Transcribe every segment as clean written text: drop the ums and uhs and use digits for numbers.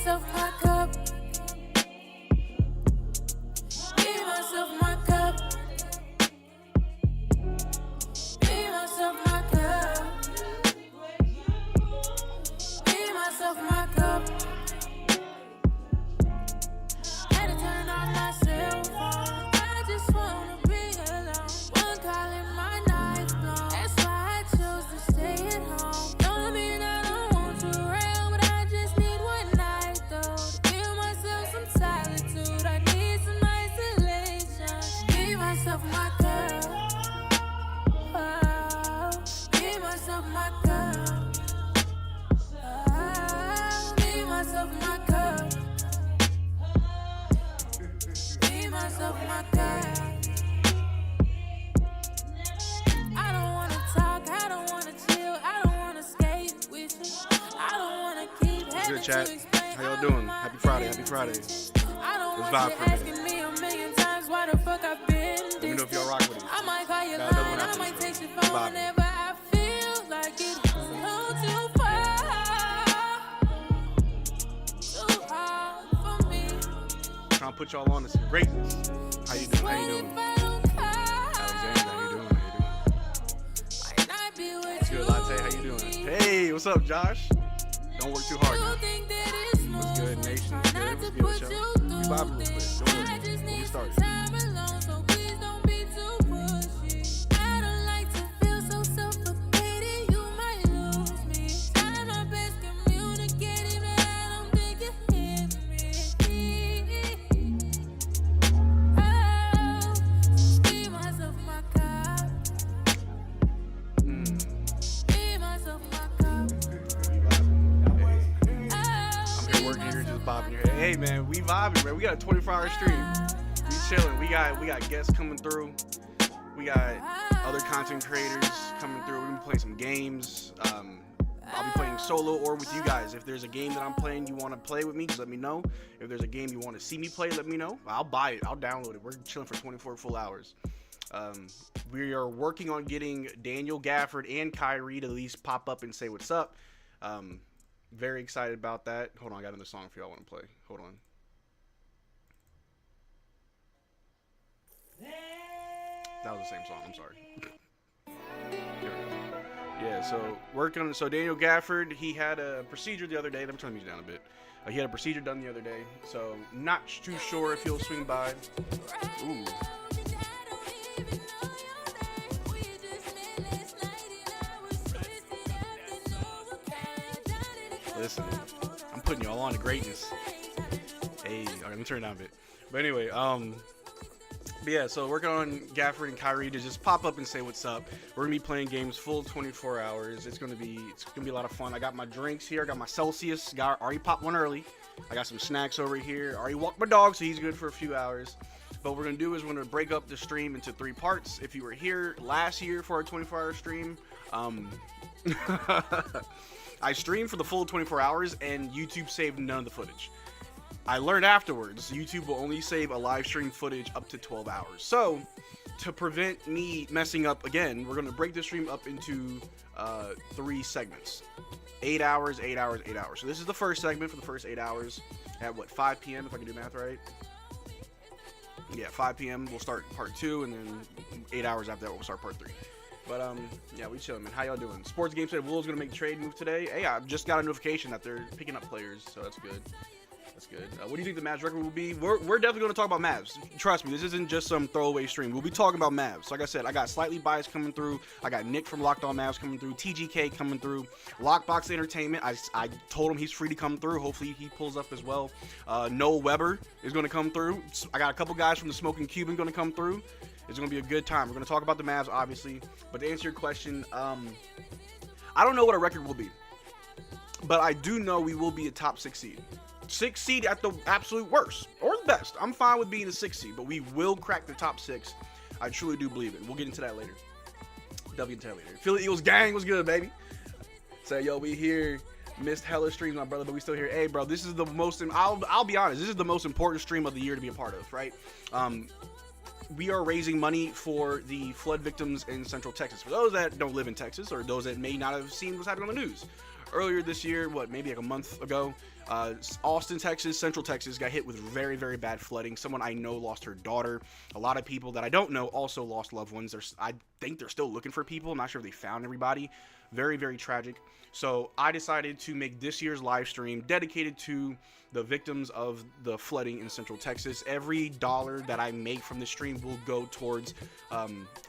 myself my cup. Give myself my cup. Give myself my cup. Give myself my cup. Had to turn off my cell phone. I just wanna be alone. One calling my night's blown. That's why I chose to stay at home. Don't mean I don't want to rail, but I just need one night though. To give myself some solitude. I need some isolation. Give myself my cup. Oh, give myself my cup. Oh, give myself my cup. Give myself my cup. I don't wanna talk, I don't wanna chill, I don't wanna skate with you. I don't wanna keep having Good chat. to explain How y'all all doing? of my Happy Friday. Happy feelings. Friday. I don't Let's want vibe you for a minute. asking me a million times why the fuck I've been Let me know if distant. y'all rock with it. I might call you Got another lying, one I after might this text your one. phone Vibe. whenever I feel like it's a little too far. Too hard for me. Trying to put y'all on to some greatness. How you doing? How you doing? Alexander, how you doing? How you doing? Good latte, how you doing? Hey, what's up, Josh? Don't work too hard now. What's good, nation? What's good? What's good with y'all? We vibing real quick. Don't worry. We'll get started. I'm here working here, just bobbing your head. Hey, man, we vibing, man. We got a 24-hour stream. We chilling. We got guests coming through. We got other content creators coming through. We're gonna be playing some games. I'll be playing solo or with you guys. If there's a game that I'm playing you want to play with me, just let me know. If there's a game you want to see me play, let me know. I'll buy it. I'll download it. We're chilling for 24 full hours. We are working on getting Daniel Gafford and Kyrie to at least pop up and say what's up. Very excited about that. Hold on, I got another song for y'all I want to play. Hold on. That was the same song. I'm sorry. Here we go. Yeah, so working on. So Daniel Gafford, he had a procedure the other day. Let me turn the music down a bit. He had a procedure done the other day, so not too sure if he'll swing by. Ooh. Listen, I'm putting y'all on to greatness. Hey, all right, let me turn it down a bit. But anyway, but yeah, so working on Gafford and Kyrie to just pop up and say what's up. We're gonna be playing games full 24 hours. It's gonna be a lot of fun. I got my drinks here. I got my Celsius. Already popped one early. I got some snacks over here. Already walked my dog, so he's good for a few hours. But what we're gonna do is we're gonna break up the stream into 3 parts. If you were here last year for our 24-hour stream, I streamed for the full 24 hours and YouTube saved none of the footage. I learned afterwards, YouTube will only save a live stream footage up to 12 hours. So, to prevent me messing up again, we're going to break the stream up into 3 segments. 8 hours, 8 hours, 8 hours. So this is the first segment for the first 8 hours at, 5 p.m. if I can do math right? Yeah, 5 p.m. we'll start part 2, and then 8 hours after that we'll start part 3. But, yeah, we chilling, man. How y'all doing? Sports Game said Wolves going to make a trade move today. Hey, I just got a notification that they're picking up players, so that's good. That's good. What do you think the Mavs record will be? We're definitely going to talk about Mavs. Trust me, this isn't just some throwaway stream. We'll be talking about Mavs. Like I said, I got Slightly Biased coming through. I got Nick from Locked On Mavs coming through. TGK coming through. Lockbox Entertainment. I told him he's free to come through. Hopefully he pulls up as well. Noel Weber is going to come through. I got a couple guys from the Smoking Cuban going to come through. It's going to be a good time. We're going to talk about the Mavs, obviously. But to answer your question, I don't know what our record will be. But I do know we will be a top 6 seed. 6 seed at the absolute worst or the best. I'm fine with being a 6 seed, but we will crack the top 6. I truly do believe it. We'll get into that later. Delve into that later. Philly Eagles gang was good, baby. Say, yo, we here. Missed hella streams, my brother, but we still here. Hey, bro, this is the most. I'll be honest. This is the most important stream of the year to be a part of, right? We are raising money for the flood victims in Central Texas. For those that don't live in Texas or those that may not have seen what's happening on the news. earlier this year, maybe like a month ago, Austin, Texas, Central Texas got hit with very, very bad flooding. Someone I know lost her daughter. A lot of people that I don't know also lost loved ones. I think they're still looking for people. I'm not sure if they found everybody. Very, very tragic. So I decided to make this year's live stream dedicated to the victims of the flooding in Central Texas. Every dollar that I make from this stream will go towards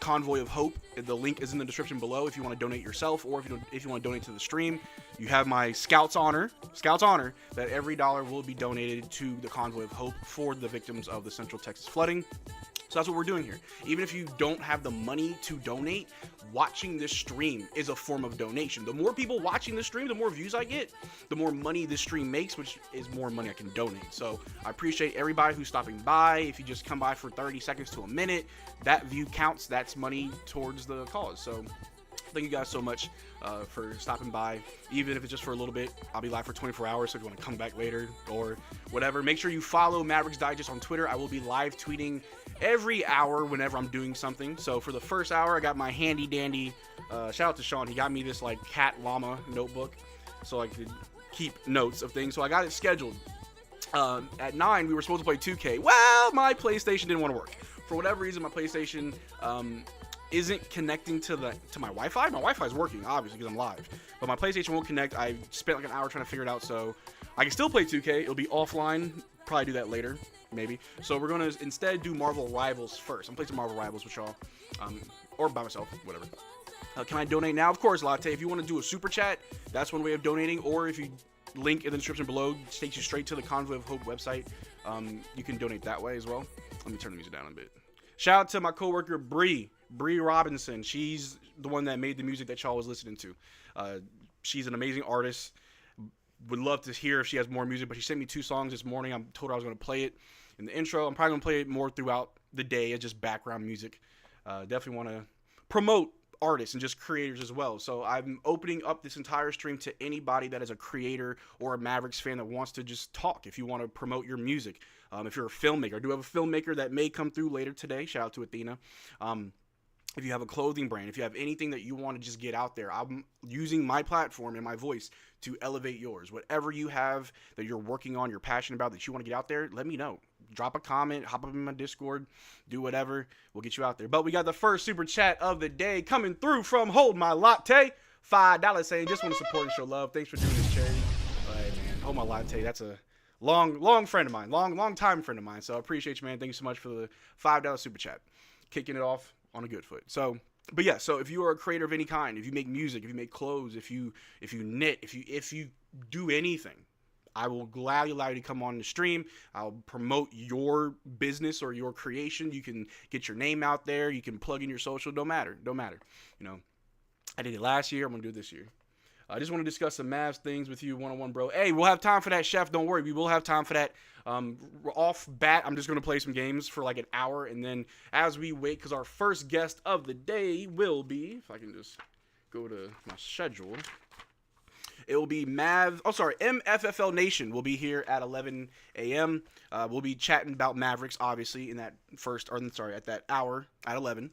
Convoy of Hope. The link is in the description below if you want to donate yourself, or if you want to donate to the stream. You have my Scout's honor that every dollar will be donated to the Convoy of Hope for the victims of the Central Texas flooding. So that's what we're doing here. Even if you don't have the money to donate, watching this stream is a form of donation. The more people watching this stream, the more views I get, the more money this stream makes, which is more money I can donate. So I appreciate everybody who's stopping by. If you just come by for 30 seconds to a minute, that view counts. That's money towards the cause. So thank you guys so much for stopping by. Even if it's just for a little bit, I'll be live for 24 hours, so if you want to come back later or whatever, make sure you follow Mavericks Digest on Twitter. I will be live tweeting every hour whenever I'm doing something. So for the first hour, I got my handy dandy, shout out to Sean, he got me this like cat llama notebook so I could keep notes of things. So I got it scheduled. At 9, we were supposed to play 2K. Well, my PlayStation didn't want to work. For whatever reason, my PlayStation isn't connecting to my Wi-Fi. My Wi-Fi is working, obviously, because I'm live. But my PlayStation won't connect. I spent like an hour trying to figure it out, so I can still play 2K. It'll be offline. Probably do that later, maybe. So we're going to instead do Marvel Rivals first. I'm playing some Marvel Rivals with y'all, or by myself, whatever. Can I donate now? Of course, Latte. If you want to do a super chat, that's one way of donating. Or if you link in the description below, it takes you straight to the Convoy of Hope website. You can donate that way as well. Let me turn the music down a bit. Shout out to my coworker Bree Robinson. She's the one that made the music that y'all was listening to. She's an amazing artist. Would love to hear if she has more music, but she sent me 2 songs this morning. I told her I was going to play it in the intro. I'm probably going to play it more throughout the day as just background music. Definitely want to promote artists and just creators as well. So I'm opening up this entire stream to anybody that is a creator or a Mavericks fan that wants to just talk. If you want to promote your music, if you're a filmmaker, I do have a filmmaker that may come through later today. Shout out to Athena. If you have a clothing brand, if you have anything that you want to just get out there, I'm using my platform and my voice to elevate yours. Whatever you have that you're working on, you're passionate about, that you want to get out there, let me know. Drop a comment, hop up in my Discord, do whatever. We'll get you out there. But we got the first super chat of the day coming through from Hold My Latte. $5 saying, just want to support and show love. Thanks for doing this charity. All right, man. Hold My Latte. That's a long friend of mine. Long time friend of mine. So I appreciate you, man. Thank you so much for the $5 super chat. Kicking it off on a good foot. So, but yeah, so if you are a creator of any kind, if you make music, if you make clothes, if you knit, if you do anything, I will gladly allow you to come on the stream. I'll promote your business or your creation. You can get your name out there. You can plug in your social. Don't matter. You know, I did it last year. I'm going to do it this year. I just want to discuss some Mavs things with you one-on-one, bro. Hey, we'll have time for that, Chef. Don't worry. We will have time for that. Off bat, I'm just going to play some games for like an hour. And then as we wait, because our first guest of the day will be, if I can just go to my schedule, it will be MFFL Nation will be here at 11 a.m. We'll be chatting about Mavericks, obviously, in that at that hour at 11.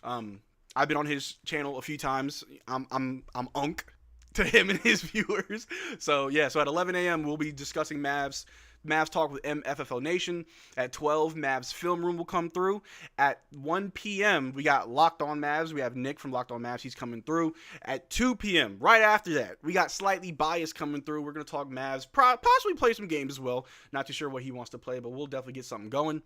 I've been on his channel a few times. I'm unk to him and his viewers. So yeah, so at 11 a.m. we'll be discussing Mavs Talk with MFFL Nation. At 12, Mavs Film Room will come through. At 1 p.m., we got Locked On Mavs. We have Nick from Locked On Mavs. He's coming through. At 2 p.m., right after that, we got Slightly Biased coming through. We're going to talk Mavs, possibly play some games as well. Not too sure what he wants to play, but we'll definitely get something going.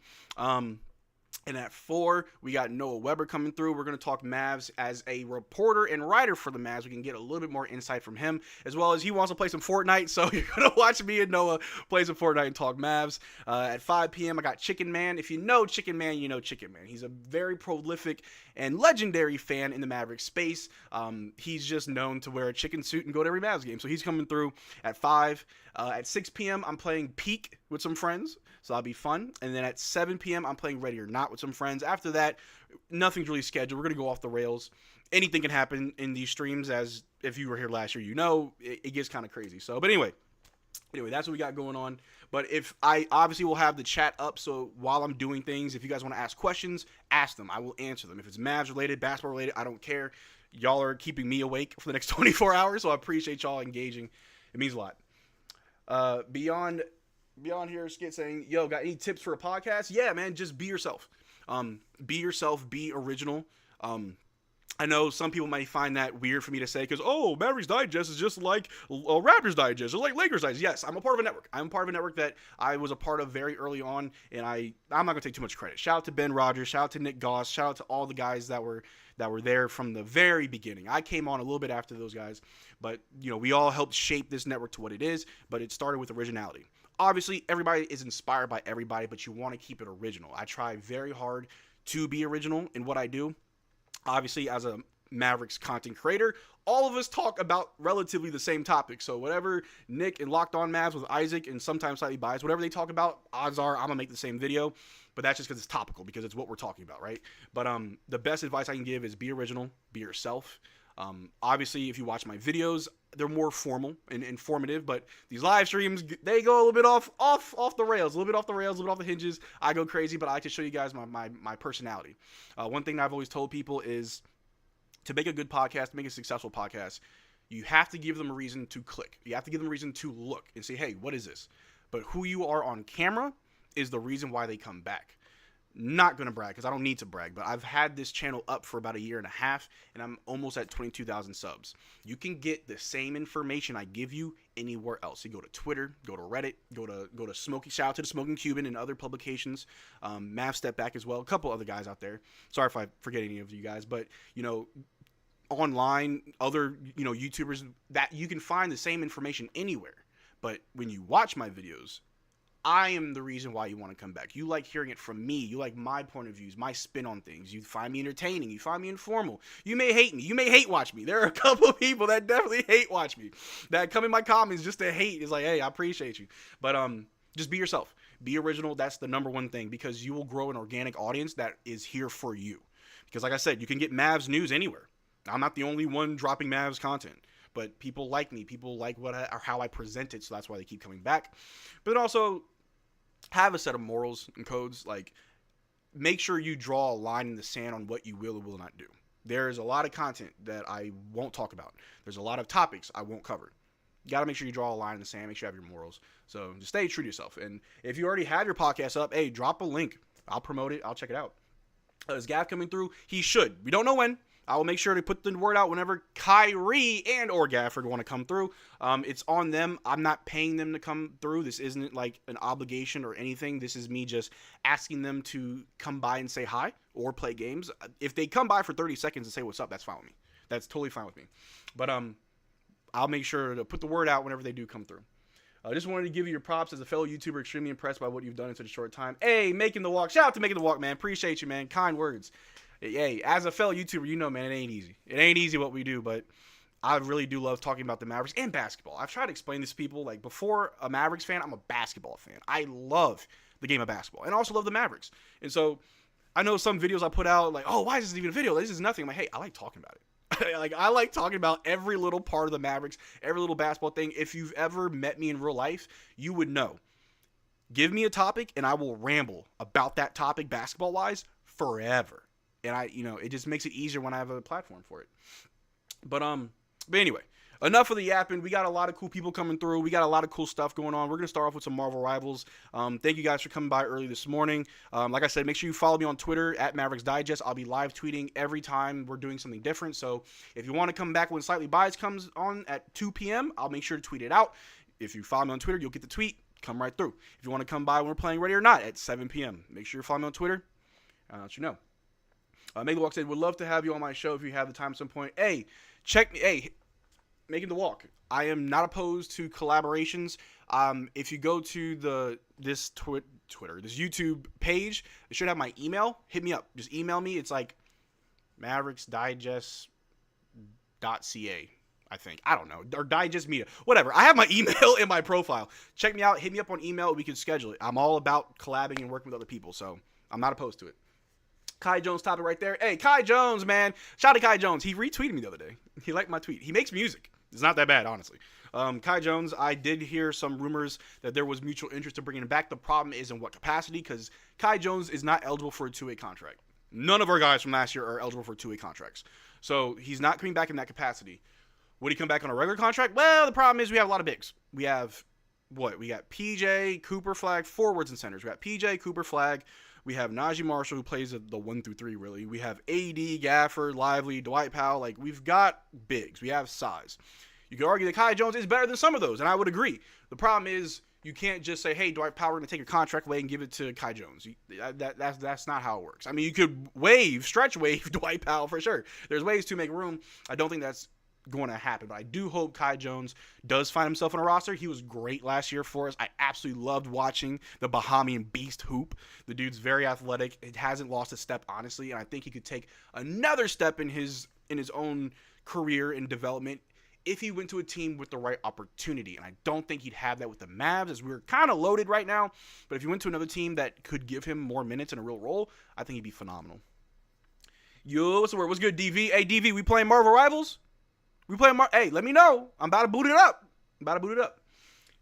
And at 4, we got Noah Weber coming through. We're going to talk Mavs as a reporter and writer for the Mavs. We can get a little bit more insight from him, as well as he wants to play some Fortnite. So you're going to watch me and Noah play some Fortnite and talk Mavs. At 5 p.m., I got Chicken Man. If you know Chicken Man, you know Chicken Man. He's a very prolific and legendary fan in the Mavericks space. He's just known to wear a chicken suit and go to every Mavs game. So he's coming through at 5. At 6 p.m., I'm playing Peak with some friends, so that'll be fun. And then at 7 p.m., I'm playing Ready or Not with some friends. After that, nothing's really scheduled. We're going to go off the rails. Anything can happen in these streams, as if you were here last year, you know, it gets kind of crazy. So, but anyway, that's what we got going on. But if I obviously will have the chat up, so while I'm doing things, if you guys want to ask questions, ask them. I will answer them. If it's Mavs related, basketball related, I don't care. y'all are keeping me awake for the next 24 hours, so I appreciate y'all engaging. It means a lot. Beyond here, Skit saying, yo, got any tips for a podcast? Yeah, man, just be yourself. Be yourself, be original. I know some people might find that weird for me to say because, Mavericks Digest is just like Raptors Digest or like Lakers Digest. Yes, I'm a part of a network. I'm part of a network that I was a part of very early on, and I'm not going to take too much credit. Shout out to Ben Rogers. Shout out to Nick Goss. Shout out to all the guys that were there from the very beginning. I came on a little bit after those guys, but, we all helped shape this network to what it is, but it started with originality. Obviously, everybody is inspired by everybody, but you want to keep it original. I try very hard to be original in what I do. Obviously, as a Mavericks content creator, all of us talk about relatively the same topic. So whatever Nick and Locked On Mavs with Isaac and sometimes slightly biased, whatever they talk about, odds are I'm going to make the same video. But that's just because it's topical, because it's what we're talking about, right? But the best advice I can give is be original, be yourself. Obviously, if you watch my videos, they're more formal and informative, but these live streams, they go a little bit off the rails, a little bit off the rails, a little bit off the hinges. I go crazy, but I like to show you guys my personality. One thing that I've always told people is to make a good podcast, to make a successful podcast, you have to give them a reason to click. You have to give them a reason to look and say, hey, what is this? But who you are on camera is the reason why they come back. Not going to brag because I don't need to brag, but I've had this channel up for about a year and a half, and I'm almost at 22,000 subs. You can get the same information I give you anywhere else. You go to Twitter, go to Reddit, go to Smokey. Shout out to the Smoking Cuban and other publications. Mav Step Back as well. A couple other guys out there. Sorry if I forget any of you guys, but online, other YouTubers, that you can find the same information anywhere. But when you watch my videos, I am the reason why you want to come back. You like hearing it from me. You like my point of views, my spin on things. You find me entertaining. You find me informal. You may hate me. You may hate watch me. There are a couple of people that definitely hate watch me, that come in my comments just to hate. It's like, hey, I appreciate you. But just be yourself. Be original. That's the number one thing, because you will grow an organic audience that is here for you. Because like I said, you can get Mavs news anywhere. I'm not the only one dropping Mavs content. But people like me. People like how I present it, so that's why they keep coming back. But also have a set of morals and codes. Like, make sure you draw a line in the sand on what you will or will not do. There's a lot of content that I won't talk about. There's a lot of topics I won't cover. You got to make sure you draw a line in the sand. Make sure you have your morals. So just stay true to yourself. And if you already have your podcast up, hey, drop a link. I'll promote it. I'll check it out. Is Gaff coming through? He should. We don't know when. I will make sure to put the word out whenever Kyrie and or Gafford want to come through. It's on them. I'm not paying them to come through. This isn't like an obligation or anything. This is me just asking them to come by and say hi or play games. If they come by for 30 seconds and say what's up, that's fine with me. That's totally fine with me. But I'll make sure to put the word out whenever they do come through. I just wanted to give you your props as a fellow YouTuber. Extremely impressed by what you've done in such a short time. Hey, Making the Walk. Shout out to Making the Walk, man. Appreciate you, man. Kind words. Hey, as a fellow YouTuber, man, it ain't easy. It ain't easy what we do, but I really do love talking about the Mavericks and basketball. I've tried to explain this to people. Like, before a Mavericks fan, I'm a basketball fan. I love the game of basketball, and I also love the Mavericks. And so I know some videos I put out, like, why is this even a video? This is nothing. I'm like, hey, I like talking about it. Like, I like talking about every little part of the Mavericks, every little basketball thing. If you've ever met me in real life, you would know. Give me a topic, and I will ramble about that topic basketball-wise forever. And it just makes it easier when I have a platform for it. But anyway, enough of the yapping. We got a lot of cool people coming through. We got a lot of cool stuff going on. We're going to start off with some Marvel Rivals. Thank you guys for coming by early this morning. Like I said, make sure you follow me on Twitter at Mavericks Digest. I'll be live tweeting every time we're doing something different. So if you want to come back when Slightly Biased comes on at 2 p.m., I'll make sure to tweet it out. If you follow me on Twitter, you'll get the tweet. Come right through. If you want to come by when we're playing Ready or Not at 7 p.m., make sure you follow me on Twitter. I'll let you know. Make the Walk said, would love to have you on my show if you have the time at some point. Hey, check me. Hey, Making the Walk. I am not opposed to collaborations. If you go to this YouTube page, it should have my email. Hit me up. Just email me. It's like mavericksdigest.ca, I think. I don't know. Or Digest Media. Whatever. I have my email in my profile. Check me out. Hit me up on email. We can schedule it. I'm all about collabing and working with other people, so I'm not opposed to it. Kai Jones topic right there. Hey, Kai Jones, man. Shout out to Kai Jones. He retweeted me the other day. He liked my tweet. He makes music. It's not that bad, honestly. Kai Jones, I did hear some rumors that there was mutual interest in bringing him back. The problem is in what capacity, because Kai Jones is not eligible for a two-way contract. None of our guys from last year are eligible for two-way contracts. So he's not coming back in that capacity. Would he come back on a regular contract? Well, the problem is we have a lot of bigs. We have what? We got PJ, Cooper, Flag, forwards and centers. We got PJ, Cooper, Flag. We have Najee Marshall, who plays the 1 through 3, really. We have AD, Gafford, Lively, Dwight Powell. Like, we've got bigs. We have size. You could argue that Kai Jones is better than some of those, and I would agree. The problem is you can't just say, hey, Dwight Powell, we're going to take your contract away and give it to Kai Jones. That's not how it works. I mean, you could stretch wave Dwight Powell for sure. There's ways to make room. I don't think that's going to happen, but I do hope Kai Jones does find himself on a roster. He was great last year for us. I absolutely loved watching the Bahamian beast hoop. The dude's very athletic. It hasn't lost a step, honestly, and I think he could take another step in his own career and development if he went to a team with the right opportunity. And I don't think he'd have that with the Mavs, as we're kind of loaded right now. But if he went to another team that could give him more minutes and a real role, I think he'd be phenomenal. Yo, what's the word? What's good, DV? Hey, DV, we playing Marvel Rivals? Hey, let me know. I'm about to boot it up.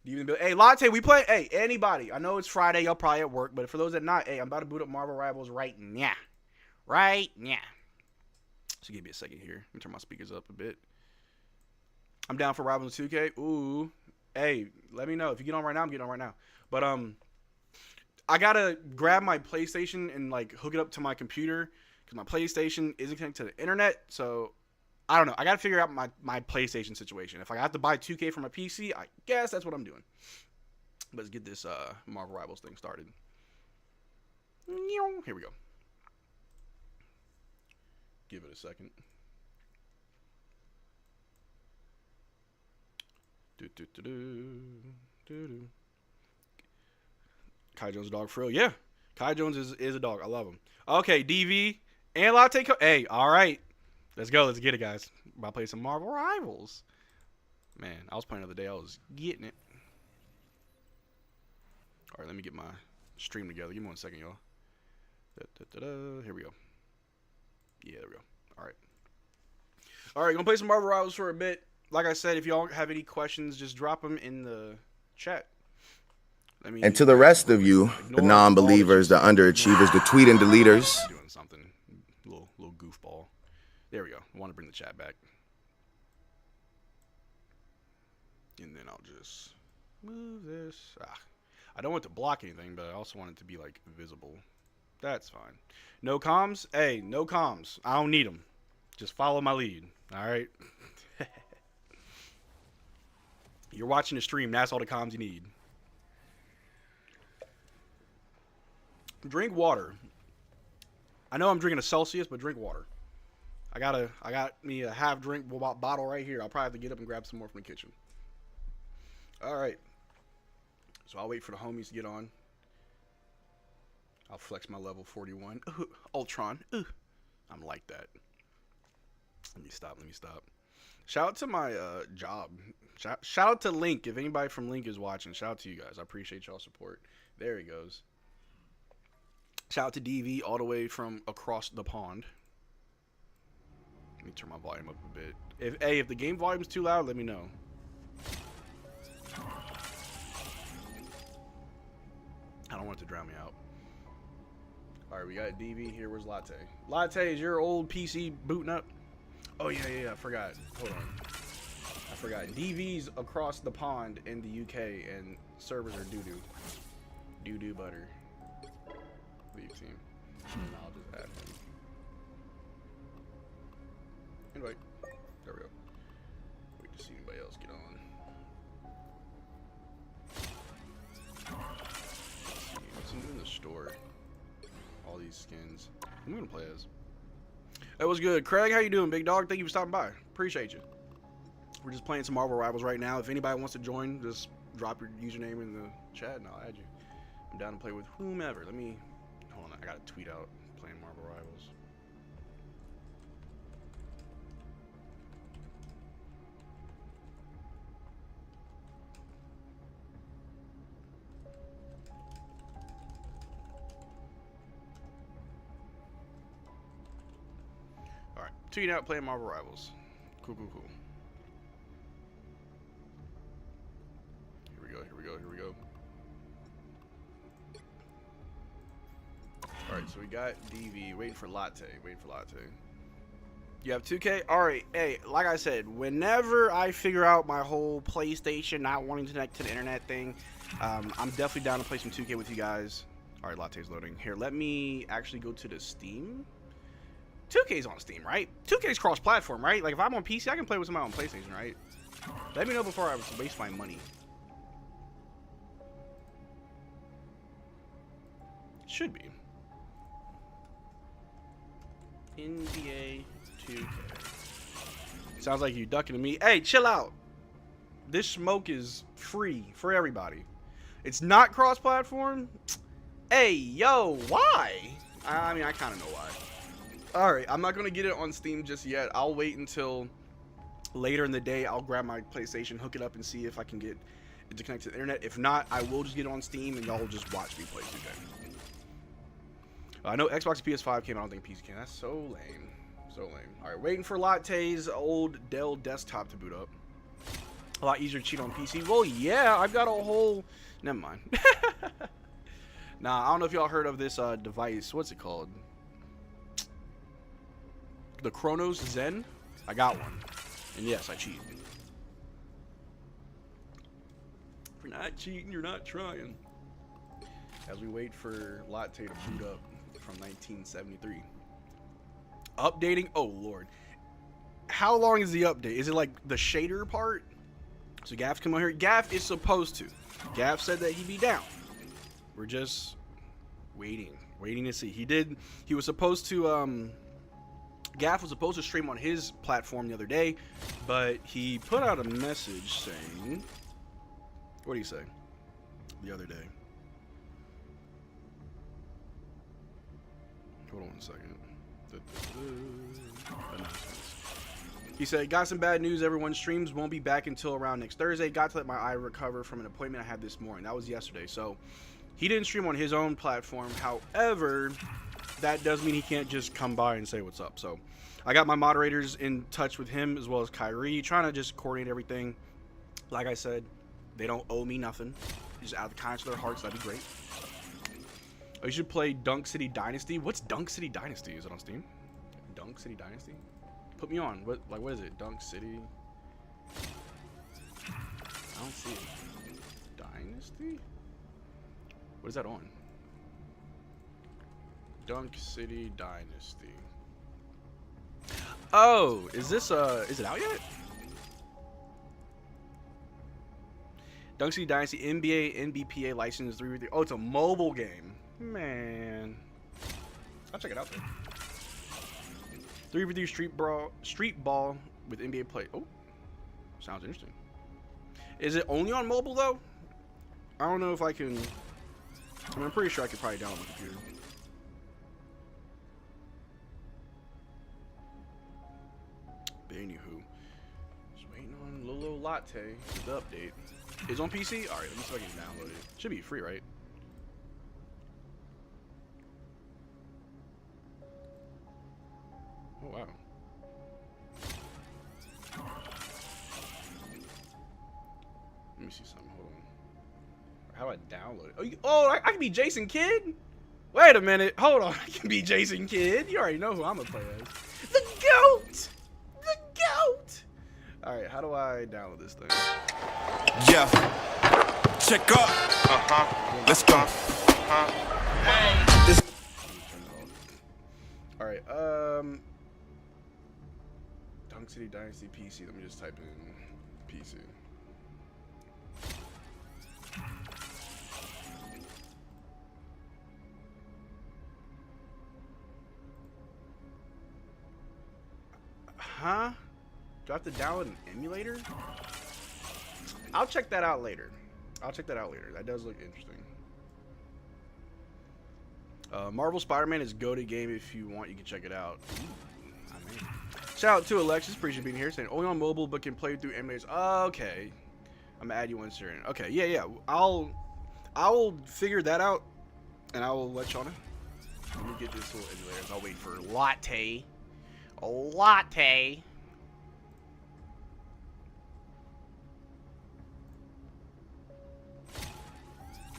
Hey, Latte, we play. Hey, anybody. I know it's Friday. Y'all probably at work. But for those that not, hey, I'm about to boot up Marvel Rivals right now. So give me a second here. Let me turn my speakers up a bit. I'm down for Rivals 2K. Ooh. Hey, let me know. If you get on right now, I'm getting on right now. But I got to grab my PlayStation and, like, hook it up to my computer because my PlayStation isn't connected to the internet. So I don't know. I got to figure out my PlayStation situation. If I have to buy 2K for my PC, I guess that's what I'm doing. But let's get this Marvel Rivals thing started. Here we go. Give it a second. Kai Jones a dog for real. Yeah. Kai Jones is a dog. I love him. Okay, DV and Latte. Hey, all right. Let's go. Let's get it, guys. About to play some Marvel Rivals. Man, I was playing the other day. I was getting it. All right, let me get my stream together. Give me 1 second, y'all. Here we go. Yeah, there we go. All right. All right, gonna play some Marvel Rivals for a bit. Like I said, if y'all have any questions, just drop them in the chat. And to the rest of you, the non-believers, the underachievers, the tweet and deleters. Doing something, little goofball. There we go. I want to bring the chat back. And then I'll just move this. I don't want to block anything, but I also want it to be, like, visible. That's fine. No comms? Hey, no comms. I don't need them. Just follow my lead. All right? You're watching the stream. That's all the comms you need. Drink water. I know I'm drinking a Celsius, but drink water. I got me a half drink bottle right here. I'll probably have to get up and grab some more from the kitchen. All right. So I'll wait for the homies to get on. I'll flex my level 41. Ultron. I'm like that. Let me stop. Shout out to my job. Shout out to Link. If anybody from Link is watching, shout out to you guys. I appreciate y'all support. There he goes. Shout out to DV all the way from across the pond. Let me turn my volume up a bit. If the game volume's too loud, let me know. I don't want it to drown me out. All right, we got DV here. Where's Latte? Latte, is your old PC booting up? Oh, yeah, I forgot. Hold on. I forgot. DV's across the pond in the UK, and servers are doo-doo. Doo-doo butter. Leave team. I'll just add him. Invite. There we go. Wait to see anybody else get on. What's in the store? All these skins. I'm gonna play as. That was good. Craig, how you doing, big dog? Thank you for stopping by. Appreciate you. We're just playing some Marvel Rivals right now. If anybody wants to join, just drop your username in the chat and I'll add you. I'm down to play with whomever. Let me... Hold on. I gotta tweet out playing Marvel Rivals. Alright. Tweet out playing Marvel Rivals. Cool. Here we go. Alright, so we got DV. Waiting for Latte. You have 2K? Alright, hey, like I said, whenever I figure out my whole PlayStation not wanting to connect to the internet thing, I'm definitely down to play some 2K with you guys. Alright, Latte's loading. Here, let me actually go to the Steam. 2K's on Steam, right? 2K's cross-platform, right? Like, if I'm on PC, I can play with somebody on PlayStation, right? Let me know before I waste my money. Should be. NBA 2K. Sounds like you ducking to me. Hey, chill out. This smoke is free for everybody. It's not cross-platform. Hey, yo, why? I mean, I kind of know why. All right, I'm not going to get it on Steam just yet. I'll wait until later in the day. I'll grab my PlayStation, hook it up, and see if I can get it to connect to the internet. If not, I will just get it on Steam, and y'all will just watch me play 2K. I know Xbox PS5 came out. I don't think PC can. That's so lame. So lame. All right, waiting for Latte's old Dell desktop to boot up. A lot easier to cheat on PC. Well, yeah, I've got a whole... Never mind. Nah, I don't know if y'all heard of this device. What's it called? The Chronos Zen? I got one. And yes, I cheat. If you're not cheating, you're not trying. As we wait for Latte to boot up from 1973. Updating? Oh, Lord. How long is the update? Is it like the shader part? So Gaff come on here. Gaff is supposed to. Gaff said that he'd be down. We're just waiting to see. He was supposed to, Gaff was supposed to stream on his platform the other day, but he put out a message saying, what do you say? The other day. Hold on 1 second. Announcements. He said, got some bad news. Everyone's streams won't be back until around next Thursday. Got to let my eye recover from an appointment I had this morning. That was yesterday. So he didn't stream on his own platform. However, that does mean he can't just come by and say what's up. So I got my moderators in touch with him as well as Kyrie, trying to just coordinate everything. Like I said, they don't owe me nothing. Just out of the kindness of their hearts, that'd be great. Oh, you should play Dunk City Dynasty. What's Dunk City Dynasty? Is it on Steam? Dunk City Dynasty? Put me on. What is it? Dunk City? I don't see it. Dynasty? What is that on? Dunk City Dynasty. Oh, is this is it out yet? Dunk City Dynasty NBA NBPA license 3v3. Oh, it's a mobile game. Man. I'll check it out though. 3v3 street ball with NBA play. Oh, sounds interesting. Is it only on mobile though? I don't know if I can. I mean, I'm pretty sure I could probably download on my computer. But anywho, just waiting on Lolo Latte with the update. Is it on PC? All right, let me see if I can download it. Should be free, right? Oh wow. Let me see something. Hold on. How do I download it? I can be Jason Kidd? Wait a minute. Hold on. I can be Jason Kidd. You already know who I'm gonna play as. The GOAT! The GOAT! Alright, how do I download this thing? Yeah. Check up. Let's go. Hey. Alright, Dunk City Dynasty PC. Let me just type in PC. Huh? Do I have to download an emulator? I'll check that out later. That does look interesting. Marvel Spider-Man is go-to game. If you want, you can check it out. Ooh, I mean. Shout out to Alexis. Appreciate being here. Saying only on mobile, but can play through emulators. Okay. I'm gonna add you once you're in. Okay, yeah. I'll figure that out, and I will let y'all know. Let me get this little emulator. I'll wait for Latte. Latte.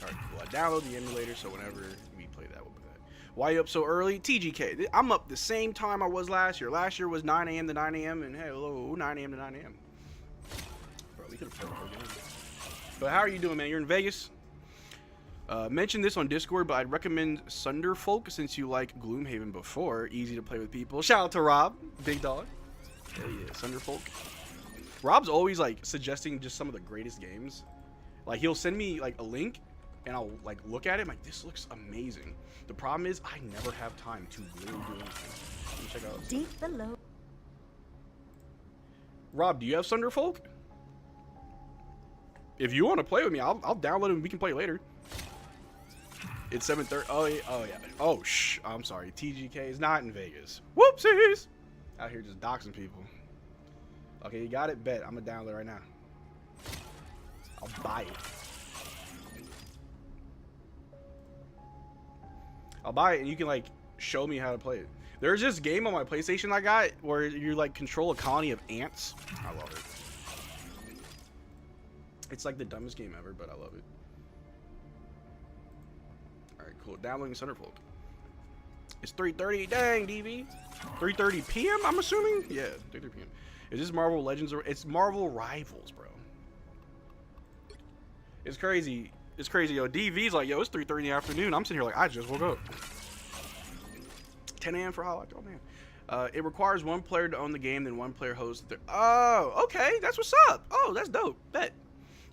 Alright, cool. I download the emulator, so whenever we play that, we'll play that. Why you up so early? TGK. I'm up the same time I was last year. Last year was 9 a.m. to 9 a.m. and hello, 9 a.m. to 9 a.m. Bro, we could have played the whole game. But how are you doing, man? You're in Vegas? Mentioned this on Discord, but I'd recommend Sunderfolk since you like Gloomhaven before. Easy to play with people. Shout out to Rob, big dog. Hell yeah, Sunderfolk. Rob's always like suggesting just some of the greatest games. Like he'll send me like a link, and I'll like look at it. I'm like, this looks amazing. The problem is I never have time to really do anything. Let me check out. Deep below. Rob, do you have Sunderfolk? If you want to play with me, I'll download it and we can play later. It's 7:30. Oh yeah. Oh yeah. Oh I'm sorry. TGK is not in Vegas. Whoopsies. Out here just doxing people. Okay, you got it. Bet. I'm gonna download it right now. I'll buy it. I'll buy it and you can like show me how to play it. There's this game on my PlayStation I got where you like control a colony of ants. I love it. It's like the dumbest game ever, but I love it. Alright, cool. Downloading Sunderfolk. It's 3:30. Dang, DV. 3:30 p.m. I'm assuming? Yeah, 3:30 p.m. Is this Marvel Legends or it's Marvel Rivals, bro? It's crazy. It's crazy, yo. DV's like, yo, it's 3:30 in the afternoon. I'm sitting here like, I just woke up. 10 a.m. for Highlight. Oh, man. It requires one player to own the game, then one player hosts the... Oh, okay. That's what's up. Oh, that's dope. Bet.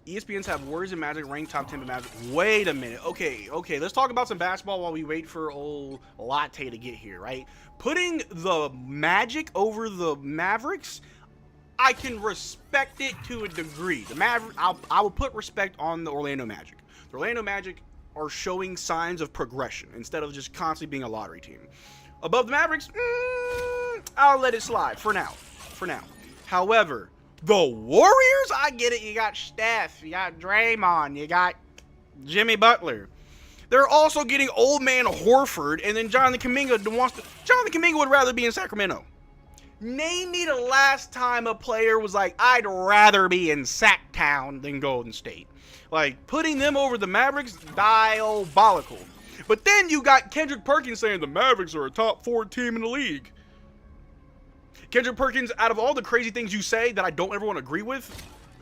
ESPNs have Warriors and Magic ranked top 10 Magic. Wait a minute. Okay. Let's talk about some basketball while we wait for old Latte to get here, right? Putting the Magic over the Mavericks, I can respect it to a degree. The I will put respect on the Orlando Magic. The Orlando Magic are showing signs of progression instead of just constantly being a lottery team. Above the Mavericks, I'll let it slide for now. However, the Warriors, I get it. You got Steph, you got Draymond, you got Jimmy Butler. They're also getting old man Horford, and then Jonathan Kuminga would rather be in Sacramento. Name me the last time a player was like, I'd rather be in Sacktown than Golden State. Like, putting them over the Mavericks, diabolical. But then you got Kendrick Perkins saying the Mavericks are a top 4 team in the league. Kendrick Perkins, out of all the crazy things you say that I don't ever want to agree with,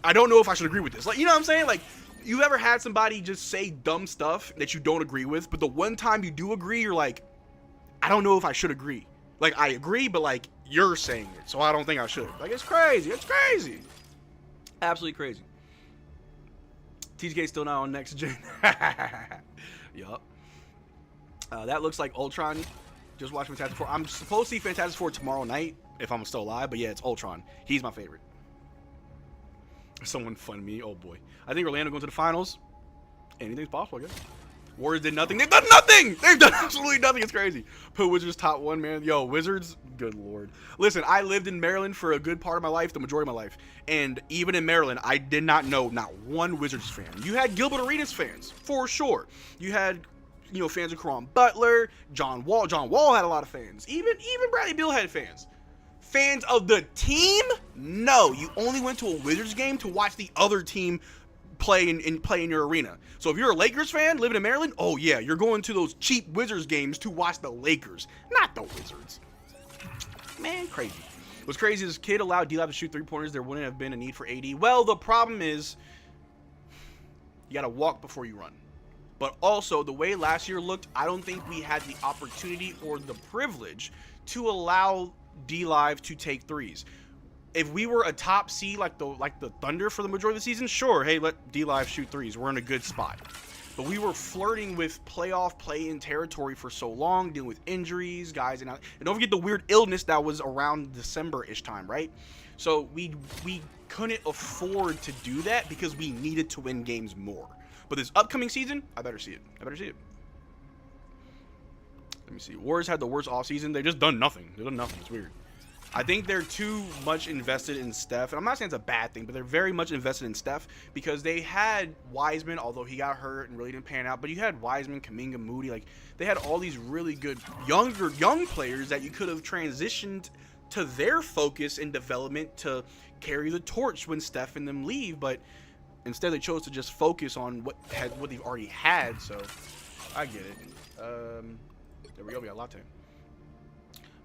I don't know if I should agree with this. Like, you know what I'm saying? Like, you ever had somebody just say dumb stuff that you don't agree with, but the one time you do agree, you're like, I don't know if I should agree. Like, I agree, but like, you're saying it, so I don't think I should. Like, it's crazy. It's crazy. Absolutely crazy. TGK still not on next gen. Yup. That looks like Ultron. Just watch Fantastic Four. I'm supposed to see Fantastic Four tomorrow night if I'm still alive, but yeah, it's Ultron. He's my favorite. Someone fund me. Oh boy. I think Orlando going to the finals. Anything's possible, I guess. Warriors did nothing. They've done nothing. They've done absolutely nothing. It's crazy. Put Wizards top 1, man. Yo, Wizards. Good lord. Listen, I lived in Maryland for a good part of my life, the majority of my life. And even in Maryland, I did not know not one Wizards fan. You had Gilbert Arenas fans, for sure. You had, fans of Caron Butler, John Wall. John Wall had a lot of fans. Even Bradley Beal had fans. Fans of the team? No. You only went to a Wizards game to watch the other team play in your arena. So if you're a Lakers fan living in Maryland, oh yeah, you're going to those cheap Wizards games to watch the Lakers, not the Wizards. Man, crazy. What's crazy is this kid allowed D-Lab to shoot 3-pointers. There wouldn't have been a need for AD. Well, the problem is you got to walk before you run. But also, the way last year looked, I don't think we had the opportunity or the privilege to allow D-Live to take threes. If we were a top seed like the Thunder for the majority of the season, sure, hey, let D-Live shoot threes. We're in a good spot. But we were flirting with playoff play-in territory for so long, dealing with injuries, guys, and don't forget the weird illness that was around December-ish time, right? So we couldn't afford to do that because we needed to win games more. But this upcoming season, I better see it. Let me see. Warriors had the worst offseason. They've just done nothing. They've done nothing. It's weird. I think they're too much invested in Steph. And I'm not saying it's a bad thing, but they're very much invested in Steph because they had Wiseman, although he got hurt and really didn't pan out. But you had Wiseman, Kuminga, Moody. Like, they had all these really good young players that you could have transitioned to their focus and development to carry the torch when Steph and them leave. But instead, they chose to just focus on what they've already had. So I get it. There we go. We got latte.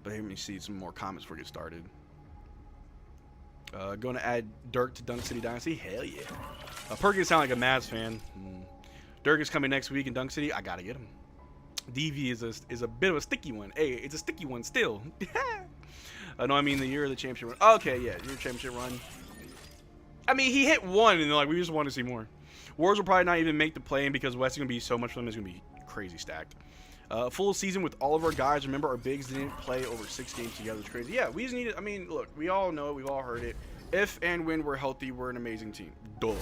But here, let me see some more comments before we get started. Going to add Dirk to Dunk City Dynasty. Hell yeah. Perkins sound like a Mavs fan. Dirk is coming next week in Dunk City. I gotta get him. DV is a bit of a sticky one. Hey, it's a sticky one still. No, I mean the year of the championship run. Okay, yeah, year championship run. I mean, he hit one, and like we just want to see more. Warriors will probably not even make the play-in because West is gonna be so much for them. It's gonna be crazy stacked. Full season with all of our guys. Remember, our bigs didn't play over 6 games together. It's crazy. Yeah, we just needed. I mean, look, we all know it. We've all heard it. If and when we're healthy, we're an amazing team. Duh.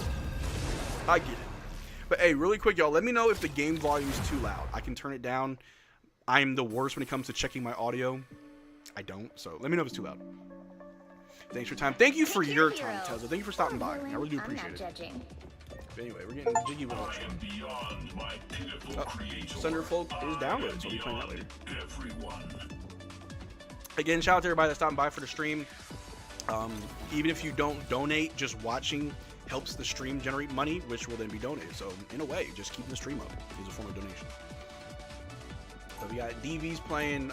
I get it. But hey, really quick, y'all, let me know if the game volume is too loud. I can turn it down. I'm the worst when it comes to checking my audio. I don't, so let me know if it's too loud. Thanks for your time. Thank you for your time, Tezza. Thank you for stopping by. I really do appreciate it. But anyway, we're getting jiggy with our show. Thunder Folk is downloaded, so we'll be playing that later. Again, shout out to everybody that's stopping by for the stream. Even if you don't donate, just watching helps the stream generate money, which will then be donated. So in a way, just keeping the stream up is a form of donation. So we got DV's playing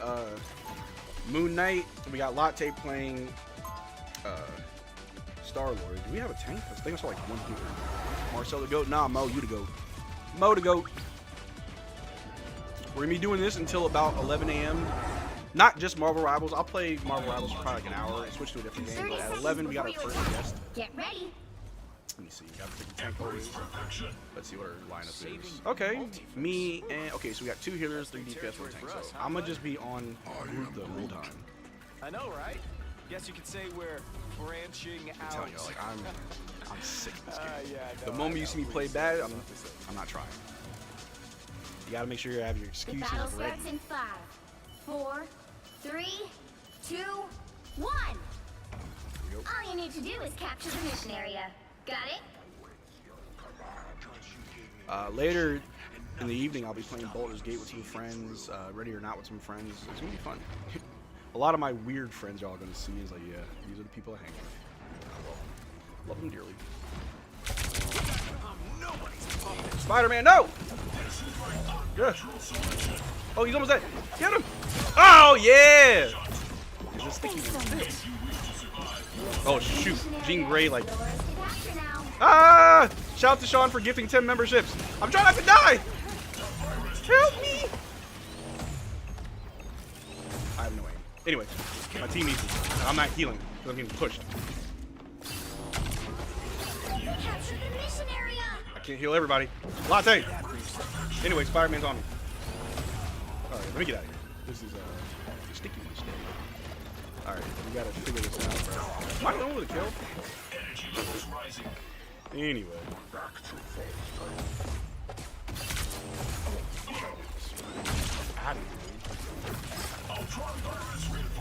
Moon Knight. We got Latte playing Star Lord. Do we have a tank? I think I saw like one here. Marcel the GOAT. Nah, Mo, you the GOAT. Mo the GOAT. We're gonna be doing this until about 11 a.m. Not just Marvel Rivals. I'll play Marvel Rivals for probably like an hour and switch to a different game. But at 11, we got our first guest. Get ready. Let me see. Got to pick the tank always. Let's see what our lineup is. Okay, me and okay. So we got 2 healers, 3 DPS, 1 tank. So I'm gonna just be on group the whole time. I know, right? Guess you could say we're branching out. I'm telling y'all, like I'm sick of this game. Yeah, The moment you see me play bad, I'm not trying. You gotta make sure you have your excuses The battle ready. starts in 5, 4, 3, 2, 1. All you need to do is capture the mission area. Got it? Later in the evening, I'll be playing Baldur's Gate with some friends, Ready or Not with some friends. It's gonna be fun. A lot of my weird friends y'all gonna see is like, yeah, these are the people I hang with. Love them dearly. Spider-Man, no! Yeah. Oh, he's almost dead. Get him! Oh, yeah! He's just sticky one. Oh, shoot. Jean Grey, like... Ah! Shout out to Sean for gifting 10 memberships. I'm trying not to die! Help me! I have no aim. Anyway, my team needs me. I'm not healing because I'm getting pushed. I can't heal everybody. Latte! Anyway, Spider-Man's on me. Alright, let me get out of here. This is a sticky one still. Alright, we gotta figure this out, bro. Am I the one with a kill? Anyway.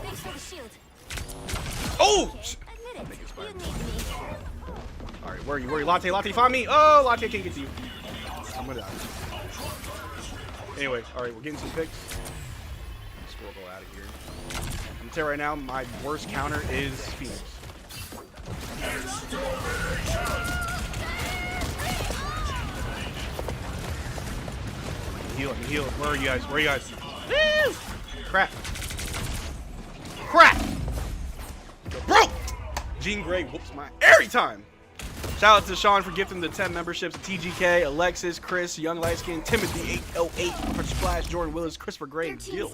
Thanks for the shield. Oh! Admit it. You need me. Alright, where are you? Where are you? Latte, Latte, find me! Oh, Latte can't get to you. I'm gonna die. Anyway, alright, we're getting some picks. Let's go out of here. I'm gonna tell you right now, my worst counter is Phoenix. Heal, heal. Where are you guys? Where are you guys? Woo! Crap. Crap! Bro! Jean Grey whoops my every time. Shout out to Sean for gifting the 10 memberships. TGK, Alexis, Chris, Young Lightskin, Timothy 808, Punch Splash, Jordan Willis, Christopher Gray, and Gil.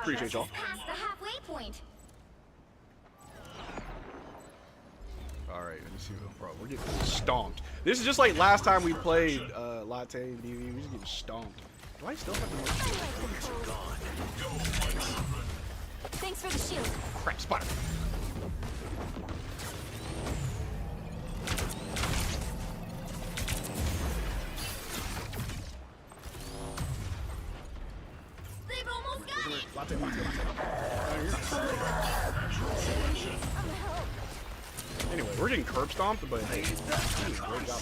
Appreciate y'all. Past the halfway point. Alright, let me see. Bro, we're getting stomped. This is just like last time we played Latte and DV. We just getting stomped. Do I still have the most? Thanks for the shield. Crap, Spider. They've almost got it. Latte, Latte, Anyway, we're getting curb stomped, but hey, great job.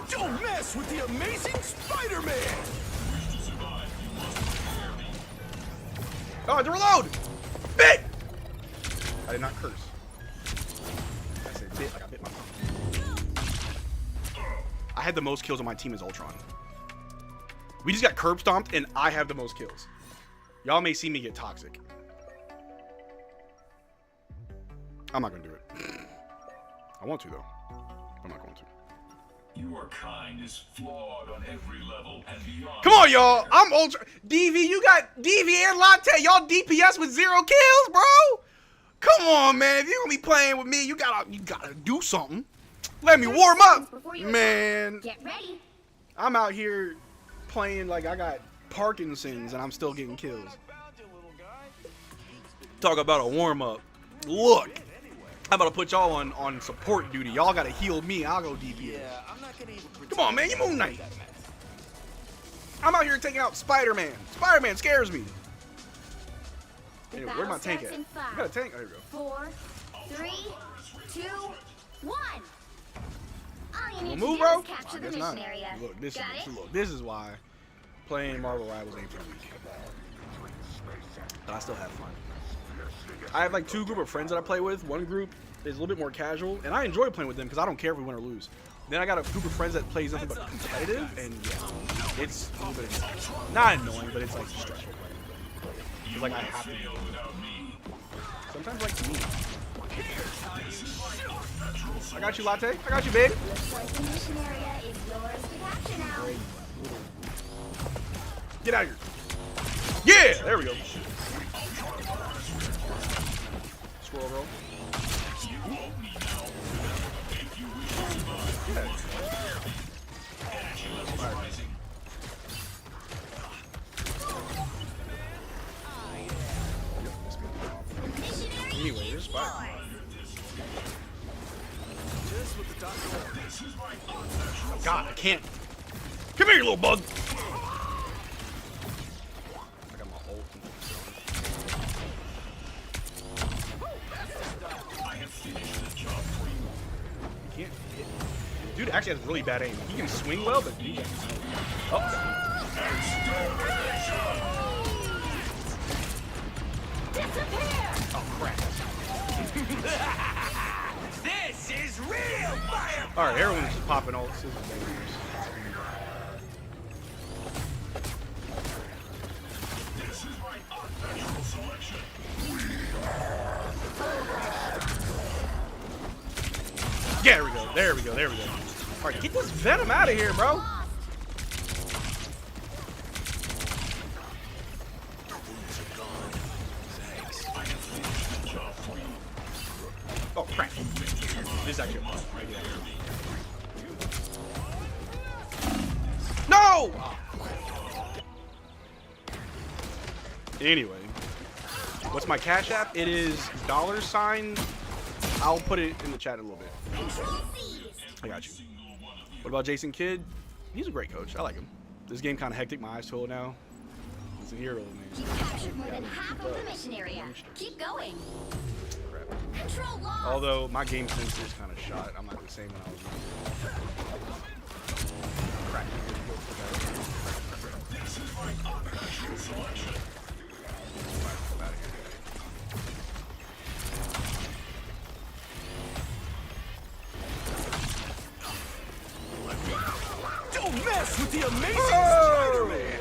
Don't mess with the amazing Spider-Man! Oh, I had to reload! Bit! I did not curse. I said bit like I bit my thumb. I had the most kills on my team as Ultron. We just got curb stomped, and I have the most kills. Y'all may see me get toxic. I'm not gonna do it. I want to though. I'm not going to. Your kind is flawed on every level and beyond. Come on, y'all. I'm ultra. DV, you got DV and Latte. Y'all DPS with 0 kills, bro. Come on, man. If you're gonna be playing with me, you gotta do something. Let me warm up, man. Get ready. I'm out here playing like I got Parkinson's and I'm still getting kills. Talk about a warm up. Look. I'm about to put y'all on support duty. Y'all gotta heal me. I'll go DPS. Come on, man. You Moon Knight. I'm out here taking out Spider-Man. Spider-Man scares me. Anyway, where's my tank at? You got a tank? Oh, here we go. 4, 3, 2, 1. All you need We'll move, to do bro. is capture I the guess mission not. area. Look, this is why playing Marvel Rivals ain't for me. But I still have fun. I have like 2 group of friends that I play with. One group is a little bit more casual, and I enjoy playing with them because I don't care if we win or lose. Then I got a group of friends that plays nothing but competitive, and yeah, it's a little bit not annoying, but it's like stressful. It's like I have to do it. Sometimes like me. I got you, Latte. I got you, babe. The mission area is yours to capture now. Get out of here. Yeah, there we go. Squirrel roll. Anyway, there's fire. Oh God, I can't. Come here, you little bug. I got my ult. You can't hit. Dude actually has really bad aim. He can swing well, but he can't. Oh. Oh crap. This is real fire. All right, everyone's just popping all scissors. Yeah, there we go. There we go. There we go. All right, get this Venom out of here, bro. Oh crap! This is actually no. Anyway, what's my Cash App? It is $. I'll put it in the chat in a little bit. I got you. What about Jason Kidd? He's a great coach. I like him. This game kind of hectic. My eyes told now. He's a hero, man. You've captured more than half of the mission area. Keep going. Crap. Control lost. Although my game sense is kind of shot. I'm not the same when I was young. Crap. Don't mess with the amazing Spider-Man.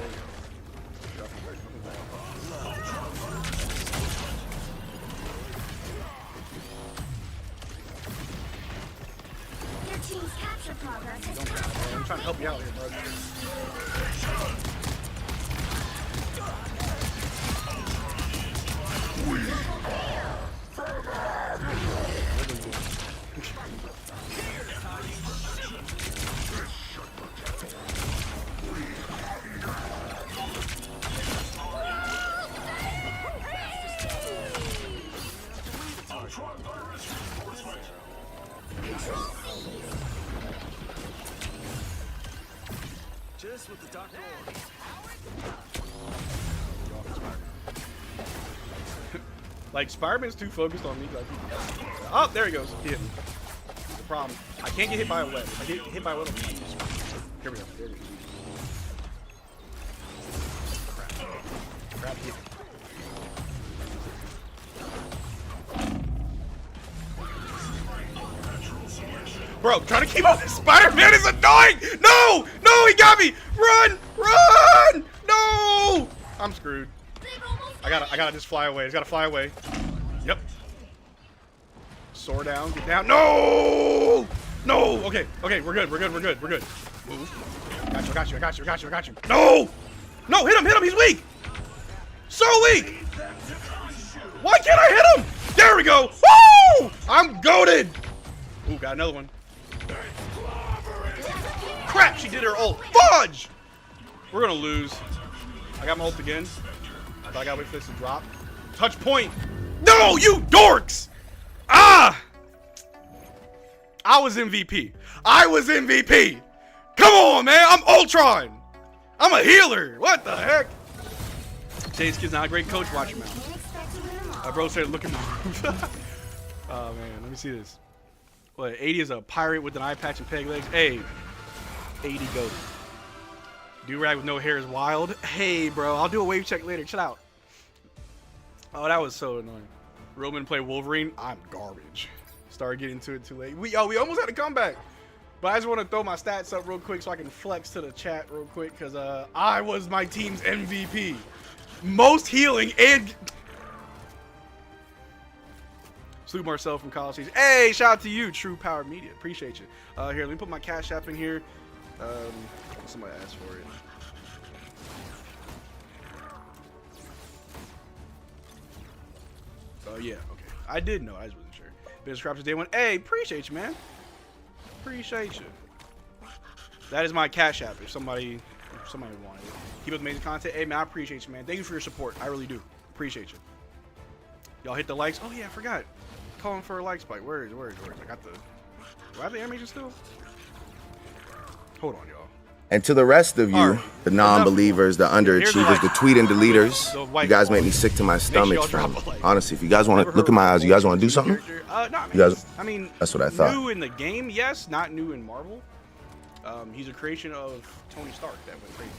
Your team's capture progress has I'm trying to help you out here, bro. Just what the doctor ordered. Like, Spider-Man's too focused on me. Like, oh, there he goes. He hit me. The problem. I can't get hit by a web. I get hit by a web. Here we go. There we go. Crap. Crap hit. Bro, trying to keep up with Spider-Man is annoying! No! No, he got me! Run! Run! No! I'm screwed. I gotta just fly away. He's gotta fly away. Yep. Soar down, get down. No! No! Okay, okay, we're good. Move. Got you. No! No, hit him, he's weak! So weak! Why can't I hit him? There we go! Woo! I'm goated! Ooh, got another one. Crap, she did her ult. Fudge! We're gonna lose. I got my ult again. But I gotta wait for this to drop. Touch point. No, you dorks! Ah! I was MVP. Come on, man. I'm Ultron. I'm a healer. What the heck? Today's kid's not a great coach. Watch him out. My bro said, look at my moves. Oh, man. Let me see this. What, 80 is a pirate with an eye patch and peg legs? Hey, 80 goat. Do-rag with no hair is wild. Hey, bro. I'll do a wave check later. Chill out. Oh, that was so annoying. Roman play Wolverine. I'm garbage. Started getting to it too late. We almost had a comeback. But I just want to throw my stats up real quick so I can flex to the chat real quick because I was my team's MVP. Most healing and... Salute Marcel from College Station. Hey, shout out to you, True Power Media. Appreciate you. Here, let me put my Cash App in here. Somebody asked for it. Oh, yeah, okay. I did know. I just wasn't sure. Business Crops Day 1. Hey, appreciate you, man. Appreciate you. That is my Cash App if somebody wanted it. Keep up amazing content. Hey, man, I appreciate you, man. Thank you for your support. I really do. Appreciate you. Y'all hit the likes. Oh, yeah, I forgot. Calling for a like spike. Where is it? I got the... Do I have the animation still? Hold on, y'all. And to the rest of you, right. the non-believers, the underachievers, the tweet and deleters, you guys make me sick to my stomach. Honestly, if you guys want to look in my eyes, you guys want to do something? You guys, I mean, that's what I thought. New in the game, yes. Not new in Marvel. He's a creation of Tony Stark that went crazy.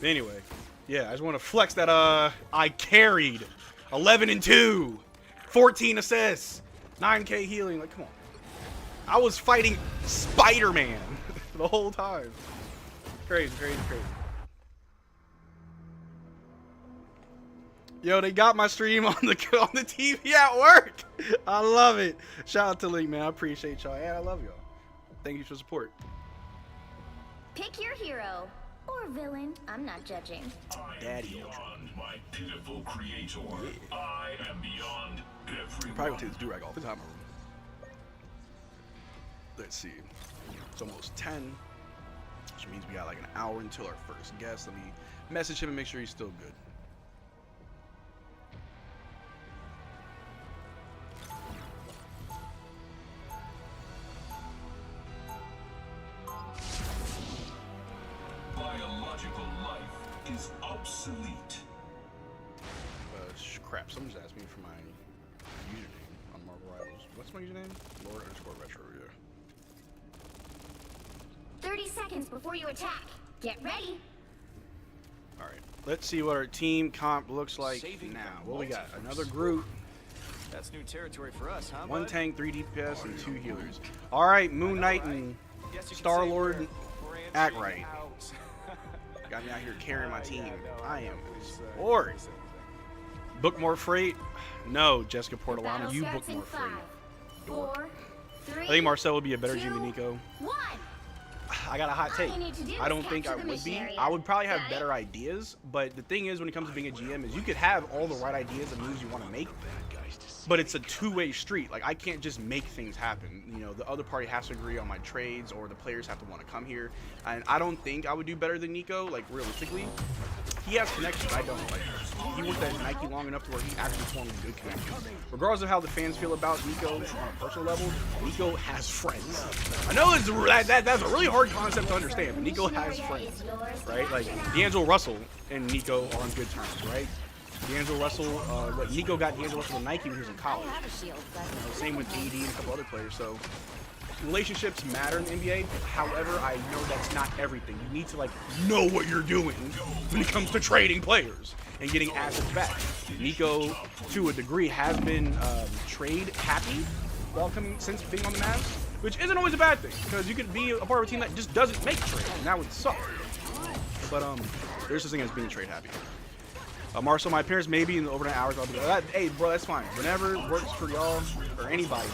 Anyway, yeah, I just want to flex that I carried 11-2, 14 assists, 9K healing. Like, come on. I was fighting Spider-Man the whole time. Crazy. Yo, they got my stream on the TV at work. I love it. Shout out to Link, man. I appreciate y'all. Yeah, I love y'all. Thank you for the support. Pick your hero or villain. I'm not judging. Daddy Beyond my pitiful creator, I am beyond everyone. Probably gonna take this do-rag off. This time. Let's see. It's almost 10, which means we got like an hour until our first guest. Let me message him and make sure he's still good. Biological life is obsolete. Crap, someone just asked me for my username on Marvel Rivals. What's my username? Lord_retro, yeah. 30 seconds before you attack. Get ready. All right, let's see what our team comp looks like now. What we got? Another group. That's new territory for us, huh? One bud? tank, 3 DPS, and 2 healers. All right, Moon Knight and Star-Lord, act right. Got me out here carrying my team. I am bored. Book more freight? No, Jessica Portolano, you book more freight. 4, 3, I think Marcel would be a better GM than Nico. 1. I got a hot take. All you need to do I is don't think I capture the would be. mission area. I would probably have Got it? better ideas, but the thing is, when it comes to being a GM, is you could have all the right ideas and moves you want to make, but it's a two-way street. Like, I can't just make things happen. You know, the other party has to agree on my trades, or the players have to want to come here. And I don't think I would do better than Nico, like, realistically. He has connections. I don't. Like, he worked at Nike long enough to where he actually formed good connections. Regardless of how the fans feel about Nico on a personal level, Nico has friends. I know that's a really hard concept to understand, but Nico has friends, right? Like, D'Angelo Russell and Nico are on good terms, right? D'Angelo Russell, Nico got D'Angelo Russell to Nike when he was in college. Same with AD and a couple other players. So relationships matter in the NBA. However, I know that's not everything. You need to like know what you're doing when it comes to trading players and getting assets back. Nico, to a degree, has been trade happy while since being on the Mavs. which isn't always a bad thing because you could be a part of a team that just doesn't make trades, and that would suck. But there's this thing as being trade happy. Marcel, my appearance maybe in the overnight hours. I'll be like, hey, bro, that's fine. Whenever it works for y'all or anybody.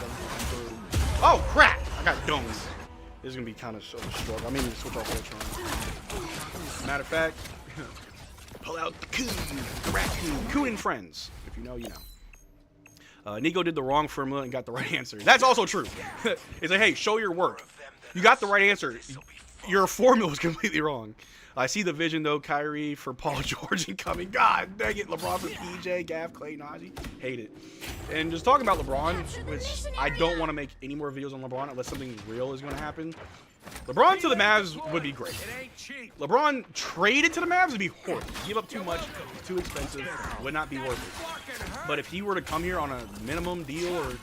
Oh crap! I got domed. This is gonna be kind of a struggle. I may need to switch off Ultron. Matter of fact, pull out the coon, the raccoon, coon and friends. If you know, you know. Nico did the wrong formula and got the right answer. That's also true. It's like, hey, show your work. You got the right answer. Your formula was completely wrong. I see the vision though, Kyrie for Paul George incoming. God dang it, LeBron for PJ, Gaff, Clay, Najee. Hate it. And just talking about LeBron, which I don't want to make any more videos on LeBron unless something real is going to happen. LeBron to the Mavs would be great. LeBron traded to the Mavs would be horrible. Give up too much, too expensive, would not be worth it. But if he were to come here on a minimum deal or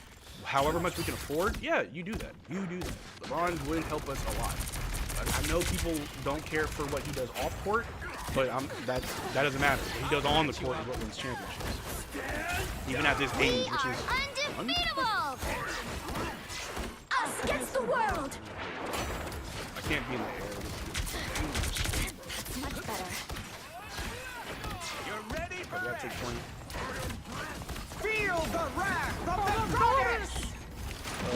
however much we can afford, yeah, you do that. You do that. LeBron would help us a lot. I know people don't care for what he does off court, but that doesn't matter. What he does on the court is what wins championships. Even at this age, which is undefeatable. Us against the world. I can't be in the air. Much better. You're ready for I gotta take point. Feel the wrath of the goddess.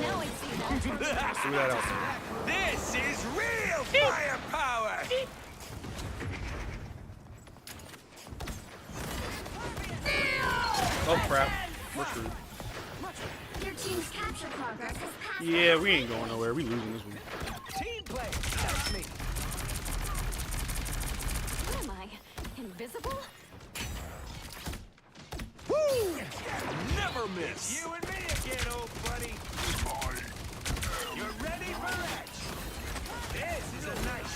Now I see that. Threw that out there. This is real firepower. Oh crap. We're screwed. Your team's capture progress has passed. Yeah, we ain't going nowhere. We losing this one. Team play. That's me. What am I? Invisible? Woo! Never miss. You and me again, old buddy. You're ready for that. This is a nice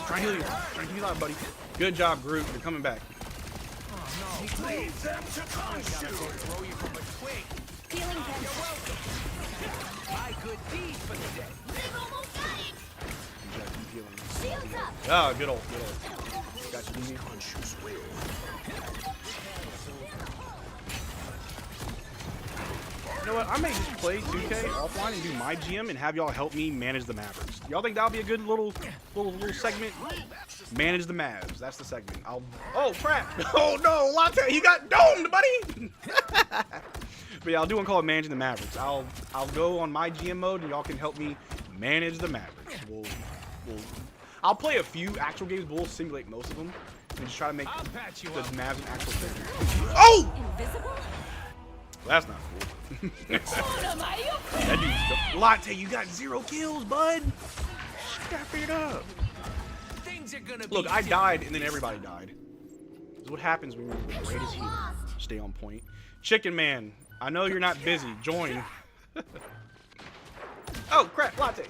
Try to heal you. Try to heal out, buddy. Good job, Groot. You're coming back. Leave them to consume. Throw you from a twig. Feeling You're tense. welcome. My good deed for the day. They've almost got it. Keep healing. Shields up. Ah, good old. Got you, DZ. You know what? I may just play 2K offline and do my GM and have y'all help me manage the Mavericks. Y'all think that'll be a good little segment? Manage the Mavs. That's the segment. Oh crap! Oh no, Latte, you got domed, buddy. But yeah, I'll do one called Managing the Mavericks. I'll go on my GM mode and y'all can help me manage the Mavericks. I'll play a few actual games, but we'll simulate most of them and just try to make the Mavs an actual thing. Oh! Invisible? That's not cool. That dude's Latte, you got 0 kills, bud. Step it up. Things are gonna Look, I died and then everybody died. This is what happens when you're the greatest healer. Stay on point. Chicken Man, I know you're not busy. Join. Oh crap, Latte.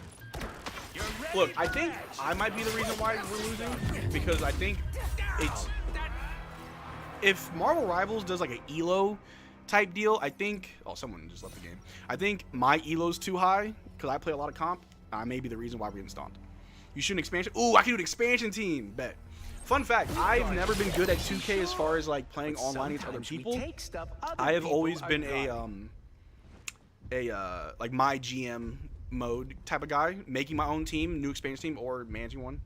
Look, I think I might be the reason why we're losing because I think it's if Marvel Rivals does like an ELO type deal, I think someone just left the game. I think my ELO's too high because I play a lot of comp. I may be the reason why we're getting stomped. You shoot an expansion. Ooh, I can do an expansion team. Bet. Fun fact, I've never been good at 2K as far as like playing online against other people. I have always been like my GM mode type of guy, making my own team, new expansion team, or managing one.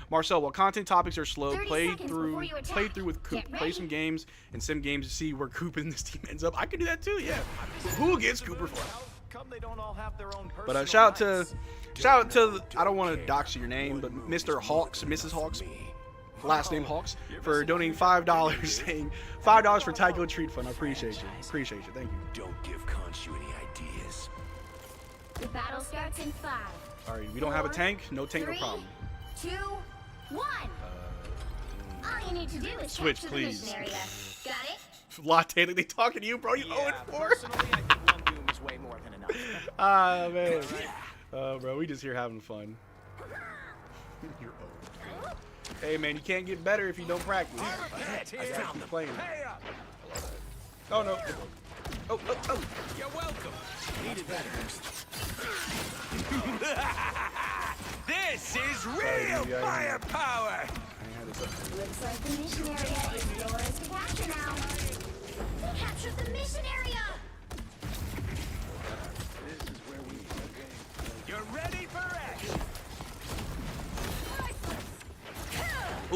Marcel, while content topics are slow, play through with Coop. Play some games and sim games to see where Coop and this team ends up. I can do that too, yeah. Who gets Cooper for? But shout out to I don't want to dox your name, but Mr. Hawks, Mrs. Hawks, last name Hawks, for donating $5, saying $5 for Tycho Treat Fund. I appreciate you. Appreciate you. Thank you. Don't give Conchu any ideas. The battle starts in 5. All right, we don't have a tank. No tank, no problem. 2, 1. All you need to do is switch, capture please. the mission area. Got it? Latte, they talking to you, bro. You owe it for. Personally, I think one doom is way more than enough. Ah, man. Bro, we just here having fun. You're old. Hey, man, you can't get better if you don't practice. I gotta keep playing. Oh, no. Oh. You're welcome. Needed that. This is real firepower. Looks like the mission area is yours to capture now. They captured the mission area.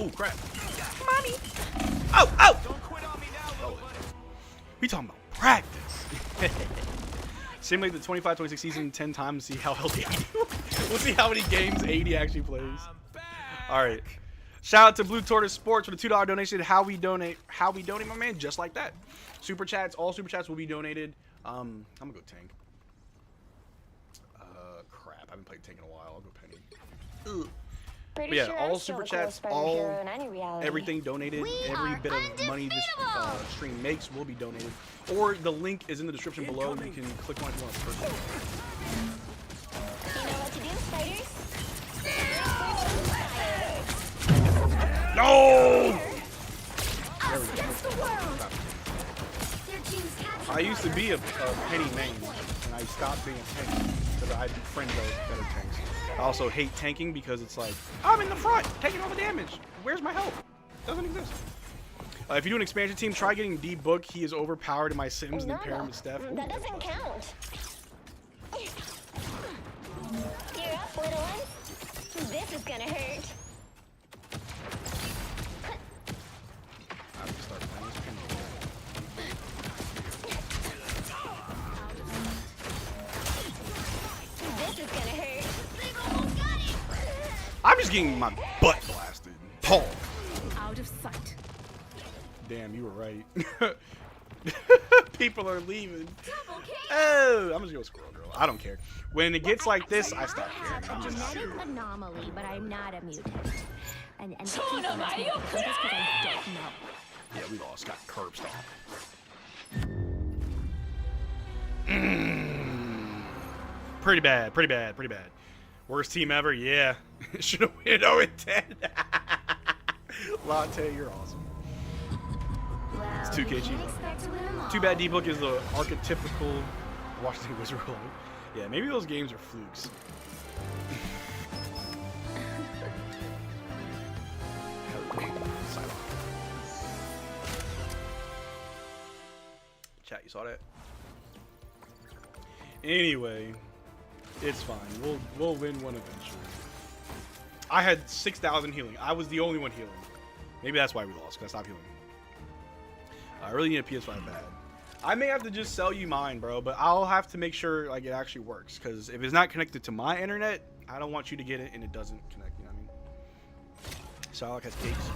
Oh crap! Mommy! Oh! Don't quit on me now, little buddy. We talking about practice. Simulate the 25-26 season 10 times. See how healthy I do. We'll see how many games 80 actually plays. All right. Shout out to Blue Tortoise Sports for the $2 donation. How we donate, my man, just like that. Super chats, all super chats will be donated. I'm gonna go tank. Crap, I haven't played tank in a while. I'll go penny. Ugh. But yeah, all super chats, all everything donated, every bit of money this stream makes will be donated. Or the link is in the description below. You can click on it if you want to purchase. You know what to do, spiders? No! Against the world. I used to be a penny main, and I stopped being a tank because I had friends that were better tanks. I also hate tanking because it's like, I'm in the front, taking all the damage. Where's my help? Doesn't exist. If you do an expansion team, try getting D-Book. He is overpowered in my Sims and then pair him with Steph. That doesn't count. You're up, little one. This is gonna hurt. I have to start playing this penny. This is gonna hurt. I'm just getting my butt blasted. Paul. Out of sight. Damn, you were right. People are leaving. Oh, I'm just gonna squirrel girl. I don't care. When it gets like this, I stop caring. I'm a genetic anomaly, but I'm not a mutant. And Yeah, we lost. Got curb stomped. Pretty bad. Worst team ever? Yeah. Should have win 0-10. Latte, you're awesome. It's 2K cheap. Too bad D-Book is the archetypical Washington Wizard role. Yeah, maybe those games are flukes. Chat, you saw that? Anyway, it's fine. We'll win one eventually. I had 6,000 healing. I was the only one healing. Maybe that's why we lost, because I stopped healing. I really need a PS5 bad. I may have to just sell you mine, bro, but I'll have to make sure like it actually works, because if it's not connected to my internet, I don't want you to get it and it doesn't connect, you know what I mean? Shylock has cakes.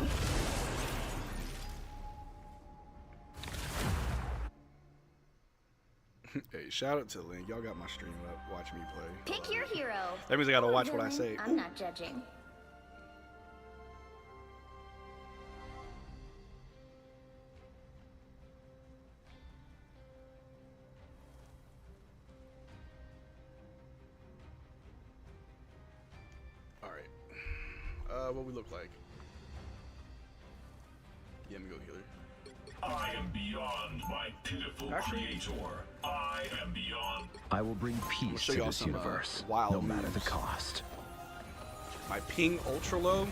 Hey, shout out to Link. Y'all got my stream up. Watch me play. Pick your hero. That means I gotta watch what I say. I'm not judging. Alright. What we look like. Yeah, I'm gonna go healer. I am beyond my pitiful creator. I am beyond. I will bring peace to this universe, wild no matter moves. the cost. My ping ultra low.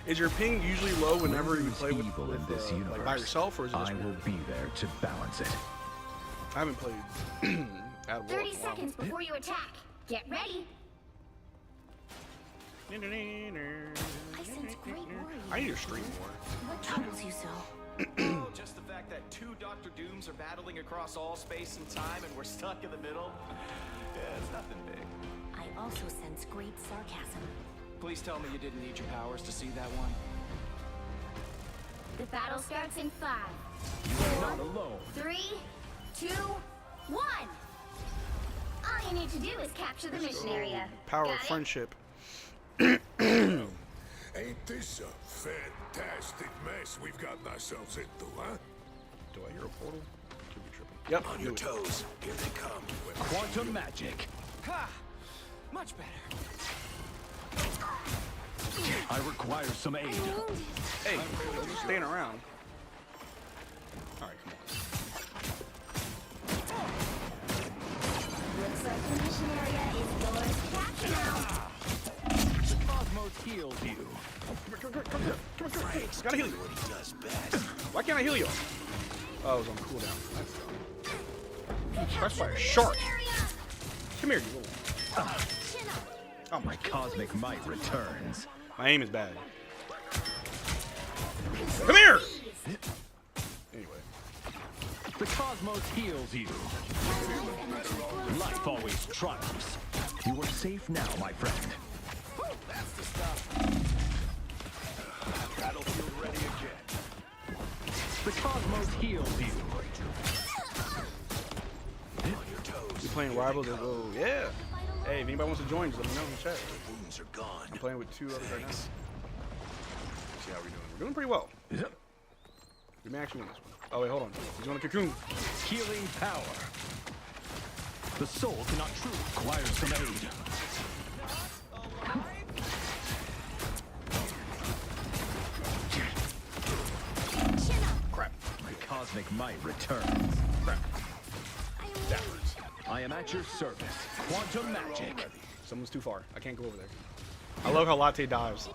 Is your ping usually low whenever you play with this universe, like by yourself, or is it just I will be there to balance it. I haven't played at war. 30 seconds before you attack. Get ready. I sense great worry. I need to stream more. What troubles you so? Oh, just the fact that two Dr. Dooms are battling across all space and time and we're stuck in the middle? Yeah, it's nothing big. I also sense great sarcasm. Please tell me you didn't need your powers to see that one. The battle starts in 5, You are not alone. 3, 2, 1. All you need to do is capture the mission area. Power Got of it? friendship. Ain't this a fantastic mess we've gotten ourselves into, huh? Do I hear a portal? Could be tripping. Yep. On your toes. Here they come. Quantum magic. Ha! Much better. I require some aid. Hey, don't just stand around. Alright, come on. Looks like the mission area is yours to capture now. The cosmos heals you. Come here. Gotta heal you. Why can't I heal you? Oh, it was on cooldown. Press fire. Shark. Come here, you little. Oh My cosmic might returns. My aim is bad. Come here! Anyway. The cosmos heals you. Life always triumphs. You are safe now, my friend. That's the stuff. Battlefield ready again. The cosmos heals you. You playing rivals? Oh, yeah. Hey, if anybody wants to join, just let me know in the chat. Wounds are gone. I'm playing with 2 others right now. Let's see how we're doing. We're doing pretty well. We may actually win this one. Oh, wait, hold on. He's on a cocoon. Healing power. The soul cannot truly require some aid. Crap. My cosmic might returns. Crap. That hurts. I am at your service. Quantum magic. Someone's too far. I can't go over there. I love how Latte dives.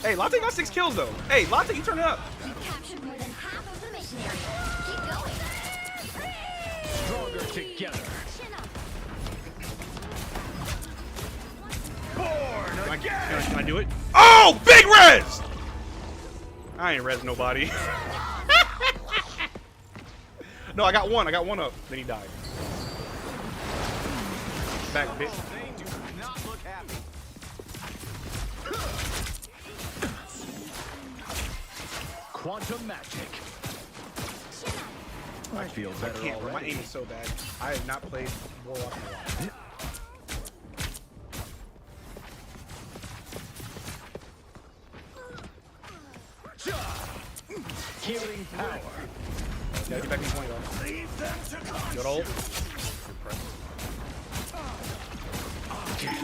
Hey, Latte got 6 kills, though. Hey, Latte, you turn it up. You captured more than half of the mission area. Keep going. Stronger together. Can I do it? Oh, big res! I ain't res nobody. No, I got one. I got one up. Then he died. Back, bitch. They do not look happy. Quantum magic. I feel better My already. aim is so bad. I have not played Warlock in a while. Healing power. Gotta get back in point, though. Good ult.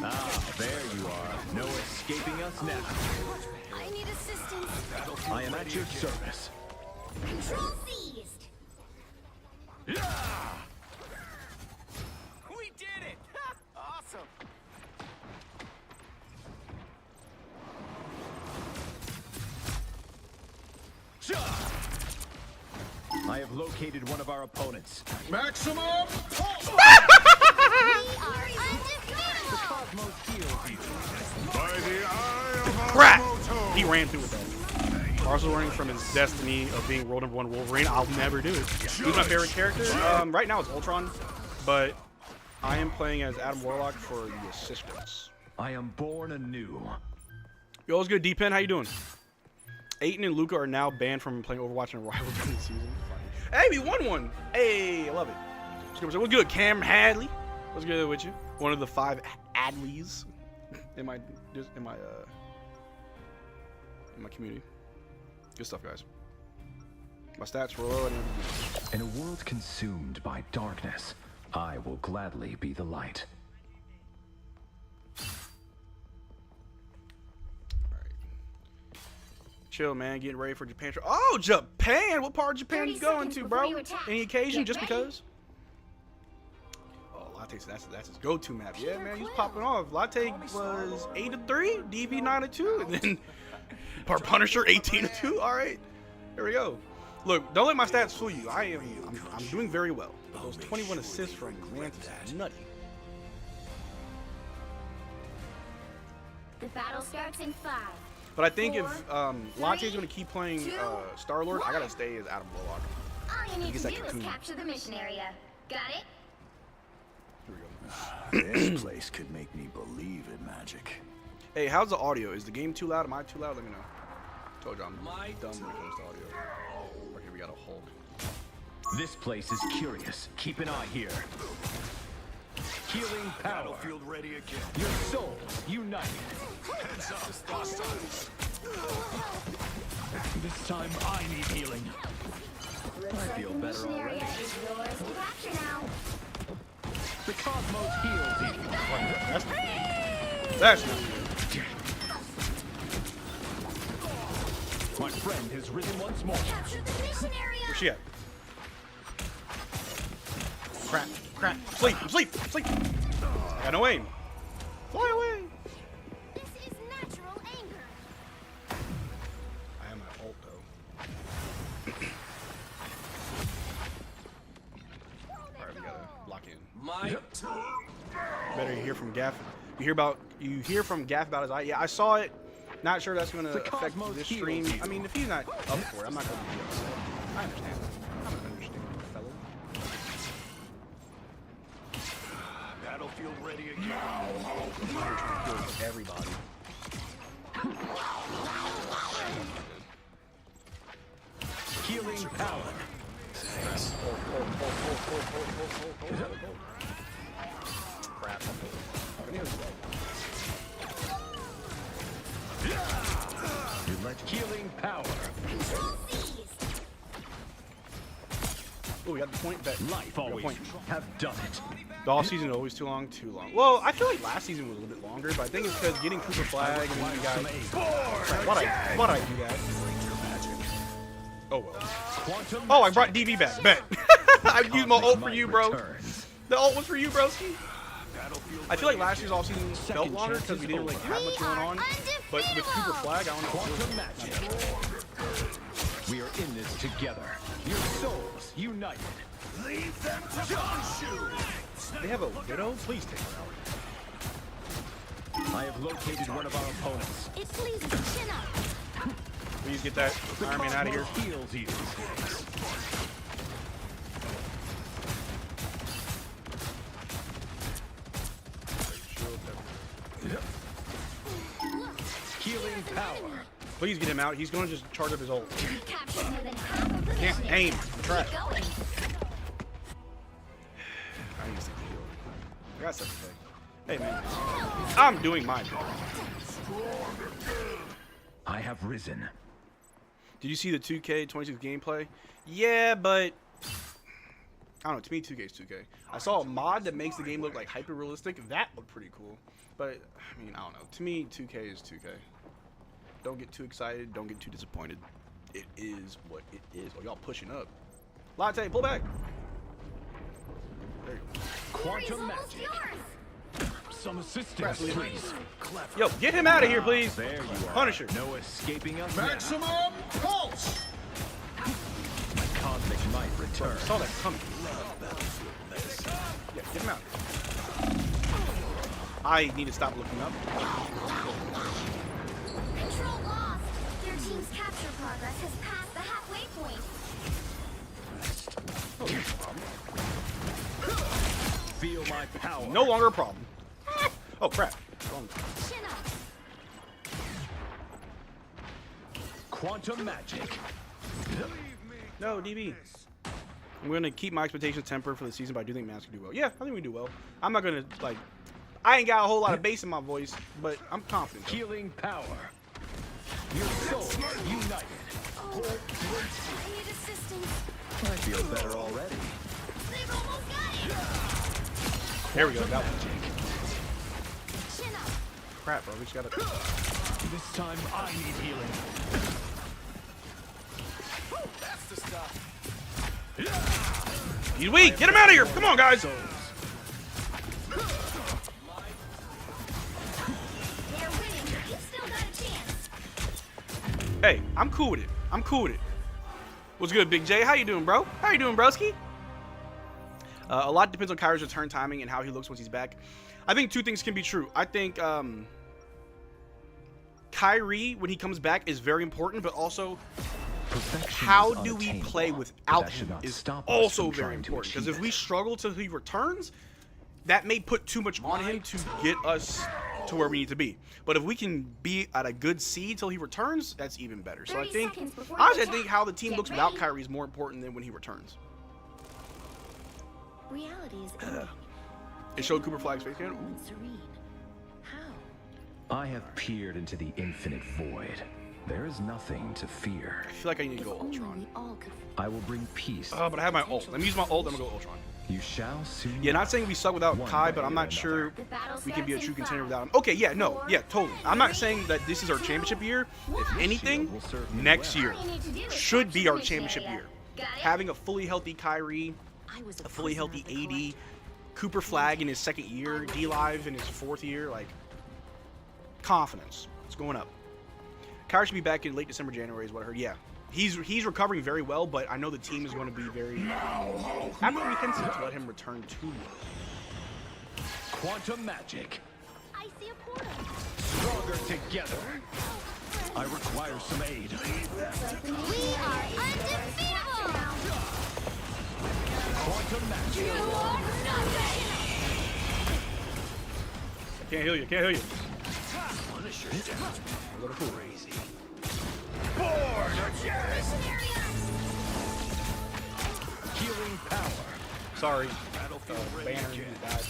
Ah, there you are. No escaping us now. I need assistance. I am at your service. Control seized. We did it! Awesome. I have located one of our opponents. Maximum We are undefeatable. Cosmos heals you. by the eye of Crap! Moto. He ran through with that. Also learning from his destiny of being world #1 Wolverine. I'll never do it. Who's my favorite character? Right now it's Ultron, but I am playing as Adam Warlock for the assistants. I am born anew. Yo, what's good, D-Pen? How you doing? Aiden and Luca are now banned from playing Overwatch and Rivals during the season. Hey, we won one. Hey, I love it. What's good, Cam Hadley? What's good with you? One of the 5 Adleys in my community. Good stuff, guys. My stats were low. In a world consumed by darkness, I will gladly be the light. Chill, man. Getting ready for Japan. Oh, Japan! What part of Japan 30 you going seconds to, before bro? you attack. Any occasion? Get Just ready. because? Oh, Latte, that's his go-to map. Yeah, man, he's popping off. Latte was 8-3, DV 9-2, and then Punisher 18-2. All right, here we go. Look, don't let my stats fool you. I'm doing very well. Those 21 assists from Mantis is nutty. The battle starts in 5. But I think if 4, Latte's gonna keep playing 2, Star-Lord, I gotta 1. stay as Adam Warlock. All you need gets to that do is cocoon. capture the mission area. Got it? Here we go. This place could make me believe in magic. Hey, how's the audio? Is the game too loud? Am I too loud? Let me know. Told you I'm dumb when it comes to audio. Okay, we got a Hulk. This place is curious. Keep an eye here. Healing power. Battlefield ready again. Your souls united. Heads up. Hostiles. This time I need healing. I feel better Mission area already. is yours to capture now. The cosmos heals you. That's not good. My friend has risen once more. Capture the mission area. Where's she at? Crap, crap. Sleep, sleep, sleep. I got no aim. Fly away. This is natural anger. I am at ult though. Alright, we gotta lock in. My Better hear from Gaff. You hear from Gaff about his eye. Yeah, I saw it. Not sure that's going to affect this stream. I mean, if he's not up for it, I'm not going to be upset. I understand. I'm an understanding fellow. Battlefield ready again. They're trying to kill everybody. Healing power. Crap. Healing power. Oh, we got the point. Bet. Life always have done it. The off season is always too long. Well, I feel like last season was a little bit longer, but I think it's because getting Cooper Flag and then you guys. Why'd I do that? Oh well. Oh, I brought DB back. Bet. I used my ult for you, bro. The ult was for you, broski. I feel like last year's off season felt longer because we didn't really have much going on. But with Cooper Flag, I don't know. We are in this together. Your souls united. Leave them to shoot. They have a widow? Please take her out. I have located one of our opponents. It's Lee's chin up. Please get that Iron Man out of here. Heals you. Healing power. Please get him out. He's going to just charge up his ult. Captured more than half of the Can't mission. aim. Trash. Keep going. I need to see the heal. I got something to say. Hey, man. I'm doing my job. I have risen. Did you see the 2K26 gameplay? Yeah, but I don't know. To me, 2K is 2K. I saw a mod that makes the game look like hyper realistic. That looked pretty cool. But I mean, I don't know. To me, 2K is 2K. Don't get too excited. Don't get too disappointed. It is what it is. Oh, y'all pushing up. Latte, pull back. There you go. Quantum magic. Some assistance, please. Yo, get him out of here, please. There you are. Punisher. No escaping us. Maximum pulse! My cosmic might return. I saw that coming. Yeah, get him out. I need to stop looking up. Control lost. Their team's capture progress has passed the halfway point. Oh, here's a problem. Feel my power. No longer a problem. Oh, crap. Chin up. Quantum magic. No, DB. I'm going to keep my expectations tempered for the season, but I do think Mavs can do well. Yeah, I think we do well. I'm not going to, like, I ain't got a whole lot of bass in my voice, but I'm confident. Healing power. Your soul united. I need assistance. I feel better already. They've almost got it. There we go. That one. Chin up. Crap, bro. We just got to. This time I need healing. That's the stuff. He's weak. Get him out of here. Come on, guys. They're winning. You've still got a chance. Hey, I'm cool with it. I'm cool with it. What's good, Big J? How you doing, bro? How you doing, broski? A lot depends on Kyrie's return timing and how he looks once he's back. I think two things can be true. I think Kyrie, when he comes back, is very important, but also how do we play without him is also very important. Because if we struggle till he returns, that may put too much on him to get us to where we need to be. But if we can be at a good seed till he returns, that's even better. So I think, honestly, I think how the team looks without Kyrie is more important than when he returns. Reality is ending. It showed Cooper Flag's face again. And serene. How? I have peered into the infinite void. There is nothing to fear. I feel like I need to go Only Ultron. we all could. I will bring peace. But I have my ult. Let me use my ult, then I'm going to go Ultron. You shall soon. Yeah, not saying we suck without Kai, but I'm not sure we can be a true contender without him. Okay, yeah, no, yeah, totally. I'm not saying that this is our championship year. If anything, next year should be our championship year. Having a fully healthy Kyrie, a fully healthy AD, Cooper Flag in his second year, D-Live in his fourth year, like, confidence. It's going up. Kyrie should be back in late December, January is what I heard. Yeah, he's recovering very well, but I know the team is going to be very apprehensive to let him return too well. Quantum magic. I see a portal. Stronger together. I require some aid. We are undefeatable! Quantum match. You are nothing! Can't heal you. Can't heal you. Punisher down. A little cool. Crazy. Board! Yes! Healing power. Sorry. Battlefield ready Banner again. died.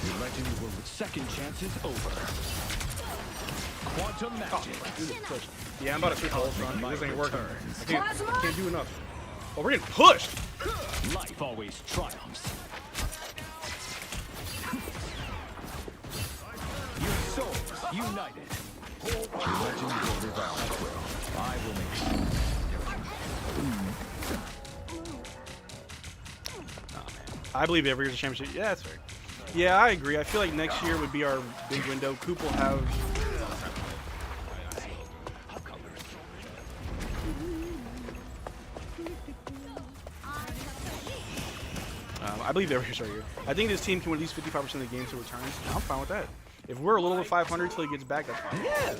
Your legend will second chances over. Quantum magic. Yeah, I'm about to switch all front. This ain't working. I can't do enough. Oh, we're getting pushed. Life always triumphs. Your souls united. Your legend will revive. I will make sure. I believe every year's a championship. Yeah, that's fair. Yeah, I agree. I feel like next year would be our big window. Coop will have. I believe every year's our year. I think this team can win at least 55% of the games to returns. I'm fine with that. If we're a little over 500 till he gets back, that's fine. Yeah.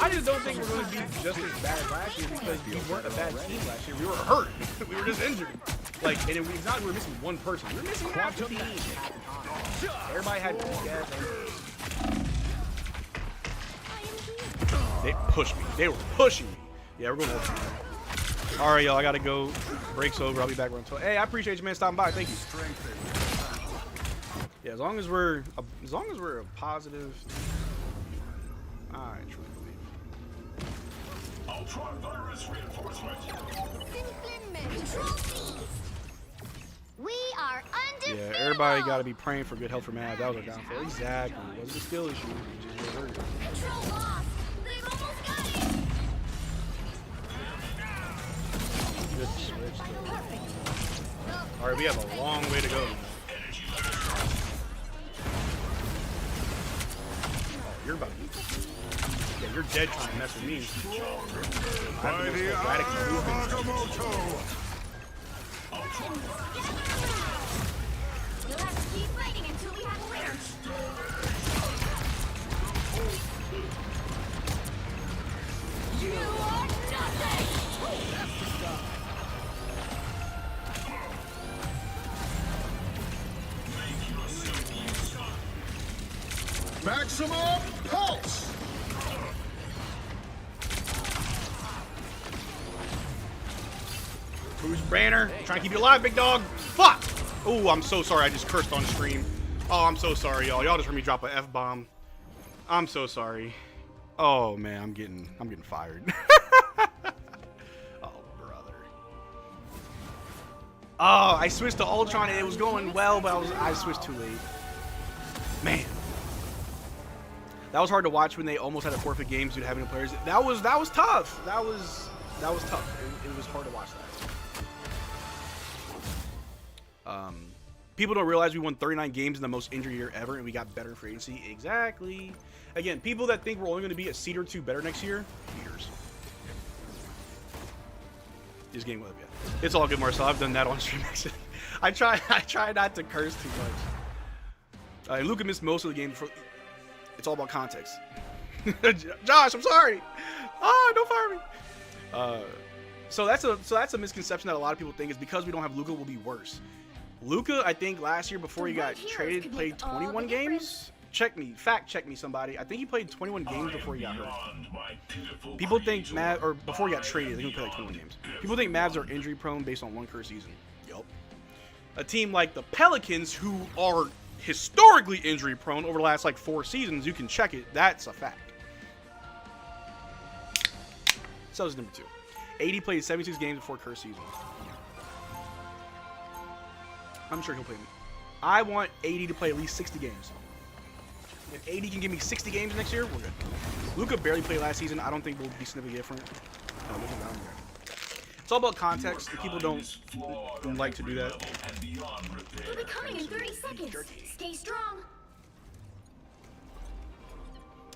I just don't think we're going to be just as bad as last year because we weren't a bad team last year. We were hurt. We were just injured. Like, and it's not we were missing one person. We were missing half the team. Everybody had gas. They pushed me. They were pushing me. Yeah, we're going to overtime. All right, y'all. I got to go. Break's over. I'll be back around 12. Hey, I appreciate you, man, stopping by. Thank you. Yeah, as long as we're a positive. I truly believe. Ultra-virus reinforcement. We are undefeated! Yeah, everybody got to be praying for good health for Mavs. That was our downfall. Exactly. It wasn't a skill issue. It just hurt. Control lost! They've almost got it! Good switch, though. All right, we have a long way to go. You're about to be. Yeah, you're dead trying to mess with me. I have the most erratic movement. You'll have to keep fighting until we have a winner. You are nothing! Maximum pulse! Bruce Banner, trying to keep you alive, big dog. Fuck! Oh, I'm so sorry. I just cursed on stream. Oh, I'm so sorry, y'all. Y'all just heard me drop an F-bomb. I'm so sorry. Oh man, I'm getting fired. Oh brother. Oh, I switched to Ultron and it was going well, but I switched too late. Man. That was hard to watch when they almost had a forfeit games due to having the players. That was tough. That was tough. It was hard to watch that. People don't realize we won 39 games in the most injury year ever, and we got better for agency. Exactly. Again, people that think we're only going to be a seed or two better next year, years. Just getting with it. Yeah. It's all good, Marcel. I've done that on stream. I try not to curse too much. Luka missed most of the game before. It's all about context. Josh, I'm sorry. Oh, don't fire me. So that's a misconception that a lot of people think is because we don't have Luka, we'll be worse. Luka, I think last year before he got traded, played 21 games. Fact check me, somebody. I think he played 21 games before he got hurt. People think before he got traded, I think he played like 21 games. People think Mavs are injury prone based on one curse season. Yup. A team like the Pelicans, who are historically injury prone over the last like 4 seasons, you can check it. That's a fact. So is number 2. AD played 76 games before curse season. I'm sure he'll play. I want AD to play at least 60 games. If AD can give me 60 games next year, we're good. Luka barely played last season. I don't think we'll be significantly different. It's all about context. People don't like to do that. We'll be coming in 30 seconds. Stay strong.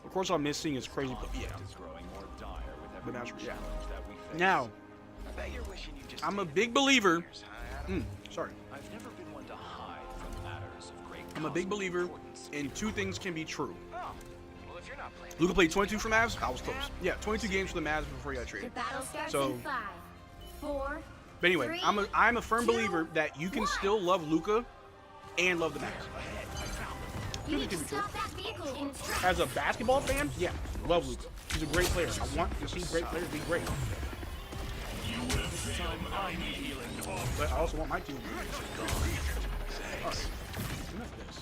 Of course, I'm missing is crazy, but yeah. But now, I'm a big believer. Sorry. I'm a big believer in 2 things can be true. Luka played 22 for Mavs. I was close. Yeah, 22 games for the Mavs before he got traded. So, but anyway, I'm a firm believer that you can still love Luka and love the Mavs. As a basketball fan, yeah, love Luka. He's a great player. I want to see great players be great. But I also want my team to be great. Alright, enough of this.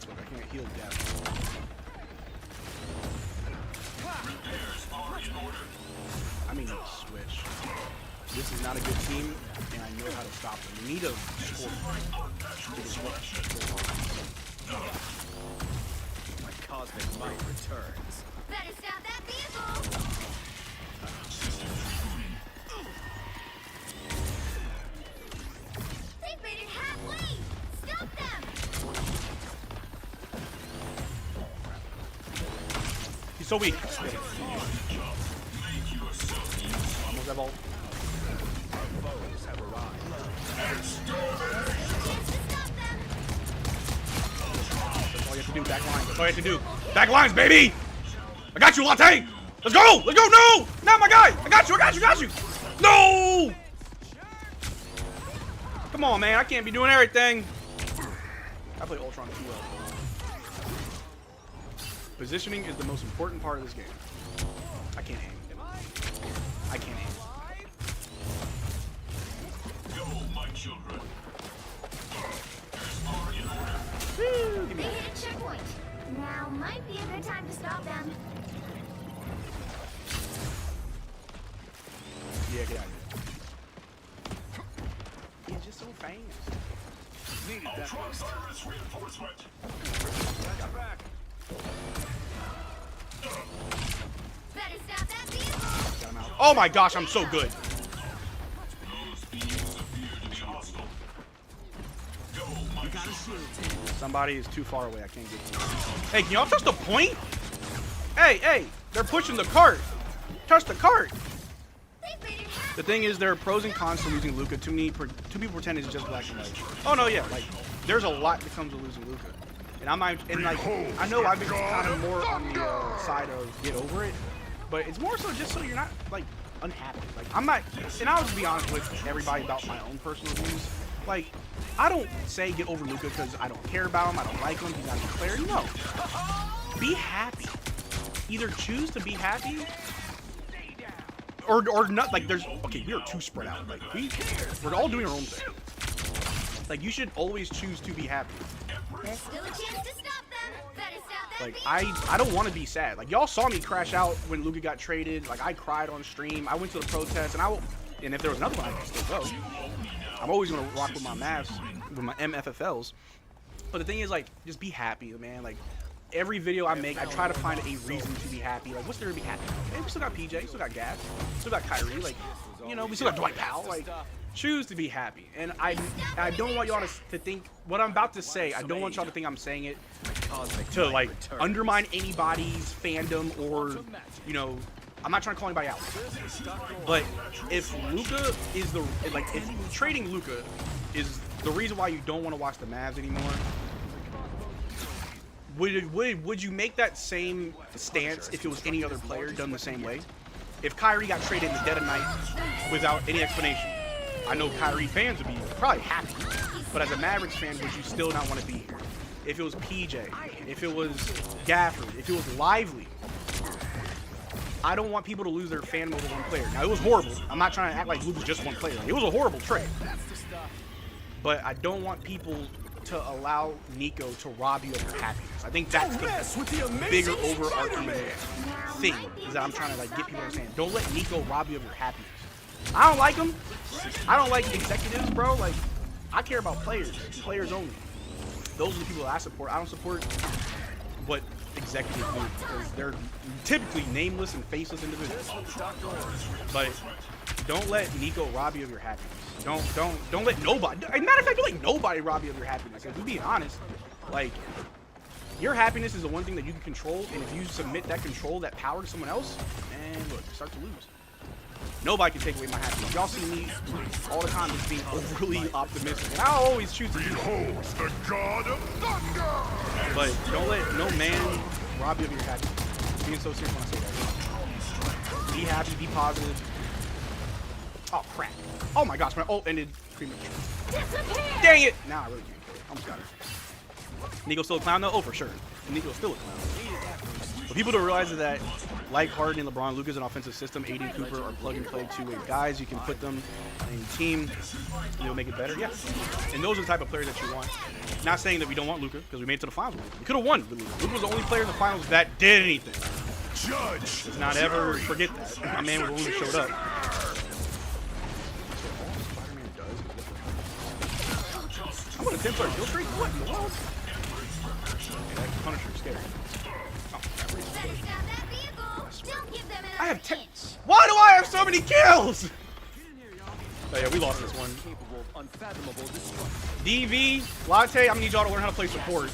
Look, I can't heal Gafford. I mean, switch. This is not a good team, and I know how to stop them. We need a score. My cosmic might returns. Better stop that vehicle! They've made it halfway! Stop them! He's so weak. Almost that ball. That's all you have to do, back lines. That's all you have to do. Back lines, baby! I got you, Latte! Let's go! Let's go! No! Not my guy! I got you, I got you, I got you! No! Come on, man. I can't be doing everything. I play Ultron too well. Positioning is the most important part of this game. I can't aim. I can't aim. Go, my children. They hit a checkpoint. Now might be a good time to stop them. Yeah, get out of here. He's just so fast. Needed that boost. Reinforcement. Got back. Better stop that vehicle! Got him out. Oh my gosh, I'm so good. Somebody is too far away. I can't get to him. Hey, can y'all touch the point? Hey, hey, they're pushing the cart. Touch the cart. The thing is, there are pros and cons to losing Luka. Too people pretend it's just black and white. Oh no, yeah, like there's a lot that comes with losing Luka. And I know I've been kind of more on the side of get over it, but it's more so just so you're not like unhappy. Like I'm not, and I'll just be honest with everybody about my own personal views. Like I don't say get over Luka because I don't care about him, I don't like him, he's not a good player. No, be happy. Either choose to be happy, or not. Like there's we are too spread out. Like we're all doing our own thing. Like you should always choose to be happy. There's still a chance to stop them. Better stop that Like vehicle. I don't want to be sad. Like y'all saw me crash out when Luka got traded. Like I cried on stream. I went to the protest, and if there was another one, I could still go. I'm always gonna rock with my Mavs, with my MFFLs. But the thing is, like, just be happy, man. Like every video I make, I try to find a reason to be happy. Like what's there to be happy about? Hey, we still got PJ, still got Gaff, still got Kyrie. Like we still got Dwight Powell. Like choose to be happy. And I don't want y'all to think what I'm about to say. I don't want y'all to think I'm saying it to like undermine anybody's fandom or I'm not trying to call anybody out. But if Luka is if trading Luka is the reason why you don't want to watch the Mavs anymore, would you make that same stance if it was any other player done the same way? If Kyrie got traded in the dead of night without any explanation, I know Kyrie fans would be probably happy, but as a Mavericks fan, would you still not want to be here? If it was PJ, if it was Gafford, if it was Lively, I don't want people to lose their fandom over one player. Now, it was horrible. I'm not trying to act like Luke was just one player. It was a horrible trade. But I don't want people to allow Nico to rob you of your happiness. I think that's the bigger overarching thing is that I'm trying to get people to understand. Don't let Nico rob you of your happiness. I don't like him. I don't like executives, bro. Like, I care about players only. Those are the people that I support. I don't support what executives do because they're typically nameless and faceless individuals. But don't let Nico rob you of your happiness. Don't let nobody. As a matter of fact, don't let nobody rob you of your happiness. If we're being honest, like your happiness is the one thing that you can control, and if you submit that control, that power to someone else, man, look, you start to lose. Nobody can take away my happiness. Y'all see me all the time just being overly optimistic. And I always choose to do that. The god of thunder! But don't let no man rob you of your happiness. I'm being so serious when I say that. Be happy, be positive. Oh, crap. Oh my gosh, my ult ended premature. Dang it! Nah, I really can't kill it. Almost got it. Nico's still a clown though? Oh, for sure. Nico's still a clown. But people don't realize is that, like Harden and LeBron, Luka's an offensive system. AD and Cooper are plug-and-play two-way guys. You can put them in your team, and it'll make it better. Yeah. And those are the type of players that you want. Not saying that we don't want Luka, because we made it to the finals with Luka. We could have won with Luka. Luka was the only player in the finals that did anything. Judge! Let's not ever forget that. My man was the one who showed up. I'm going to 10 player kill streak? What in the world? Okay, that Punisher's scary. I have 10. Why do I have so many kills? Oh yeah, we lost this one. DV, Latte, I'm gonna need y'all to learn how to play support.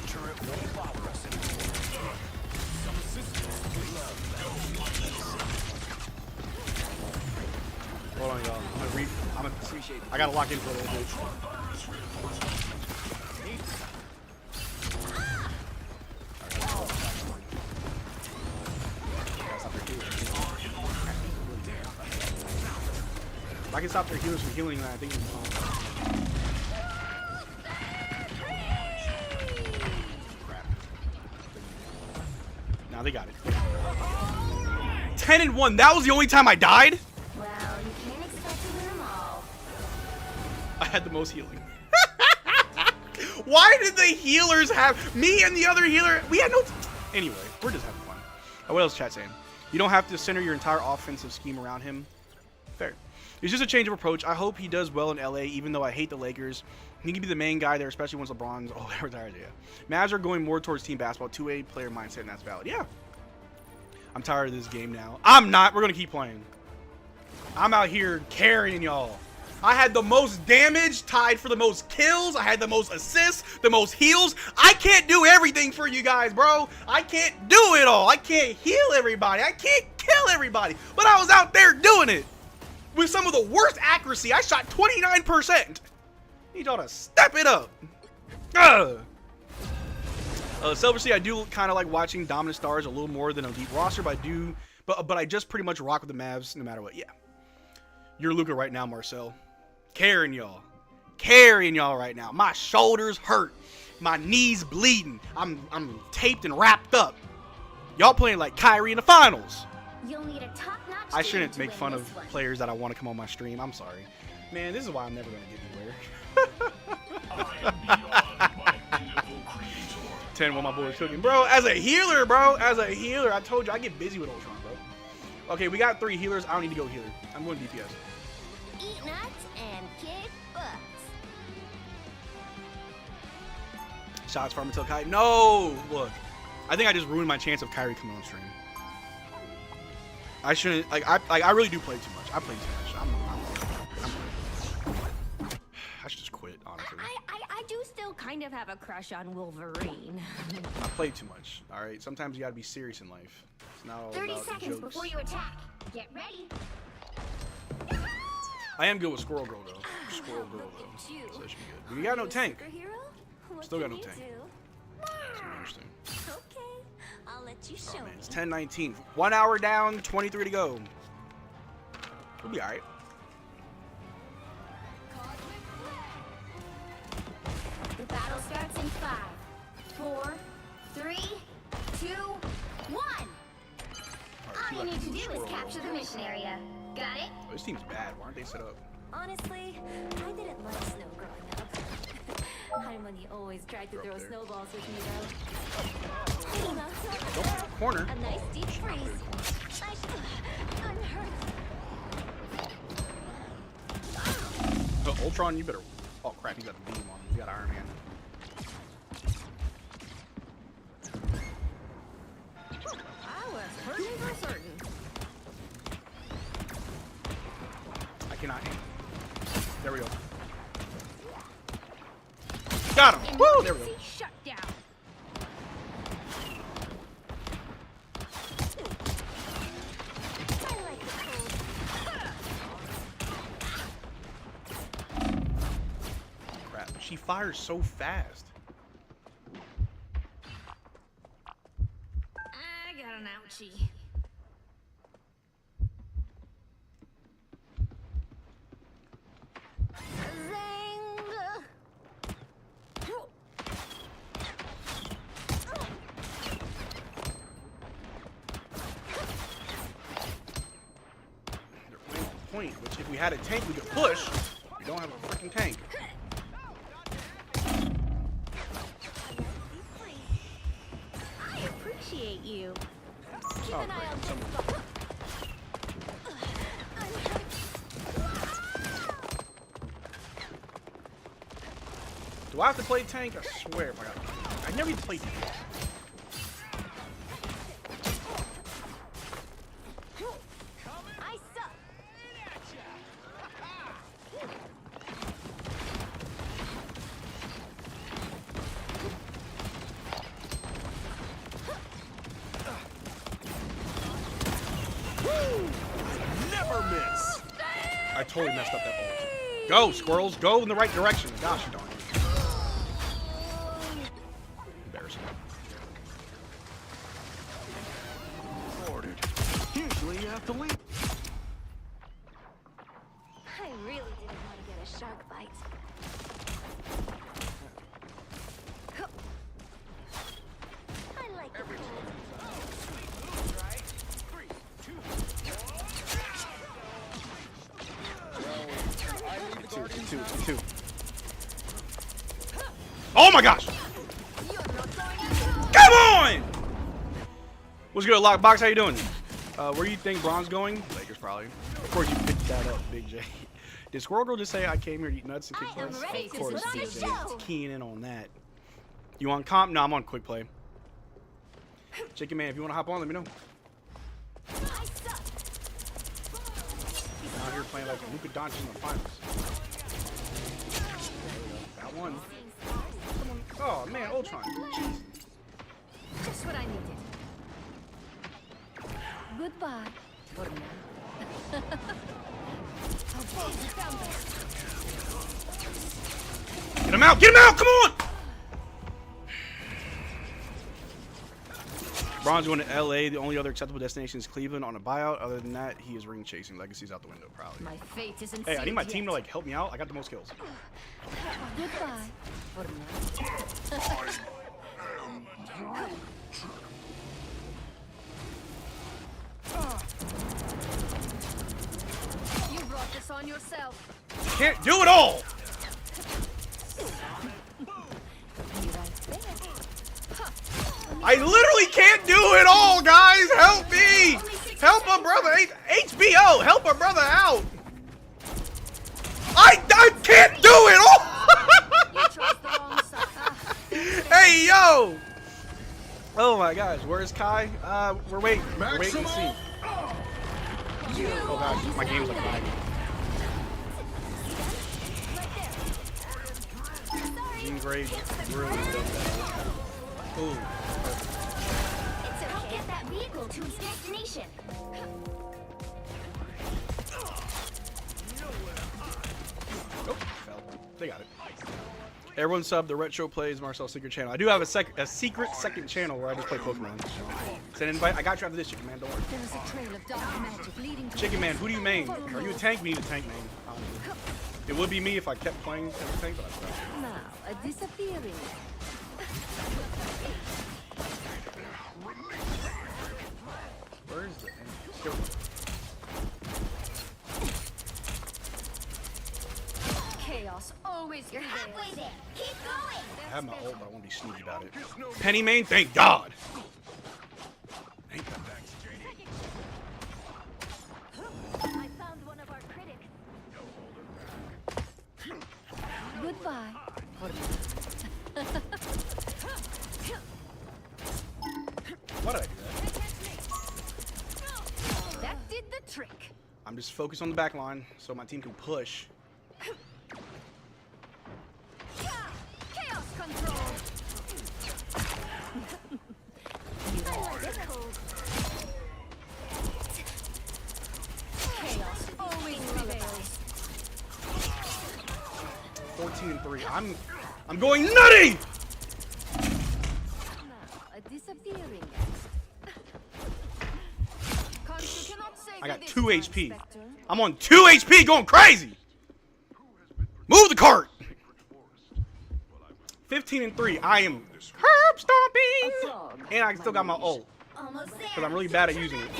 Hold on, y'all. I gotta lock in for a little bit. If I can stop their healers from healing, I think it's fine. Crap. Now they got it. 10-1. That was the only time I died? Well, you can't expect to win them all. I had the most healing. Why did the healers have me and the other healer? We had no. Anyway, we're just having fun. What else is chat saying? You don't have to center your entire offensive scheme around him. Fair. It's just a change of approach. I hope he does well in LA, even though I hate the Lakers. He can be the main guy there, especially once LeBron's retired. Yeah. Mavs are going more towards team basketball, two-way player mindset, and that's valid. Yeah. I'm tired of this game now. I'm not. We're going to keep playing. I'm out here carrying y'all. I had the most damage, tied for the most kills. I had the most assists, the most heals. I can't do everything for you guys, bro. I can't do it all. I can't heal everybody. I can't kill everybody. But I was out there doing it. With some of the worst accuracy. I shot 29%. Need y'all to step it up. Silver Sea, I do kind of like watching dominant stars a little more than a deep roster, but I just pretty much rock with the Mavs no matter what. Yeah. You're Luka right now, Marcel. Carrying y'all. Carrying y'all right now. My shoulders hurt. My knees bleeding. I'm taped and wrapped up. Y'all playing like Kyrie in the finals. You'll need a top-notch I shouldn't team make to fun win of this one. players that I want to come on my stream. I'm sorry. Man, this is why I'm never going to get anywhere. 10 while my boy's cooking. Bro, as a healer, I told you I get busy with Ultron, bro. Okay, we got 3 healers. I don't need to go healer. I'm going DPS. Eat nuts and kick butts. Shots from until Kyrie. No! Look. I think I just ruined my chance of Kyrie coming on stream. I shouldn't. I really do play too much. I play too much. I should just quit, honestly. I do still kind of have a crush on Wolverine. I play too much. All right. Sometimes you gotta be serious in life. It's not all 30 about seconds jokes. before you attack. Get ready. I am good with Squirrel Girl though. Squirrel Girl though. So that should be good. But we got no tank. Still got no tank. That's interesting. Okay, I'll let you show me. It's 10:19. 1 hour down, 23 to go. We'll be all right. The battle starts in 5, 4, 3, 2, 1. All you need to do is capture the mission area. Got it? Oh, this team's bad. Why aren't they set up? Honestly, I didn't like snow growing up. I'm one you always tried to throw snowballs with me, though. Corner. A nice deep freeze. I'm hurt. Ultron, you better. Oh crap, he's got a beam on him. He's got Iron Man. I was hurting for certain. I cannot aim. There we go. Got him! Woo! There we go. Shut down. She fires so fast. I got an ouchie. They're playing on point, which if we had a tank, we could push. We don't have a freaking tank. I appreciate you. Keep Oh, an eye great. on Someone- Do I have to play tank? I swear if I got. I never even played tank. I suck. Never miss. I totally messed up that ball. Go, squirrels. Go in the right direction. Gosh darn it. Embarrassing. Ordered. Usually you have to leave. I really didn't want to get a shark bite. I like the Two. Oh my gosh! Come on! What's good, Lockbox? How you doing? Where do you think Bron's going? Lakers, probably. Of course, you picked that up, Big J. Did Squirrel Girl just say I came here to eat nuts and kick I am butts? ready Of to course, put on Big a J show. is keying in on that. You on comp? No, I'm on quick play. Chicken Man, if you want to hop on, let me know. I suck. Out here playing like Luka Doncic in the finals. Got one. Oh man, Ultron. Jeez. Just what I needed. Goodbye. For now. Get him out! Get him out! Come on! Bron's going to LA. The only other acceptable destination is Cleveland on a buyout. Other than that, he is ring chasing. Legacy's out the window, probably. My fate isn't Hey, I need my sealed team to yet. like help me out. I got the most kills. Goodbye. For now. You brought this on yourself. Can't do it all. I literally can't do it all, guys. Help me. Help a brother. HBO, help a brother out. I can't do it all. Hey, yo. Oh my gosh, where's Kai? We're waiting. We're waiting to see. Oh gosh, my game's like lagging. Jean Grey really does that. Ooh. I'll get that vehicle to its destination. Oh, fell. They got it. Everyone sub the Retro Plays Marcel's secret channel. I do have a secret second channel where I just play Pokemon. Send an invite. I got you after this, Chicken Man. Don't worry. There is a trail of dark magic leading to Chicken Man, who do you main? Are you a tank? We need a tank main. It would be me if I kept playing as a tank, but I don't. now a disappearing. Where is the enemy? Here we go. Chaos always You're halfway there. Keep going. I have my ult, but I won't be sneaky about it. Penny main? Thank God. Thank God. I found one of our critics. Goodbye. Why did I do that? That did the trick. I'm just focused on the back line so my team can push. Chaos control. You like it cold. Chaos always prevails. 14-3. I'm I'm going nutty! A disappearing I got 2 HP. I'm on 2 HP going crazy! Move the cart! 15-3. I am herb stomping! And I still got my ult. Because I'm really bad at using it.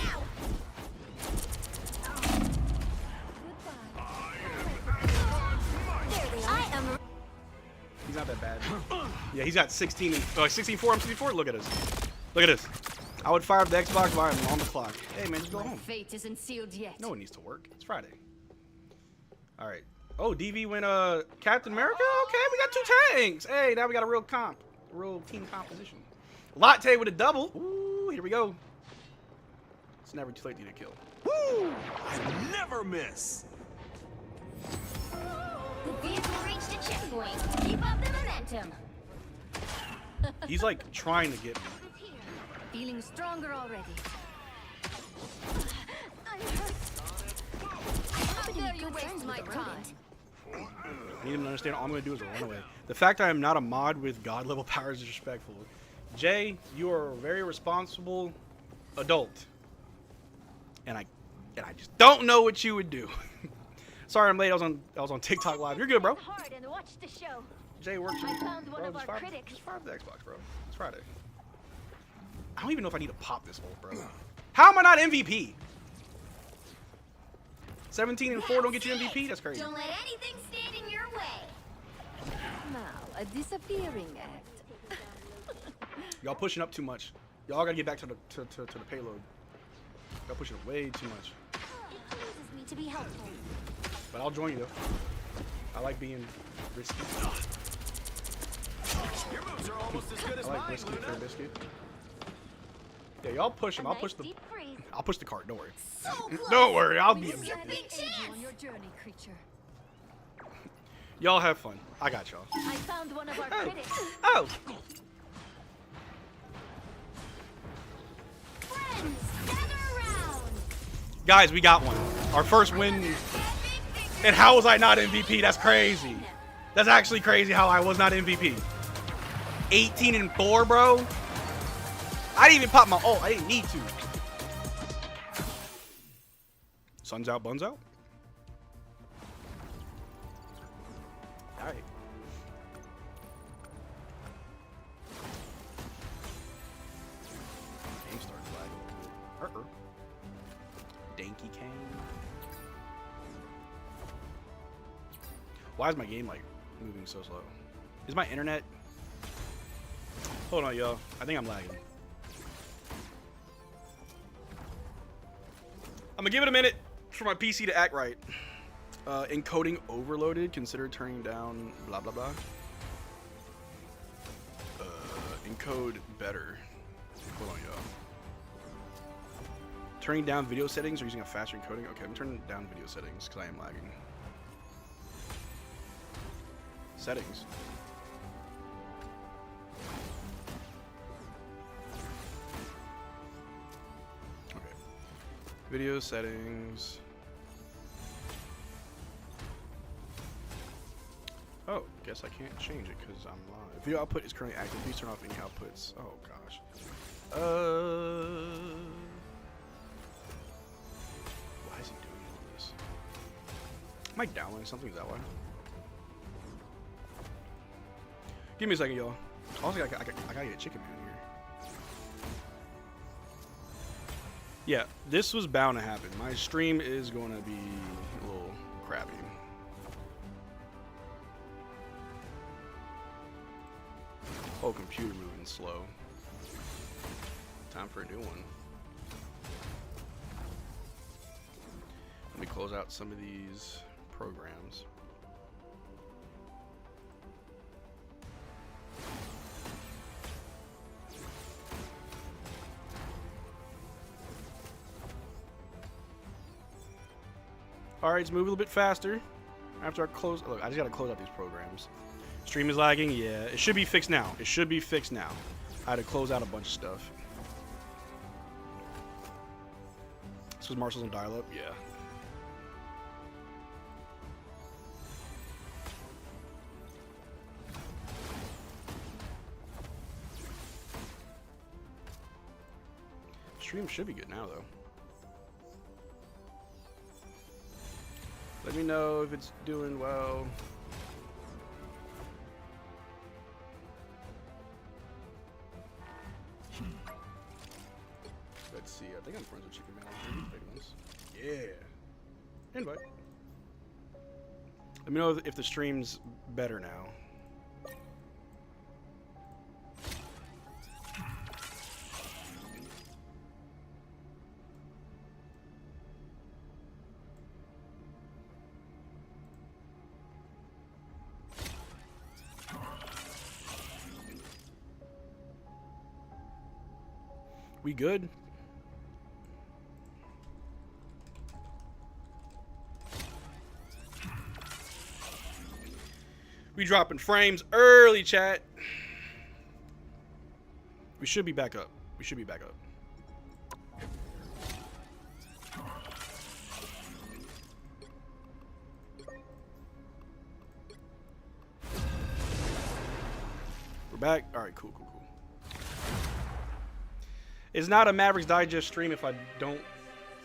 He's not that bad. Yeah, he's got 16 and 64. I'm 64. Look at this. Look at this. I would fire up the Xbox while I'm on the clock. Hey man, just go home. Fate isn't sealed yet. No one needs to work. It's Friday. All right. Oh, DV went Captain America. Okay, we got 2 tanks. Hey, now we got a real team composition. Latte with a double. Ooh, here we go. It's never too late to get a kill. Woo! I never miss. The vehicle reached a checkpoint. Keep up the momentum. He's like trying to get me. Feeling stronger already. I'm hurt. How dare you waste my time? I need him to understand all I'm going to do is run away. The fact I am not a mod with god level power is disrespectful. Jay, you are a very responsible adult. And I just don't know what you would do. Sorry I'm late. I was on TikTok live. You're good, bro. Hard and watch the show. Jay works. I found one Bro, of our critics. Just fire the Xbox, bro. It's Friday. I don't even know if I need to pop this ult, bro. How am I not MVP? 17 and 4 don't get you MVP? That's crazy. Don't let anything stand in your way. Now, a disappearing act. Y'all pushing up too much. Y'all gotta get back to the payload. Y'all pushing it way too much. It pleases me to be helpful. But I'll join you though. I like being risky. Your moves are almost as good as I like mine, risky Luna. for a biscuit. Yeah, y'all push him. I'll push the. Deep freeze. I'll push the cart. Don't worry. So close. Don't worry. I'll be This is your objective. big Aid you on chance. your journey, creature. Y'all have fun. I got y'all. I found one of our critics. Oh. Friends, gather around. Guys, we got one. Our first win. And how was I not MVP? That's crazy. That's actually crazy how I was not MVP. 18 and 4, bro. I didn't even pop my ult. I didn't need to. Sun's out, buns out. All right. Game starts lagging. Danky Kane. Why is my game like moving so slow? Is my internet? Hold on, y'all. I think I'm lagging. I'm gonna give it a minute for my PC to act right. Encoding overloaded. Consider turning down blah blah blah. Encode better. Hold on, y'all. Turning down video settings or using a faster encoding? Okay, I'm turning down video settings because I am lagging. Settings. Okay. Video settings. Oh, guess I can't change it because I'm live. Video output is currently active. Please turn off any outputs. Oh gosh. Why is he doing all this? Am I downloading something? Is that why? Give me a second, y'all. Also, I gotta get a chicken man here. Yeah, this was bound to happen. My stream is going to be a little crappy. Oh, computer moving slow. Time for a new one. Let me close out some of these programs. All right, let's move a little bit faster. After I close, look, I just gotta close out these programs. Stream is lagging. Yeah, it should be fixed now. It should be fixed now. I had to close out a bunch of stuff. This was Marshall's on dial-up. Yeah. Stream should be good now, though. Let me know if it's doing well. Let's see. I think I'm friends with Chicken Man. Yeah. Invite. Let me know if the stream's better now. We good? We dropping frames early, chat. We should be back up. We should be back up. We're back. All right, cool. It's not a Mavericks Digest stream if I don't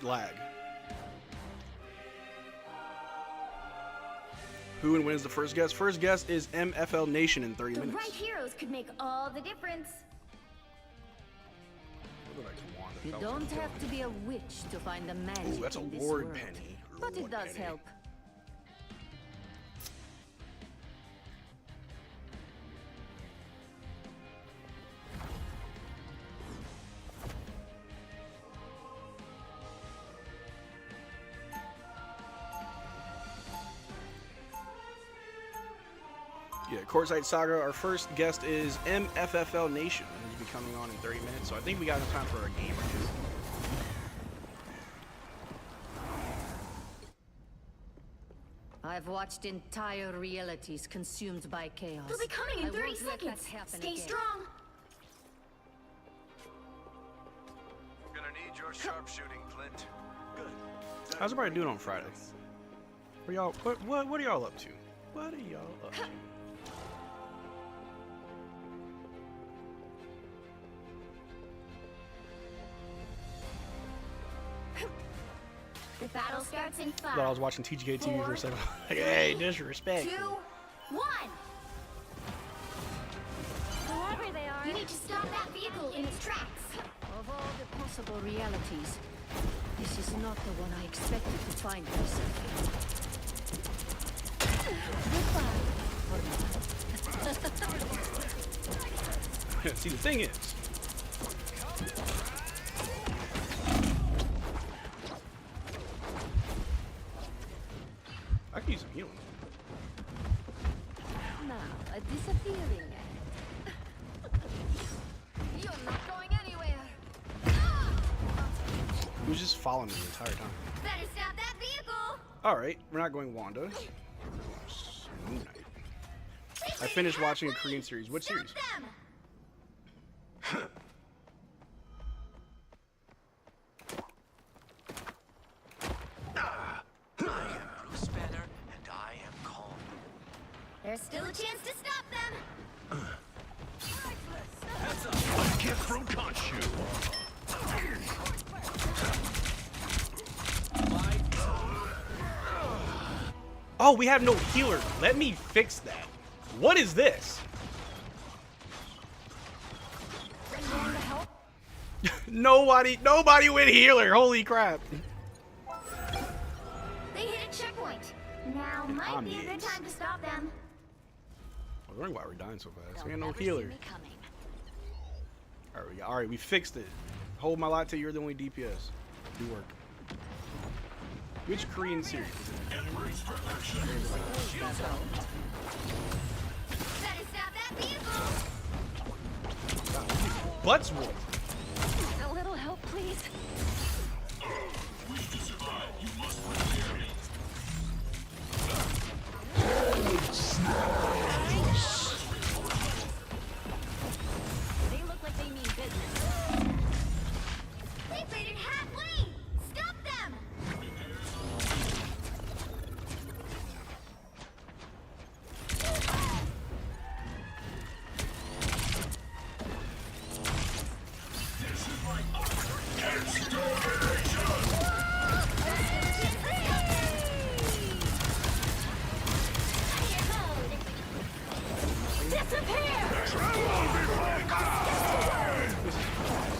lag. Who wins the first guess? First guess is MFL Nation in 30 minutes. The right heroes could make all the difference. You don't have to be a witch to find the magic in this world. That's a Lord Penny. But it does help. Yeah, Courtside Saga. Our first guest is MFFL Nation. He'll be coming on in 30 minutes, so I think we got enough time for a game or two. I've watched entire realities consumed by chaos. They'll be coming in 30 I won't let seconds. that happen Stay again. strong. Gonna need your sharpshooting, Clint. Good. How's everybody doing on Friday? What are y'all up to? What are y'all up to? The battle starts in 5. Thought I was watching TGK TV for a second. Like, hey, disrespect. 2, 1. Whoever they are, You need to stop that vehicle in its tracks. of all the possible realities, this is not the one I expected to find myself in. See, the thing is, I can use some healing. Now, a disappearing act. You're not going anywhere. He was just following me the entire time. Better stop that vehicle. All right, we're not going Wanda. Moon Knight. I finished watching a Korean series. What series? Them. Bruce Banner, and I am calm. There's still a chance to stop them. That's a gift from Khonshu. Oh, we have no healer. Let me fix that. What is this? Nobody with healer. Holy crap. They hit a checkpoint. Now might be a good time to stop them. I was wondering why we're dying so fast. We got no healer. All right, we fixed it. Hold my latte. You're the only DPS. Do work. Which Korean series? Better stop that vehicle. Butts wolf. A little help, please. They look like they mean business. They faded halfway. Stop them.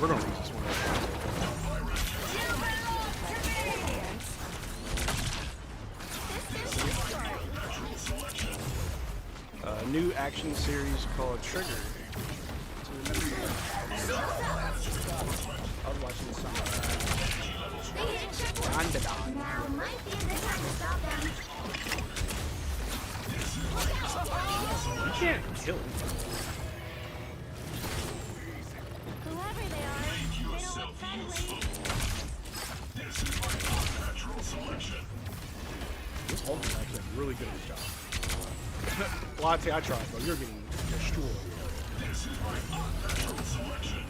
We're gonna lose this one. A new action series called Trigger. I was watching this summer. Now might be the time to stop them. You can't kill him. Whoever they are, they don't look friendly. This is my unnatural selection. This Hulk is actually really good at his job. Latte, I tried, bro. You're getting destroyed. This is my unnatural selection.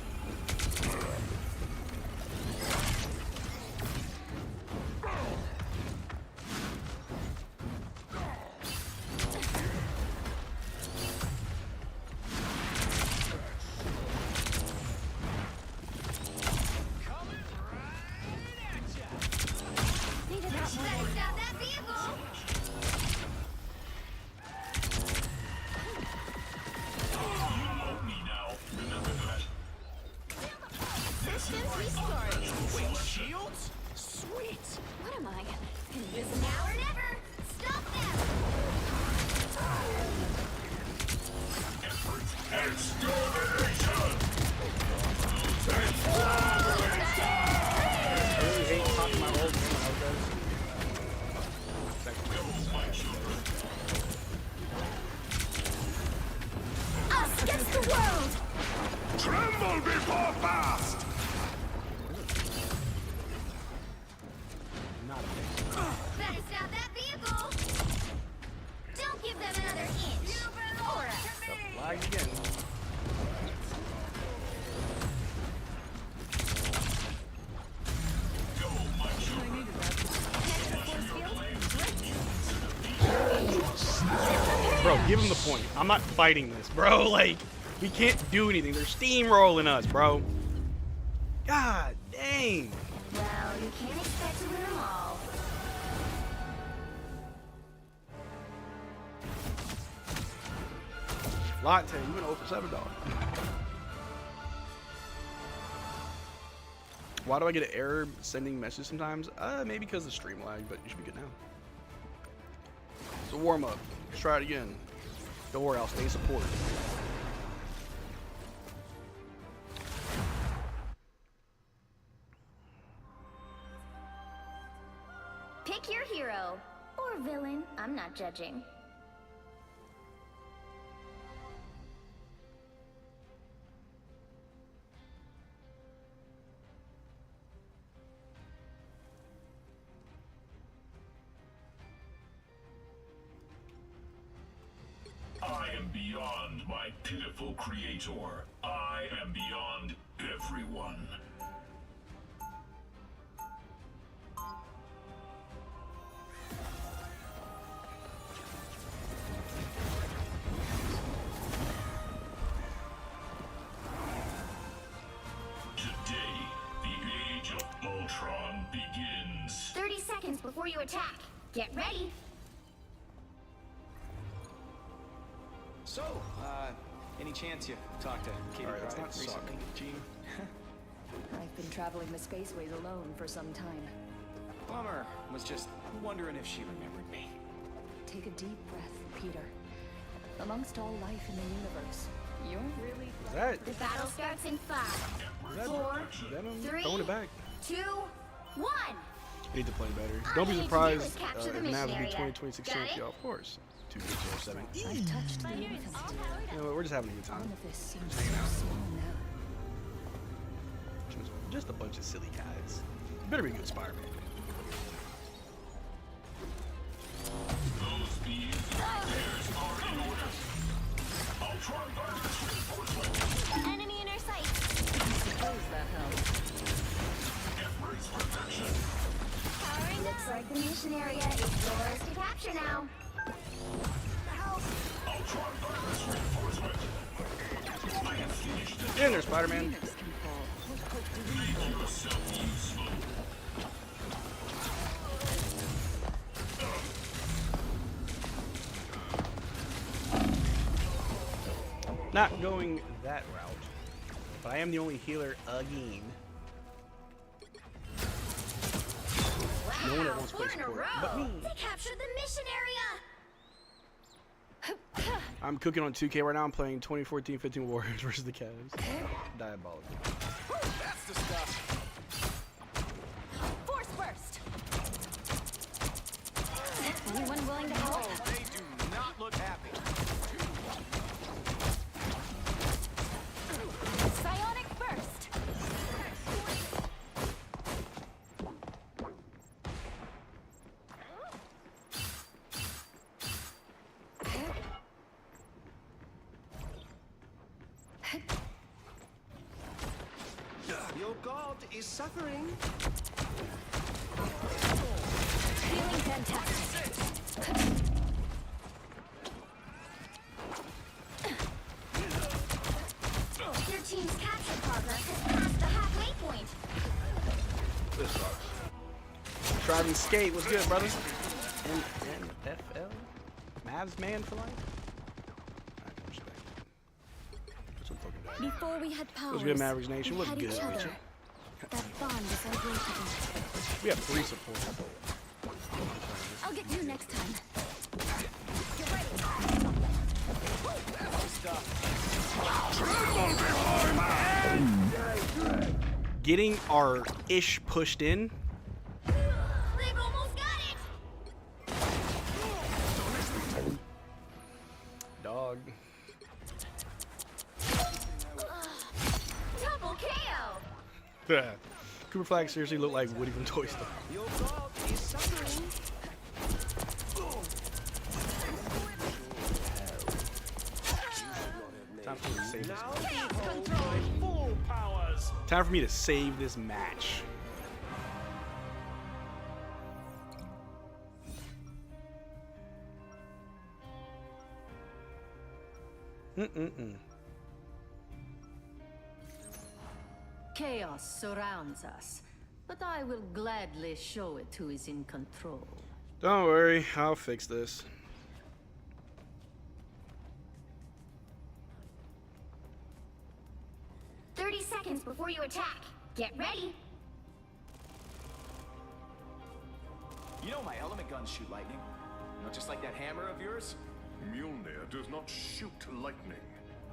Shields? Sweet. What am I? It's now or never. Stop them. I really hate popping my old game out there. Us against the world. Tremble before fast! Not a fan. Better stop that vehicle. Don't give them another inch. You belong to me. Lag again. Bro, give him the point. I'm not fighting this, bro. Like, we can't do anything. They're steamrolling us, bro. God dang. Well, you can't expect to win them all. Latte, you went 0 for 7, dog. Why do I get an error sending messages sometimes? Maybe because of the stream lag, but you should be good now. It's a warm up. Let's try it again. Don't worry, I'll stay in support. Pick your hero. Or villain. I'm not judging. I am beyond my pitiful creator. I am beyond everyone. Today, the age of Ultron begins. 30 seconds before you attack. Get ready. So, any chance you talked to Katie Alright, let's Pride not suck. recently, Gene? I've been traveling the spaceways alone for some time. Bummer. Was just wondering if she remembered me. Take a deep breath, Peter. Amongst all life in the universe, you're really... Is that... The battle starts in 5, Is that 4, Venom 3, throwing it back? 2, 1. I need to play better. All Don't be you need to surprised do is capture the if mission Mavs will be area. 2026 Got it? champion. Of course. 2K07. I've touched the infinite. You know what, we're just having a good All time. of this seems so small now. Just a bunch of silly guys. You better be a good Spider-Man. Those beams repairs are in order. Ultron Burst reinforcement. Enemy in our sight. Suppose that helps. Embrace protection. Powering Looks up. like the mission area is yours to capture now. Ultron Burst reinforcement. I have finished the Get in there, Spider-Man. Phoenix can fall. What hope do we Make have? yourself useful. Not going that route. But I am the only healer again. Wow, No one else plays four in a support row. but me. They captured the mission area. I'm cooking on 2K right now. I'm playing 2014-15 Warriors versus the Cavs. Diabolical. That's the stuff. Force burst. Anyone willing to help? Oh, they do not look happy. Psionic burst. Your god is suffering. Feeling fantastic. Your team's capture progress has passed the halfway point. This sucks. Driving skate, what's good, brother? NFL? Mavs man for life? Before we had powers, What's good, Mavericks Nation? we What's had good, each other. Rachel? That bond is unbreakable. We have 3 supports. I'll get you next time. Getting our ish pushed in. They've almost got it. Dog. Double KO. Cooper Flag seriously looked like Woody from Toy Story. Your god is suffering. Time for me to save this Now match. behold my full powers. Time for me to save this match. Chaos surrounds us, but I will gladly show it who is in control. Don't worry, I'll fix this. Seconds before you attack. Get ready. You know my element guns shoot lightning. You know, just like that hammer of yours. Mjolnir does not shoot lightning.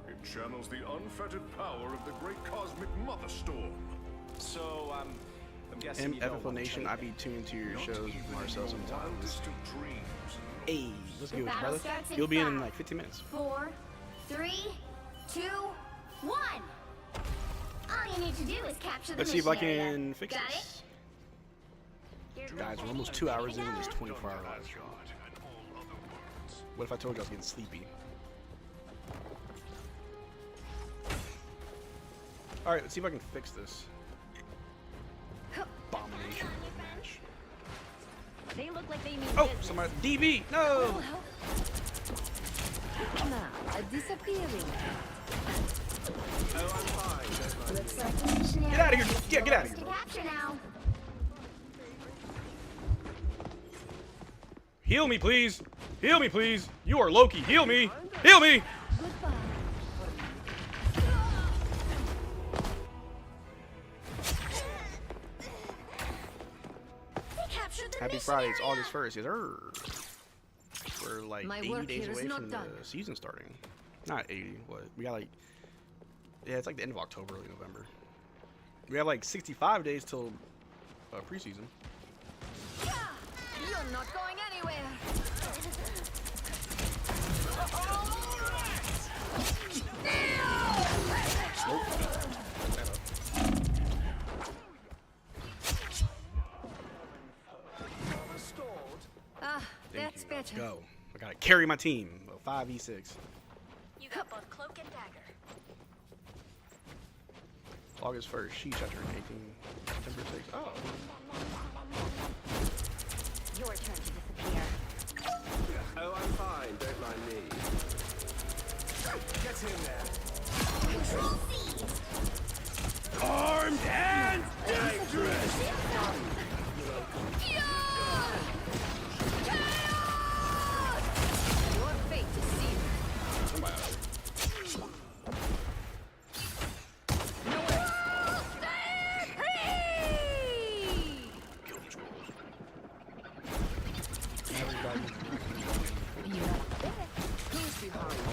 It channels the unfettered power of the great cosmic mother storm. So, I'm guessing you don't MFFO want to Nation, trade I be tuned to your shows with Marcel sometimes. Dreams. Hey, let's go, The battle brother. starts in You'll be in 5, like 15 minutes. 4, 3, 2, 1. All you need to do is capture the Let's see if I mission area. can fix Got this. it? Guys, we're almost 2 hours into this 24-hour live stream. What if I told you I was getting sleepy? Alright, let's see if I can fix this. Abomination match. They look like they mean Oh, business. somebody. DB! No! Now, disappearing. Looks like the mission Get out of area here! is Yeah, get out of yours here! to capture now. Heal me, please! Heal me, please! You are Loki! Heal me! Heal me! Goodbye. They captured the Happy mission Friday, it's area. August 1st. Yes, sir. We're like My 80 work days here is away not from done. the season starting. Not 80, what? We got like... Yeah, it's like the end of October, early November. We have like 65 days till preseason. You're not going anywhere. Ah, Thank that's you. Let's better. go. I gotta carry my team. 5v6. You got both cloak and dagger. August 1st. Sheesh, I turned 18. September 6th. Oh. Your turn to disappear. Oh, I'm fine. Don't mind me. Get in there. Control C. Armed and dangerous. Your fate is sealed.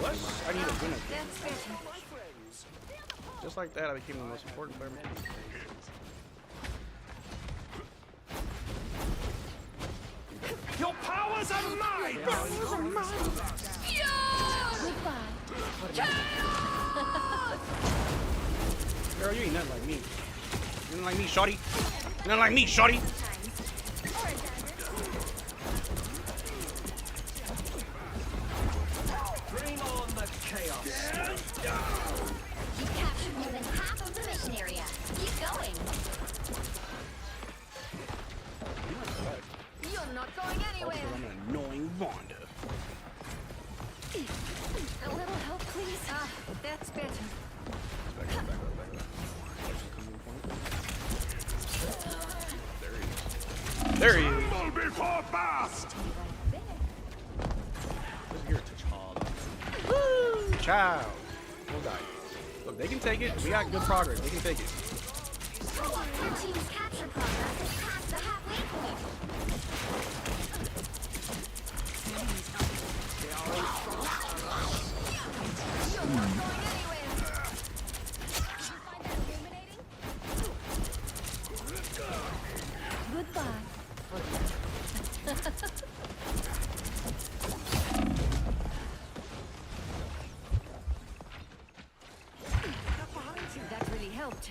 I need a winner. Just like that, I became the most important player. Your powers are mine! Girl, you ain't nothing like me. You nothing like me, shorty. Nothing like me, shorty. Bring on the chaos. You captured more than half of the mission area. Keep going. You're not going anywhere. I'm an annoying Vonda. A little help, please. Ah, that's better. Back up. There he is. Tremble before blast! Where's your touch hard? Woo! Child. We'll die. Look, they can take it. We got good progress. They can take it. Your team's capture progress is past the halfway point. You're not going anywhere. Goodbye. That really helped.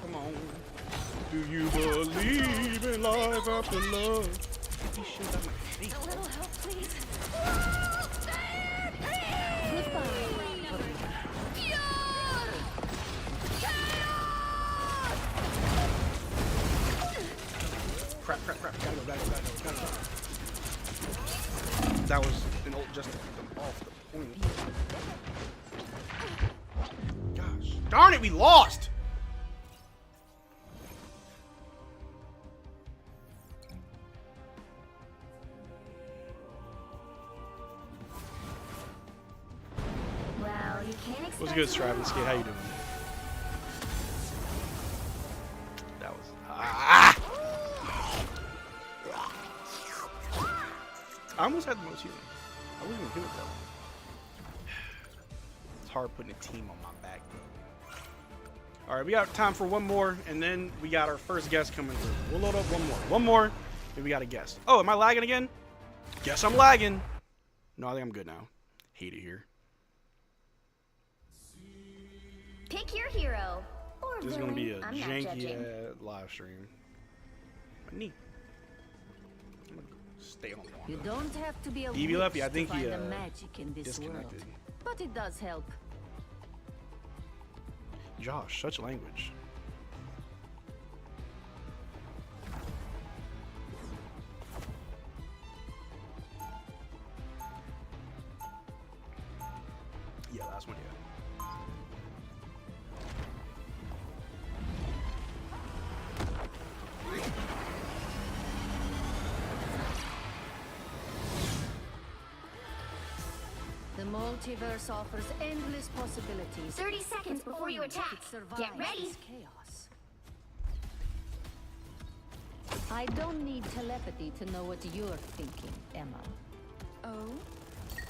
Come on. Do you believe in life after love? A little help, please. Goodbye. Crap. Gotta go. That was an old just to keep them off the point. Gosh. Darn it, we lost! Well, you can't expect. What's good, Stravis Kid? How you doing? That was I almost had the most healing. I wasn't even doing that. It's hard putting a team on my back, though. All right, we got time for one more, and then we got our first guest coming through. We'll load up one more, and we got a guest. Oh, am I lagging again? Guess I'm lagging. No, I think I'm good now. Hate it here. Pick your hero. Or This is gonna be a I'm not janky judging. live stream. But neat. I'm gonna stay on You don't have to be a DB left? witch Yeah, I think to he find the magic in this disconnected. world. But it does help. Josh, such language. Yeah, last one, yeah. The multiverse offers endless possibilities. 30 seconds before you attack. It survives Get ready. this chaos. I don't need telepathy to know what you're thinking, Emma. Oh?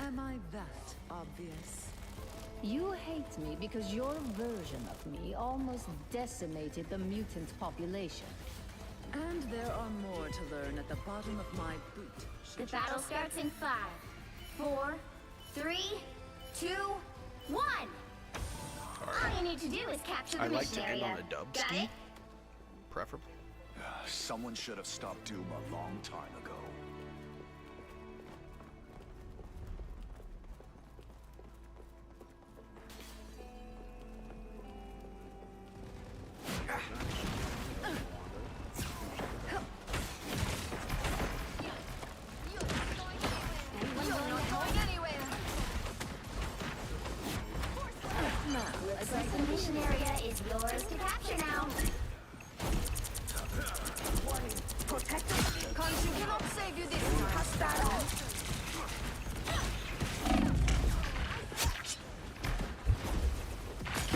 Am I that obvious? You hate me because your version of me almost decimated the mutant population. And there are more to learn at the bottom of my boot. The battle starts in 5, 4, 3, 2, 1. All you need to do is capture the I'd like mission to end area. on a dub Got ski, it? preferably. Someone should have stopped Doom a long time ago. Looks like the mission area is yours to capture now. Kanske cannot save you this time.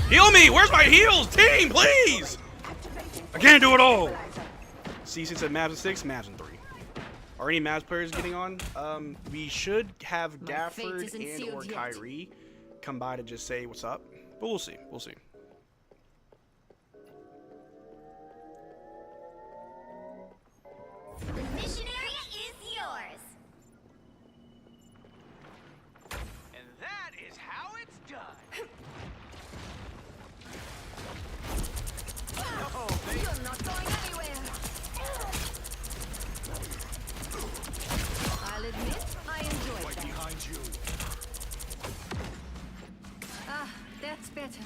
Heal me! Where's my heals? Team, please! I can't do it all! C6 at Mavs in 6, Mavs in 3. Are any Mavs players getting on? We should have Gafford and or Kyrie come by to just say what's up, but we'll see. We'll see. The mission area is yours. And that is how it's done. Oh, you're not going anywhere. I'll admit, I enjoyed Right that. behind you. Ah, that's better.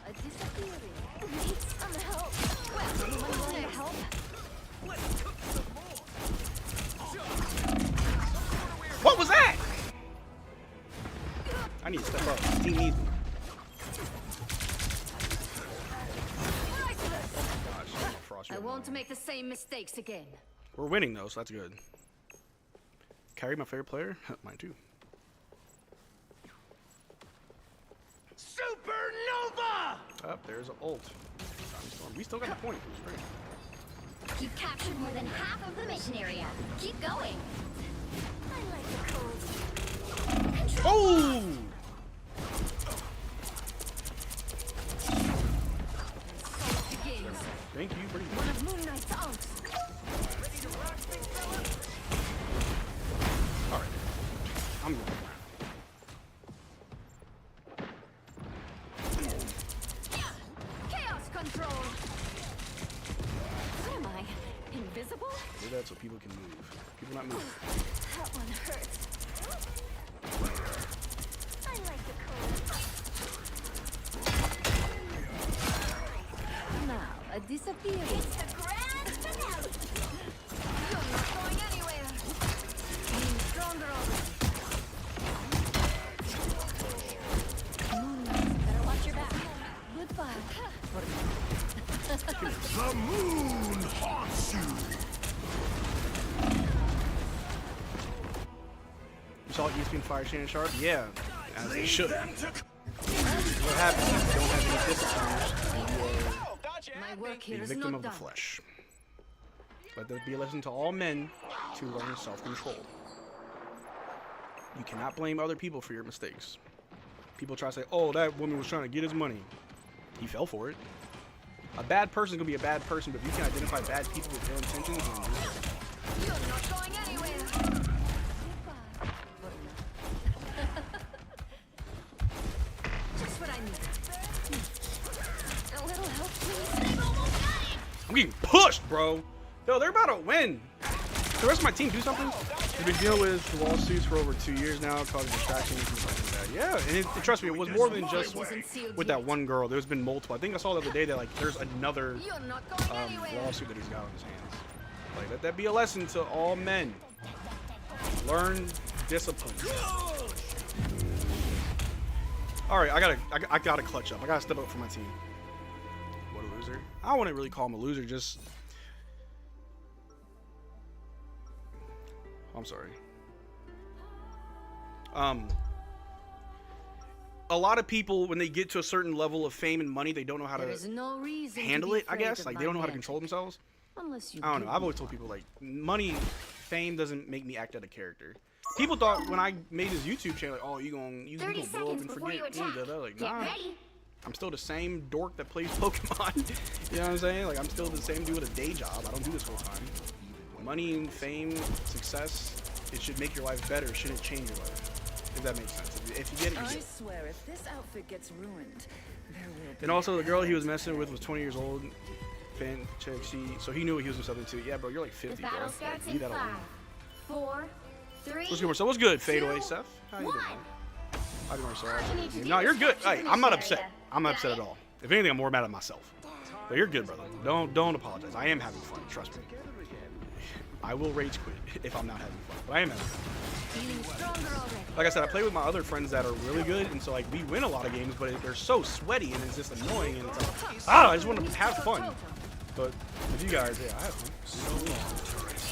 A disappearing. Need some help. Well, anyone want to help? Let's cook some more. What was that? I need to step up. This team needs me. I won't make the same mistakes again. We're winning though, so that's good. Kyrie, my favorite player. Mine too. Supernova! Up there's an ult. We still got the point. You've captured more than half of the mission area. Keep going. I like the cold. Control. Oh! Thank you, pretty One of Moon Knight's aunts. Ready to rock, big fella? Alright. I'm going Chaos control. Where am I? Invisible? do that so people can move. People not moving. That one hurts. I like the cold. Now, a disappearance. It's the grand finale. You're not going anywhere. Being stronger already. Better watch your back. Goodbye. The moon haunts you. You saw ESPN fire Shannon Sharp? Yeah, as they should. What happens if you don't have any discipline? My work You here are is a victim not of the done. flesh. Let there be a lesson to all men to learn self-control. You cannot blame other people for your mistakes. People try to say, oh, that woman was trying to get his money. He fell for it. A bad person is going to be a bad person, but if you can identify bad people with ill intentions, then You're not going anywhere. Just what I need. A little help, please. I'm getting pushed, bro. Yo, they're about to win. The rest of my team do something. We've been dealing with lawsuits for over 2 years now, causing distractions and stuff like that. Yeah, and trust me, it was more than just with that one girl. There's been multiple. I think I saw the other day that like there's another lawsuit that he's got on his hands. Like let that be a lesson to all men. Learn discipline. All right, I gotta clutch up. I gotta step up for my team. What a loser! I don't want to really call him a loser. Just I'm sorry. A lot of people, when they get to a certain level of fame and money, they don't know how to handle it, I guess. Like, they don't know how to control themselves. Unless you I don't know. I've always told people, like, money, fame doesn't make me act out of character. People thought when I made this YouTube channel, like, oh, you gonna blow up and forget me. Like, nah. I'm still the same dork that plays Pokemon. You know what I'm saying? Like, I'm still the same dude with a day job. I don't do this full time. Money and fame, success, it should make your life better. It shouldn't change your life. If that makes sense. If you get it, you get it. I swear, if this outfit gets ruined, there will be. And also, the girl he was messing with was 20 years old. Fan chick, so he knew what he was something to. Yeah, bro, you're like 50, bro. Leave that alone. 4, 3. What's good, so what's good, Fadeaway, Seth? How you doing? How you doing, sir? No, you're good. Hey, I'm not upset. I'm not upset at all. If anything, I'm more mad at myself. But you're good, brother. Don't apologize. I am having fun. Trust me. I will rage quit if I'm not having fun, but I am having fun. Like I said, I play with my other friends that are really good, and so like we win a lot of games, but they're so sweaty and it's just annoying, and it's like, I just want to have fun. But with you guys, yeah, I have fun.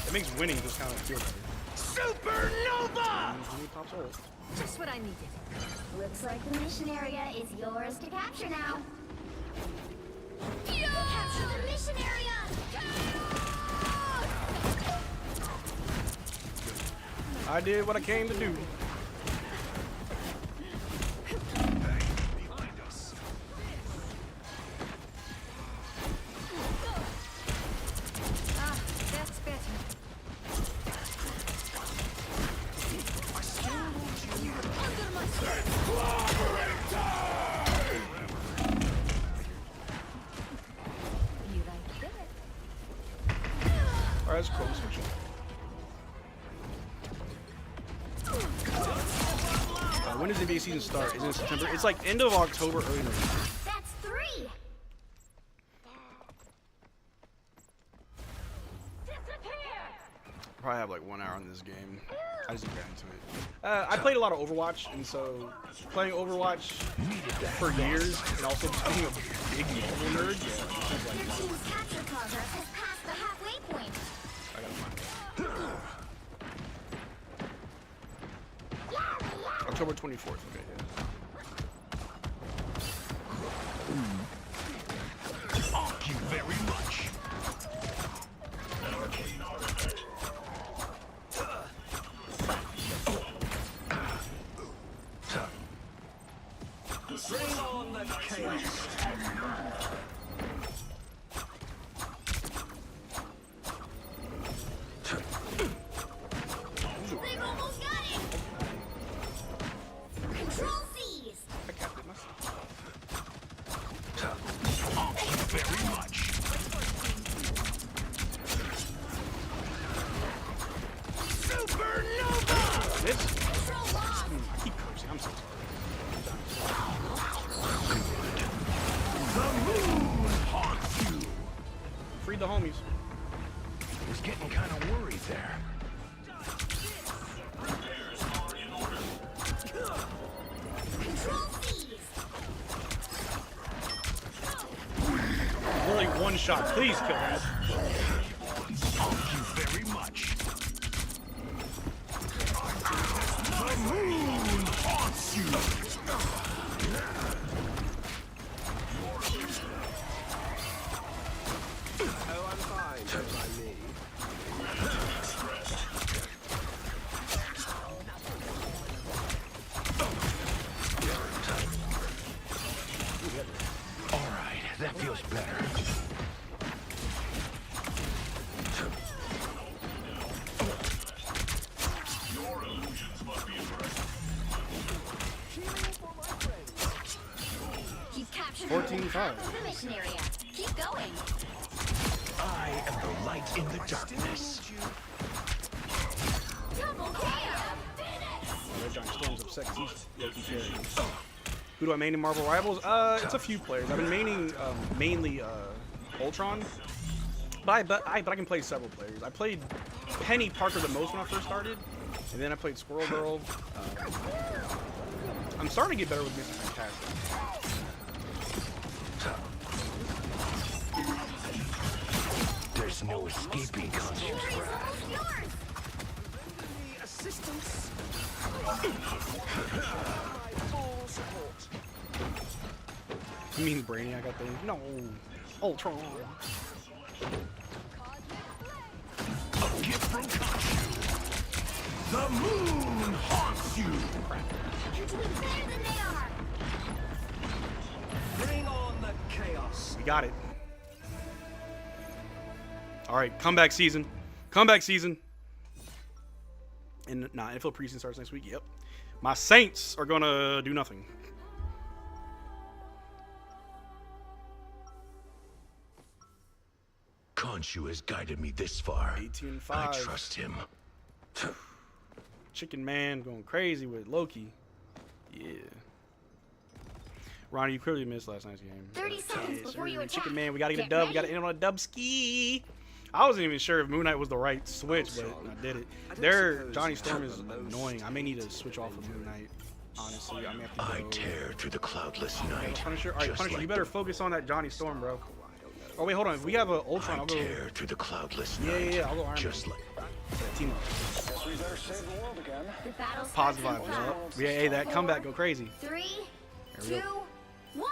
It makes winning just kind of feel better. Supernova! Just what I needed. Looks like the mission area is yours to capture now. Capture the mission area! I did what I came to do. That's better. Alright, that's cool. Switch. When does the NBA season start? Is it in September? It's like end of October, early November. That's 3. Probably have like 1 hour on this game. I just didn't get into it. I played a lot of Overwatch, and so playing Overwatch for years, and also being a big Marvel nerd. Your team's capture progress has passed the halfway point. I gotta find it. October 24th. Okay, yeah. Thank you very much. Bring on the chaos. They've almost got it. Control C's. I got it myself. Thank you very much. Supernova! This? Control lost. I keep cursing. I'm so sorry. The moon haunts you. Free the homies. I was getting kind of worried there. Control C's. Really one shot. Please kill him. Thank you very much. The moon haunts you. Oh, I'm fine. Don't mind me. All right, that feels better. Your illusions must be impressive. You've captured 14-5. half of the mission area. Keep going. I am the light in the darkness. Double KO. Red Giant Storm's upset because he's low-key carrying. Who do I main in Marvel Rivals? It's a few players. I've been maining mainly Ultron, but I can play several players. I played Penny Parker the most when I first started, and then I played Squirrel Girl. I'm starting to get better with Mr. Fantastic. There's no escaping conscious wrath. Assistance. He means Brainiac, I think. No, Ultron. A gift from Khonshu. The moon haunts you. You're doing better than they are. Bring on the chaos. We got it. All right, comeback season. Comeback season. And NFL preseason starts next week. Yep. My Saints are gonna do nothing. Khonshu has guided me this far. 18-5. I trust him. Chicken Man going crazy with Loki. Yeah. Ronnie, you clearly missed last night's game. 30 seconds before you attack. Chicken Man, we gotta get a Get dub. We ready. gotta end on a dub ski. I wasn't even sure if Moon Knight was the right switch, but I did it. Their Johnny Storm is annoying. I may need to switch off of Moon Knight. Honestly, I may have to go. I tear through the cloudless night. Punisher, all right, just Punisher, like you better focus on that Johnny Storm, bro. Oh wait, hold on. If we have a Ultron, I'll go. tear through the cloudless Yeah, night. yeah, I'll go Iron Just Man. like Team up. We better save the world again. The battle starts Positive in vibes. 5, Yup. Yeah, hey, that comeback go crazy. 3, we 2, go. 1.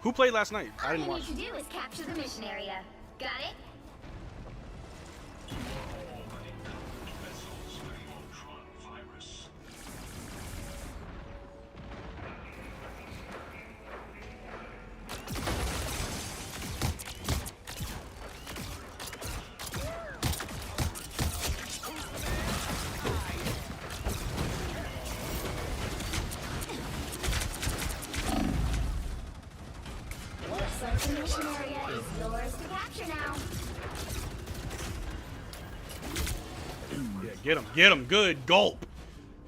Who played last night? I All didn't you watch. need to do is capture the mission area. Got it? Yeah, get him. Good gulp.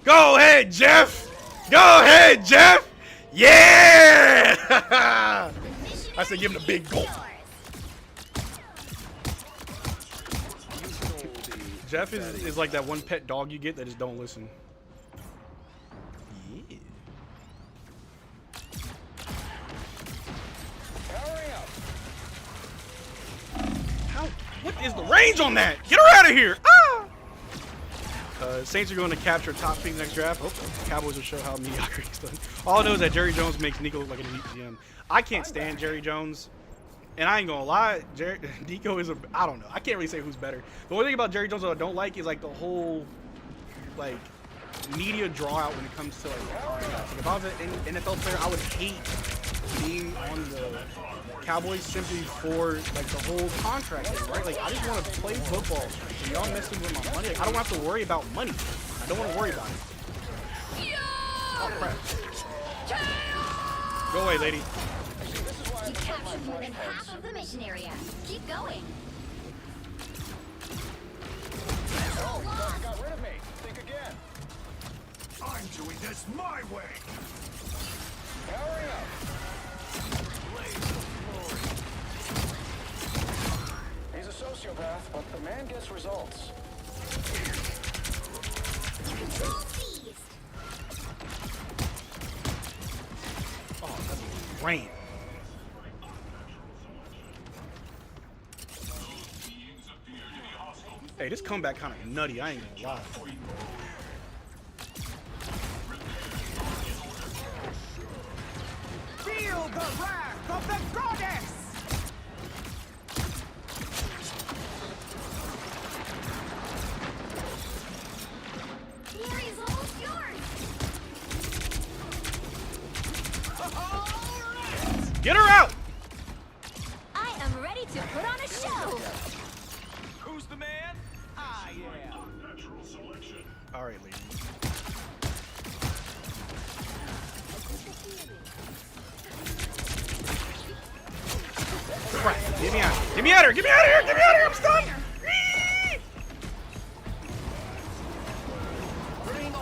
Go ahead, Jeff. Go ahead, Jeff. Yeah. I said give him a big gulp. Jeff is like that one pet dog you get that just don't listen. Yeah. How? What is the range on that? Get her out of here! Ah! Saints are going to capture top pick next draft. Oh, Cowboys will show how mediocre he's done. All I know is that Jerry Jones makes Nico look like an elite GM. I can't stand Jerry Jones. And I ain't gonna lie, Nico is I don't know. I can't really say who's better. The only thing about Jerry Jones that I don't like is like the whole like media draw out when it comes to like contracts. Like if I was an NFL player, I would hate being on the Cowboys simply for like the whole contract thing, right? Like I just want to play football. And y'all messing with my money. Like, I don't have to worry about money. I don't want to worry about it. Oh crap. Go away, lady. You captured more than half of the mission area. Keep going. Oh, you guys got rid of me. Think again. I'm doing this my way. Hurry up. He's a sociopath, but the man gets results. Control seized. Oh, that's rain. Hey, this comeback kind of nutty. I ain't gonna lie. Feel the wrath of the goddess! Fury's almost yours. Get her out! I am ready to put on a show. Who's the man? I am. All right, lady. Crap. Get me out. Get me out of here. Get me out of here. Get me out of here. I'm stunned.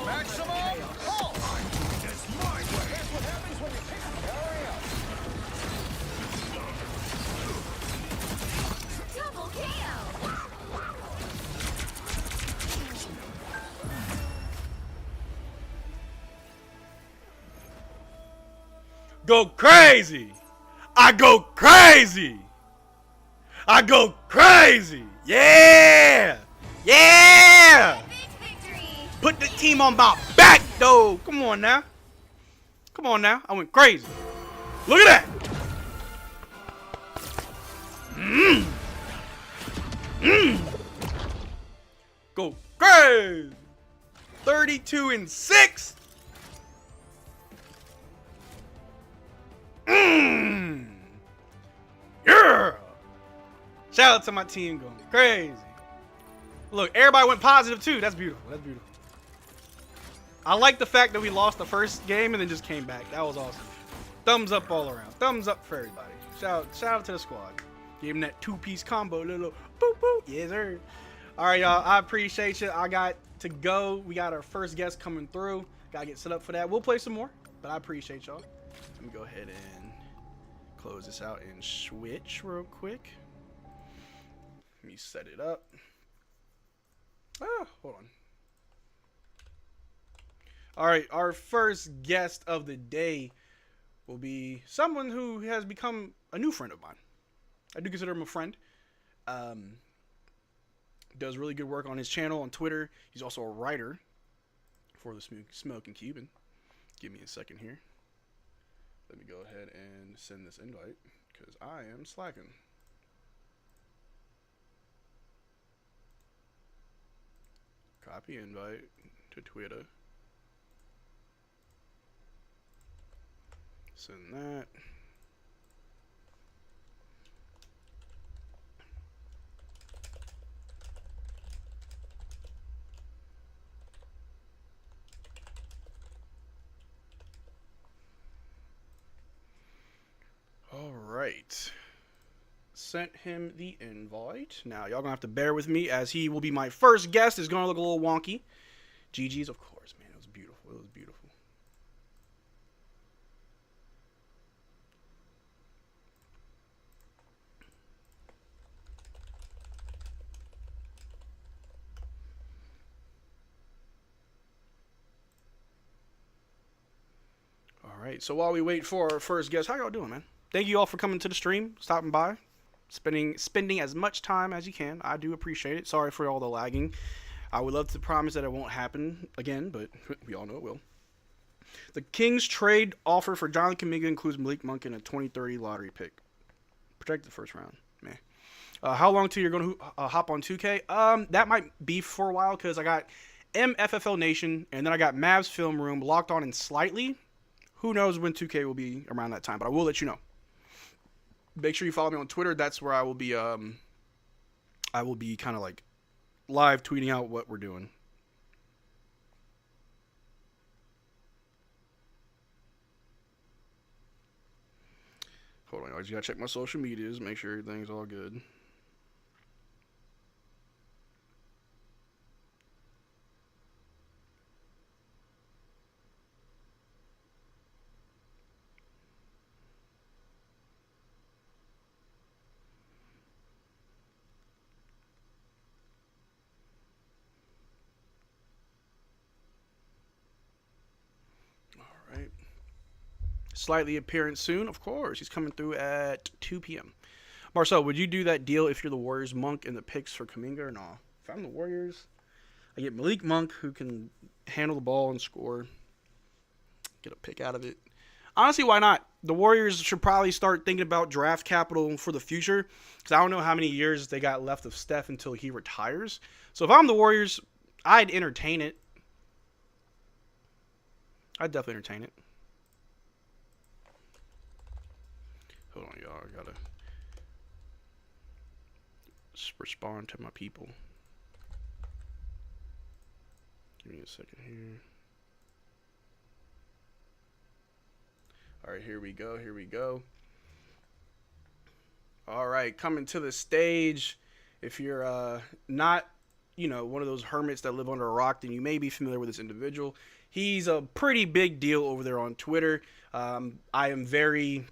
Maximum pulse. I'm doing this my way. That's what happens when you pick up. Hurry up. Double KO. Go crazy. I go crazy. I go crazy. Yeah. Yeah. Put the team on my back, though. Come on now. Come on now. I went crazy. Look at that. Go crazy. 32-6. Yeah. Shout out to my team going crazy. Look, everybody went positive too. That's beautiful. That's beautiful. I like the fact that we lost the first game and then just came back. That was awesome. Thumbs up all around. Thumbs up for everybody. Shout out to the squad. Gave them that two-piece combo. Little boop boop. Yes, sir. All right, y'all. I appreciate you. I got to go. We got our first guest coming through. Gotta get set up for that. We'll play some more, but I appreciate y'all. Let me go ahead and close this out and switch real quick. Let me set it up. Hold on. All right, our first guest of the day will be someone who has become a new friend of mine. I do consider him a friend. Does really good work on his channel on Twitter. He's also a writer for the Smoking Cuban. Give me a second here. Let me go ahead and send this invite because I am slacking. Copy invite to Twitter. Send that. All right. sent him the invite. Now, y'all gonna have to bear with me as he will be my first guest. It's gonna look a little wonky. GG's, of course, man. It was beautiful. It was beautiful. All right, so while we wait for our first guest, how y'all doing, man? Thank you all for coming to the stream, stopping by, spending as much time as you can. I do appreciate it. Sorry for all the lagging. I would love to promise that it won't happen again, but we all know it will. The Kings trade offer for Jonathan Kuminga includes Malik Monk and a 2030 lottery pick. Protect the first round. Man. How long till you're going to hop on 2K? That might be for a while because I got MFFL Nation and then I got Mavs Film Room locked on in slightly. Who knows when 2K will be around that time, but I will let you know. Make sure you follow me on Twitter. That's where I will be kind of like live tweeting out what we're doing. Hold on, I just gotta check my social medias, make sure everything's all good. Slightly appearance soon, of course. He's coming through at 2 p.m. Marcel, would you do that deal if you're the Warriors, Monk, and the picks for Kuminga or no? If I'm the Warriors, I get Malik Monk, who can handle the ball and score. Get a pick out of it. Honestly, why not? The Warriors should probably start thinking about draft capital for the future because I don't know how many years they got left of Steph until he retires. So if I'm the Warriors, I'd entertain it. I'd definitely entertain it. Hold on, y'all. I gotta respond to my people. Give me a second here. All right, here we go. Here we go. All right, coming to the stage. If you're not, one of those hermits that live under a rock, then you may be familiar with this individual. He's a pretty big deal over there on Twitter. I am very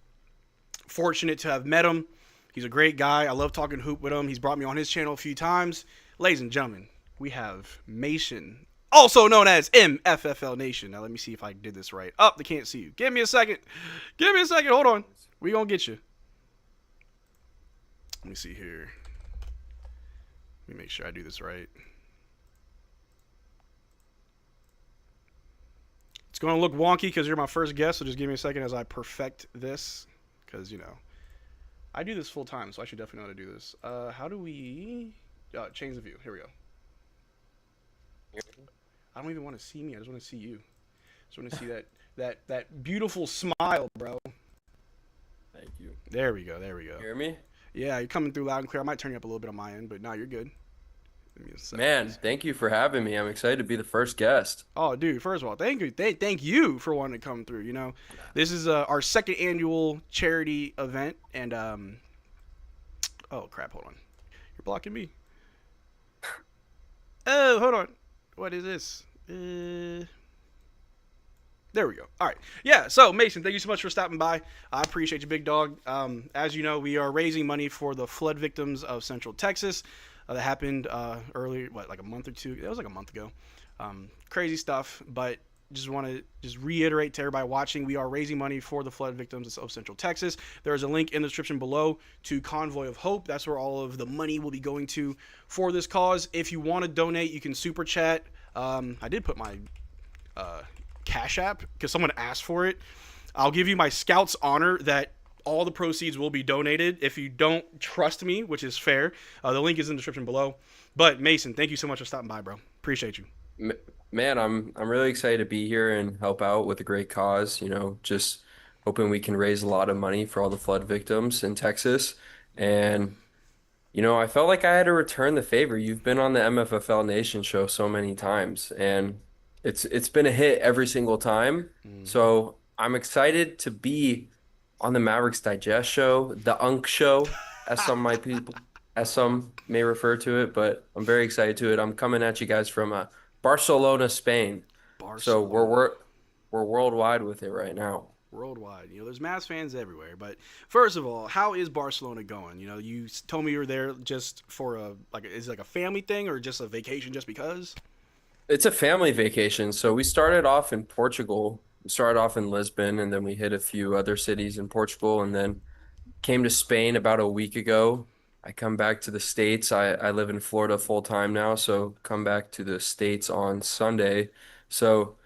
fortunate to have met him. He's a great guy. I love talking hoop with him. He's brought me on his channel a few times. Ladies and gentlemen, we have Mason, also known as MFFL Nation. Now let me see if I did this right. Oh, they can't see you. Give me a second. Give me a second. Hold on. We gonna get you. Let me see here. Let me make sure I do this right. It's gonna look wonky because you're my first guest, so just give me a second as I perfect this. Because, I do this full time, so I should definitely know how to do this. How do we change the view? Here we go. I don't even want to see me. I just want to see you. I just want to see that beautiful smile, bro. Thank you. There we go. There we go. You hear me? Yeah, you're coming through loud and clear. I might turn you up a little bit on my end, but no, you're good. Man, thank you for having me. I'm excited to be the first guest. Oh, dude, first of all, thank you for wanting to come through. This is our second annual charity event, and oh crap, hold on, you're blocking me. Oh, hold on, what is this? There we go. All right. Yeah, so Mason, thank you so much for stopping by. I appreciate you, big dog. As you know, we are raising money for the flood victims of Central Texas. That happened earlier, like a month or two? That was like a month ago. Crazy stuff, but just want to reiterate to everybody watching, we are raising money for the flood victims of Central Texas. There is a link in the description below to Convoy of Hope. That's where all of the money will be going to for this cause. If you want to donate, you can super chat. I did put my Cash App because someone asked for it. I'll give you my Scout's honor that all the proceeds will be donated. If you don't trust me, which is fair, the link is in the description below. But Mason, thank you so much for stopping by, bro. Appreciate you. Man, I'm really excited to be here and help out with a great cause. Just hoping we can raise a lot of money for all the flood victims in Texas. And I felt like I had to return the favor. You've been on the MFFL Nation show so many times, and it's been a hit every single time. So I'm excited to be on the Mavericks Digest show, the Unk show, as some may refer to it, but I'm very excited to it. I'm coming at you guys from Barcelona, Spain. So Barcelona. we're worldwide with it right now. Worldwide. There's Mavs fans everywhere. But first of all, how is Barcelona going? You told me you were there just for is it like a family thing or just a vacation just because? It's a family vacation. So we started off in Portugal. We started off in Lisbon, and then we hit a few other cities in Portugal, and then came to Spain about a week ago. I come back to the States. I live in Florida full time now, so come back to the States on Sunday. So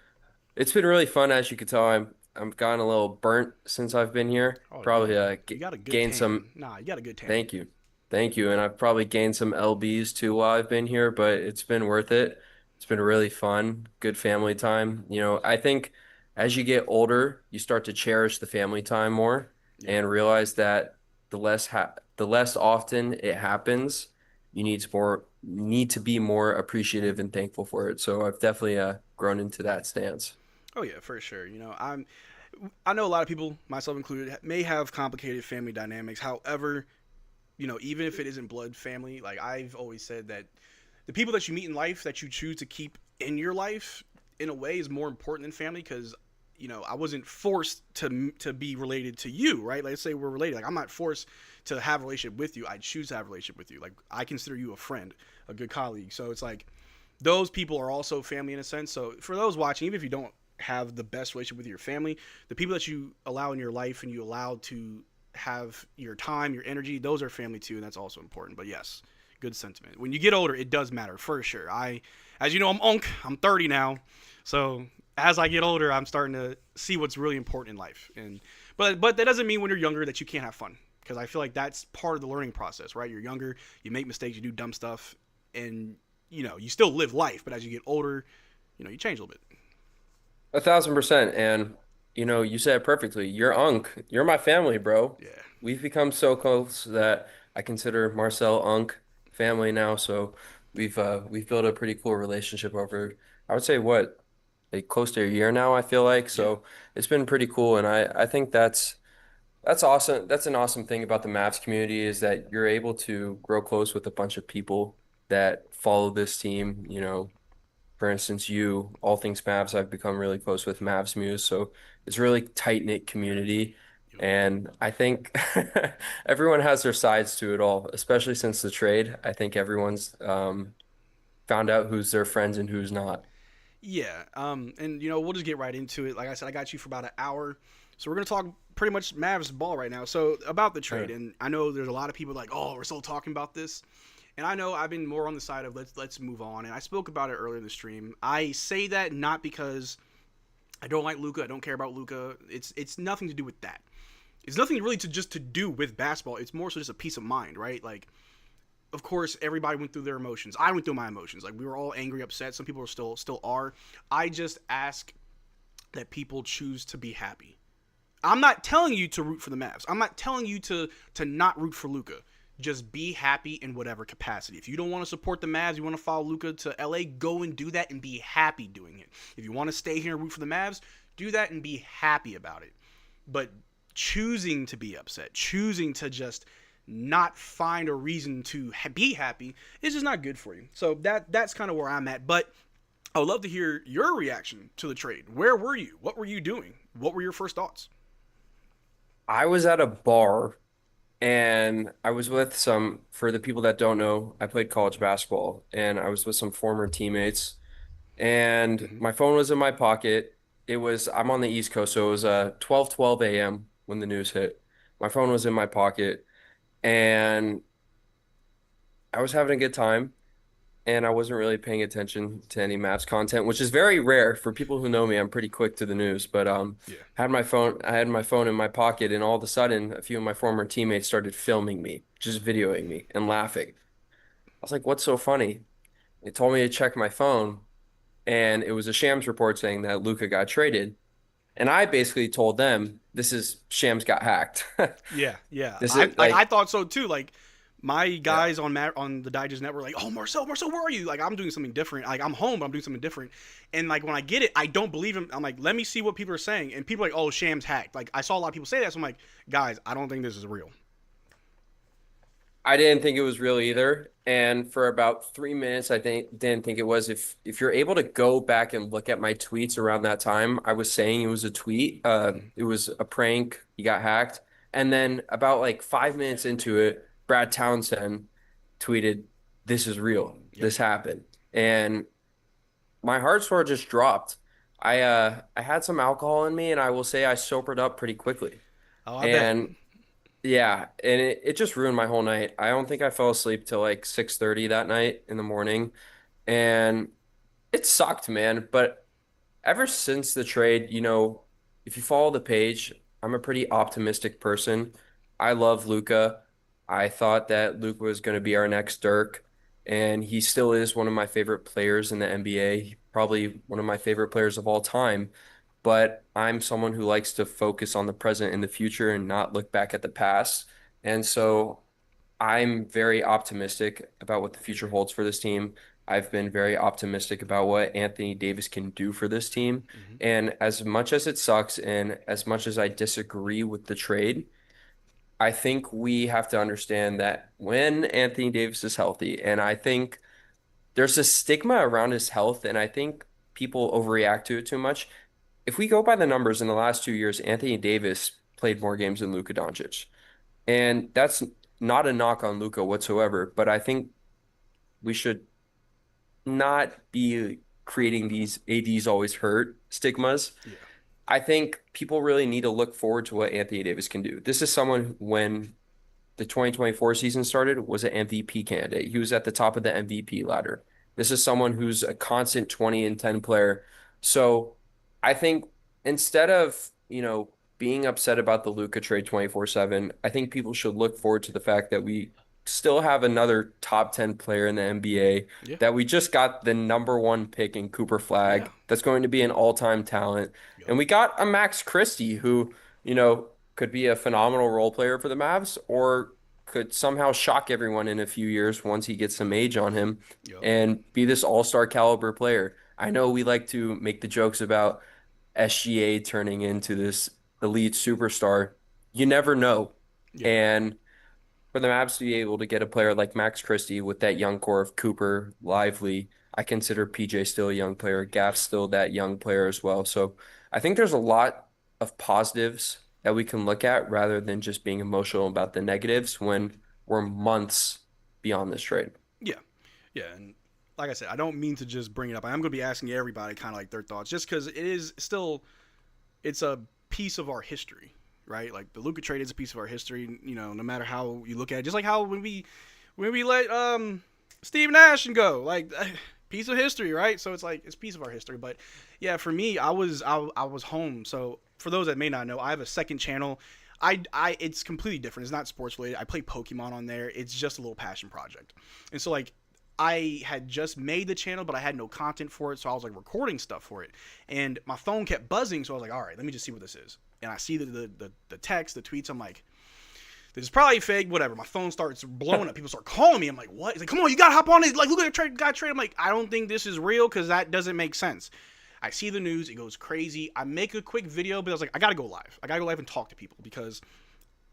it's been really fun, as you can tell. I'm gotten a little burnt since I've been here. Oh, Probably yeah. You got a good gained tan. some. Nah, you got a good tan. Thank you, and I've probably gained some lbs too while I've been here, but it's been worth it. It's been really fun, good family time. I think as you get older, you start to cherish the family time more and realize that the less often it happens, you need to be more appreciative and thankful for it. So I've definitely grown into that stance. Oh yeah, for sure. I know a lot of people, myself included, may have complicated family dynamics. However, even if it isn't blood family, like I've always said that the people that you meet in life that you choose to keep in your life, in a way, is more important than family because, I wasn't forced to be related to you, right? Let's say we're related. Like I'm not forced to have a relationship with you. I choose to have a relationship with you. Like I consider you a friend, a good colleague. So it's like those people are also family in a sense. So for those watching, even if you don't have the best relationship with your family, the people that you allow in your life and you allow to have your time, your energy, those are family too, and that's also important. But yes, good sentiment. When you get older, it does matter for sure. As you know, I'm 30 now, so as I get older, I'm starting to see what's really important in life. But that doesn't mean when you're younger that you can't have fun, because I feel like that's part of the learning process, right? You're younger, you make mistakes, you do dumb stuff, and you still live life. But as you get older, you change a little bit. 1,000%. And you said it perfectly. You're Unc. You're my family, bro. Yeah. We've become so close that I consider Marcel Unc family now. So we've built a pretty cool relationship over, I would say, like close to a year now, I feel like. So it's been pretty cool. And I think that's awesome. That's an awesome thing about the Mavs community is that you're able to grow close with a bunch of people that follow this team. For instance, all things Mavs, I've become really close with Mavs Muse. So it's a really tight-knit community. And I think everyone has their sides to it all, especially since the trade. I think everyone's found out who's their friends and who's not. Yeah, and we'll just get right into it. Like I said, I got you for about an hour, so we're gonna talk pretty much Mavs ball right now. So about the trade, and I know there's a lot of people like, oh, we're still talking about this, and I know I've been more on the side of let's move on, and I spoke about it earlier in the stream. I say that not because I don't like Luka, I don't care about Luka. It's nothing to do with that. It's nothing really to do with basketball. It's more so just a peace of mind, right? Like, of course, everybody went through their emotions. I went through my emotions. Like, we were all angry, upset. Some people are still are. I just ask that people choose to be happy. I'm not telling you to root for the Mavs. I'm not telling you to not root for Luka. Just be happy in whatever capacity. If you don't want to support the Mavs, you want to follow Luka to LA, go and do that and be happy doing it. If you want to stay here and root for the Mavs, do that and be happy about it. But choosing to be upset, choosing to just not find a reason to be happy is just not good for you. So that's kind of where I'm at. But I would love to hear your reaction to the trade. Where were you? What were you doing? What were your first thoughts? I was at a bar and I was with for the people that don't know, I played college basketball and I was with some former teammates and my phone was in my pocket. I'm on the East Coast, so it was 12:12 a.m. when the news hit. My phone was in my pocket and I was having a good time and I wasn't really paying attention to any Mavs content, which is very rare for people who know me. I'm pretty quick to the news, but I had my phone in my pocket and all of a sudden a few of my former teammates started filming me, just videoing me and laughing. I was like, what's so funny? They told me to check my phone and it was a Shams report saying that Luka got traded. And I basically told them, this is Shams got hacked. Yeah. This I, is like, I thought so too. Like, my guys on the Digest network were like, oh, Marcel, where are you? Like, I'm doing something different. Like, I'm home, but I'm doing something different. And like, when I get it, I don't believe him. I'm like, let me see what people are saying. And people are like, oh, Shams hacked. Like, I saw a lot of people say that. So I'm like, guys, I don't think this is real. I didn't think it was real either. And for about 3 minutes, I didn't think it was. If you're able to go back and look at my tweets around that time, I was saying it was a tweet. It was a prank. He got hacked. And then about like 5 minutes into it, Brad Townsend tweeted, "This is real. This happened." And my heart sort of just dropped. I had some alcohol in me, and I will say I sobered up pretty quickly. Oh, I bet. And yeah, and it just ruined my whole night. I don't think I fell asleep till like 6:30 that night in the morning. And it sucked, man. But ever since the trade, if you follow the page, I'm a pretty optimistic person. I love Luca. I thought that Luca was going to be our next Dirk, and he still is one of my favorite players in the NBA, probably one of my favorite players of all time. But I'm someone who likes to focus on the present and the future and not look back at the past. And so I'm very optimistic about what the future holds for this team. I've been very optimistic about what Anthony Davis can do for this team. And as much as it sucks and as much as I disagree with the trade, I think we have to understand that when Anthony Davis is healthy, and I think there's a stigma around his health, and I think people overreact to it too much. If we go by the numbers in the last 2 years, Anthony Davis played more games than Luka Doncic. And that's not a knock on Luka whatsoever, but I think we should not be creating these ADs always hurt stigmas. Yeah. I think people really need to look forward to what Anthony Davis can do. This is someone when the 2024 season started was an MVP candidate. He was at the top of the MVP ladder. This is someone who's a constant 20 and 10 player. So I think instead of, being upset about the Luka trade 24/7, I think people should look forward to the fact that we still have another top 10 player in the NBA, Yeah. that we just got the number one pick in Cooper Flag, that's going to be an all-time talent. And we got a Max Christie who, could be a phenomenal role player for the Mavs or could somehow shock everyone in a few years once he gets some age on him and be this all-star caliber player. I know we like to make the jokes about SGA turning into this elite superstar. You never know. And for the Mavs to be able to get a player like Max Christie with that young core of Cooper, Lively, I consider PJ still a young player. Gaff's still that young player as well. So I think there's a lot of positives that we can look at rather than just being emotional about the negatives when we're months beyond this trade. Yeah. Yeah. And like I said, I don't mean to just bring it up. I'm going to be asking everybody kind of like their thoughts just because it is still, it's a piece of our history, right? Like the Luka trade is a piece of our history, no matter how you look at it. Just like how when we let Steve Nash go, like piece of history, right? So it's like it's a piece of our history. But yeah, for me, I was home. So for those that may not know, I have a second channel. It's completely different. It's not sports related. I play Pokemon on there. It's just a little passion project. And so like I had just made the channel, but I had no content for it, so I was like recording stuff for it, and my phone kept buzzing, so I was like, all right, let me just see what this is. And I see the text, the tweets. I'm like, this is probably fake, whatever. My phone starts blowing up. People start calling me. I'm like, what? He's like, come on, you gotta hop on it. Like, look at the trade, got trade. I'm like, I don't think this is real because that doesn't make sense. I see the news, it goes crazy. I make a quick video, but I was like, I gotta go live. I gotta go live and talk to people because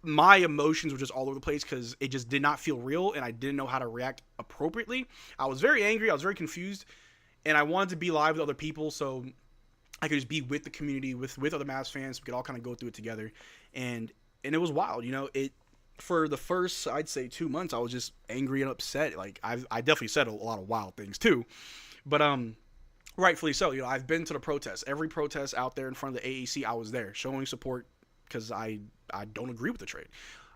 my emotions were just all over the place because it just did not feel real and I didn't know how to react appropriately. I was very angry. I was very confused and I wanted to be live with other people so I could just be with the community, with other Mavs fans. We could all kind of go through it together. And it was wild. For the first, I'd say 2 months, I was just angry and upset. Like I definitely said a lot of wild things too, but rightfully so. I've been to the protests, every protest out there in front of the AAC. I was there showing support because I don't agree with the trade.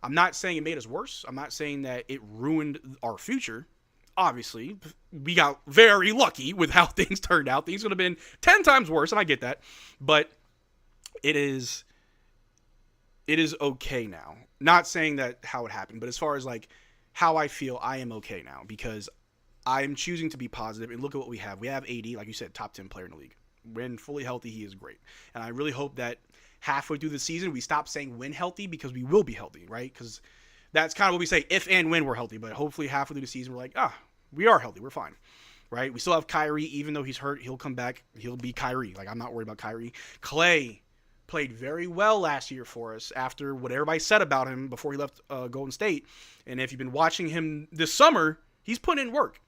I'm not saying it made us worse. I'm not saying that it ruined our future. Obviously, we got very lucky with how things turned out. Things would have been 10 times worse, and I get that. But it is okay now. Not saying that how it happened, but as far as like how I feel, I am okay now because I'm choosing to be positive. And look at what we have. We have AD, like you said, top 10 player in the league. When fully healthy, he is great. And I really hope that halfway through the season, we stop saying when healthy because we will be healthy, right? Because that's kind of what we say if and when we're healthy. But hopefully halfway through the season, we're like, we are healthy. We're fine, right? We still have Kyrie. Even though he's hurt, he'll come back. He'll be Kyrie. Like, I'm not worried about Kyrie. Clay, played very well last year for us after what everybody said about him before he left Golden State. And if you've been watching him this summer, he's putting in work.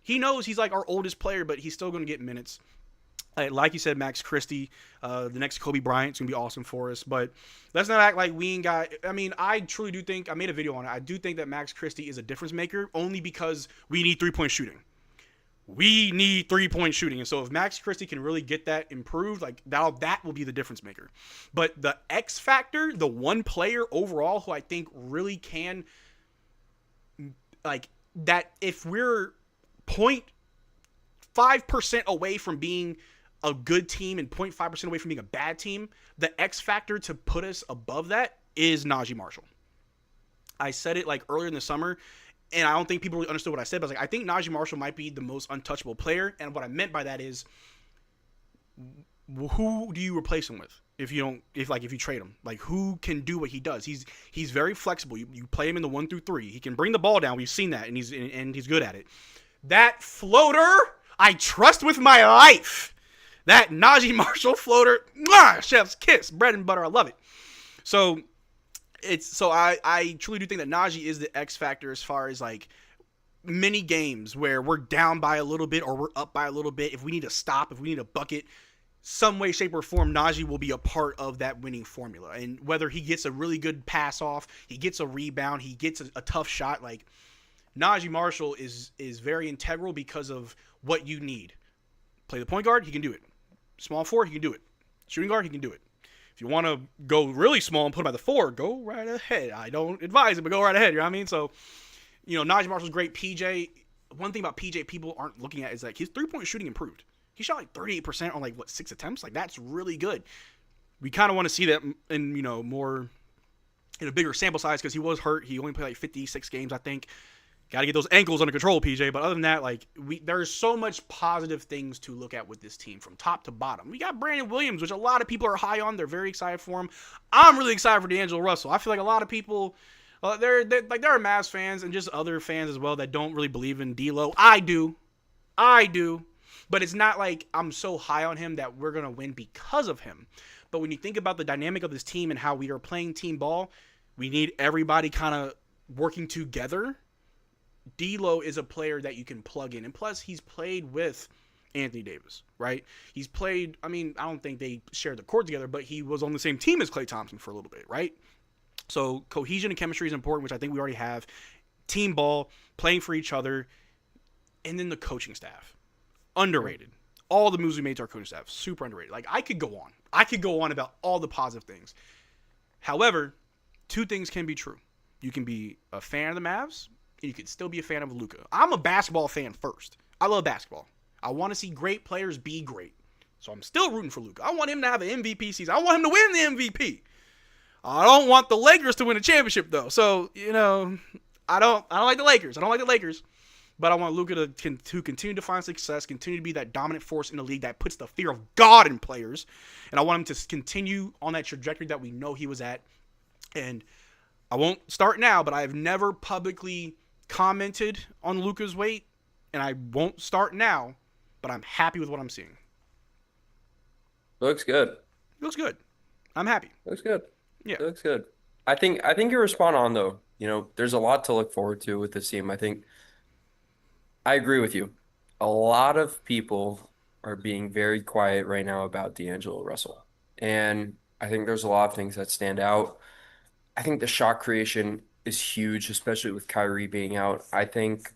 He knows he's like our oldest player, but he's still going to get minutes. Like you said, Max Christie, the next Kobe Bryant's going to be awesome for us. But let's not act like we ain't got – I mean, I truly do think – I made a video on it. I do think that Max Christie is a difference maker only because we need three-point shooting. We need three-point shooting. And so if Max Christie can really get that improved, like that will be the difference maker. But the X factor, the one player overall who I think really can – like that if we're 0.5% away from being – a good team and 0.5% away from being a bad team, the X factor to put us above that is Najee Marshall. I said it like earlier in the summer, and I don't think people really understood what I said, but I was like, I think Najee Marshall might be the most untouchable player, and what I meant by that is, who do you replace him with if you trade him? Like, who can do what he does? He's very flexible. You play him in the 1 through 3. He can bring the ball down. We've seen that, and he's good at it. That floater, I trust with my life. That Najee Marshall floater, chef's kiss, bread and butter. I love it. So I truly do think that Najee is the X factor as far as like many games where we're down by a little bit or we're up by a little bit. If we need to stop, if we need a bucket, some way, shape, or form, Najee will be a part of that winning formula. And whether he gets a really good pass off, he gets a rebound, he gets a tough shot, like Najee Marshall is very integral because of what you need. Play the point guard, he can do it. Small 4, he can do it. Shooting guard, he can do it. If you want to go really small and put him at the 4, go right ahead. I don't advise it, but go right ahead. You know what I mean? So, Najee Marshall's great. PJ, one thing about PJ people aren't looking at is like his three-point shooting improved. He shot like 38% on 6 attempts. Like that's really good. We kind of want to see that in more in a bigger sample size because he was hurt. He only played like 56 games, I think. Got to get those ankles under control, PJ. But other than that, there's so much positive things to look at with this team from top to bottom. We got Brandon Williams, which a lot of people are high on. They're very excited for him. I'm really excited for D'Angelo Russell. I feel like a lot of people, there are Mavs fans and just other fans as well that don't really believe in D'Lo. I do. But it's not like I'm so high on him that we're going to win because of him. But when you think about the dynamic of this team and how we are playing team ball, we need everybody kind of working together. D'Lo is a player that you can plug in. And plus, he's played with Anthony Davis, right? He's played, I don't think they share the court together, but he was on the same team as Klay Thompson for a little bit, right? So cohesion and chemistry is important, which I think we already have. Team ball, playing for each other, and then the coaching staff. Underrated. All the moves we made to our coaching staff, super underrated. I could go on. About all the positive things. However, two things can be true. You can be a fan of the Mavs, and you can still be a fan of Luka. I'm a basketball fan first. I love basketball. I want to see great players be great. So I'm still rooting for Luka. I want him to have an MVP season. I want him to win the MVP. I don't want the Lakers to win a championship, though. So, I don't like the Lakers. But I want Luka to continue to find success, continue to be that dominant force in the league that puts the fear of God in players. And I want him to continue on that trajectory that we know he was at. And I won't start now, but I have never publicly commented on Luka's weight, and I won't start now, but I'm happy with what I'm seeing. Looks good. I'm happy. Looks good. Yeah. It looks good. I think you're spot on though. There's a lot to look forward to with this team. I think I agree with you. A lot of people are being very quiet right now about D'Angelo Russell. And I think there's a lot of things that stand out. I think the shot creation is huge, especially with Kyrie being out. I think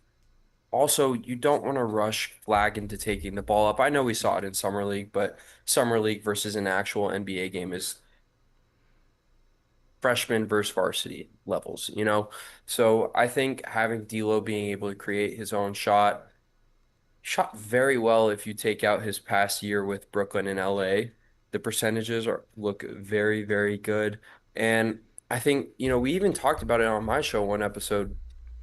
also you don't want to rush Flag into taking the ball up. I know we saw it in Summer League, but Summer League versus an actual NBA game is freshman versus varsity levels, So I think having D'Lo being able to create his own shot very well if you take out his past year with Brooklyn and LA. The percentages look very, very good. And I think, we even talked about it on my show one episode.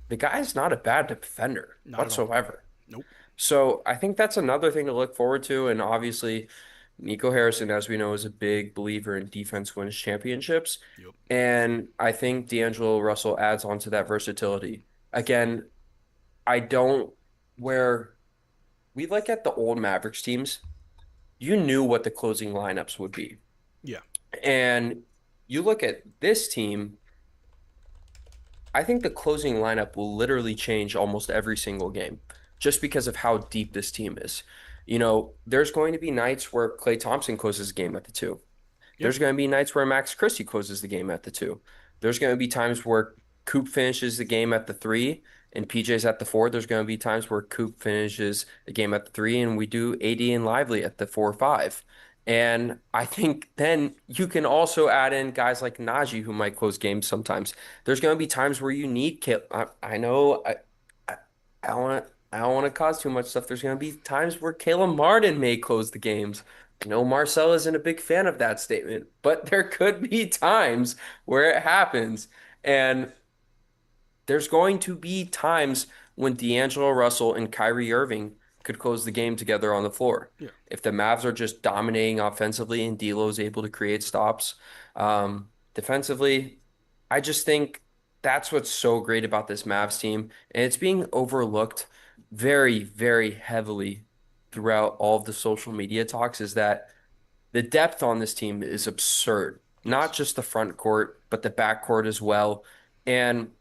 The guy's not a bad defender whatsoever. Nope. So I think that's another thing to look forward to. And obviously, Nico Harrison, as we know, is a big believer in defense wins championships. Yep. And I think D'Angelo Russell adds on to that versatility. Again, where we look at the old Mavericks teams, you knew what the closing lineups would be. Yeah. And you look at this team, I think the closing lineup will literally change almost every single game just because of how deep this team is. There's going to be nights where Klay Thompson closes the game at the two. Yeah. There's going to be nights where Max Christie closes the game at the two. There's going to be times where Coop finishes the game at the three and PJ's at the four. There's going to be times where Coop finishes the game at the three and we do AD and Lively at the 4 or 5. And I think then you can also add in guys like Najee who might close games sometimes. There's going to be times where you need I know I, I don't want to cause too much stuff. There's going to be times where Caleb Martin may close the games. I know Marcel isn't a big fan of that statement, but there could be times where it happens. And there's going to be times when D'Angelo Russell and Kyrie Irving could close the game together on the floor. Yeah. If the Mavs are just dominating offensively and D'Lo is able to create stops, defensively, I just think that's what's so great about this Mavs team. And it's being overlooked very, very heavily throughout all of the social media talks is that the depth on this team is absurd. Not just the front court, but the back court as well. And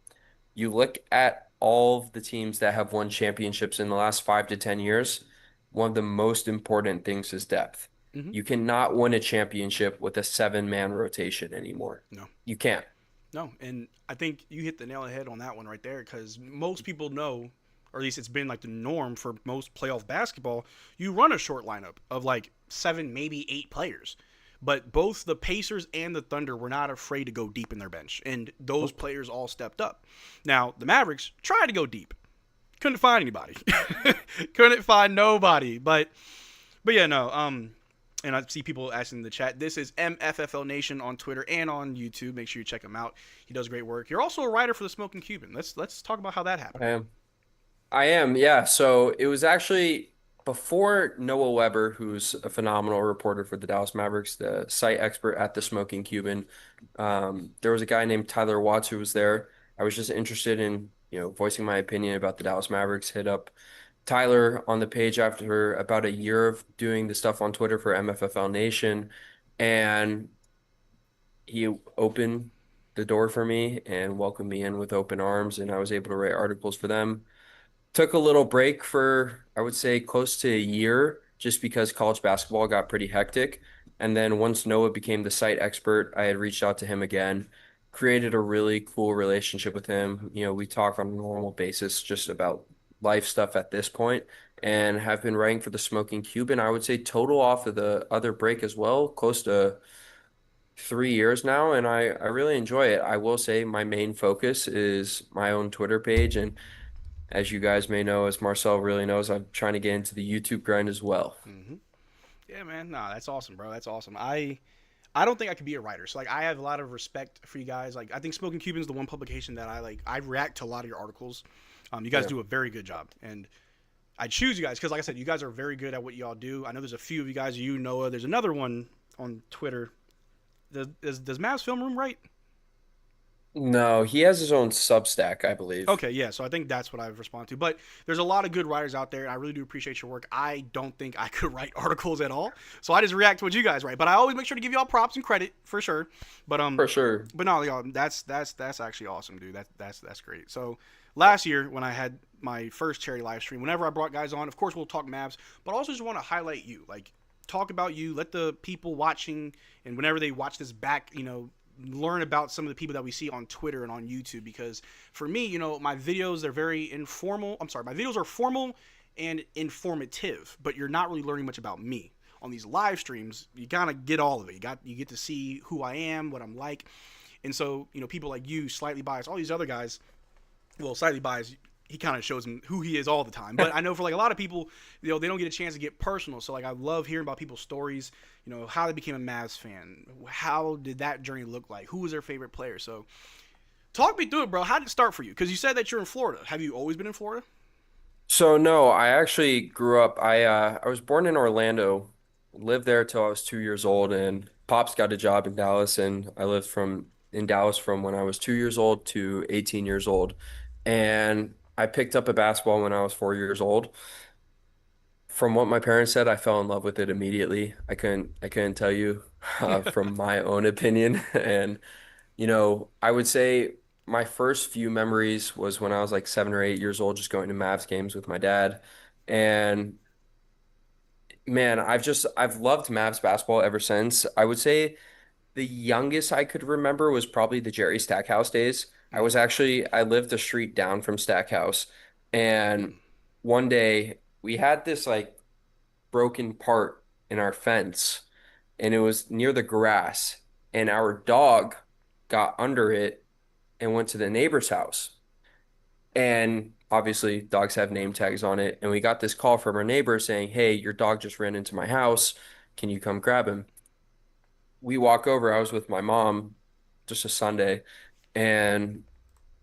you look at all of the teams that have won championships in the last 5 to 10 years, one of the most important things is depth. Mhm. You cannot win a championship with a 7-man rotation anymore. No. You can't. No, and I think you hit the nail on the head on that one right there because most people know, or at least it's been like the norm for most playoff basketball, you run a short lineup of like 7, maybe 8 players. But both the Pacers and the Thunder were not afraid to go deep in their bench, and those players all stepped up. Now, the Mavericks tried to go deep. Couldn't find anybody. Couldn't find nobody. But yeah, no. And I see people asking in the chat. This is MFFL Nation on Twitter and on YouTube. Make sure you check him out. He does great work. You're also a writer for the Smoking Cuban. Let's talk about how that happened. I am, yeah. So it was actually before Noah Weber, who's a phenomenal reporter for the Dallas Mavericks, the site expert at the Smoking Cuban. There was a guy named Tyler Watts who was there. I was just interested in, voicing my opinion about the Dallas Mavericks. Hit up Tyler on the page after about a year of doing the stuff on Twitter for MFFL Nation, and he opened the door for me and welcomed me in with open arms, and I was able to write articles for them. Took a little break for, I would say, close to a year just because college basketball got pretty hectic. And then once Noah became the site expert, I had reached out to him again, created a really cool relationship with him. We talk on a normal basis just about life stuff at this point, and have been writing for the Smoking Cuban, I would say total off of the other break as well, close to 3 years now, and I really enjoy it. I will say my main focus is my own Twitter page, and as you guys may know, as Marcel really knows, I'm trying to get into the YouTube grind as well. Mm-hmm. Yeah, man. Nah, that's awesome, bro. That's awesome. I don't think I could be a writer. So, like, I have a lot of respect for you guys. Like, I think Smoking Cuban's the one publication that I like. I react to a lot of your articles. You guys do a very good job. And I choose you guys because, like I said, you guys are very good at what y'all do. I know there's a few of you guys, Noah. There's another one on Twitter. Does Mavs Film Room write? No, he has his own Substack, I believe. Okay, yeah, so I think that's what I've responded to. But there's a lot of good writers out there, and I really do appreciate your work. I don't think I could write articles at all, so I just react to what you guys write. But I always make sure to give y'all props and credit for sure. But for sure. But no, y'all, that's actually awesome, dude. That's great. So last year when I had my first charity live stream, whenever I brought guys on, of course we'll talk Mavs, but I also just want to highlight you, like talk about you, let the people watching and whenever they watch this back, learn about some of the people that we see on Twitter and on YouTube, because for me, my videos, they're very informal. My videos are formal and informative, but you're not really learning much about me. On these live streams, you kind of get all of it. You get to see who I am, what I'm like. And so, people like you, Slightly Biased, all these other guys, well, Slightly Biased, he kind of shows them who he is all the time. But I know for like a lot of people, they don't get a chance to get personal. So like I love hearing about people's stories, how they became a Mavs fan. How did that journey look like? Who was their favorite player? So talk me through it, bro. How did it start for you? Because you said that you're in Florida. Have you always been in Florida? So no, I actually grew up. I was born in Orlando, lived there till I was 2 years old, and Pops got a job in Dallas, and I lived in Dallas from when I was 2 years old to 18 years old. And I picked up a basketball when I was 4 years old. From what my parents said, I fell in love with it immediately. I couldn't tell you from my own opinion. And, I would say my first few memories was when I was like 7 or 8 years old, just going to Mavs games with my dad. And man, I've loved Mavs basketball ever since. I would say the youngest I could remember was probably the Jerry Stackhouse days. I lived a street down from Stackhouse, and one day we had this like broken part in our fence, and it was near the grass, and our dog got under it and went to the neighbor's house. And obviously, dogs have name tags on it. And we got this call from our neighbor saying, "Hey, your dog just ran into my house. Can you come grab him?" We walk over. I was with my mom, just a Sunday, and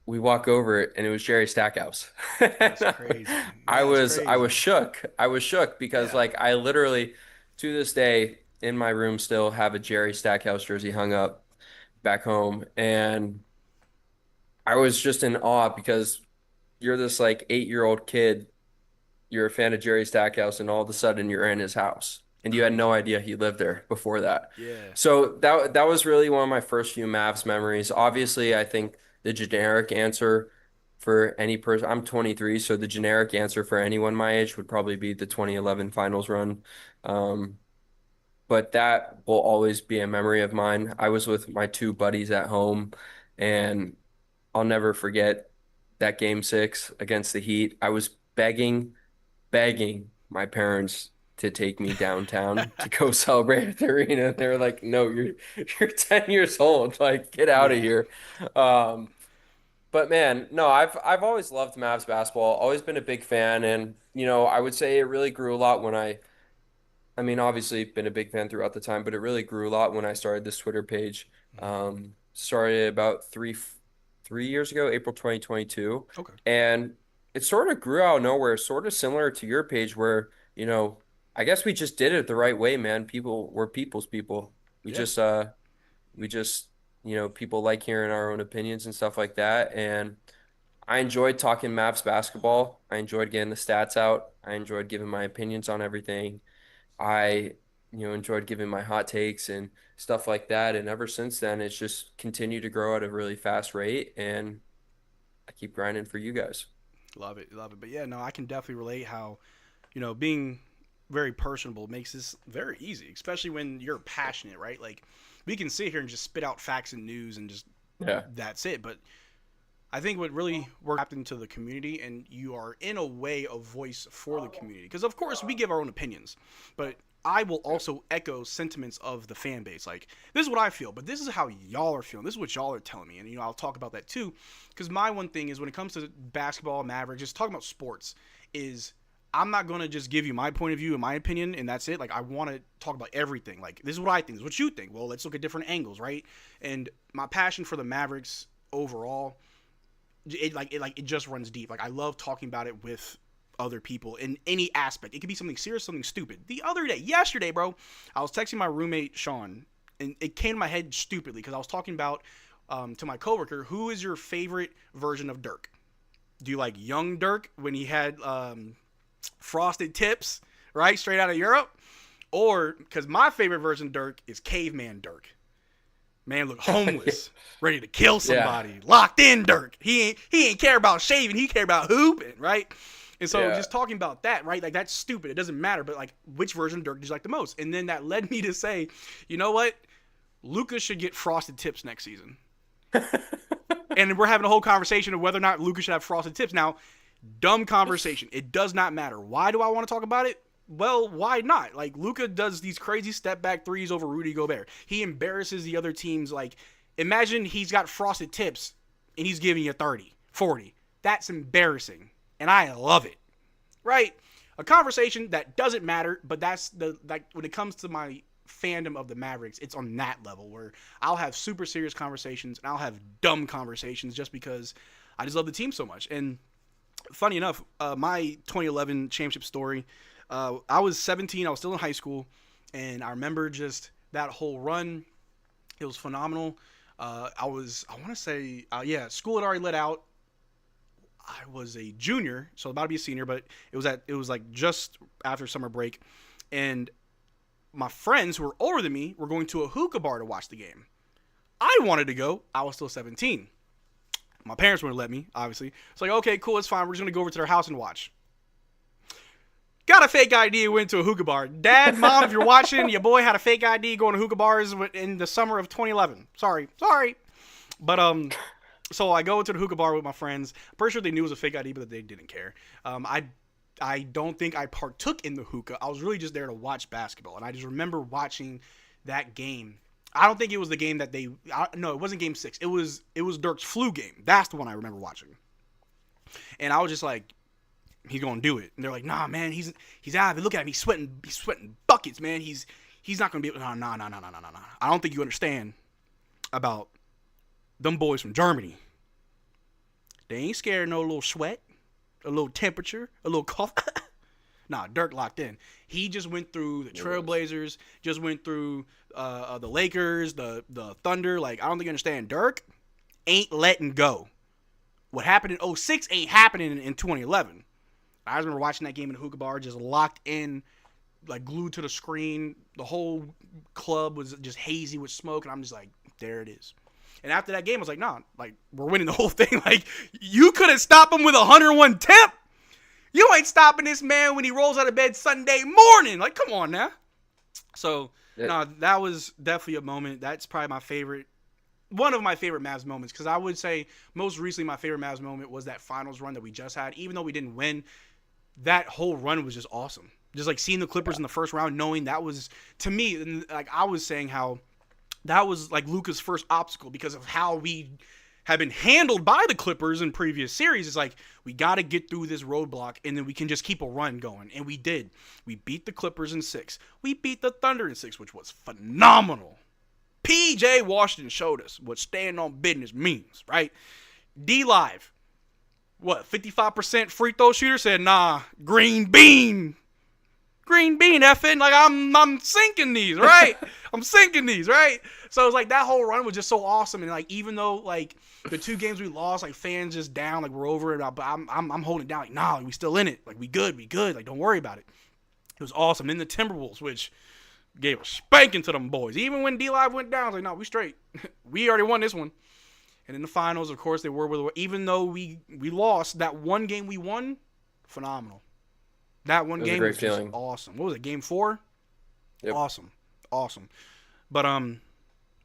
we walk over and it was Jerry Stackhouse. That's crazy. That's I crazy. was shook. I was shook because like I literally to this day in my room still have a Jerry Stackhouse jersey hung up back home, and I was just in awe because you're this like 8-year-old kid, you're a fan of Jerry Stackhouse, and all of a sudden you're in his house and you had no idea he lived there before that. Yeah. So that was really one of my first few Mavs memories. Obviously, I think the generic answer for any person, I'm 23, so the generic answer for anyone my age would probably be the 2011 finals run. Um, but that will always be a memory of mine. I was with my two buddies at home, and I'll never forget that game 6 against the Heat. I was begging my parents to take me downtown to go celebrate at the arena. They were like, "No, you're 10 years old. Like, get out of here." Um, but man, no, I've always loved Mavs basketball. Always been a big fan, and I would say it really grew a lot when I mean, obviously, been a big fan throughout the time, but it really grew a lot when I started this Twitter page. Started about 3 years ago, April 2022, Okay. and it sort of grew out of nowhere, sort of similar to your page, where I guess we just did it the right way, man. We're people's people. We Yeah. just people like hearing our own opinions and stuff like that, and I enjoyed talking Mavs basketball. I enjoyed getting the stats out. I enjoyed giving my opinions on everything. I, enjoyed giving my hot takes and stuff like that. And ever since then, it's just continued to grow at a really fast rate. And I keep grinding for you guys. Love it, love it. But yeah, no, I can definitely relate how, being very personable makes this very easy, especially when you're passionate, right? Like, we can sit here and just spit out facts and news and just that's it. But I think what really worked into the community, and you are in a way a voice for the community, because of course we give our own opinions, but I will also echo sentiments of the fan base. Like, this is what I feel, but this is how y'all are feeling. This is what y'all are telling me, and I'll talk about that too, because my one thing is when it comes to basketball, Mavericks, just talking about sports, is I'm not going to just give you my point of view and my opinion and that's it. Like, I want to talk about everything. Like, this is what I think. This is what you think. Well, let's look at different angles, right? And my passion for the Mavericks overall, it just runs deep. Like, I love talking about it with other people in any aspect. It could be something serious, something stupid. Yesterday, bro, I was texting my roommate Sean, and it came to my head stupidly because I was talking about to my coworker, who is your favorite version of Dirk? Do you like young Dirk when he had frosted tips, right, straight out of Europe? Or, because my favorite version of Dirk is caveman Dirk. Man looked homeless, ready to kill somebody, locked in Dirk. He ain't care about shaving, he care about hooping, right? And so just talking about that, right? Like, that's stupid. It doesn't matter, but like, which version of Dirk do you like the most? And then that led me to say, you know what? Luka should get frosted tips next season. And we're having a whole conversation of whether or not Luka should have frosted tips. Now, dumb conversation. It does not matter. Why do I want to talk about it? Well, why not? Like, Luka does these crazy step back threes over Rudy Gobert. He embarrasses the other teams. Like, imagine he's got frosted tips and he's giving you 30, 40. That's embarrassing. And I love it. Right? A conversation that doesn't matter, but that's when it comes to my fandom of the Mavericks, it's on that level where I'll have super serious conversations and I'll have dumb conversations just because I just love the team so much. And funny enough, my 2011 championship story, I was 17. I was still in high school, and I remember just that whole run. It was phenomenal. School had already let out. I was a junior, so about to be a senior, but it was like just after summer break, and my friends who were older than me were going to a hookah bar to watch the game. I wanted to go. I was still 17. My parents wouldn't let me, obviously. It's like, okay, cool, it's fine. We're just going to go over to their house and watch. Got a fake ID, went to a hookah bar. Dad, Mom, if you're watching, your boy had a fake ID going to hookah bars in the summer of 2011. Sorry. But, so I go into the hookah bar with my friends. I'm pretty sure they knew it was a fake ID, but they didn't care. I don't think I partook in the hookah. I was really just there to watch basketball. And I just remember watching that game. I don't think it was the game that no, it wasn't game 6. It was Dirk's flu game. That's the one I remember watching. And I was just like, he's gonna do it. And they're like, nah, man, he's out of it. Look at him, he's sweating buckets, man. He's not gonna be able. No. I don't think you understand about them boys from Germany. They ain't scared of no little sweat, a little temperature, a little cough. Nah, Dirk locked in. He just went through the Trailblazers, just went through the Lakers, the Thunder. Like, I don't think you understand. Dirk ain't letting go. What happened in 06 ain't happening in 2011. I remember watching that game in the hookah bar, just locked in, like glued to the screen. The whole club was just hazy with smoke, and I'm just like, there it is. And after that game, I was like, nah, like, we're winning the whole thing. Like, you couldn't stop him with 101 temp. You ain't stopping this man when he rolls out of bed Sunday morning. Like, come on now. So, no, that was definitely a moment. That's probably my favorite. One of my favorite Mavs moments, because I would say most recently my favorite Mavs moment was that finals run that we just had. Even though we didn't win, that whole run was just awesome. Just like seeing the Clippers in the first round, knowing that was, to me, like I was saying, how that was like Luka's first obstacle because of how we have been handled by the Clippers in previous series. It's like, we got to get through this roadblock and then we can just keep a run going. And we did. We beat the Clippers in 6. We beat the Thunder in 6, which was phenomenal. PJ Washington showed us what staying on business means, right? D-Live, 55% free throw shooter, said, nah, green bean effing, like I'm sinking these, right? I'm sinking these, right? So it's like that whole run was just so awesome, and like even though like the 2 games we lost, like fans just down, like we're over it, but I'm holding it down, like nah, we still in it, like we good, like don't worry about it. It was awesome. Then the Timberwolves, which gave a spanking to them boys. Even when D-Live went down, I was like, no, we straight. We already won this one. And in the finals, of course, they were with, even though we lost, that one game we won, phenomenal. That one game was just awesome. What was it, game 4? Yep. Awesome. But,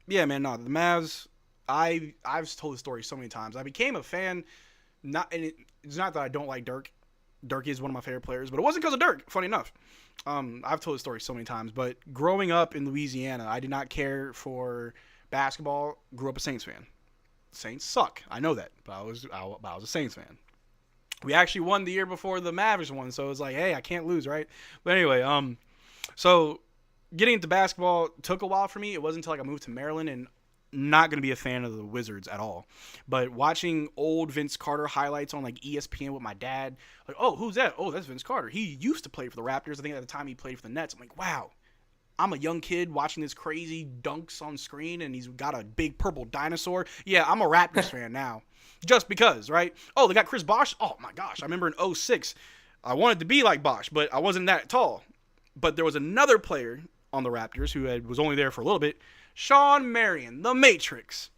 yeah, man, no, the Mavs, I've told the story so many times. I became a fan, it's not that I don't like Dirk. Dirk is one of my favorite players, but it wasn't because of Dirk, funny enough. I've told the story so many times, but growing up in Louisiana, I did not care for basketball. Grew up a Saints fan. Saints suck. I know that, but I was a Saints fan. We actually won the year before the Mavericks won, so it was like, hey, I can't lose, right? But anyway, so getting into basketball took a while for me. It wasn't until like I moved to Maryland, and not going to be a fan of the Wizards at all. But watching old Vince Carter highlights on like ESPN with my dad, like, oh, who's that? Oh, that's Vince Carter. He used to play for the Raptors. I think at the time he played for the Nets. I'm like, wow. I'm a young kid watching this crazy dunks on screen, and he's got a big purple dinosaur. Yeah, I'm a Raptors fan now. Just because, right? Oh, they got Chris Bosh. Oh, my gosh. I remember in 06, I wanted to be like Bosh, but I wasn't that tall. But there was another player on the Raptors who was only there for a little bit, Sean Marion, the Matrix.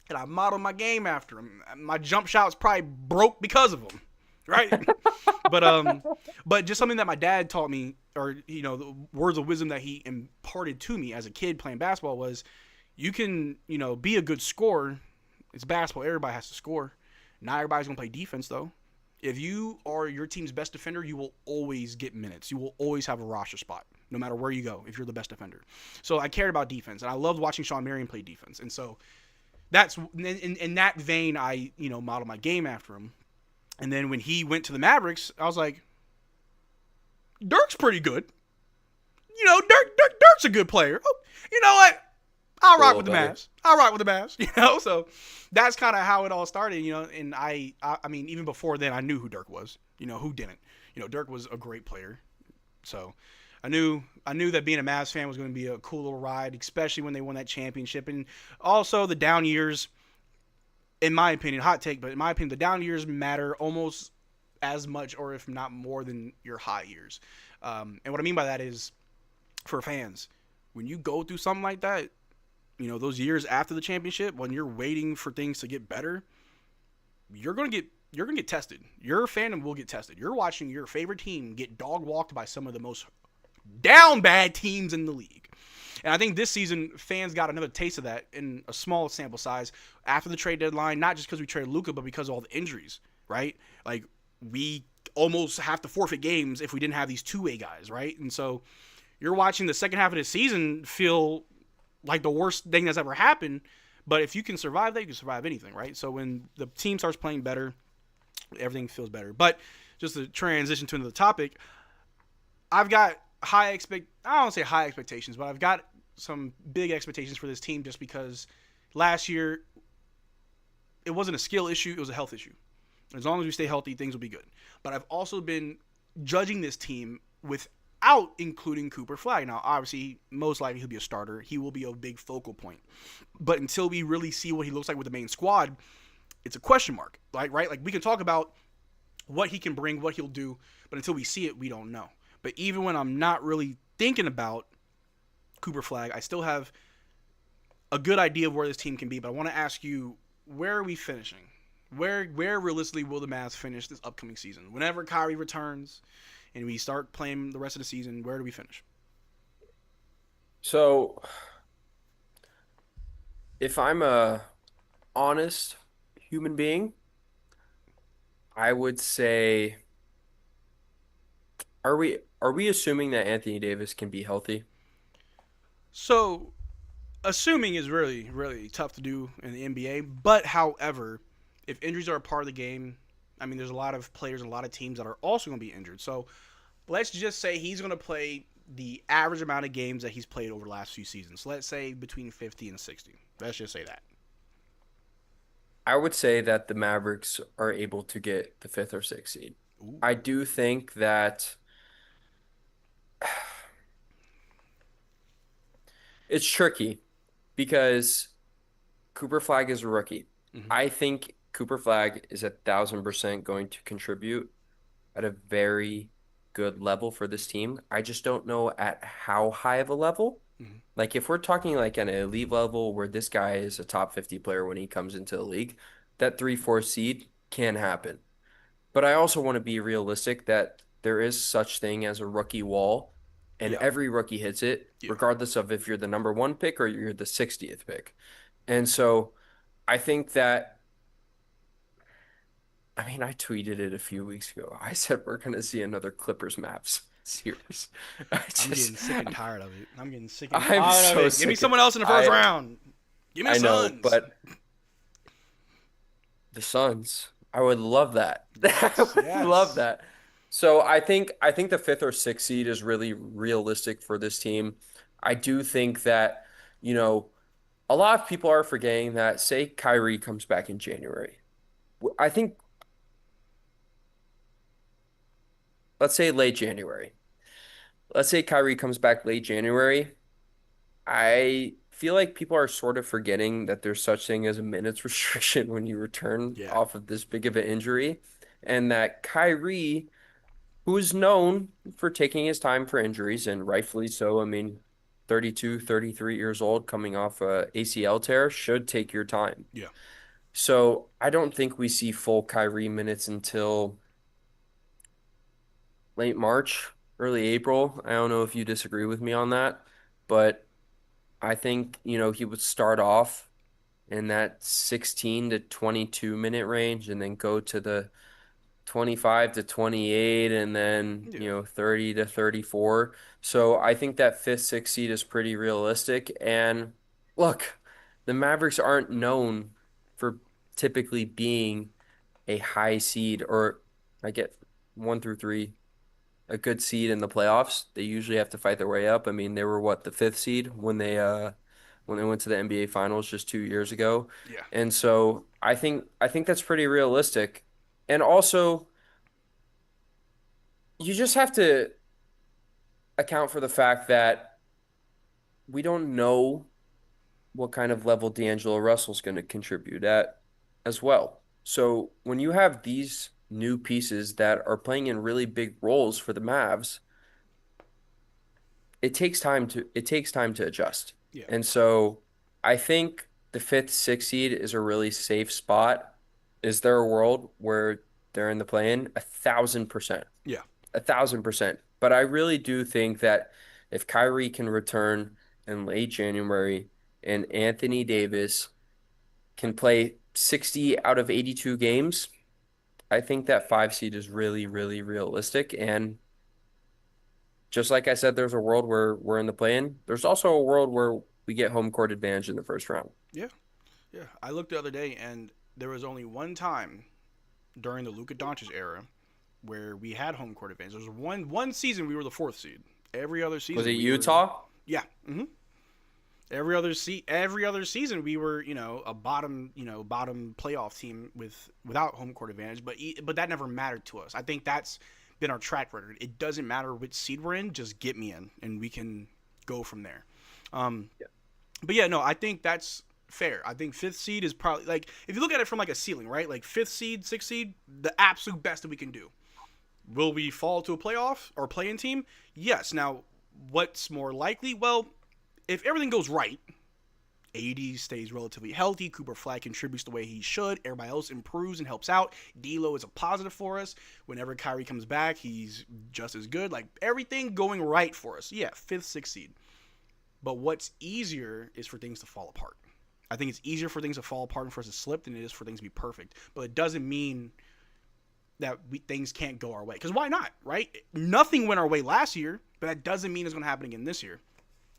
And I modeled my game after him. My jump shots probably broke because of him, right? But just something that my dad taught me, or, you know, the words of wisdom that he imparted to me as a kid playing basketball was, you can, you know, be a good scorer. It's basketball. Everybody has to score. Not everybody's going to play defense, though. If you are your team's best defender, you will always get minutes. You will always have a roster spot, no matter where you go, if you're the best defender. So I cared about defense, and I loved watching Sean Marion play defense. And so that's in that vein, I, you know, modeled my game after him. And then when he went to the Mavericks, I was like, Dirk's pretty good. You know, Dirk's a good player. Oh, you know what? I'll rock with the Mavs. You know, so that's kind of how it all started, you know. And I mean, even before then, I knew who Dirk was. You know, who didn't? You know, Dirk was a great player. So I knew that being a Mavs fan was going to be a cool little ride, especially when they won that championship. And also the down years, in my opinion, hot take, but in my opinion, the down years matter almost as much, or if not more, than your high years. And what I mean by that is, for fans, when you go through something like that, those years after the championship, when you're waiting for things to get better, you're gonna get tested. Your fandom will get tested. You're watching your favorite team get dog walked by some of the most down bad teams in the league. And I think this season, fans got another taste of that in a small sample size after the trade deadline, not just because we traded Luka, but because of all the injuries, right? Like, we almost have to forfeit games if we didn't have these two-way guys, right? And so you're watching the second half of the season feel like the worst thing that's ever happened. But if you can survive that, you can survive anything, right? So when the team starts playing better, everything feels better. But just to transition to another topic, I've got I don't want to say high expectations, but I've got some big expectations for this team just because last year it wasn't a skill issue, it was a health issue. As long as we stay healthy, things will be good. But I've also been judging this team without including Cooper Flag. Now, obviously, most likely he'll be a starter. He will be a big focal point. But until we really see what he looks like with the main squad, it's a question mark. Right? Like, we can talk about what he can bring, what he'll do, but until we see it, we don't know. But even when I'm not really thinking about Cooper Flag, I still have a good idea of where this team can be. But I want to ask you, where are we finishing? Where realistically will the Mavs finish this upcoming season? Whenever Kyrie returns and we start playing the rest of the season, where do we finish? So, if I'm a honest human being, I would say, are we assuming that Anthony Davis can be healthy? So, assuming is really, really tough to do in the NBA. But, however, if injuries are a part of the game, I mean, there's a lot of players and a lot of teams that are also going to be injured. So, let's just say he's going to play the average amount of games that he's played over the last few seasons. Let's say between 50 and 60. Let's just say that. I would say that the Mavericks are able to get the 5th or 6th seed. Ooh. I do think that it's tricky because Cooper Flag is a rookie. Mm-hmm. I think Cooper Flag is 1,000% going to contribute at a very good level for this team. I just don't know at how high of a level. Mm-hmm. Like, if we're talking like an elite level where this guy is a top 50 player when he comes into the league, that 3-4 seed can happen. But I also want to be realistic that there is such thing as a rookie wall, and every rookie hits it, regardless of if you're the number 1 pick or you're the 60th pick. And so I think that, I mean, I tweeted it a few weeks ago. I said we're going to see another Clippers Mavs series. I'm getting sick and tired of it. I'm getting sick and I'm tired so of it. sick Give me of- someone else in the first round. Give me the I know, Suns. but the Suns, I would love that. I would yes. love that. So I think the 5th or 6th seed is really realistic for this team. I do think that, a lot of people are forgetting that, say Kyrie comes back in January. I think, let's say late January. Let's say Kyrie comes back late January. I feel like people are sort of forgetting that there's such thing as a minutes restriction when you return off of this big of an injury, and that Kyrie, who is known for taking his time for injuries, and rightfully so, I mean, 32, 33 years old coming off a ACL tear, should take your time. Yeah. So I don't think we see full Kyrie minutes until late March, early April. I don't know if you disagree with me on that, but I think, he would start off in that 16 to 22 minute range and then go to the 25 to 28 and then, 30 to 34. So I think that 5th, 6th seed is pretty realistic. And look, the Mavericks aren't known for typically being a high seed, or I get 1 through 3, a good seed in the playoffs. They usually have to fight their way up. I mean, they were the 5th seed when they went to the NBA Finals just 2 years ago. Yeah. And so I think that's pretty realistic. And also, you just have to account for the fact that we don't know what kind of level D'Angelo Russell's going to contribute at. as well. So when you have these new pieces that are playing in really big roles for the Mavs, it takes time to adjust. Yeah. And so I think the fifth, sixth seed is a really safe spot. Is there a world where they're in the play-in? 1,000%. Yeah. 1,000%. But I really do think that if Kyrie can return in late January and Anthony Davis can play 60 out of 82 games, I think that five seed is really, really realistic. And just like I said, there's a world where we're in the play-in. There's also a world where we get home court advantage in the first round. Yeah. Yeah. I looked the other day, and there was only one time during the Luka Doncic era where we had home court advantage. There was one season we were the fourth seed. Every other season Was it we Utah? Yeah. Mm-hmm. Every other season we were, a bottom playoff team without home court advantage, but that never mattered to us. I think that's been our track record. It doesn't matter which seed we're in, just get me in and we can go from there. But yeah, no, I think that's fair. I think fifth seed is probably, like, if you look at it from like a ceiling, right? Like fifth seed, sixth seed, the absolute best that we can do. Will we fall to a playoff or play-in team? Yes. Now, what's more likely? Well, if everything goes right, AD stays relatively healthy, Cooper Flag contributes the way he should, everybody else improves and helps out, D'Lo is a positive for us, whenever Kyrie comes back, he's just as good, like everything going right for us. Yeah, fifth, sixth seed. But what's easier is for things to fall apart. I think it's easier for things to fall apart and for us to slip than it is for things to be perfect. But it doesn't mean that things can't go our way. Because why not, right? Nothing went our way last year, but that doesn't mean it's going to happen again this year.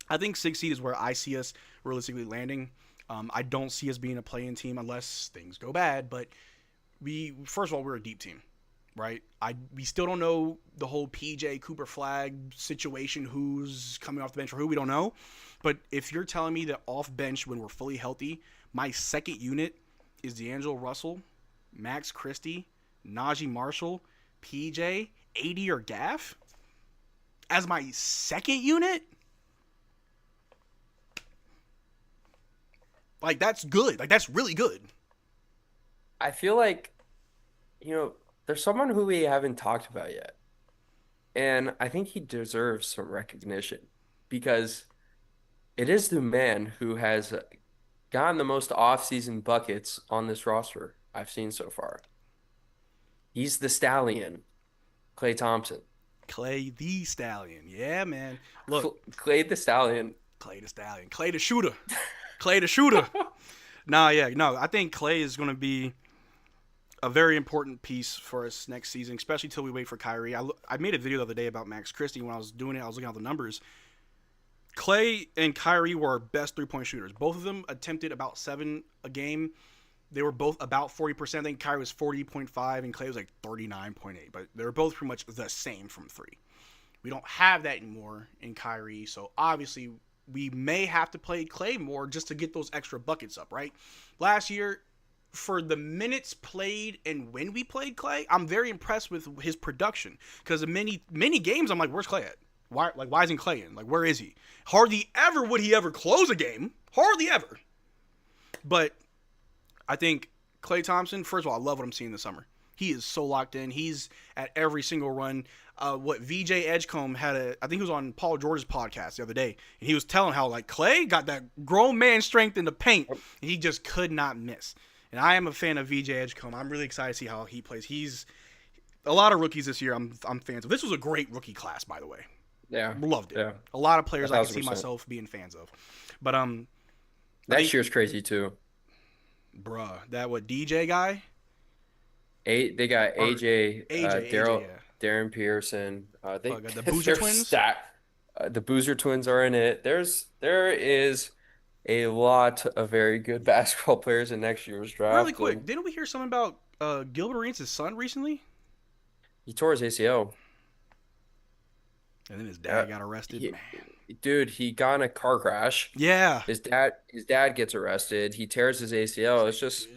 I think sixth seed is where I see us realistically landing. I don't see us being a play-in team unless things go bad. But first of all, we're a deep team, right? We still don't know the whole PJ Cooper Flag situation, who's coming off the bench or who, we don't know. But if you're telling me that off bench when we're fully healthy, my second unit is D'Angelo Russell, Max Christie, Najee Marshall, PJ, AD, or Gaff as my second unit, like, that's good. Like, that's really good. I feel like, there's someone who we haven't talked about yet. And I think he deserves some recognition because it is the man who has gotten the most off-season buckets on this roster I've seen so far. He's the Stallion, Klay Thompson. Klay the Stallion. Yeah, man. Look. Klay the Stallion. Klay the Stallion. Klay the shooter. Klay the shooter. I think Klay is going to be a very important piece for us next season, especially until we wait for Kyrie. I made a video the other day about Max Christie. When I was doing it, I was looking at the numbers. Klay and Kyrie were our best three-point shooters. Both of them attempted about 7 a game. They were both about 40%. I think Kyrie was 40.5 and Klay was like 39.8. But they were both pretty much the same from three. We don't have that anymore in Kyrie, so obviously we may have to play Klay more just to get those extra buckets up, right? Last year, for the minutes played and when we played Klay, I'm very impressed with his production. Because in many games, I'm like, where's Klay at? Why isn't Klay in? Like, where is he? Hardly ever would he ever close a game. Hardly ever. But I think Klay Thompson, first of all, I love what I'm seeing this summer. He is so locked in. He's at every single run. VJ Edgecombe I think he was on Paul George's podcast the other day, and he was telling how, like, Klay got that grown man strength in the paint, and he just could not miss. And I am a fan of VJ Edgecombe. I'm really excited to see how he plays. He's a lot of rookies this year I'm fans of. This was a great rookie class, by the way. Yeah. Loved it. Yeah. A lot of players 1,000%. I can see myself being fans of. But next year's crazy too. Bruh, that DJ guy? They got AJ, Daryl, Darren Pearson. The Boozer Twins. The Boozer Twins are in it. There is a lot of very good basketball players in next year's draft. Really quick, didn't we hear something about Gilbert Arenas' son recently? He tore his ACL. And then his dad got arrested. Dude, he got in a car crash. Yeah. His dad gets arrested. He tears his ACL. It's just.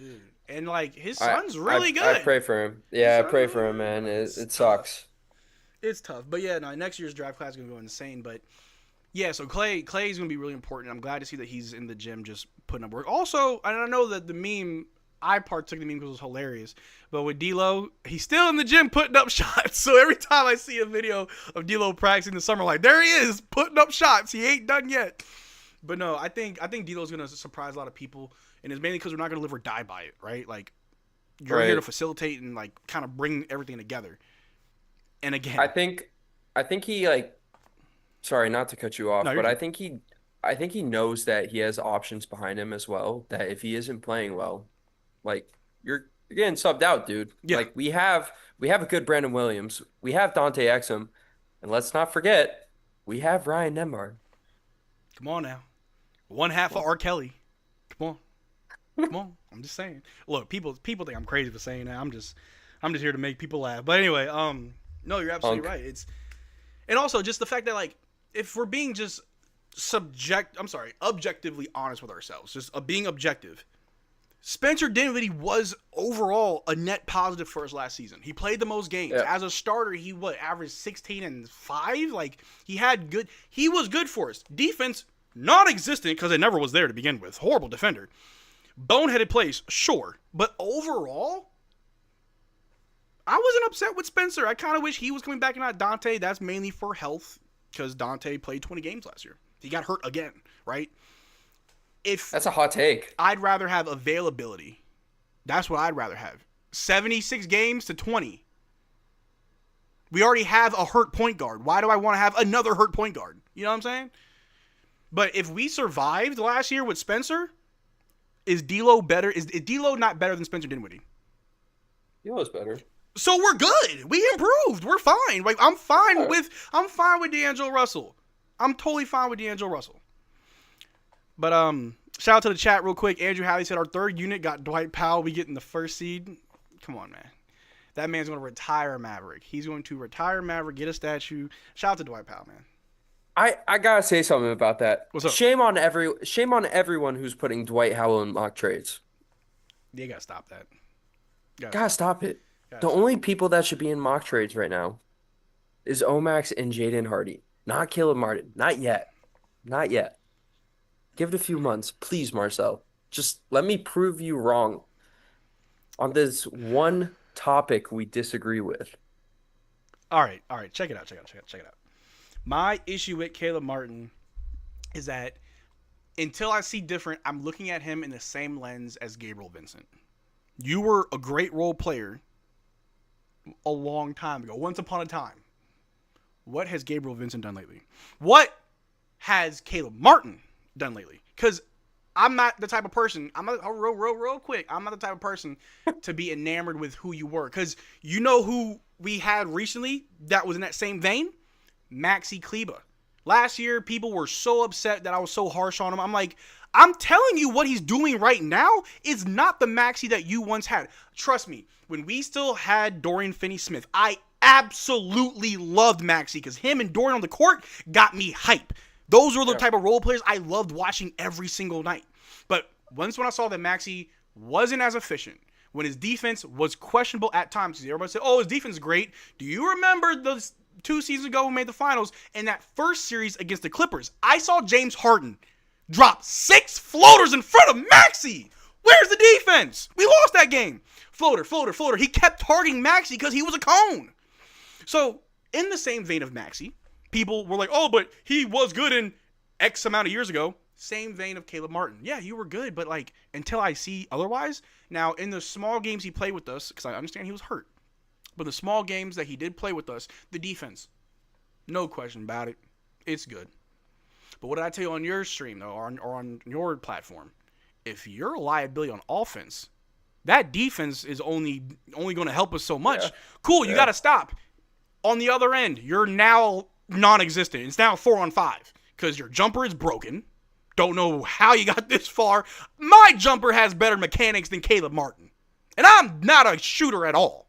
And, like, his son's really good. I pray for him. Yeah, I pray for him, man. It sucks. It's tough. But, yeah, no, next year's draft class is going to go insane. But, yeah, so Klay is going to be really important. I'm glad to see that he's in the gym just putting up work. Also, and I know that the meme, I partook in the meme because it was hilarious. But with D'Lo, he's still in the gym putting up shots. So every time I see a video of D'Lo practicing in the summer, like, there he is putting up shots. He ain't done yet. But no, I think D'Lo's gonna surprise a lot of people, and it's mainly because we're not gonna live or die by it, right? Like, you're here to facilitate and like kind of bring everything together. And again, I think he like. Sorry, not to cut you off, but I think he knows that he has options behind him as well. That if he isn't playing well, like you're getting subbed out, dude. Yeah. Like we have a good Brandon Williams, we have Dante Exum, and let's not forget we have Ryan Nembhard. Come on now. One half of R. Kelly. Come on. I'm just saying. Look, people think I'm crazy for saying that. I'm just here to make people laugh. But anyway, no, you're absolutely right. And also just the fact that, like, if we're being just objectively honest with ourselves, just being objective, Spencer Dinwiddie was overall a net positive for us last season. He played the most games. As a starter, he averaged 16 and 5? Like, he was good for us. Defense, non-existent because it never was there to begin with. Horrible defender. Boneheaded plays, sure. But overall, I wasn't upset with Spencer. I kind of wish he was coming back and not Dante. That's mainly for health because Dante played 20 games last year. He got hurt again, right? That's a hot take. I'd rather have availability. That's what I'd rather have. 76 games to 20. We already have a hurt point guard. Why do I want to have another hurt point guard? You know what I'm saying? But if we survived last year with Spencer, is D'Lo better? Is D'Lo not better than Spencer Dinwiddie? D'Lo's better. So we're good. We improved. We're fine. Like I'm fine with D'Angelo Russell. I'm totally fine with D'Angelo Russell. But shout out to the chat real quick. Andrew Halley said our third unit got Dwight Powell. We getting the first seed. Come on, man. That man's going to retire Maverick. He's going to retire Maverick, get a statue. Shout out to Dwight Powell, man. I gotta say something about that. What's up? Shame on everyone who's putting Dwight Howell in mock trades. You gotta stop that. Gotta stop it. The only people that should be in mock trades right now is Omax and Jaden Hardy, not Caleb Martin. Not yet. Give it a few months, please, Marcel. Just let me prove you wrong on this one topic we disagree with. All right. Check it out. My issue with Caleb Martin is that until I see different, I'm looking at him in the same lens as Gabriel Vincent. You were a great role player a long time ago, once upon a time. What has Gabriel Vincent done lately? What has Caleb Martin done lately? Because I'm not the type of person, real quick, I'm not the type of person to be enamored with who you were. Because you know who we had recently that was in that same vein? Maxi Kleber. Last year, people were so upset that I was so harsh on him. I'm like, I'm telling you what he's doing right now is not the Maxi that you once had. Trust me, when we still had Dorian Finney-Smith, I absolutely loved Maxi because him and Dorian on the court got me hype. Those were the type of role players I loved watching every single night. But when I saw that Maxi wasn't as efficient, when his defense was questionable at times, because everybody said, oh, his defense is great. Do you remember those 2 seasons ago we made the finals in that first series against the Clippers? I saw James Harden drop 6 floaters in front of Maxi. Where's the defense? We lost that game. Floater. He kept targeting Maxi because he was a cone. So in the same vein of Maxi, people were like, oh, but he was good in X amount of years ago. Same vein of Caleb Martin. Yeah, you were good, but like until I see otherwise. Now, in the small games he played with us, because I understand he was hurt, but the small games that he did play with us, the defense, no question about it, it's good. But what did I tell you on your stream, though, or on your platform? If you're a liability on offense, that defense is only going to help us so much. Yeah. Cool, you got to stop. On the other end, you're now non-existent. It's now 4-on-5 because your jumper is broken. Don't know how you got this far. My jumper has better mechanics than Caleb Martin. And I'm not a shooter at all.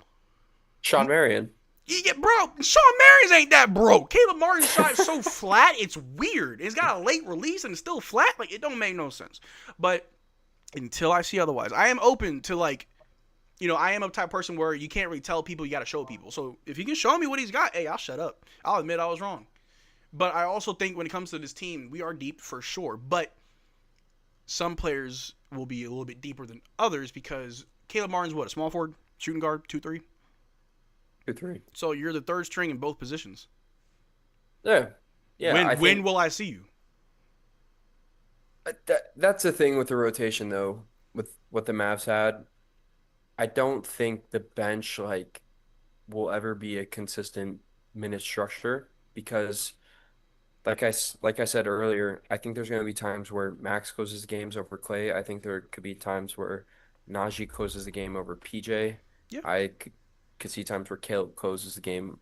Sean Marion. Yeah, bro, Sean Marion's ain't that broke. Caleb Martin's shot is so flat, it's weird. It's got a late release and it's still flat. Like, it don't make no sense. But until I see otherwise, I am open to, like, you know, I am a type of person where you can't really tell people, you got to show people. So if you can show me what he's got, hey, I'll shut up. I'll admit I was wrong. But I also think when it comes to this team, we are deep for sure. But some players will be a little bit deeper than others because Caleb Martin's what, a small forward, shooting guard, 2-3? 2-3. So you're the third string in both positions. Yeah. Yeah. When will I see you? That's the thing with the rotation, though, with what the Mavs had. I don't think the bench will ever be a consistent minute structure because, like I said earlier, I think there's going to be times where Max closes games over Clay. I think there could be times where Najee closes the game over PJ. Yeah. I could see times where Caleb closes the game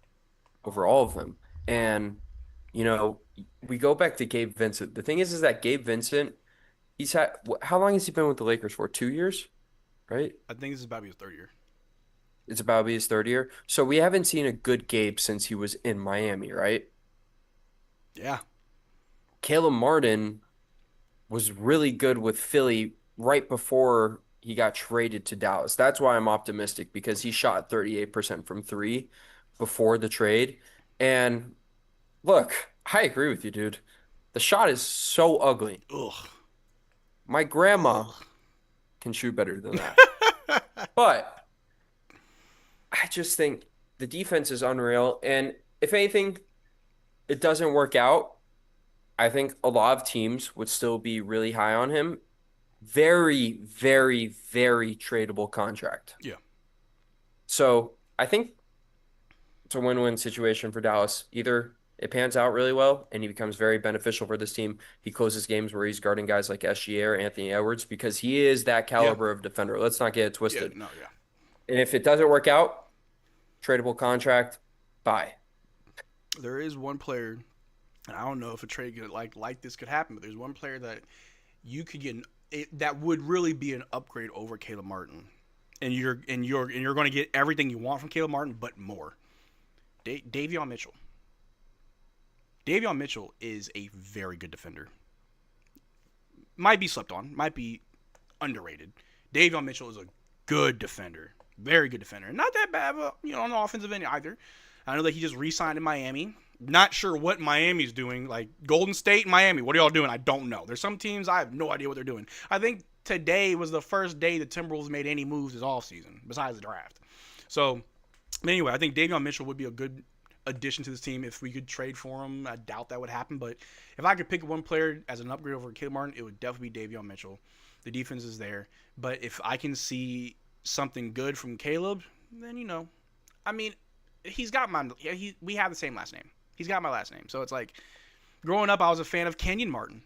over all of them. And, we go back to Gabe Vincent. The thing is that Gabe Vincent, how long has he been with the Lakers for? 2 years, right? I think this is about to be his third year. It's about to be his third year. So we haven't seen a good Gabe since he was in Miami, right? Yeah. Caleb Martin was really good with Philly right before he got traded to Dallas. That's why I'm optimistic because he shot 38% from three before the trade. And look, I agree with you, dude. The shot is so ugly. Ugh. My grandma can shoot better than that. But I just think the defense is unreal. And if anything, it doesn't work out, I think a lot of teams would still be really high on him. Very, very, very tradable contract. Yeah. So I think it's a win-win situation for Dallas. Either it pans out really well and he becomes very beneficial for this team. He closes games where he's guarding guys like SGA or Anthony Edwards because he is that caliber of defender. Let's not get it twisted. Yeah. And if it doesn't work out, tradable contract, bye. There is one player, and I don't know if a trade like this could happen, but there's one player that you could get that would really be an upgrade over Caleb Martin, and you're going to get everything you want from Caleb Martin, but more. Davion Mitchell. Davion Mitchell is a very good defender. Might be slept on, might be underrated. Davion Mitchell is a good defender, very good defender, and not that bad, on the offensive end either. I know that he just re-signed in Miami. Not sure what Miami's doing. Like Golden State and Miami, what are y'all doing? I don't know. There's some teams I have no idea what they're doing. I think today was the first day the Timberwolves made any moves this offseason, besides the draft. So, anyway, I think Davion Mitchell would be a good addition to this team if we could trade for him. I doubt that would happen, but if I could pick one player as an upgrade over Caleb Martin, it would definitely be Davion Mitchell. The defense is there, but if I can see something good from Caleb, then he's got we have the same last name. He's got my last name. So it's like, growing up, I was a fan of Kenyon Martin.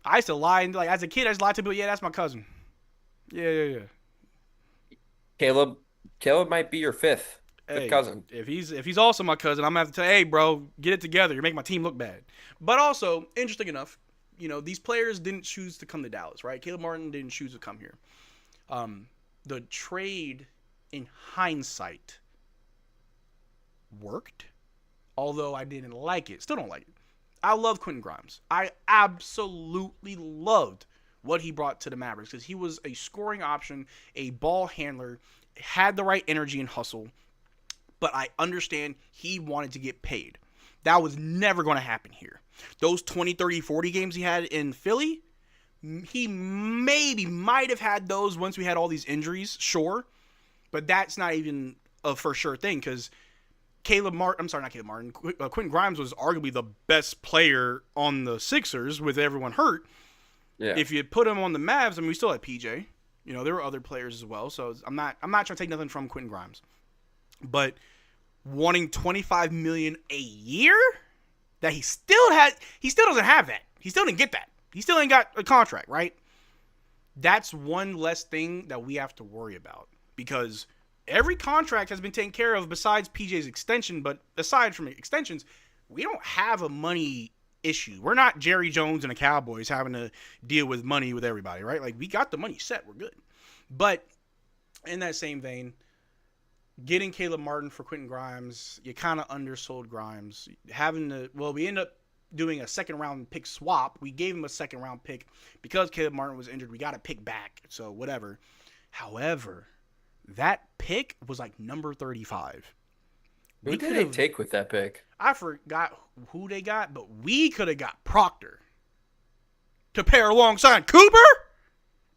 I used to lie, and as a kid, I just lied to people, yeah, that's my cousin. Yeah. Caleb might be your fifth cousin. If he's also my cousin, I'm going to have to tell, hey, bro, get it together. You're making my team look bad. But also, interesting enough, these players didn't choose to come to Dallas, right? Caleb Martin didn't choose to come here. The trade, in hindsight, worked, although I didn't like it. Still don't like it. I love Quentin Grimes. I absolutely loved what he brought to the Mavericks because he was a scoring option, a ball handler, had the right energy and hustle, but I understand he wanted to get paid. That was never going to happen here. Those 20, 30, 40 games he had in Philly, he might have had those once we had all these injuries, sure, but that's not even a for sure thing because Quentin Grimes was arguably the best player on the Sixers with everyone hurt. Yeah. If you put him on the Mavs, we still had PJ. There were other players as well. So I'm not trying to take nothing from Quentin Grimes, but wanting $25 million a year that he still doesn't have that. He still didn't get that. He still ain't got a contract, right? That's one less thing that we have to worry about because every contract has been taken care of besides PJ's extension, but aside from extensions, we don't have a money issue. We're not Jerry Jones and the Cowboys having to deal with money with everybody, right? Like, we got the money set. We're good. But in that same vein, getting Caleb Martin for Quentin Grimes, you kind of undersold Grimes. We ended up doing a second-round pick swap. We gave him a second-round pick because Caleb Martin was injured. We got a pick back, so whatever. However, that pick was like number 35. Who did they take with that pick? I forgot who they got, but we could have got Proctor to pair alongside Cooper.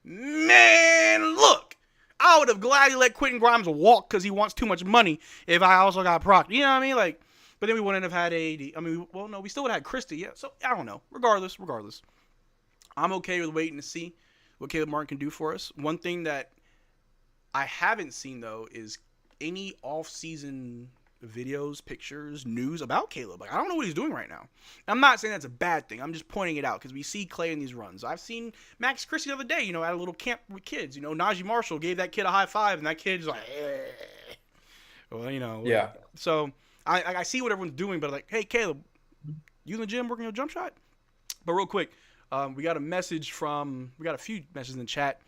Man, look, I would have gladly let Quentin Grimes walk because he wants too much money if I also got Proctor. You know what I mean? Like, but then we wouldn't have had AD. I mean, well, no, we still would have had Christie. Yeah, so I don't know. Regardless, I'm okay with waiting to see what Caleb Martin can do for us. One thing that I haven't seen, though, is any off-season videos, pictures, news about Caleb. Like, I don't know what he's doing right now. I'm not saying that's a bad thing. I'm just pointing it out because we see Clay in these runs. I've seen Max Christie the other day, at a little camp with kids. Najee Marshall gave that kid a high five, and that kid's like, Well, Yeah. So I see what everyone's doing, but like, hey, Caleb, you in the gym working your jump shot? But real quick, we got a few messages in the chat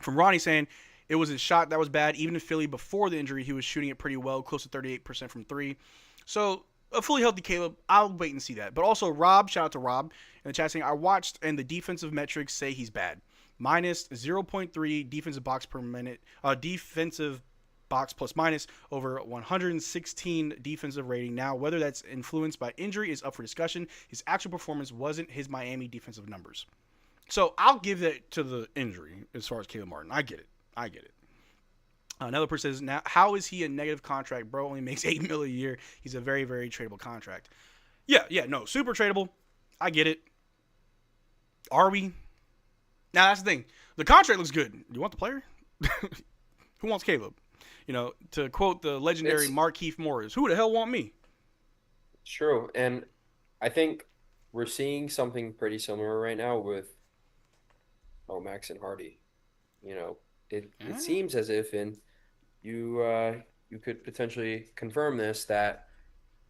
from Ronnie saying, it was his shot that was bad. Even in Philly, before the injury, he was shooting it pretty well, close to 38% from three. So, a fully healthy Caleb, I'll wait and see that. But also, Rob, shout out to Rob in the chat saying, I watched and the defensive metrics say he's bad. Minus 0.3 defensive box per minute, defensive box plus minus over 116 defensive rating. Now, whether that's influenced by injury is up for discussion. His actual performance wasn't his Miami defensive numbers. So, I'll give that to the injury as far as Caleb Martin. I get it. Another person says, now, how is he a negative contract? Bro only makes $8 million a year. He's a very, very tradable contract. Yeah, no, super tradable. I get it. Are we? Now, that's the thing. The contract looks good. You want the player? Who wants Caleb? To quote the legendary Markeith Morris, who the hell want me? True. And I think we're seeing something pretty similar right now with Max and Hardy. It seems as if, and you could potentially confirm this, that,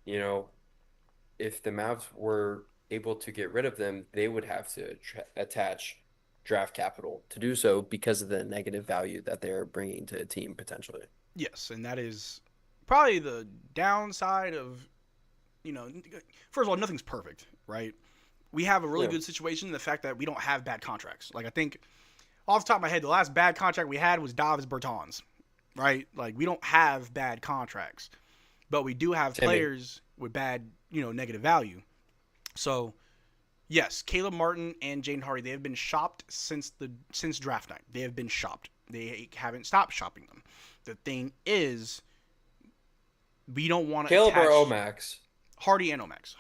if the Mavs were able to get rid of them, they would have to attach draft capital to do so because of the negative value that they're bringing to a team potentially. Yes, and that is probably the downside of, first of all, nothing's perfect, right? We have a really good situation in the fact that we don't have bad contracts. Like, I think, off the top of my head, the last bad contract we had was Davis Bertans, right? Like, we don't have bad contracts, but we do have players with bad, negative value. So, yes, Caleb Martin and Jaden Hardy, they have been shopped since draft night. They have been shopped. They haven't stopped shopping them. The thing is, we don't want to Caleb or Omax? Hardy and Omax.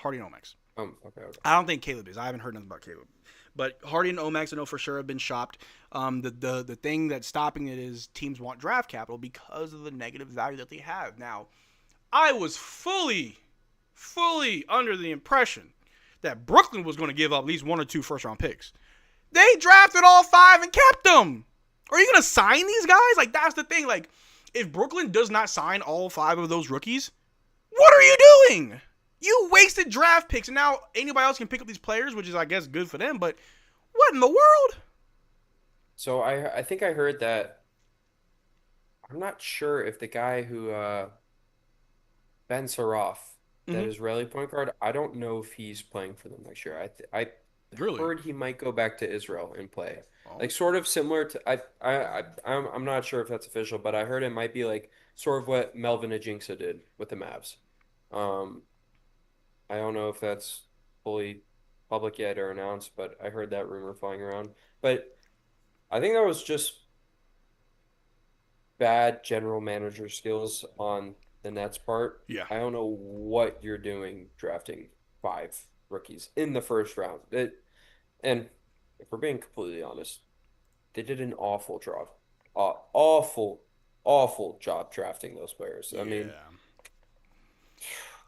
Okay. I don't think Caleb is. I haven't heard nothing about Caleb. But Hardy and Omax, I know for sure, have been shopped. The thing that's stopping it is teams want draft capital because of the negative value that they have. Now, I was fully under the impression that Brooklyn was going to give up at least 1 or 2 first-round picks. They drafted all 5 and kept them. Are you going to sign these guys? Like, that's the thing. Like, if Brooklyn does not sign all 5 of those rookies, what are you doing? You wasted draft picks, and now anybody else can pick up these players, which is, I guess, good for them. But what in the world? So I think I heard that. I'm not sure if the guy who Ben Saroff, that Israeli point guard, I don't know if he's playing for them next year. I heard he might go back to Israel and play. Like, sort of similar to I'm not sure if that's official, but I heard it might be like sort of what Melvin Ajinxa did with the Mavs. I don't know if that's fully public yet or announced, but I heard that rumor flying around. But I think that was just bad general manager skills on the Nets' part. Yeah. I don't know what you're doing drafting 5 rookies in the first round. And if we're being completely honest, they did an awful job. Awful job drafting those players. I mean,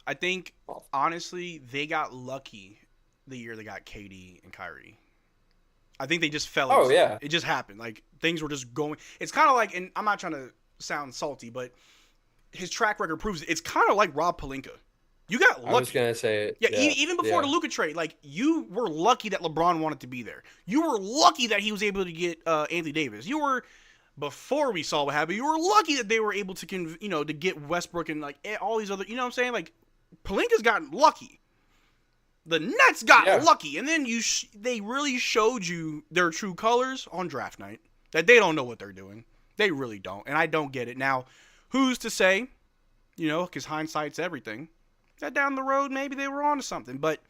I think, honestly, they got lucky the year they got KD and Kyrie. I think they just fell. Oh, yeah. It just happened. Like, things were just going. It's kind of like, and I'm not trying to sound salty, but his track record proves it. It's kind of like Rob Pelinka. You got lucky. I was going to say it. Yeah, even before the Luka trade, like, you were lucky that LeBron wanted to be there. You were lucky that he was able to get Anthony Davis. You were, before we saw what happened, you were lucky that they were able to, to get Westbrook and, like, all these other, you know what I'm saying? Like, Pelinka's gotten lucky. The Nets got lucky. And then they really showed you their true colors on draft night. That they don't know what they're doing. They really don't. And I don't get it. Now, who's to say, because hindsight's everything, that down the road maybe they were onto something. But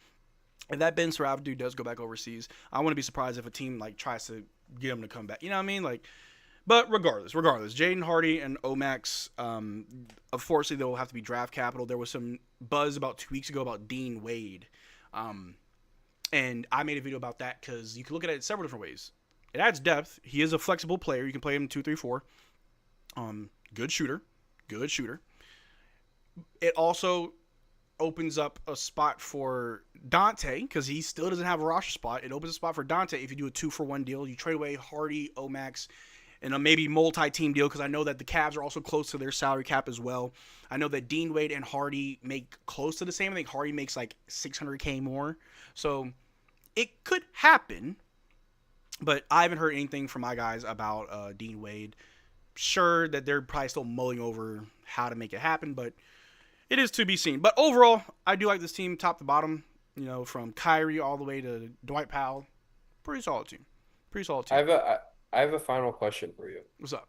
if that Ben Sarav dude does go back overseas, I wouldn't be surprised if a team like tries to get him to come back. You know what I mean? Like, but regardless, Jaden Hardy and Omax, unfortunately, there will have to be draft capital. There was some buzz about 2 weeks ago about Dean Wade, and I made a video about that because you can look at it several different ways. It adds depth. He is a flexible player. You can play him 2, 3, 4. Good shooter. It also opens up a spot for Dante because he still doesn't have a roster spot. It opens a spot for Dante if you do a 2-for-1 deal. You trade away Hardy, Omax, and a maybe multi-team deal because I know that the Cavs are also close to their salary cap as well. I know that Dean Wade and Hardy make close to the same. I think Hardy makes like $600K more. So it could happen, but I haven't heard anything from my guys about Dean Wade. Sure that they're probably still mulling over how to make it happen, but it is to be seen. But overall, I do like this team top to bottom, from Kyrie all the way to Dwight Powell. Pretty solid team. I have a final question for you. What's up?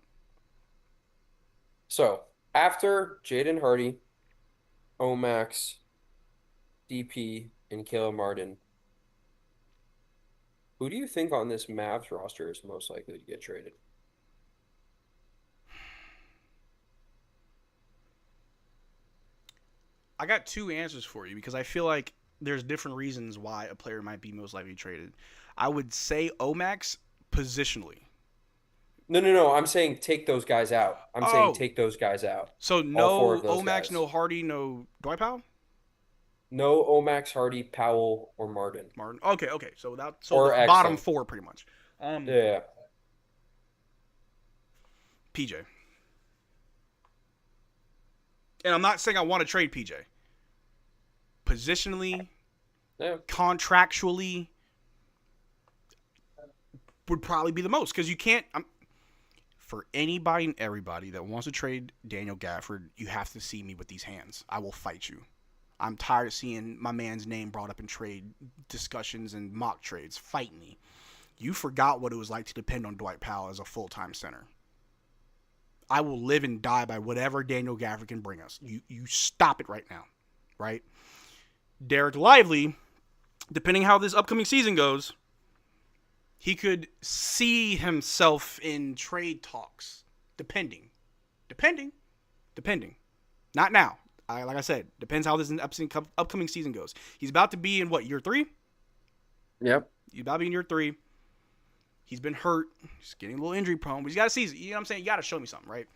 So, after Jaden Hardy, Omax, DP, and Caleb Martin, who do you think on this Mavs roster is most likely to get traded? I got 2 answers for you because I feel like there's different reasons why a player might be most likely traded. I would say Omax positionally. No. I'm saying take those guys out. Take those guys out. So no Omax, guys. No Hardy, no Dwight Powell? No Omax, Hardy, Powell, or Martin. Okay. So the bottom 4 pretty much. Yeah. PJ. And I'm not saying I want to trade PJ. Positionally, contractually, would probably be the most because you can't. For anybody and everybody that wants to trade Daniel Gafford, you have to see me with these hands. I will fight you. I'm tired of seeing my man's name brought up in trade discussions and mock trades. Fight me. You forgot what it was like to depend on Dwight Powell as a full-time center. I will live and die by whatever Daniel Gafford can bring us. You stop it right now, right? Derrick Lively, depending how this upcoming season goes, he could see himself in trade talks, depending. Not now. Like I said, depends how this upcoming season goes. He's about to be in year 3? Yep. He's about to be in year 3. He's been hurt. He's getting a little injury prone, but he's got a season. You know what I'm saying? You got to show me something, right?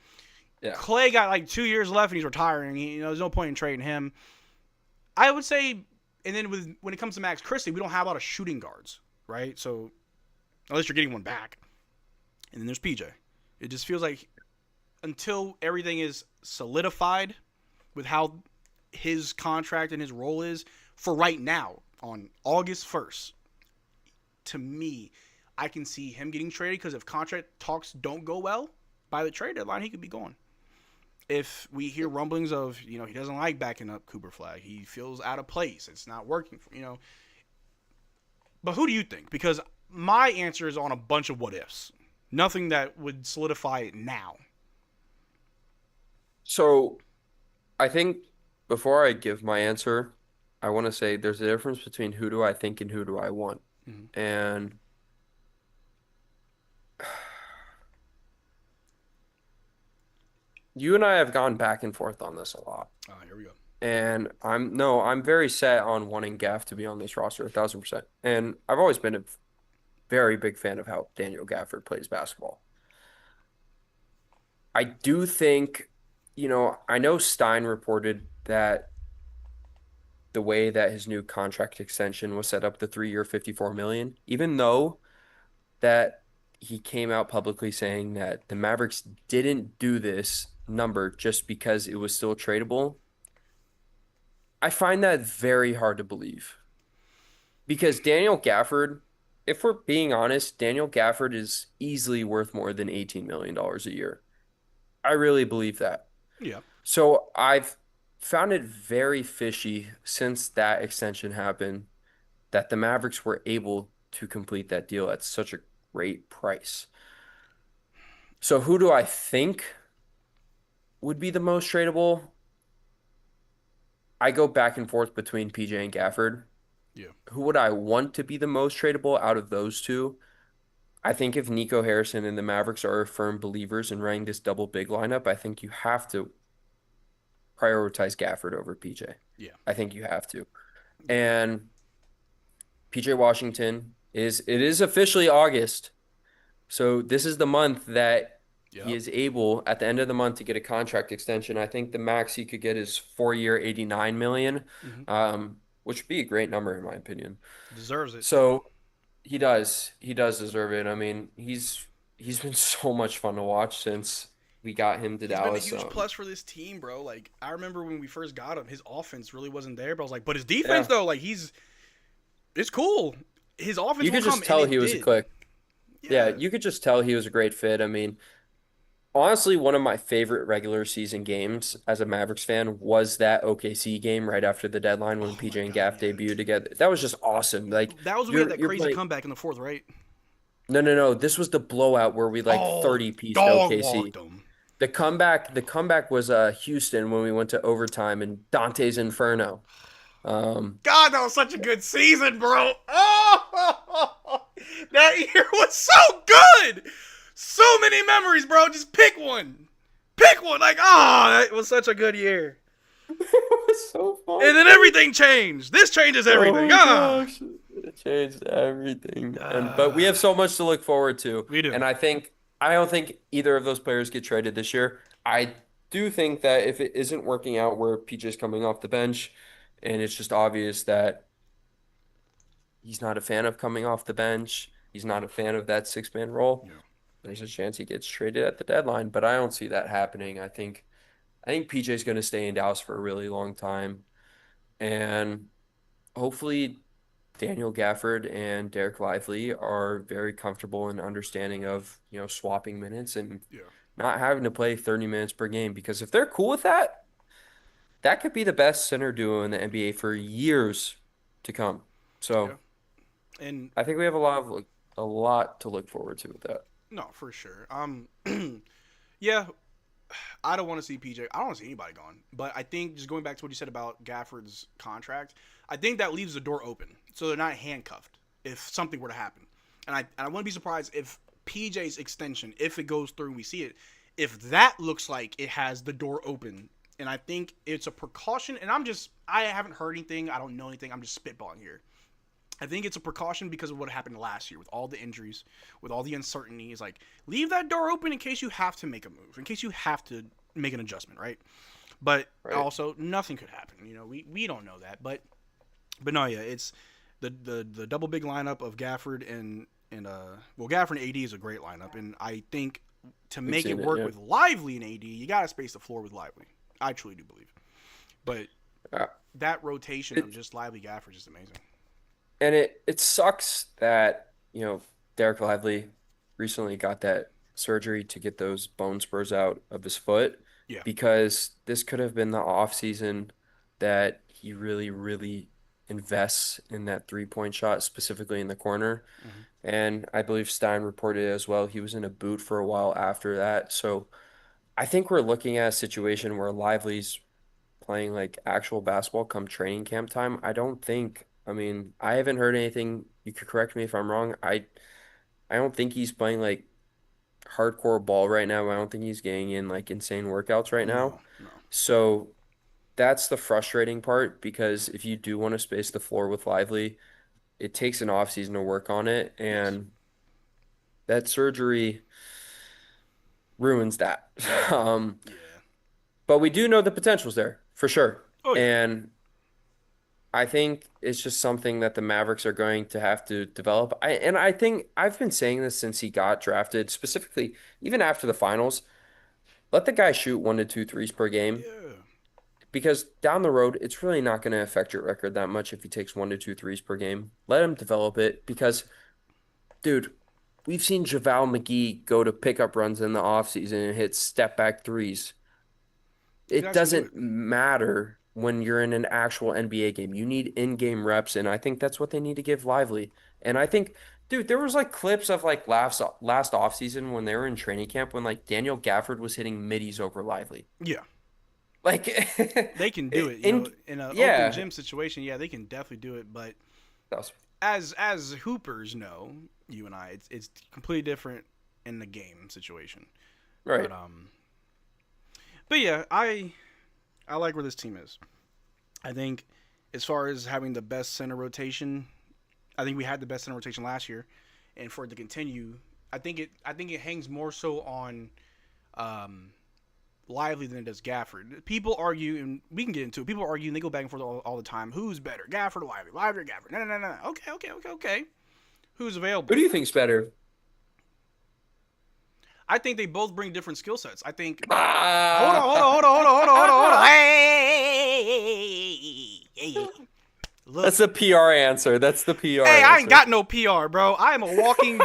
Yeah. Clay got like 2 years left and he's retiring. There's no point in trading him. I would say, and then when it comes to Max Christie, we don't have a lot of shooting guards, right? So, unless you're getting one back. And then there's PJ. It just feels like until everything is solidified with how his contract and his role is for right now on August 1st, to me, I can see him getting traded because if contract talks don't go well by the trade deadline, he could be gone. If we hear rumblings of, he doesn't like backing up Cooper Flag, he feels out of place, it's not working for. But who do you think? Because my answer is on a bunch of what ifs. Nothing that would solidify it now. So, I think before I give my answer, I want to say there's a difference between who do I think and who do I want. Mm-hmm. And you and I have gone back and forth on this a lot. Here we go. And I'm very set on wanting Gaff to be on this roster 1,000%. And I've always been a very big fan of how Daniel Gafford plays basketball. I do think, I know Stein reported that the way that his new contract extension was set up, the 3-year $54 million, even though that he came out publicly saying that the Mavericks didn't do this number just because it was still tradable. I find that very hard to believe. Because Daniel Gafford, if we're being honest, Daniel Gafford is easily worth more than $18 million a year. I really believe that. Yeah. So I've found it very fishy since that extension happened that the Mavericks were able to complete that deal at such a great price. So who do I think would be the most tradable? I go back and forth between PJ and Gafford. Yeah. Who would I want to be the most tradable out of those two? I think if Nico Harrison and the Mavericks are firm believers in running this double big lineup, I think you have to prioritize Gafford over PJ. Yeah. I think you have to. And PJ Washington it is officially August. So this is the month that he is able at the end of the month to get a contract extension. I think the max he could get is 4-year, 89 million, which would be a great number in my opinion. Deserves it. So he does deserve it. I mean, he's been so much fun to watch since we got him to Dallas. He's been a huge plus for this team, bro. Like, I remember when we first got him, his offense really wasn't there, but I was like, but his defense though, like it's cool. His offense. You could just tell he was a click. Yeah, you could just tell he was a great fit. I mean, honestly, one of my favorite regular season games as a Mavericks fan was that OKC game right after the deadline when PJ and Gaff debuted together. That was just awesome. Like that was when we had that crazy comeback in the fourth, right? No. This was the blowout where we 30-pieced OKC. The comeback was Houston when we went to overtime and Dante's Inferno. God, that was such a good season, bro. Oh, that year was so good. So many memories, bro. Just pick one. Pick one. Like, that was such a good year. It was so fun. And then everything changed. This changes everything. Gosh. It changed everything. But we have so much to look forward to. We do. And I don't think either of those players get traded this year. I do think that if it isn't working out where PJ's coming off the bench and it's just obvious that he's not a fan of coming off the bench, he's not a fan of that 6-man role, there's a chance he gets traded at the deadline, but I don't see that happening. I think PJ's going to stay in Dallas for a really long time, and hopefully Daniel Gafford and Derrick Lively are very comfortable and understanding of, swapping minutes and not having to play 30 minutes per game, because if they're cool with that, that could be the best center duo in the NBA for years to come. So and I think we have a lot to look forward to with that. No, for sure. Yeah, I don't want to see PJ. I don't want to see anybody gone. But I think just going back to what you said about Gafford's contract, I think that leaves the door open so they're not handcuffed if something were to happen. And I wouldn't be surprised if PJ's extension, if it goes through and we see it, if that looks like it has the door open. And I think it's a precaution. And I haven't heard anything. I don't know anything. I'm just spitballing here. I think it's a precaution because of what happened last year with all the injuries, with all the uncertainties. Like, leave that door open in case you have to make a move, in case you have to make an adjustment, right? But also, nothing could happen. We don't know that. But no, yeah, it's the double big lineup of Gafford and Gafford and AD is a great lineup, and I think to make it work with Lively and AD, you got to space the floor with Lively. I truly do believe. But that rotation of just Lively Gafford is just amazing. And it sucks that, Derrick Lively recently got that surgery to get those bone spurs out of his foot. Yeah. Because this could have been the offseason that he really, really invests in that 3-point shot, specifically in the corner. Mm-hmm. And I believe Stein reported as well. He was in a boot for a while after that. So I think we're looking at a situation where Lively's playing like actual basketball come training camp time. I haven't heard anything. You could correct me if I'm wrong. I don't think he's playing like hardcore ball right now. I don't think he's getting in like insane workouts right now. No. So that's the frustrating part, because if you do want to space the floor with Lively, it takes an off season to work on it, and that surgery ruins that. But we do know the potential's there for sure. Oh, yeah. And I think it's just something that the Mavericks are going to have to develop. I think I've been saying this since he got drafted, specifically even after the finals. Let the guy shoot 1 to 2 threes per game. Yeah. Because down the road, it's really not going to affect your record that much if he takes 1 to 2 threes per game. Let him develop it, because, dude, we've seen JaVale McGee go to pickup runs in the offseason and hit step-back threes. It doesn't matter when you're in an actual NBA game. You need in-game reps, and I think that's what they need to give Lively. And I think, dude, there was like clips of like last offseason when they were in training camp when like Daniel Gafford was hitting middies over Lively. Yeah. Like they can do it in an open gym situation. Yeah, they can definitely do it. But That was as hoopers know, you and I, it's completely different in the game situation. right. But yeah, I like where this team is. I think as far as having the best center rotation, I think we had the best center rotation last year, and for it to continue, I think it hangs more so on Lively than it does Gafford. People argue, and we can get into it. People argue and they go back and forth all the time. Who's better, Gafford or Lively? Lively or Gafford? No. Okay. Who's available? Who do you think's better? I think they both bring different skill sets. I think. Ah! Hold on. Hey. Look. That's the PR answer. That's the PR Hey, I ain't answer. got no PR, bro. I'm a walking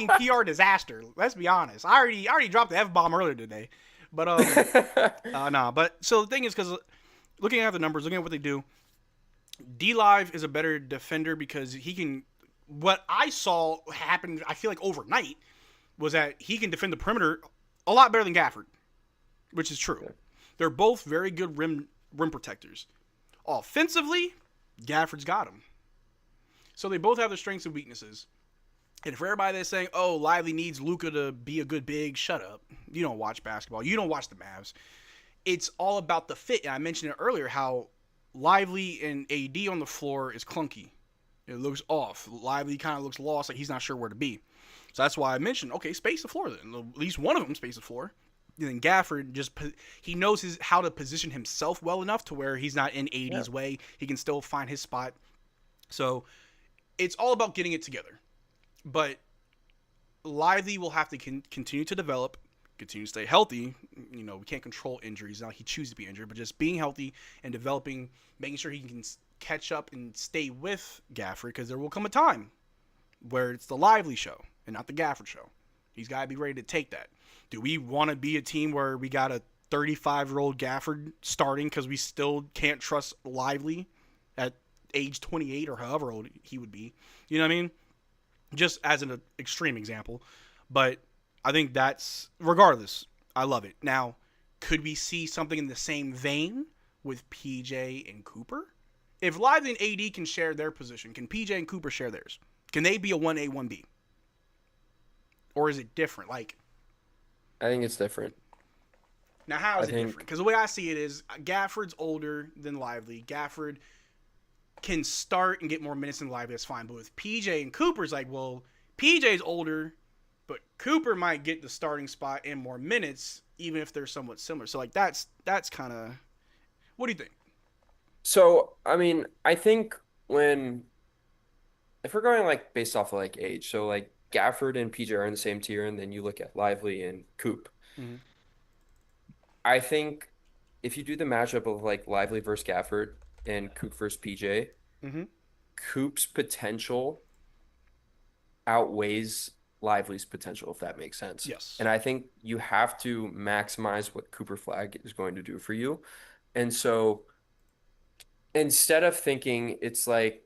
PR disaster. Let's be honest. I already dropped the F-bomb earlier today. But nah. But so the thing is, because looking at the numbers, looking at what they do, D-Live is a better defender because he can. What I saw happen, I feel like overnight, was that he can defend the perimeter a lot better than Gafford, which is true. They're both very good rim protectors. Offensively, Gafford's got him. So they both have their strengths and weaknesses. And for everybody that's saying, oh, Lively needs Luka to be a good big, shut up. You don't watch basketball. You don't watch the Mavs. It's all about the fit. And I mentioned it earlier how Lively and AD on the floor is clunky. It looks off. Lively kind of looks lost, like he's not sure where to be. So that's why I mentioned, okay, space the floor then. At least one of them space the floor. And then Gafford he knows how to position himself well enough to where he's not in AD's way. He can still find his spot. So it's all about getting it together. But Lively will have to continue to develop, continue to stay healthy. You know, we can't control injuries. Now he chooses to be injured, but just being healthy and developing, making sure he can catch up and stay with Gafford, because there will come a time where it's the Lively show and not the Gafford show. He's got to be ready to take that. Do we want to be a team where we got a 35-year-old Gafford starting because we still can't trust Lively at age 28 or however old he would be? You know what I mean? Just as an extreme example. But I think that's, regardless, I love it. Now, could we see something in the same vein with PJ and Cooper? If Lively and AD can share their position, can PJ and Cooper share theirs? Can they be a 1A, 1B? Or is it different? Like, I think it's different. now, how is it different? Because the way I see it is Gafford's older than Lively. Gafford can start and get more minutes than Lively. That's fine. But with PJ and Cooper's like, well, PJ's older, but Cooper might get the starting spot and more minutes, even if they're somewhat similar. So, like, that's kind of... What do you think? So, I mean, I think if we're going like based off of like age, so like Gafford and PJ are in the same tier, and then you look at Lively and Coop. Mm-hmm. I think if you do the matchup of like Lively versus Gafford and Coop versus PJ, Mm-hmm. Coop's potential outweighs Lively's potential, if that makes sense. Yes. And I think you have to maximize what Cooper Flag is going to do for you. And so instead of thinking it's like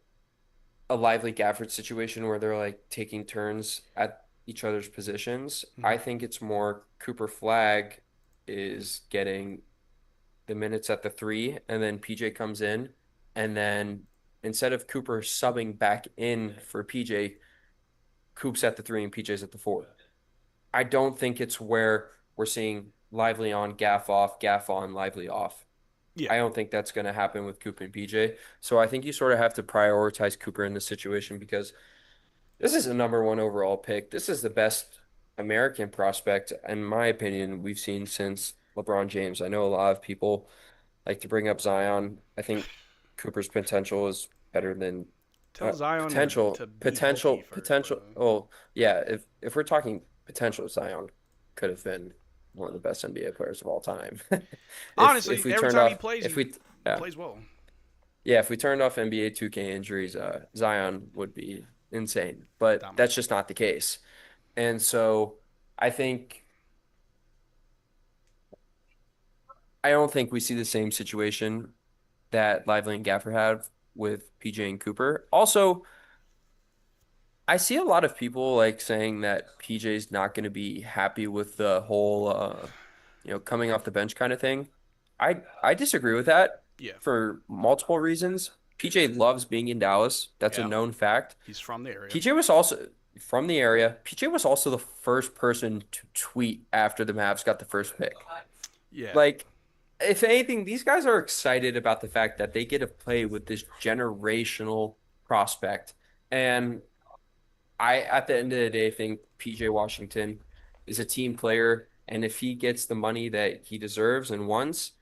a Lively Gafford situation where they're like taking turns at each other's positions, I think it's more Cooper Flag is getting the minutes at the 3, and then PJ comes in, and then instead of Cooper subbing back in for PJ, Coop's at the 3 and PJ's at the 4. I don't think it's where we're seeing Lively on, Gaff off, Gaff on, Lively off. Yeah. I don't think that's going to happen with Cooper and PJ. So I think you sort of have to prioritize Cooper in this situation because this is a number 1 overall pick. This is the best American prospect, in my opinion, we've seen since LeBron James. I know a lot of people like to bring up Zion. I think Cooper's potential is better than Tell Zion potential. to be Potential. healthy first, Potential. bro. Oh, yeah. If we're talking potential, Zion could have been one of the best NBA players of all time. Honestly, if we every turned time off, he plays, if we, he yeah. plays well. Yeah, if we turned off NBA 2K injuries, Zion would be insane. But that's just not the case. And so I don't think we see the same situation that Lively and Gafford have with PJ and Cooper. Also, I see a lot of people like saying that PJ's not going to be happy with the whole, coming off the bench kind of thing. I disagree with that. Yeah. For multiple reasons. PJ loves being in Dallas. That's a known fact. He's from the area. PJ was also from the area. PJ was also the first person to tweet after the Mavs got the first pick. Yeah. Like, if anything, these guys are excited about the fact that they get to play with this generational prospect. And at the end of the day, think PJ Washington is a team player. And if he gets the money that he deserves and wants,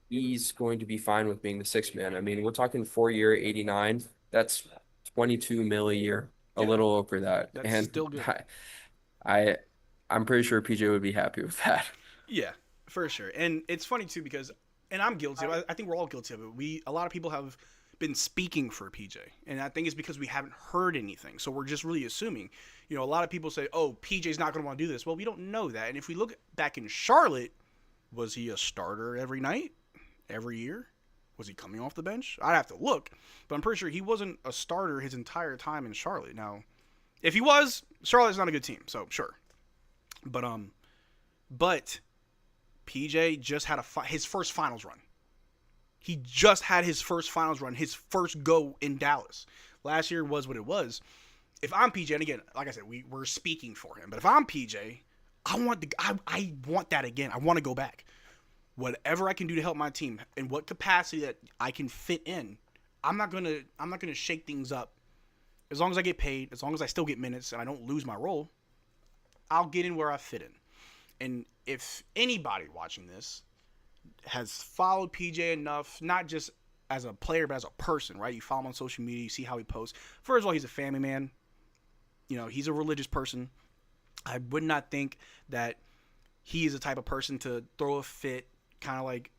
he's going to be fine with being the sixth man. I mean, we're talking 4-year, 89. That's 22 mil a year, a little over that. That's and still good. I'm pretty sure PJ would be happy with that. Yeah, for sure. And it's funny too because, and I'm guilty of it. I think we're all guilty of it. A lot of people have been speaking for PJ, and I think it's because we haven't heard anything. So we're just really assuming. You know, a lot of people say, "Oh, PJ's not going to want to do this." Well, we don't know that. And if we look back in Charlotte, was he a starter every night, every year? Was he coming off the bench? I'd have to look, but I'm pretty sure he wasn't a starter his entire time in Charlotte. Now, if he was, Charlotte's not a good team, so sure. But PJ just had his first finals run. He just had his first finals run, his first go in Dallas. Last year was what it was. If I'm PJ, and again, like I said, we're speaking for him, but if I'm PJ, I want that again. I want to go back. Whatever I can do to help my team, in what capacity that I can fit in, I'm not gonna shake things up. As long as I get paid, as long as I still get minutes and I don't lose my role, I'll get in where I fit in. And if anybody watching this has followed PJ enough, not just as a player, but as a person, right? You follow him on social media, you see how he posts. First of all, he's a family man. You know, he's a religious person. I would not think that he is the type of person to throw a fit, kind of like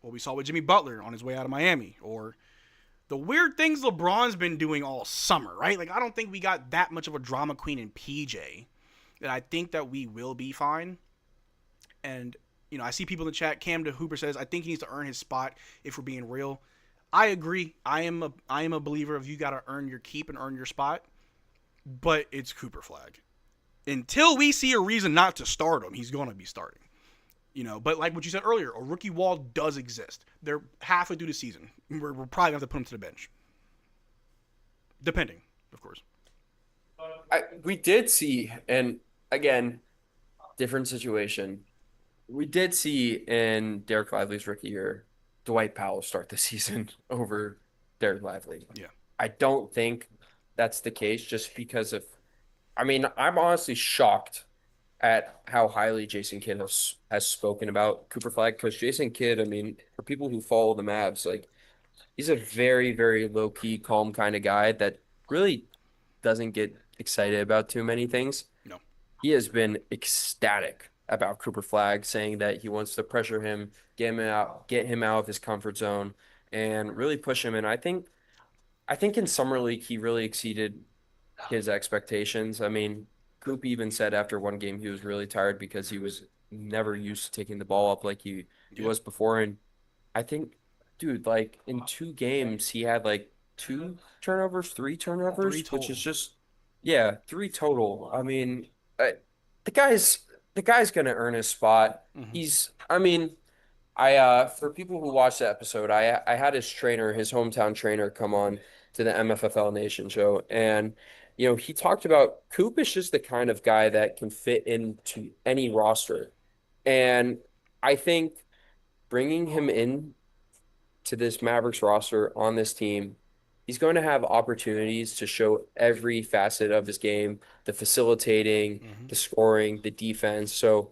what we saw with Jimmy Butler on his way out of Miami, or the weird things LeBron's been doing all summer, right? Like, I don't think we got that much of a drama queen in PJ. And I think that we will be fine. And, you know, I see people in the chat. Cam de Hooper says, I think he needs to earn his spot if we're being real. I agree. I am a believer of you got to earn your keep and earn your spot. But it's Cooper Flag. Until we see a reason not to start him, he's going to be starting. You know, but like what you said earlier, a rookie wall does exist. They're halfway through the season. We're probably going to have to put him to the bench. Depending, of course. We did see, and again, different situation. We did see in Derrick Lively's rookie year, Dwight Powell start the season over Derrick Lively. Yeah. I don't think that's the case just because of, I mean, I'm honestly shocked at how highly Jason Kidd has spoken about Cooper Flag, because Jason Kidd, I mean, for people who follow the Mavs, like, he's a very, very low-key, calm kind of guy that really doesn't get excited about too many things. No. He has been ecstatic about Cooper Flag, saying that he wants to pressure him, get him out of his comfort zone, and really push him. And I think in Summer League, he really exceeded his expectations. I mean, Coop even said after one game he was really tired because he was never used to taking the ball up like he was before. And I think, dude, like in 2 games, he had like 2 turnovers, 3 turnovers, which is just, 3 total. I mean, the guy's gonna earn his spot. Mm-hmm. For people who watched the episode, I had his hometown trainer, come on to the MFFL Nation show, and you know, he talked about Coop is just the kind of guy that can fit into any roster. And I think bringing him in to this Mavericks roster on this team, he's going to have opportunities to show every facet of his game, the facilitating, the scoring, the defense. So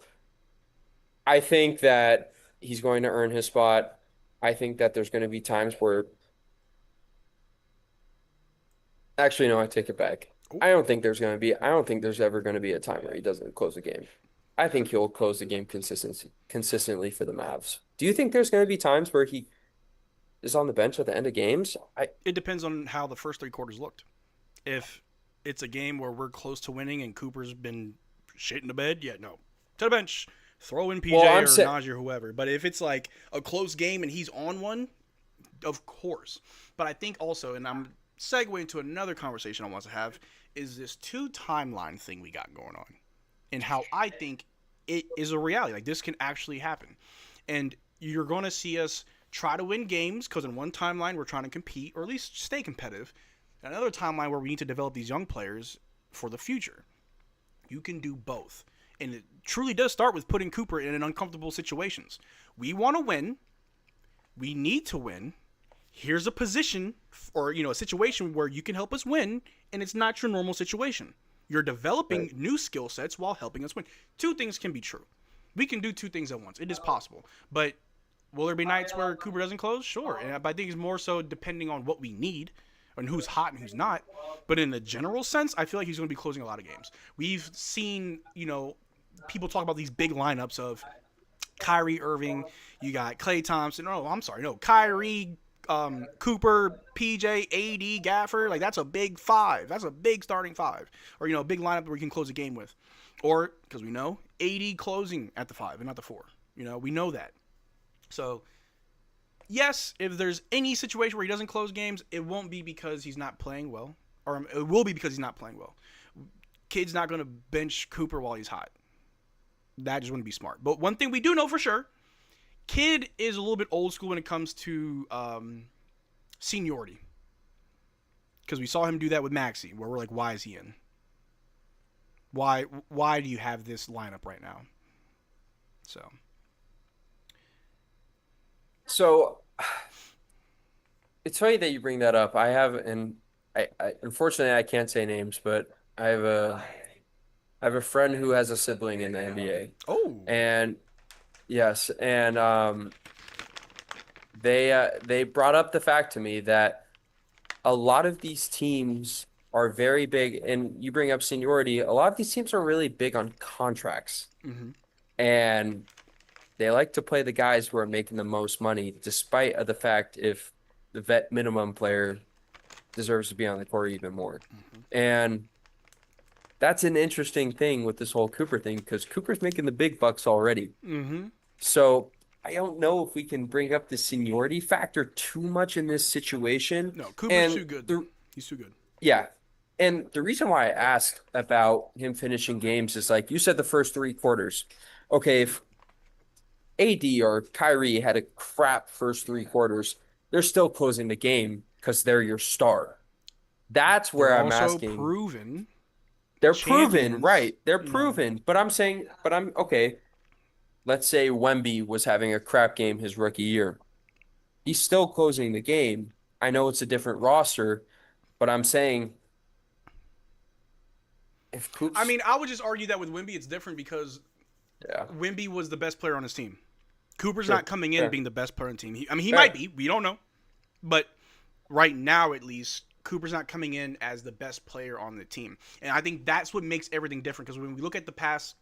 I think that he's going to earn his spot. I think that there's going to be times where, actually, no, I take it back. I don't think there's ever going to be a time where he doesn't close the game. I think he'll close the game consistently for the Mavs. Do you think there's going to be times where he is on the bench at the end of games? It depends on how the first 3 quarters looked. If it's a game where we're close to winning and Cooper's been shit in the bed, no. To the bench. Throw in PJ or Najee or whoever. But if it's like a close game and he's on one, of course. But I think also, and I'm segueing to another conversation I want to have, is this 2 timeline thing we got going on. And how I think it is a reality. Like, this can actually happen. And you're going to see us try to win games because in one timeline we're trying to compete or at least stay competitive. Another timeline where we need to develop these young players for the future. You can do both. And it truly does start with putting Cooper in uncomfortable situations. We want to win. We need to win. Here's a position or, a situation where you can help us win, and it's not your normal situation. You're developing new skill sets while helping us win. Two things can be true. We can do two things at once. It is possible. But will there be nights where Cooper doesn't close? Sure. And I think it's more so depending on what we need and who's hot and who's not. But in the general sense, I feel like he's going to be closing a lot of games. We've seen, people talk about these big lineups of Kyrie Irving, you got Klay Thompson. Oh, I'm sorry. No, Kyrie, Cooper, PJ, AD, Gafford. Like, that's a big five. That's a big starting five. Or, a big lineup where you can close a game with. Or, because we know, AD closing at the 5 and not the 4. We know that. So, yes, if there's any situation where he doesn't close games, it won't be because he's not playing well. Or it will be because he's not playing well. Kid's not going to bench Cooper while he's hot. That just wouldn't be smart. But one thing we do know for sure, Kid is a little bit old school when it comes to seniority. Because we saw him do that with Maxey, where we're like, why is he in? Why do you have this lineup right now? So it's funny that you bring that up. I have, and I unfortunately I can't say names, but I have a friend who has a sibling in the NBA. Oh. And yes, and they brought up the fact to me that a lot of these teams are very big, and you bring up seniority. A lot of these teams are really big on contracts, and they like to play the guys who are making the most money, despite of the fact if the vet minimum player deserves to be on the court even more. And that's an interesting thing with this whole Cooper thing, because Cooper's making the big bucks already. So I don't know if we can bring up the seniority factor too much in this situation. No, Cooper's too good. He's too good. Yeah. And the reason why I asked about him finishing games is, like you said, the first 3 quarters. Okay, if AD or Kyrie had a crap first 3 quarters, they're still closing the game because they're your star. That's where I'm asking. Proven. They're proven, right? They're proven. But I'm okay. Let's say Wemby was having a crap game his rookie year. He's still closing the game. I know it's a different roster, but I'm saying if Coops... I mean, I would just argue that with Wemby it's different because Wemby was the best player on his team. Cooper's not coming in being the best player on the team. He might be. We don't know. But right now, at least, Cooper's not coming in as the best player on the team. And I think that's what makes everything different, because when we look at the past,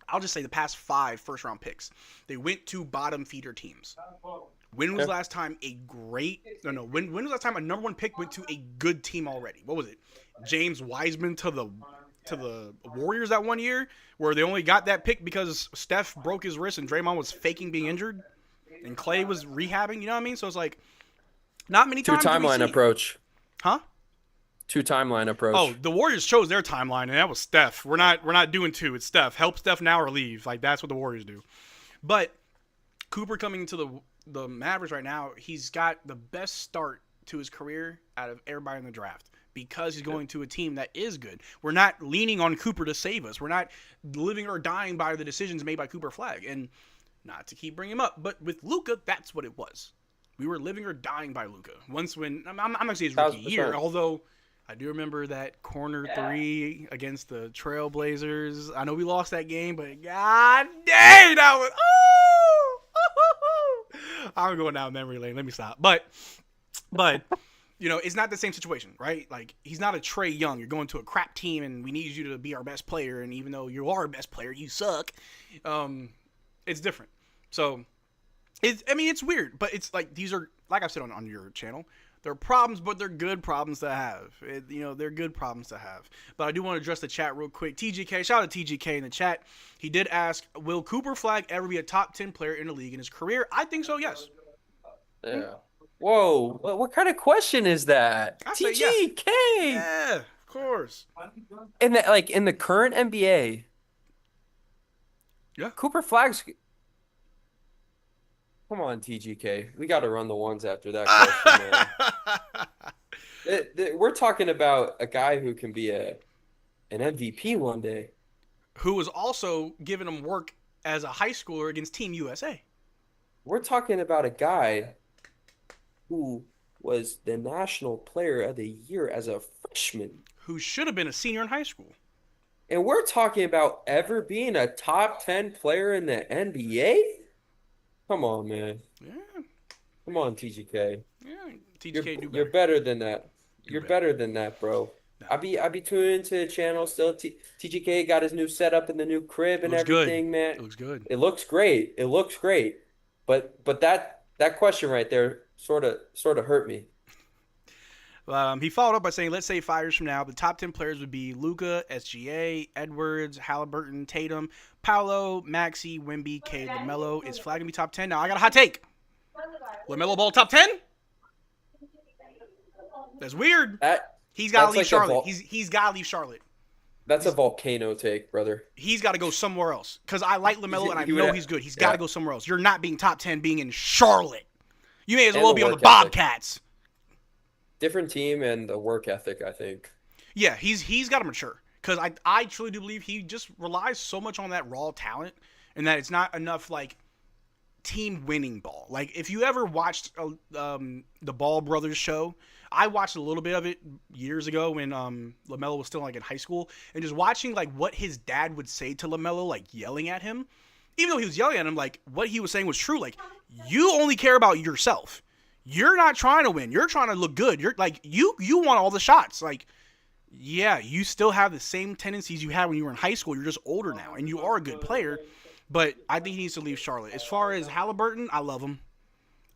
I'll just say the past 5 first-round picks, they went to bottom feeder teams. When was last time when was last time a number 1 pick went to a good team already? What was it? James Wiseman to the Warriors that one year, where they only got that pick because Steph broke his wrist and Draymond was faking being injured and Clay was rehabbing, you know what I mean? So it's like, not many times. 2 timeline approach. Huh? 2 timeline approach. Oh, the Warriors chose their timeline, and that was Steph. We're not doing 2. It's Steph. Help Steph now or leave. Like, that's what the Warriors do. But Cooper coming into the Mavericks right now, he's got the best start to his career out of everybody in the draft, because he's going to a team that is good. We're not leaning on Cooper to save us. We're not living or dying by the decisions made by Cooper Flag. And not to keep bringing him up, but with Luka, that's what it was. We were living or dying by Luka. Once when I'm not going to say his rookie year, although I do remember that corner 3 against the Trailblazers. I know we lost that game, but god dang, that was I'm going down memory lane. Let me stop. But it's not the same situation, right? Like, he's not a Trae Young. You're going to a crap team, and we need you to be our best player. And even though you are our best player, you suck. It's different. So, it's weird. But it's like, these are, like I've said on your channel, they're problems, but they're good problems to have. They're good problems to have. But I do want to address the chat real quick. TGK, shout out to TGK in the chat. He did ask, will Cooper Flag ever be a top 10 player in the league in his career? I think so, yes. Yeah. Whoa, what kind of question is that? TGK. Yeah, of course. In the current NBA, Cooper Flag's. Come on, TGK. We got to run the ones after that question, man. We're talking about a guy who can be an MVP one day. Who was also giving him work as a high schooler against Team USA. We're talking about a guy who was the National Player of the Year as a freshman. Who should have been a senior in high school. And we're talking about ever being a top 10 player in the NBA? Come on, man. Yeah. Come on, TGK. Yeah, TGK do better. You're better than that. You're better than that, bro. No. I be tuning into the channel still. TGK got his new setup in the new crib and everything, man. It looks good. It looks great. It looks great. But that question right there sort of hurt me. He followed up by saying, let's say 5 years from now, the top 10 players would be Luka, SGA, Edwards, Halliburton, Tatum, Paolo, Maxey, Wemby, Cade, LaMelo. Is Flag going to be top 10? Now, I got a hot take. LaMelo Ball top 10? That's weird. He's got to leave Charlotte. He's got to leave Charlotte. That's a volcano take, brother. He's got to go somewhere else. Because I like LaMelo and I know he's good. He's got to go somewhere else. You're not being top 10 being in Charlotte. You may as well be on the Bobcats. Different team and the work ethic, I think. Yeah, he's got to mature. Because I truly do believe he just relies so much on that raw talent and that it's not enough, like, team winning ball. Like, if you ever watched the Ball Brothers show, I watched a little bit of it years ago when LaMelo was still, like, in high school. And just watching, like, what his dad would say to LaMelo, like, yelling at him. Even though he was yelling at him, like, what he was saying was true. Like, you only care about yourself. You're not trying to win. You're trying to look good. You're like, you want all the shots. Like, yeah, you still have the same tendencies you had when you were in high school. You're just older now, and you are a good player. But I think he needs to leave Charlotte. As far as Halliburton, I love him.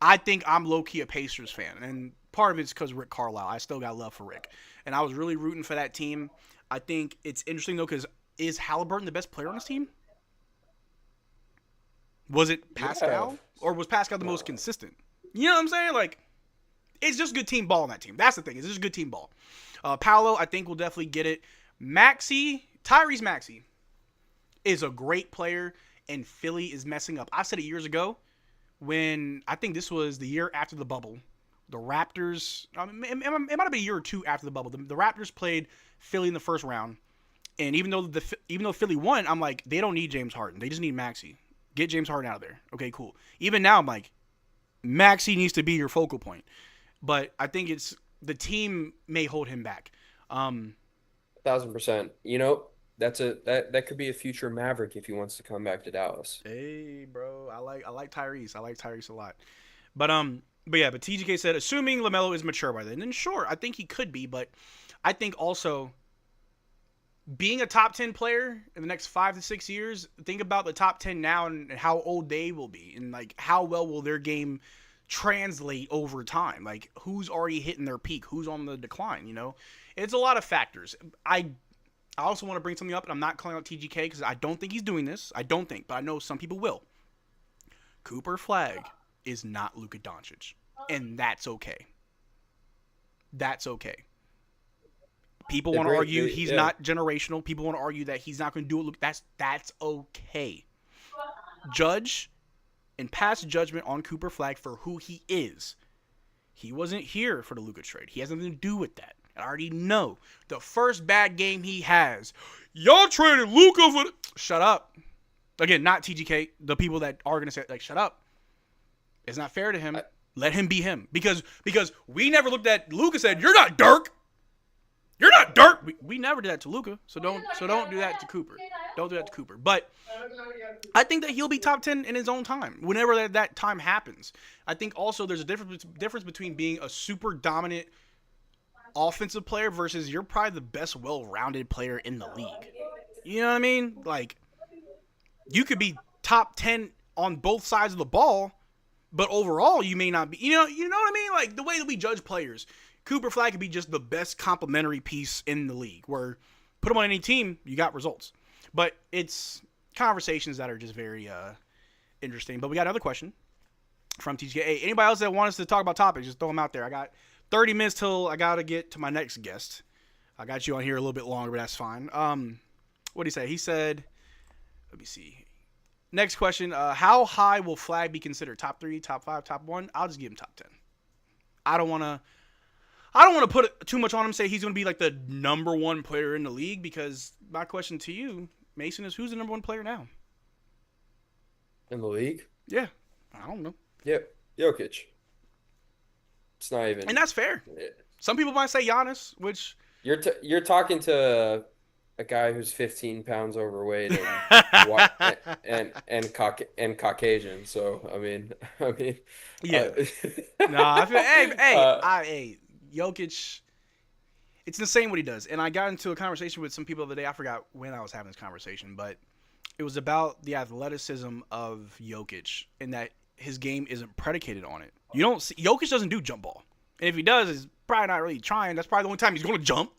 I think I'm low-key a Pacers fan, and part of it's because Rick Carlisle. I still got love for Rick. And I was really rooting for that team. I think it's interesting, though, because is Halliburton the best player on this team? Was it Pascal? Yeah. Or was Pascal the most consistent? You know what I'm saying? Like, it's just good team ball on that team. That's the thing. It's just good team ball. Paolo, I think, will definitely get it. Tyrese Maxey is a great player, and Philly is messing up. I said it years ago when I think this was the year after the bubble. The Raptors, it might have been a year or two after the bubble. The Raptors played Philly in the first round, and even though Philly won, I'm like, they don't need James Harden. They just need Maxey. Get James Harden out of there. Okay, cool. Even now, I'm like, Maxey needs to be your focal point. But I think it's the team may hold him back. 1,000%. You know, that could be a future Maverick if he wants to come back to Dallas. Hey, bro, I like Tyrese. I like Tyrese a lot. But TGK said, assuming LaMelo is mature by then sure, I think he could be. But I think also being a top 10 player in the next 5 to 6 years, think about the top 10 now and how old they will be and like how well will their game translate over time. Like who's already hitting their peak, who's on the decline, you know? It's a lot of factors. I also want to bring something up, and I'm not calling out TGK because I don't think he's doing this. I don't think, but I know some people will. Cooper Flag is not Luka Doncic, and that's okay. That's okay. People want to argue he's not generational. People want to argue that he's not going to do it. That's okay. Judge and pass judgment on Cooper Flag for who he is. He wasn't here for the Luka trade. He has nothing to do with that. I already know. The first bad game he has, y'all traded Luka for shut up. Again, not TGK. The people that are going to say, like, shut up. It's not fair to him. Let him be him. Because we never looked at Luka and said, you're not Dirk. You're not Dirk. We never did that to Luka, so don't do that to Cooper. Don't do that to Cooper. But I think that he'll be top 10 in his own time, whenever that time happens. I think also there's a difference between being a super dominant offensive player versus you're probably the best well-rounded player in the league. You know what I mean? Like, you could be top 10 on both sides of the ball, but overall you may not be. You know what I mean? Like, the way that we judge players, Cooper Flag could be just the best complementary piece in the league, where put him on any team, you got results. But it's conversations that are just very interesting. But we got another question from TGK. Hey, anybody else that wants us to talk about topics, just throw them out there. I got 30 minutes till I got to get to my next guest. I got you on here a little bit longer, but that's fine. What did he say? He said, let me see. Next question. How high will Flag be considered? Top 3, top 5, top 1? I'll just give him top 10. I don't want to put too much on him, say he's going to be like the number 1 player in the league, because my question to you, Mason, is who's the number 1 player now? In the league? Yeah. I don't know. Yep. Jokic. It's not even. And that's fair. Some people might say Giannis, which you're talking to a guy who's 15 pounds overweight and Caucasian. So I mean, yeah. No, I feel. Hey, Jokic. It's insane what he does. And I got into a conversation with some people the other day. I forgot when I was having this conversation, but it was about the athleticism of Jokic and that his game isn't predicated on it. You don't see Jokic doesn't do jump ball. And if he does, he's probably not really trying. That's probably the only time he's going to jump,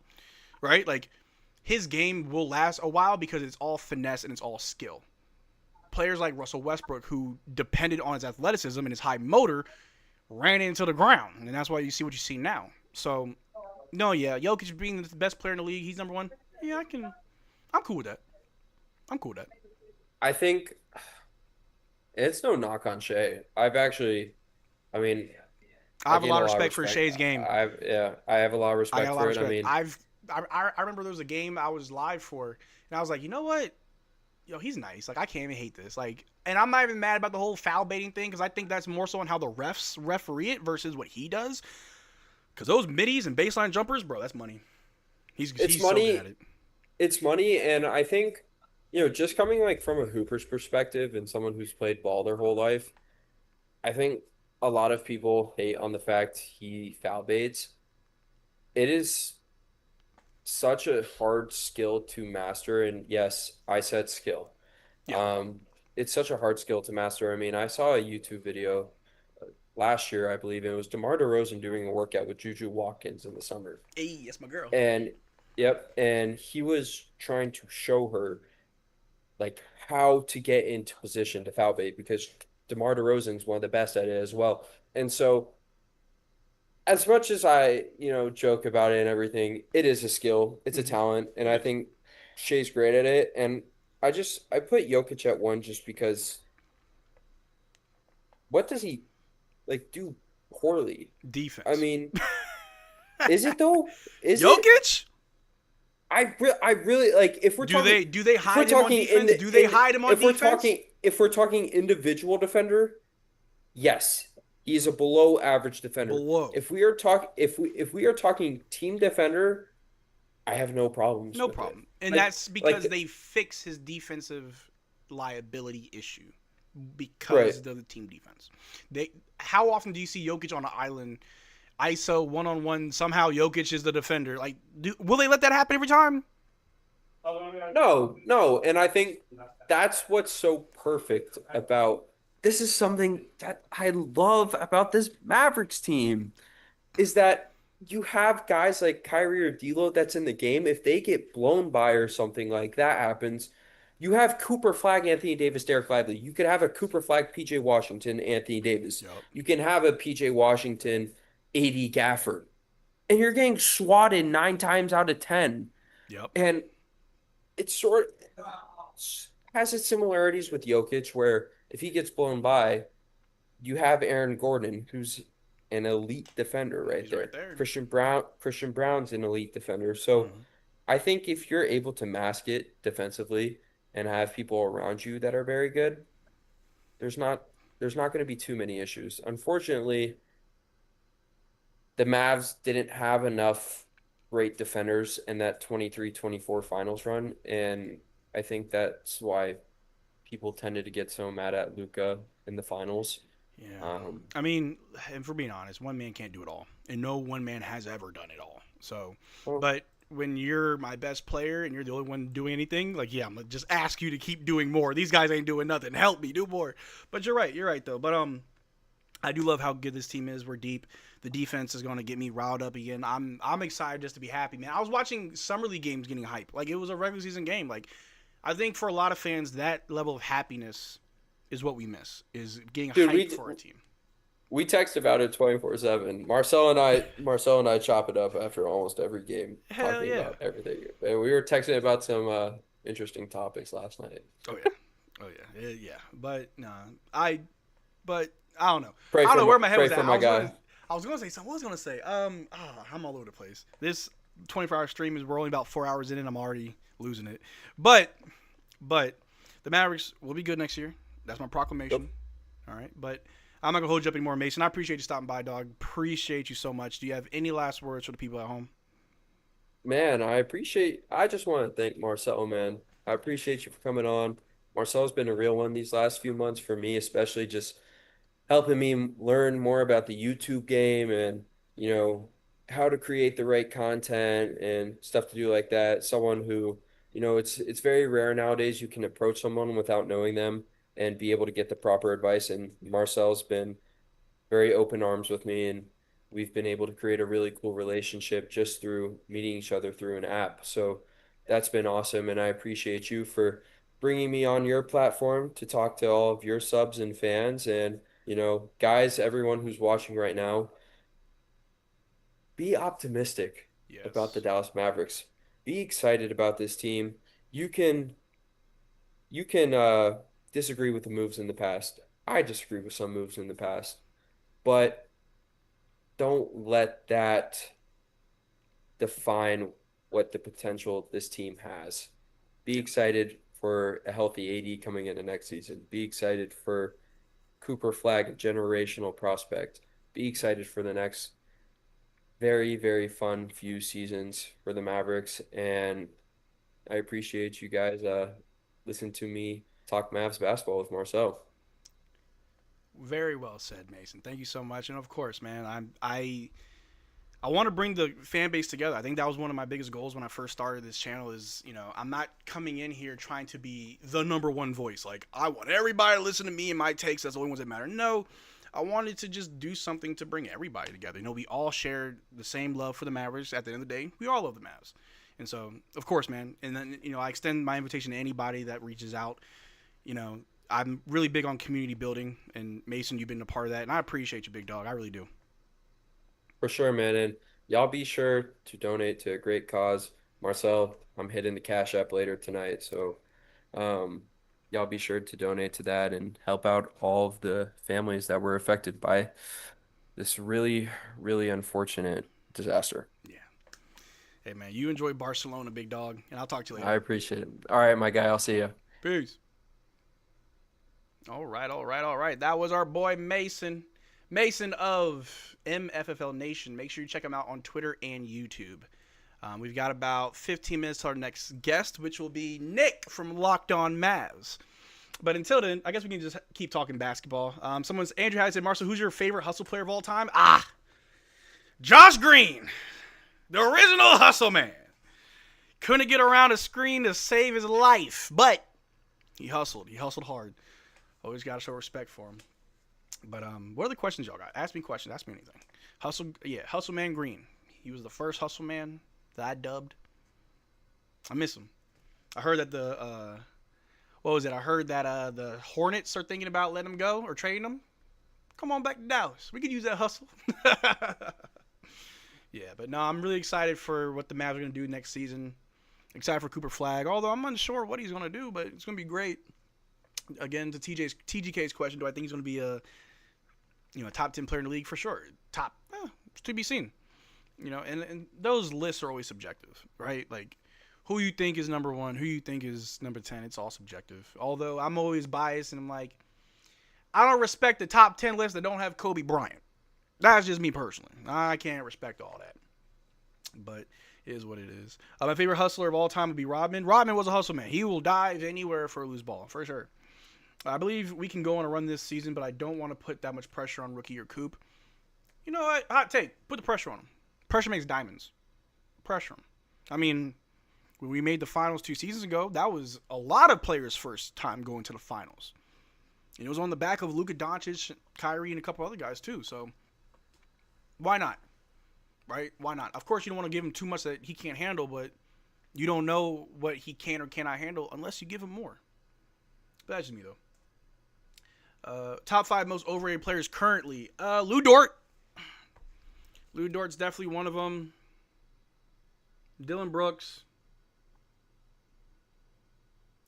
right? Like, his game will last a while because it's all finesse and it's all skill. Players like Russell Westbrook, who depended on his athleticism and his high motor, ran into the ground. And that's why you see what you see now. So, no, yeah, Jokic being the best player in the league, he's number 1. Yeah, I'm cool with that. I think it's no knock on Shea. I have a lot of respect for Shea's game. I have a lot of respect for it. I mean, I remember there was a game I was live for, and I was like, you know what? He's nice. Like, I can't even hate this. Like, and I'm not even mad about the whole foul baiting thing, because I think that's more so on how the refs referee it versus what he does. Because those middies and baseline jumpers, bro, that's money. He's money. So good at it. It's money, and I think, just coming like from a hooper's perspective and someone who's played ball their whole life, I think a lot of people hate on the fact he foul baits. It is such a hard skill to master, and yes, I said skill. Yeah. It's such a hard skill to master. I mean, I saw a YouTube video last year, I believe, and it was DeMar DeRozan doing a workout with Juju Watkins in the summer. Hey, that's my girl. And he was trying to show her like how to get into position to foul bait, because DeMar DeRozan's one of the best at it as well. And so, as much as I, joke about it and everything, it is a skill. It's a talent. And I think Shea's great at it. And I put Jokic at 1 just because what does he, do poorly? Defense. I mean, is it though? Is Jokic? I really if we're talking. Do they hide him on defense? Do they hide him on defense? If we're talking individual defender, yes, he's a below average defender. Below. If we are talking team defender, I have no problems. No problem, and that's because they fix his defensive liability issue because of the team defense. How often do you see Jokic on an island? ISO 1-on-1, somehow Jokic is the defender. Will they let that happen every time? No. And I think that's what's so perfect about this is something that I love about this Mavericks team is that you have guys like Kyrie or D'Lo that's in the game. If they get blown by or something like that happens, you have Cooper Flag, Anthony Davis, Derrick Lively. You could have a Cooper Flag, PJ Washington, Anthony Davis. Yep. You can have a PJ Washington, AD Gafford. And you're getting swatted 9 times out of 10. Yep. And it sort of has its similarities with Jokic, where if he gets blown by, you have Aaron Gordon, who's an elite defender right there. Christian Brown's an elite defender. So I think if you're able to mask it defensively and have people around you that are very good, there's not going to be too many issues. Unfortunately, the Mavs didn't have enough great defenders in that 23-24 finals run, and I think that's why people tended to get so mad at Luka in the finals. Yeah. I mean, and for being honest, one man can't do it all, and no one man has ever done it all. So, but when you're my best player and you're the only one doing anything, I'm gonna just ask you to keep doing more. These guys ain't doing nothing. Help me do more. But you're right though. But I do love how good this team is. We're deep. The defense is going to get me riled up again. I'm excited just to be happy, man. I was watching Summer League games getting hype. It was a regular season game. I think for a lot of fans, that level of happiness is what we miss, is getting hyped for our team. We text about it 24/7. Marcel and I chop it up after almost every game. Talking about everything. And we were texting about some interesting topics last night. Oh, yeah. Oh yeah, yeah. But no, but I don't know. Pray I don't for know where my head was for at. my guy. I was gonna say something. What was I gonna say? I'm all over the place. This 24-hour stream is we're only about 4 hours in, and I'm already losing it. But the Mavericks will be good next year. That's my proclamation. Yep. All right, but I'm not gonna hold you up anymore, Mason. I appreciate you stopping by, dog. Appreciate you so much. Do you have any last words for the people at home? Man, I just want to thank Marcel, man. I appreciate you for coming on. Marcel's been a real one these last few months for me, especially just helping me learn more about the YouTube game and, how to create the right content and stuff to do like that. Someone who, it's very rare nowadays you can approach someone without knowing them and be able to get the proper advice. And Marcel's been very open arms with me, and we've been able to create a really cool relationship just through meeting each other through an app. So that's been awesome, and I appreciate you for bringing me on your platform to talk to all of your subs and fans. And guys, everyone who's watching right now, be optimistic about the Dallas Mavericks. Be excited about this team. You can disagree with the moves in the past. I disagree with some moves in the past, but don't let that define what the potential this team has. Be excited for a healthy AD coming into next season. Be excited for Cooper Flag, a generational prospect. Be excited for the next very, very fun few seasons for the Mavericks. And I appreciate you guys listening to me talk Mavs basketball with Marcel. Very well said, Mason. Thank you so much. And of course, man, I want to bring the fan base together. I think that was one of my biggest goals when I first started this channel is, I'm not coming in here trying to be the number one voice. Like, I want everybody to listen to me and my takes. That's the only ones that matter. No, I wanted to just do something to bring everybody together. We all shared the same love for the Mavericks. At the end of the day, we all love the Mavs. And so, of course, man, and then, I extend my invitation to anybody that reaches out. I'm really big on community building, and Mason, you've been a part of that, and I appreciate you, big dog. I really do. For sure, man. And y'all be sure to donate to a great cause. Marcel, I'm hitting the Cash App later tonight, so y'all be sure to donate to that and help out all of the families that were affected by this really, really unfortunate disaster. Yeah. Hey, man, you enjoy Barcelona, big dog, and I'll talk to you later. I appreciate it. All right, my guy. I'll see you. Peace. All right. That was our boy Mason. Mason of MFFL Nation. Make sure you check him out on Twitter and YouTube. We've got about 15 minutes to our next guest, which will be Nick from Locked On Mavs. But until then, I guess we can just keep talking basketball. Andrew has said, Marcel, who's your favorite hustle player of all time? Josh Green, the original hustle man. Couldn't get around a screen to save his life, but he hustled. He hustled hard. Always got to show respect for him. But what are the questions y'all got? Ask me questions. Ask me anything. Hustle Man Green. He was the first hustle man that I dubbed. I miss him. I heard that I heard that the Hornets are thinking about letting him go or trading him. Come on back to Dallas. We could use that hustle. Yeah, but no, I'm really excited for what the Mavs are going to do next season. Excited for Cooper Flag, although I'm unsure what he's going to do, but it's going to be great. Again, to TGK's question, do I think he's going to be a top 10 player in the league? For sure. Top, it's to be seen. And those lists are always subjective, right? Like, who you think is number one, who you think is number 10, it's all subjective. Although I'm always biased, and I'm like, I don't respect the top 10 lists that don't have Kobe Bryant. That's just me personally. I can't respect all that. But it is what it is. My favorite hustler of all time would be Rodman. Rodman was a hustle man. He will dive anywhere for a loose ball, for sure. I believe we can go on a run this season, but I don't want to put that much pressure on Rookie or Coop. You know what? Hot take. Put the pressure on him. Pressure makes diamonds. Pressure him. I mean, when we made the finals 2 seasons ago, that was a lot of players' first time going to the finals. And it was on the back of Luka Doncic, Kyrie, and a couple other guys too. So why not? Right? Why not? Of course, you don't want to give him too much that he can't handle, but you don't know what he can or cannot handle unless you give him more. But that's just me, though. Top 5 most overrated players currently. Lou Dort. Lou Dort's definitely one of them. Dylan Brooks.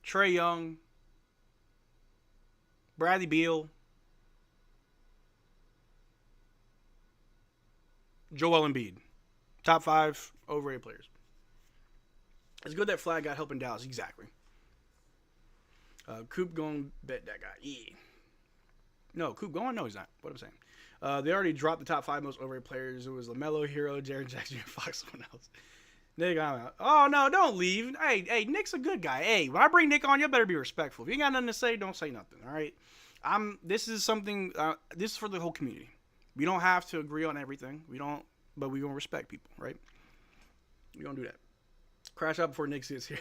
Trae Young. Bradley Beal, Joel Embiid. Top 5 overrated players. It's good that Flag got help in Dallas. Exactly. Coop going bet that guy. Yeah. No, Coop going? No, he's not. What I'm saying. They already dropped the top 5 most overrated players. It was LaMelo, Hero, Jaren Jackson, Fox, someone else. Nick, I'm out. Oh, no, don't leave. Hey, Nick's a good guy. Hey, when I bring Nick on, you better be respectful. If you ain't got nothing to say, don't say nothing, all right? This is something, this is for the whole community. We don't have to agree on everything. But we gonna respect people, right? We gonna do that. Crash out before Nick gets here.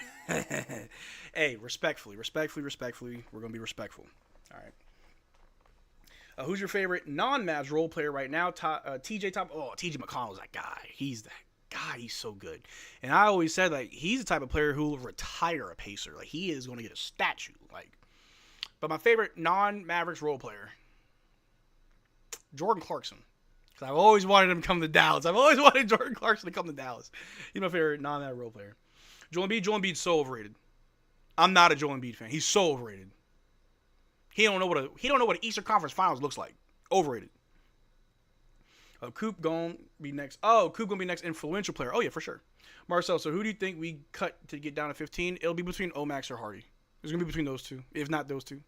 Hey, respectfully. We're gonna be respectful. All right. Who's your favorite non-Mavs role player right now? TJ Top. Oh, TJ McConnell's that guy. He's that guy. He's so good. And I always said like he's the type of player who will retire a Pacer. Like he is gonna get a statue. Like, but my favorite non-Mavericks role player, Jordan Clarkson. I've always wanted him to come to Dallas. I've always wanted Jordan Clarkson to come to Dallas. He's my favorite non-Mavs role player. Joel Embiid's so overrated. I'm not a Joel Embiid fan. He's so overrated. He don't know what an Eastern Conference Finals looks like. Overrated. Coop gonna be next. Oh, Coop gonna be next influential player. Oh yeah, for sure. Marcel, so who do you think we cut to get down to 15? It'll be between Omax or Hardy. It's gonna be between those two, if not those two.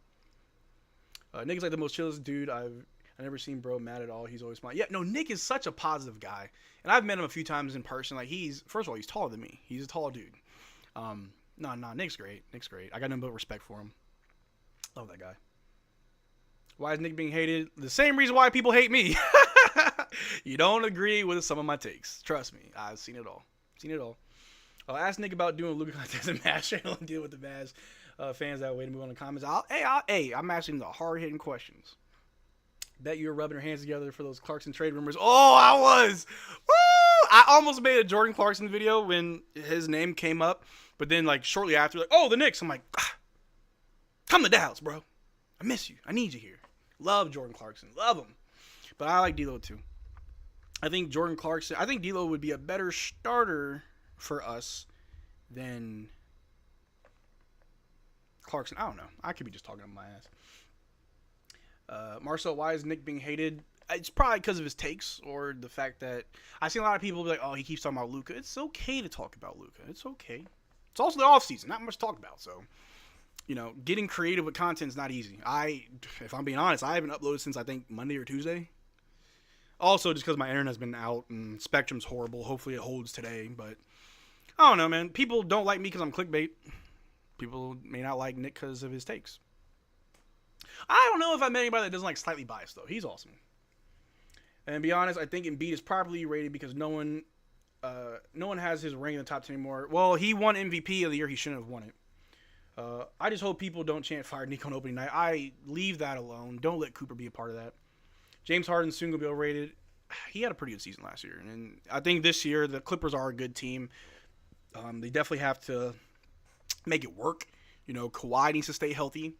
Nick's like the most chillest dude I've never seen bro mad at all. He's always smart. Yeah, no, Nick is such a positive guy. And I've met him a few times in person. Like first of all, he's taller than me. He's a tall dude. No, Nick's great. I got nothing but respect for him. Love that guy. Why is Nick being hated? The same reason why people hate me. You don't agree with some of my takes. Trust me. I've seen it all. I'll ask Nick about doing Luka contest and Mavs channel and deal with the Mavs fans that way to move on to comments. I'm asking the hard-hitting questions. Bet you were rubbing your hands together for those Clarkson trade rumors. Oh, I was. Woo! I almost made a Jordan Clarkson video when his name came up, but then like shortly after, like, oh, the Knicks. I'm like, come to Dallas, bro. I miss you. I need you here. Love Jordan Clarkson. Love him. But I like D'Lo too. I think D'Lo would be a better starter for us than Clarkson. I don't know. I could be just talking on my ass. Marcel, why is Nick being hated? It's probably because of his takes or the fact that I see a lot of people be like, oh, he keeps talking about Luka. It's okay to talk about Luka. It's okay. It's also the offseason. Not much to talk about. So, getting creative with content is not easy. If I'm being honest, I haven't uploaded since I think Monday or Tuesday. Also, just because my internet's been out and Spectrum's horrible. Hopefully it holds today. But I don't know, man. People don't like me because I'm clickbait. People may not like Nick because of his takes. I don't know if I met anybody that doesn't like Slightly Biased, though. He's awesome. And to be honest, I think Embiid is properly rated because no one has his ring in the top 10 anymore. Well, he won MVP of the year. He shouldn't have won it. I just hope people don't chant Fire Nico on opening night. I leave that alone. Don't let Cooper be a part of that. James Harden's soon going to be overrated. He had a pretty good season last year. And I think this year the Clippers are a good team. They definitely have to make it work. Kawhi needs to stay healthy.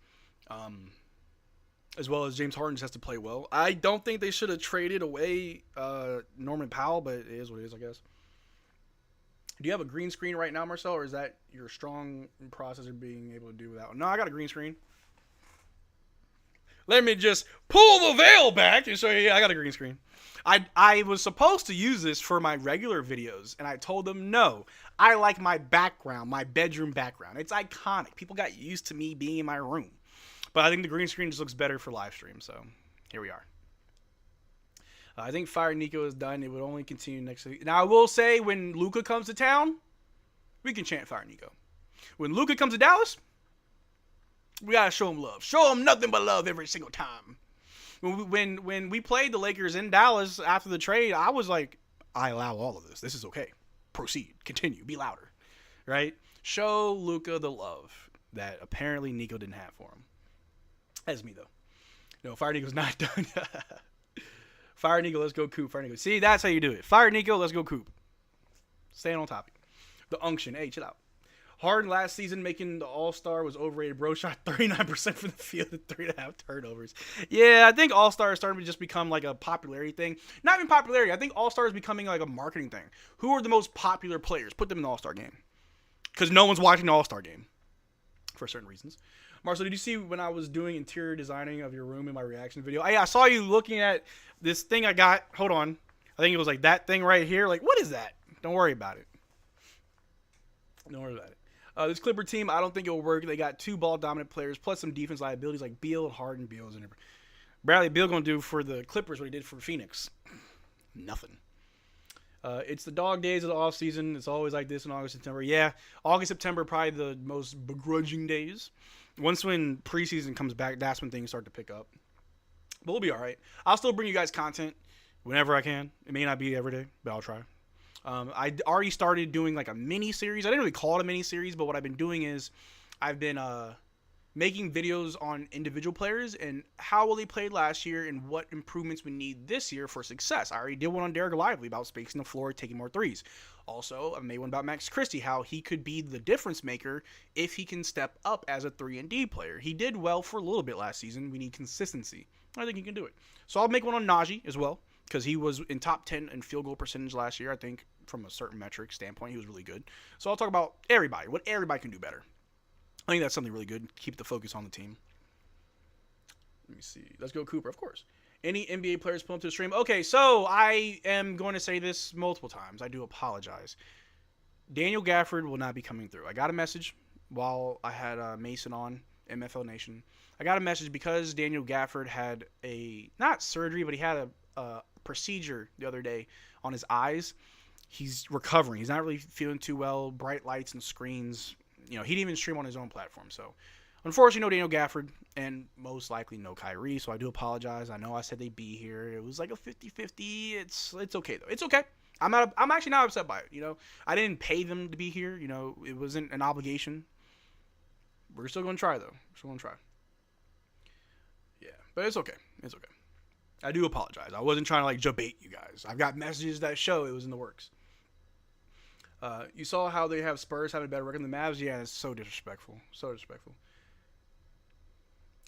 As well as James Harden just has to play well. I don't think they should have traded away Norman Powell, but it is what it is, I guess. Do you have a green screen right now, Marcel, or is that your strong processor being able to do without? No, I got a green screen. Let me just pull the veil back and show you. Yeah, I got a green screen. I was supposed to use this for my regular videos, and I told them no. I like my background, my bedroom background. It's iconic. People got used to me being in my room. But I think the green screen just looks better for live stream, so here we are. I think Fire Nico is done. It would only continue next week. Now, I will say, when Luka comes to town, we can chant Fire Nico. When Luka comes to Dallas, we got to show him love. Show him nothing but love every single time. When we played the Lakers in Dallas after the trade, I was like, I allow all of this. This is okay. Proceed. Continue. Be louder. Right? Show Luka the love that apparently Nico didn't have for him. That's me, though. No, Fire Nico's not done. Fire Nico, let's go Coop. Fire Nico. See, that's how you do it. Fire Nico, let's go Coop. Staying on topic. The unction. Hey, chill out. Harden last season making the All-Star was overrated. Bro shot 39% from the field and 3.5 turnovers. Yeah, I think All-Star is starting to just become like a popularity thing. Not even popularity. I think All-Star is becoming like a marketing thing. Who are the most popular players? Put them in the All-Star game. Because no one's watching the All-Star game. for certain reasons. Marcel, did you see when I was doing interior designing of your room in my reaction video? I saw you looking at this thing I got. Hold on. I think it was like that thing right here. Like, what is that? Don't worry about it. Don't worry about it. This Clipper team, I don't think it will work. They got 2 ball-dominant players, plus some defense liabilities like Beal and Harden. Beal's in there. Bradley Beal going to do for the Clippers what he did for Phoenix. Nothing. It's the dog days of the offseason. It's always like this in August, September. Yeah, August, September, probably the most begrudging days. Once when preseason comes back, that's when things start to pick up. But we'll be all right. I'll still bring you guys content whenever I can. It may not be every day, but I'll try. I already started doing like a mini-series. I didn't really call it a mini-series, but what I've been doing is I've been making videos on individual players and how well they played last year and what improvements we need this year for success. I already did one on Derrick Lively about spacing the floor, taking more threes. Also, I made one about Max Christie, how he could be the difference maker if he can step up as a 3-and-D player. He did well for a little bit last season. We need consistency. I think he can do it. So I'll make one on Najee as well, because he was in top 10 in field goal percentage last year. I think from a certain metric standpoint, he was really good. So I'll talk about everybody, what everybody can do better. I think that's something really good. Keep the focus on the team. Let me see. Let's go Cooper, of course. Any NBA players pull up to the stream? Okay, so I am going to say this multiple times. I do apologize. Daniel Gafford will not be coming through. I got a message while I had Mason on MFL Nation. I got a message because Daniel Gafford had not surgery, but he had a procedure the other day on his eyes. He's recovering. He's not really feeling too well. Bright lights and screens. He didn't even stream on his own platform. So, unfortunately, no Daniel Gafford, and most likely no Kyrie. So, I do apologize. I know I said they'd be here. It was like a 50-50. It's okay, though. It's okay. I'm actually not upset by it. I didn't pay them to be here. It wasn't an obligation. We're still going to try, though. We're still going to try. Yeah, but it's okay. It's okay. I do apologize. I wasn't trying to, debate you guys. I've got messages that show it was in the works. You saw how they have Spurs having a better record than the Mavs? Yeah, it's so disrespectful. So disrespectful.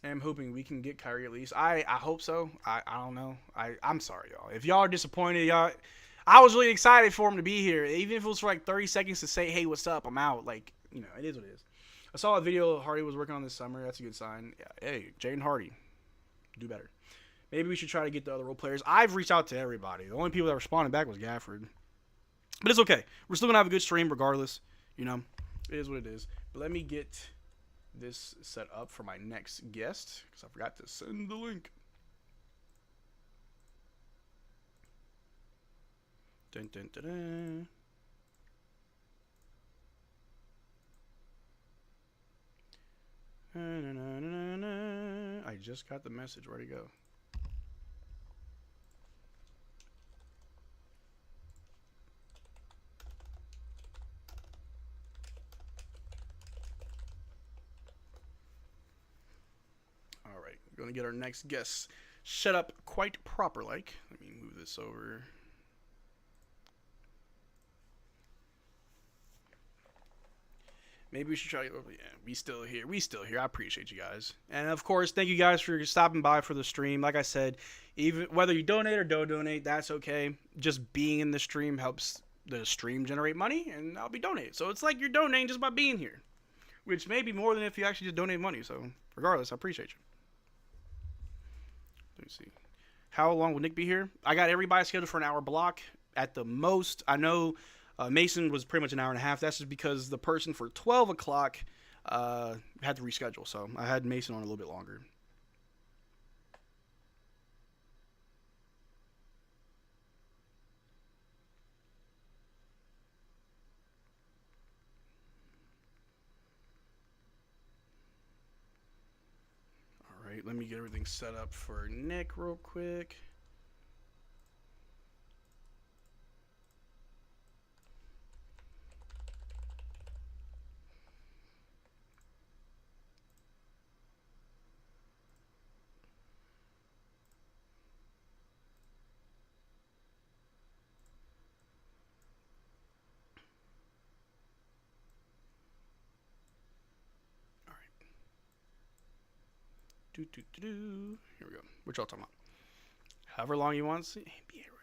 I'm hoping we can get Kyrie at least. I hope so. I don't know. I'm sorry, y'all. If y'all are disappointed, I was really excited for him to be here. Even if it was for 30 seconds to say, hey, what's up? I'm out. It is what it is. I saw a video Hardy was working on this summer. That's a good sign. Yeah, hey, Jaden Hardy. Do better. Maybe we should try to get the other role players. I've reached out to everybody. The only people that responded back was Gafford. But it's okay. We're still going to have a good stream regardless. It is what it is. But let me get this set up for my next guest because I forgot to send the link. Dun, dun, dun, dun. Na, na, na, na, na. I just got the message. Where'd it go? We're going to get our next guest set up quite proper-like. Let me move this over. Maybe we should try. Yeah, we still here. We still here. I appreciate you guys. And, of course, thank you guys for stopping by for the stream. Like I said, even whether you donate or don't donate, that's okay. Just being in the stream helps the stream generate money, and I'll be donating. So it's like you're donating just by being here, which may be more than if you actually just donate money. So, regardless, I appreciate you. Let me see. How long will Nick be here? I got everybody scheduled for an hour block at the most. I know Mason was pretty much an hour and a half. That's just because the person for 12 o'clock had to reschedule. So I had Mason on a little bit longer. Let me get everything set up for Nick real quick. Here we go. What y'all talking about? However long you want.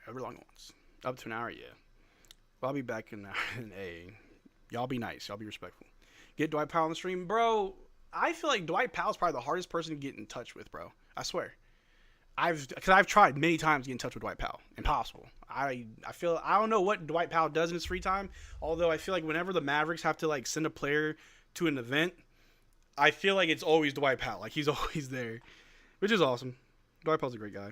However long you want. Up to an hour, yeah. Well, I'll be back in an hour. Hey, y'all be nice. Y'all be respectful. Get Dwight Powell on the stream. Bro, I feel like Dwight Powell's probably the hardest person to get in touch with, bro. I swear. Because I've tried many times to get in touch with Dwight Powell. Impossible. I don't know what Dwight Powell does in his free time. Although I feel like whenever the Mavericks have to like send a player to an event, I feel like it's always Dwight Powell. Like he's always there, which is awesome. Dwight Powell's a great guy.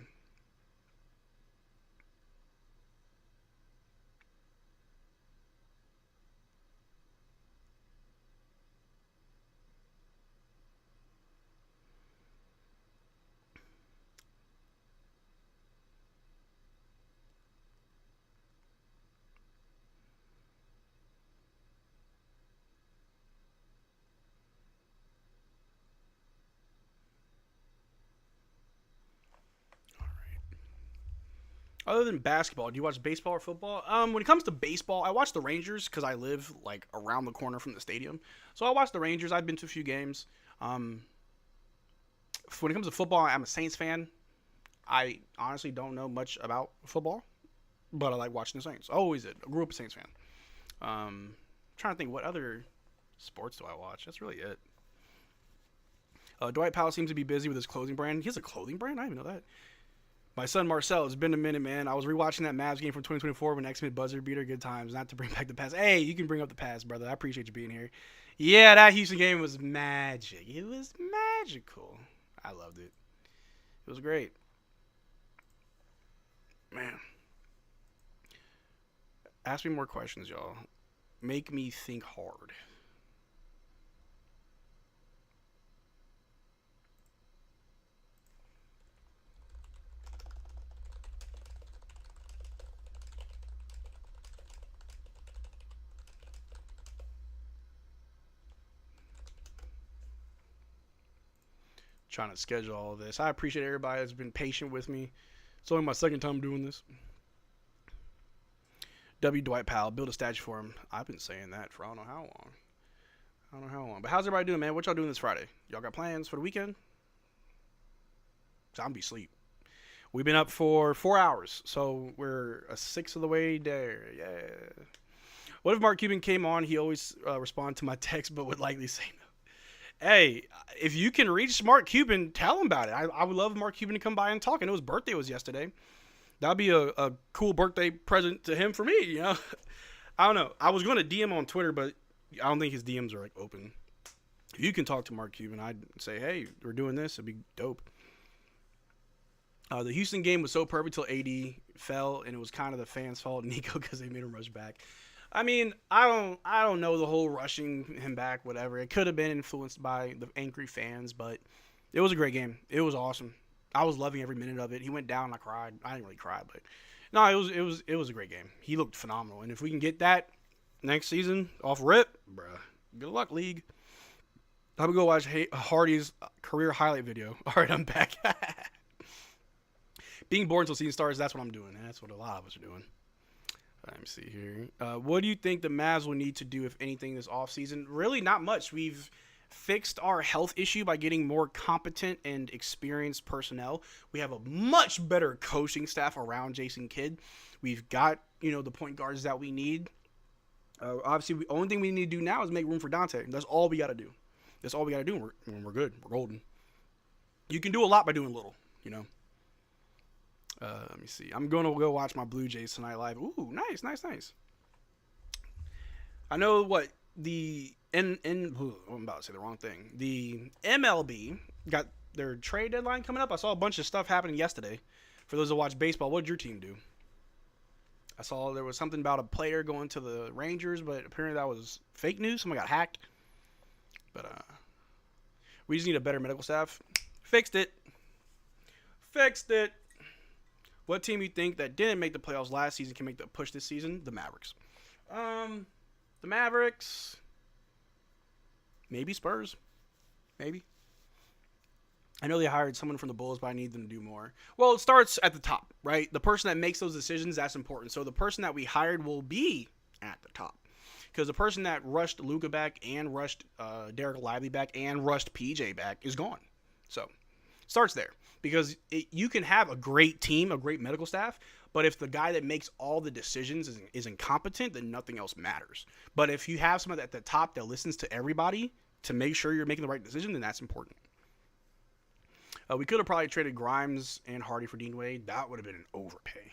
Other than basketball, do you watch baseball or football? When it comes to baseball, I watch the Rangers because I live like around the corner from the stadium. So I watch the Rangers. I've been to a few games. When it comes to football, I'm a Saints fan. I honestly don't know much about football, but I like watching the Saints. Always did. I grew up a Saints fan. Trying to think what other sports do I watch. That's really it. Dwight Powell seems to be busy with his clothing brand. He has a clothing brand? I didn't even know that. My son Marcel, it's been a minute, man. I was rewatching that Mavs game from 2024 when X-Men buzzer beater. Good times. Not to bring back the past. Hey, you can bring up the past, brother. I appreciate you being here. Yeah, that Houston game was magic. It was magical. I loved it. It was great. Man. Ask me more questions, y'all. Make me think hard. Trying to schedule all of this. I appreciate everybody that's been patient with me. It's only my second time doing this. W. Dwight Powell, build a statue for him. I've been saying that for I don't know how long. But how's everybody doing, man? What y'all doing this Friday? Y'all got plans for the weekend? Zombie sleep. We've been up for 4 hours, so we're a sixth of the way there. Yeah. What if Mark Cuban came on? He always respond to my text, but would likely say no. Hey, if you can reach Mark Cuban, tell him about it. I would love Mark Cuban to come by and talk. I know his birthday was yesterday. That'd be a cool birthday present to him for me, you know? I don't know. I was going to DM on Twitter, but I don't think his DMs are, like, open. If you can talk to Mark Cuban, I'd say, hey, we're doing this. It'd be dope. The Houston game was so perfect till AD fell, and it was kind of the fans' fault, Nico, because they made him rush back. I mean, I don't know the whole rushing him back, whatever. It could have been influenced by the angry fans, but it was a great game. It was awesome. I was loving every minute of it. He went down, I cried. I didn't really cry, but no, it was a great game. He looked phenomenal, and if we can get that next season off rip, bruh, good luck, league. I'm gonna go watch Hardy's career highlight video. All right, I'm back. Being bored until season starts, that's what I'm doing. That's what a lot of us are doing. Let me see here. What do you think the Mavs will need to do, if anything, this offseason? Really not much. We've fixed our health issue by getting more competent and experienced personnel. We have a much better coaching staff around Jason Kidd. We've got, the point guards that we need. Obviously, the only thing we need to do now is make room for Dante. That's all we got to do. That's all we got to do. We're good. We're golden. You can do a lot by doing little, Let me see. I'm going to go watch my Blue Jays tonight live. Ooh, nice. I know what I'm about to say the wrong thing. The MLB got their trade deadline coming up. I saw a bunch of stuff happening yesterday. For those that watch baseball, what did your team do? I saw there was something about a player going to the Rangers, but apparently that was fake news. Someone got hacked. But we just need a better medical staff. Fixed it. What team you think that didn't make the playoffs last season can make the push this season? The Mavericks. The Mavericks. Maybe Spurs. Maybe. I know they hired someone from the Bulls, but I need them to do more. Well, it starts at the top, right? The person that makes those decisions, that's important. So the person that we hired will be at the top. Because the person that rushed Luka back and rushed Derrick Lively back and rushed PJ back is gone. So starts there. Because you can have a great team, a great medical staff, but if the guy that makes all the decisions is incompetent, then nothing else matters. But if you have someone at the top that listens to everybody, to make sure you're making the right decision, then that's important. We could have probably traded Grimes and Hardy for Dean Wade. That would have been an overpay.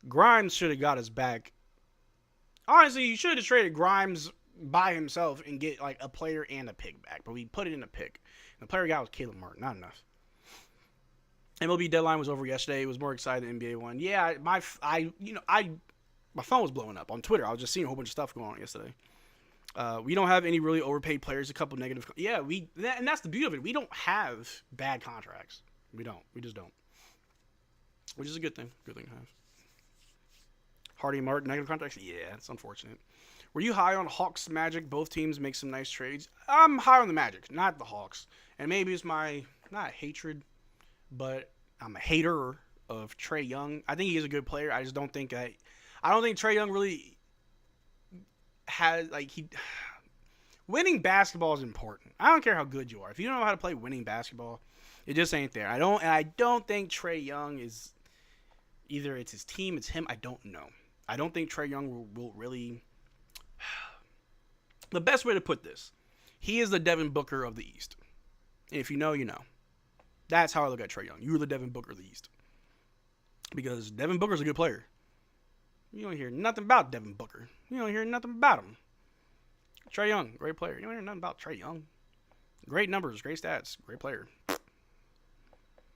Grimes should have got us back. Honestly, you should have traded Grimes by himself and get like a player and a pick back. But we put it in a pick. And the player we got was Caleb Martin. Not enough. MLB deadline was over yesterday. It was more exciting than NBA one. Yeah, my phone was blowing up on Twitter. I was just seeing a whole bunch of stuff going on yesterday. We don't have any really overpaid players. A couple negative. Yeah, and that's the beauty of it. We don't have bad contracts. We don't. We just don't. Which is a good thing. Good thing to have. Hardy and Martin, negative contracts? Yeah, it's unfortunate. Were you high on Hawks Magic? Both teams make some nice trades. I'm high on the Magic, not the Hawks. And maybe it's my, not hatred, but I'm a hater of Trae Young. I think he is a good player. I just don't think I don't think Trae Young really has, winning basketball is important. I don't care how good you are. If you don't know how to play winning basketball, it just ain't there. I don't think Trae Young is, either it's his team, it's him, I don't know. I don't think Trae Young will really, the best way to put this, he is the Devin Booker of the East. And if you know, you know. That's how I look at Trae Young. You're the Devin Booker of the East. Because Devin Booker's a good player. You don't hear nothing about Devin Booker. You don't hear nothing about him. Trae Young, great player. You don't hear nothing about Trae Young. Great numbers, great stats, great player.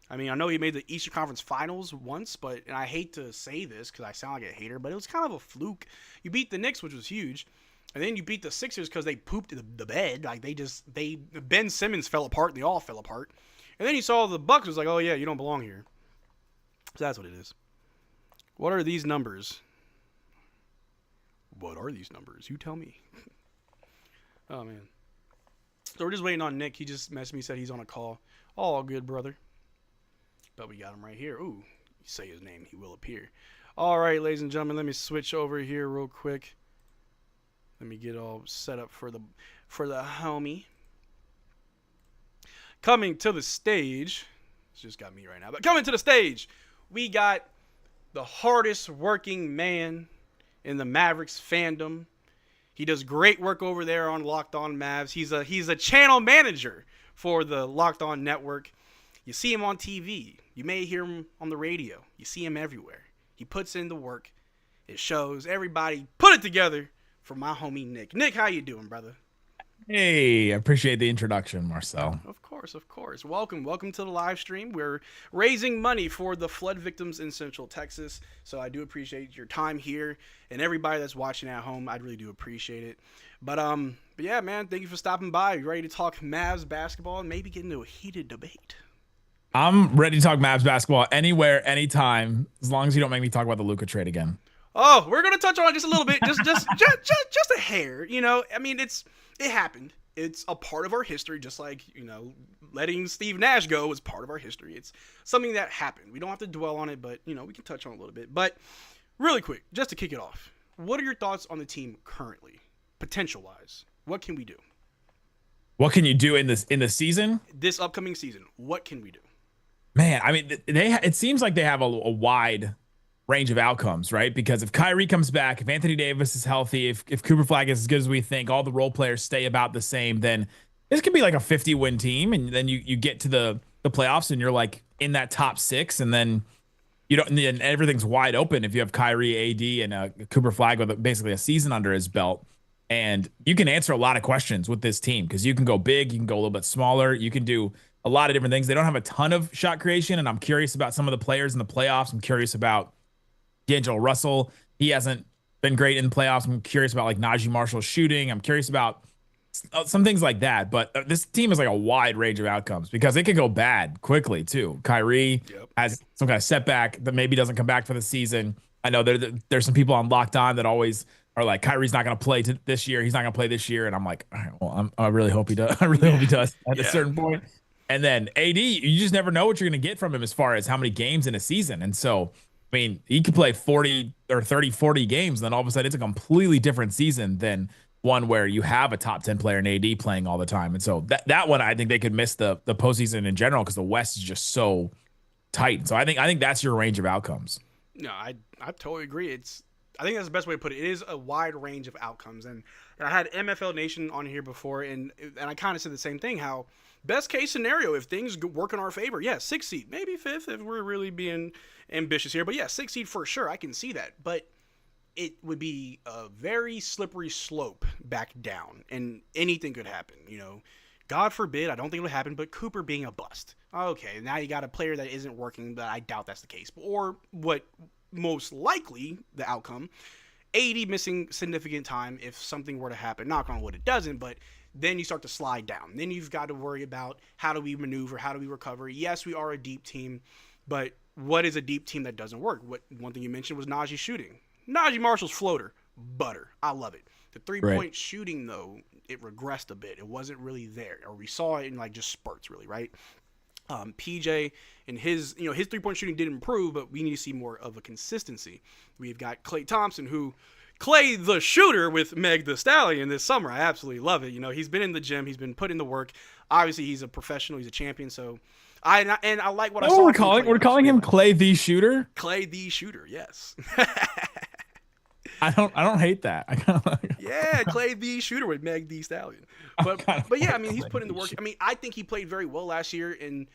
I mean, I know he made the Eastern Conference Finals once, and I hate to say this because I sound like a hater, but it was kind of a fluke. You beat the Knicks, which was huge, and then you beat the Sixers because they pooped the bed. Like, Ben Simmons fell apart, and they all fell apart. And then you saw the Bucks was like, oh yeah, you don't belong here. So that's what it is. What are these numbers? What are these numbers? You tell me. Oh, man. So we're just waiting on Nick. He just messaged me, said he's on a call. All good, brother. But we got him right here. Ooh, you say his name, he will appear. All right, ladies and gentlemen, let me switch over here real quick. Let me get all set up for the homie. Coming to the stage. It's just got me right now. But coming to the stage, we got the hardest working man in the Mavericks fandom. He does great work over there on Locked On Mavs. He's a channel manager for the Locked On Network. You see him on TV. You may hear him on the radio. You see him everywhere. He puts in the work. It shows. Everybody put it together for my homie Nick. Nick, how you doing, brother? Hey, I appreciate the introduction, Marcel. Of course. Welcome to the live stream. We're raising money for the flood victims in Central Texas, so I do appreciate your time here, and everybody that's watching at home, I really do appreciate it. But yeah, man, thank you for stopping by. You ready to talk Mavs basketball and maybe get into a heated debate? I'm ready to talk Mavs basketball anywhere, anytime, as long as you don't make me talk about the Luka trade again. Oh, we're gonna touch on it just a little bit, just a hair. You know, I mean, it happened. It's a part of our history, just like, letting Steve Nash go was part of our history. It's something that happened. We don't have to dwell on it, but, we can touch on it a little bit. But really quick, just to kick it off, what are your thoughts on the team currently, potential-wise? What can we do? What can you do in the season? This upcoming season, what can we do? Man, I mean, it seems like they have a wide range of outcomes, right? Because if Kyrie comes back, if Anthony Davis is healthy, if Cooper Flag is as good as we think, all the role players stay about the same, then this could be like a 50-win team, and then you get to the playoffs and you're like in that top 6, and then and everything's wide open if you have Kyrie, AD, and Cooper Flag with basically a season under his belt. And you can answer a lot of questions with this team because you can go big, you can go a little bit smaller, you can do a lot of different things. They don't have a ton of shot creation, and I'm curious about some of the players in the playoffs. I'm curious about D'Angelo Russell. He hasn't been great in the playoffs. I'm curious about like Najee Marshall's shooting. I'm curious about some things like that. But this team is like a wide range of outcomes because it could go bad quickly too. Kyrie has some kind of setback that maybe doesn't come back for the season. I know there's some people on Locked On that always are like, Kyrie's not going to play this year. He's not going to play this year. And I'm like, all right, well, I really hope he does. I really hope he does at a certain point. And then AD, you just never know what you're going to get from him as far as how many games in a season. And so, I mean, he could play 40 or 30, 40 games, and then all of a sudden it's a completely different season than one where you have a top 10 player in AD playing all the time. And so that one, I think they could miss the postseason in general because the West is just so tight. So I think that's your range of outcomes. No, I totally agree. I think that's the best way to put it. It is a wide range of outcomes, and I had MFL Nation on here before, and I kind of said the same thing. How best case scenario, if things work in our favor, yeah, 6th seed, maybe 5th if we're really being ambitious here, but yeah, 6th seed for sure. I can see that, but it would be a very slippery slope back down, and anything could happen. You know, God forbid, I don't think it would happen, but Cooper being a bust. Okay, now you got a player that isn't working, but I doubt that's the case. Or what most likely the outcome, AD missing significant time if something were to happen. Knock on wood, it doesn't, but then you start to slide down. Then you've got to worry about how do we maneuver, how do we recover. Yes, we are a deep team, but what is a deep team that doesn't work? One thing you mentioned was Najee shooting. Najee Marshall's floater, butter. I love it. The three-point shooting, though, it regressed a bit. It wasn't really there, or we saw it in like just spurts, really, right? PJ and his three-point shooting did improve, but we need to see more of a consistency. We've got Klay Thompson, who Klay the shooter with Meg the Stallion this summer. I absolutely love it. You know, he's been in the gym, he's been putting the work. Obviously, he's a professional, he's a champion. So I like what I saw. We're calling him Klay the shooter. Klay the shooter, yes. I don't hate that. Yeah, Klay the shooter with Meg the Stallion. But yeah, I mean, he's put in the work. I mean, I think he played very well last year, and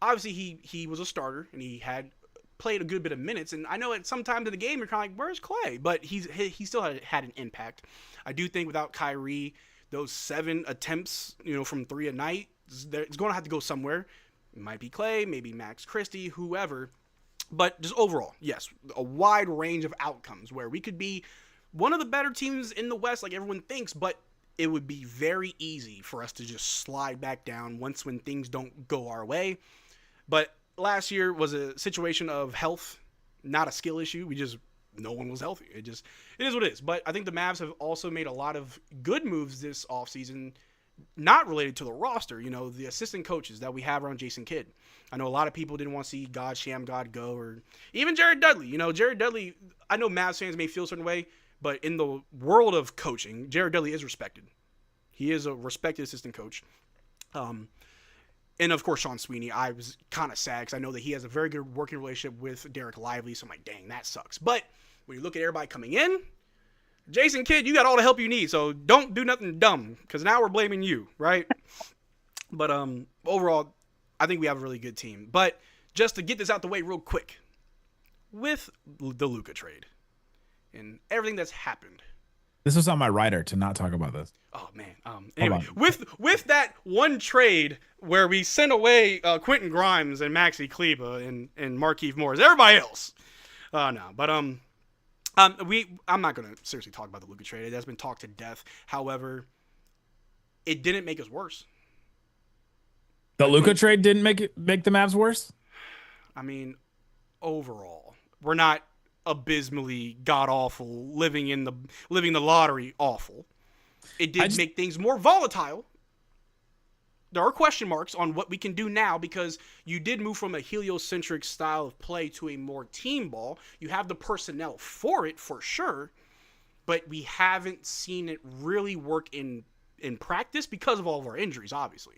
obviously he was a starter and he had played a good bit of minutes. And I know at some time in the game you're kind of like, where's Klay? But he still had an impact. I do think without Kyrie, those 7 attempts, from 3 a night, it's going to have to go somewhere. It might be Klay, maybe Max Christie, whoever. But just overall, yes, a wide range of outcomes where we could be one of the better teams in the West, like everyone thinks, but it would be very easy for us to just slide back down when things don't go our way. But last year was a situation of health, not a skill issue. No one was healthy. It is what it is. But I think the Mavs have also made a lot of good moves this offseason, not related to the roster, the assistant coaches that we have around Jason Kidd. I know a lot of people didn't want to see Sham God go, or even Jared Dudley. Jared Dudley, I know Mavs fans may feel a certain way, but in the world of coaching, Jared Dudley is respected. He is a respected assistant coach. And of course, Sean Sweeney, I was kind of sad because I know that he has a very good working relationship with Derrick Lively, so I'm like, dang, that sucks. But when you look at everybody coming in, Jason Kidd, you got all the help you need, so don't do nothing dumb, because now we're blaming you, right? But overall, I think we have a really good team. But just to get this out the way real quick, with the Luka trade and everything that's happened. This was on my rider to not talk about this. Oh, man. Anyway, with that one trade where we sent away Quentin Grimes and Maxi Kleber and Markieff Morris, everybody else. No, but I'm not going to seriously talk about the Luka trade. It has been talked to death. However, it didn't make us worse. The Luka trade didn't make the Mavs worse? I mean, overall, we're not abysmally god-awful, living the lottery awful. It did make things more volatile. There are question marks on what we can do now because you did move from a heliocentric style of play to a more team ball. You have the personnel for it, for sure, but we haven't seen it really work in practice because of all of our injuries, obviously.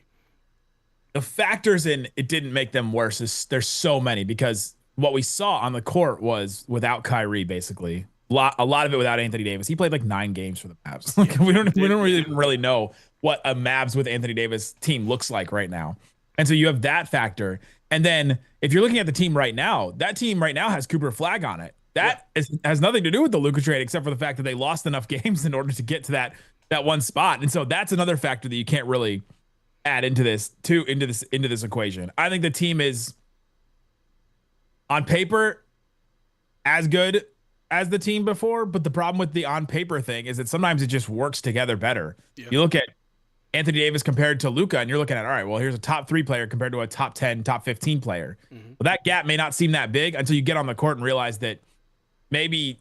The factors in it didn't make them worse. There's so many, because what we saw on the court was without Kyrie, basically. A lot of it without Anthony Davis. He played like 9 games for the Mavs. We don't really know what a Mavs with Anthony Davis team looks like right now. And so you have that factor. And then if you're looking at the team right now, that team right now has Cooper Flag on it. That has nothing to do with the Luka trade, except for the fact that they lost enough games in order to get to that one spot. And so that's another factor that you can't really add into this equation. I think the team is on paper as good as the team before, but the problem with the on paper thing is that sometimes it just works together better. Yeah. You look at Anthony Davis compared to Luka, and you're looking at, all right, well, here's a top 3 player compared to a top 10, top 15 player. Mm-hmm. Well, that gap may not seem that big until you get on the court and realize that maybe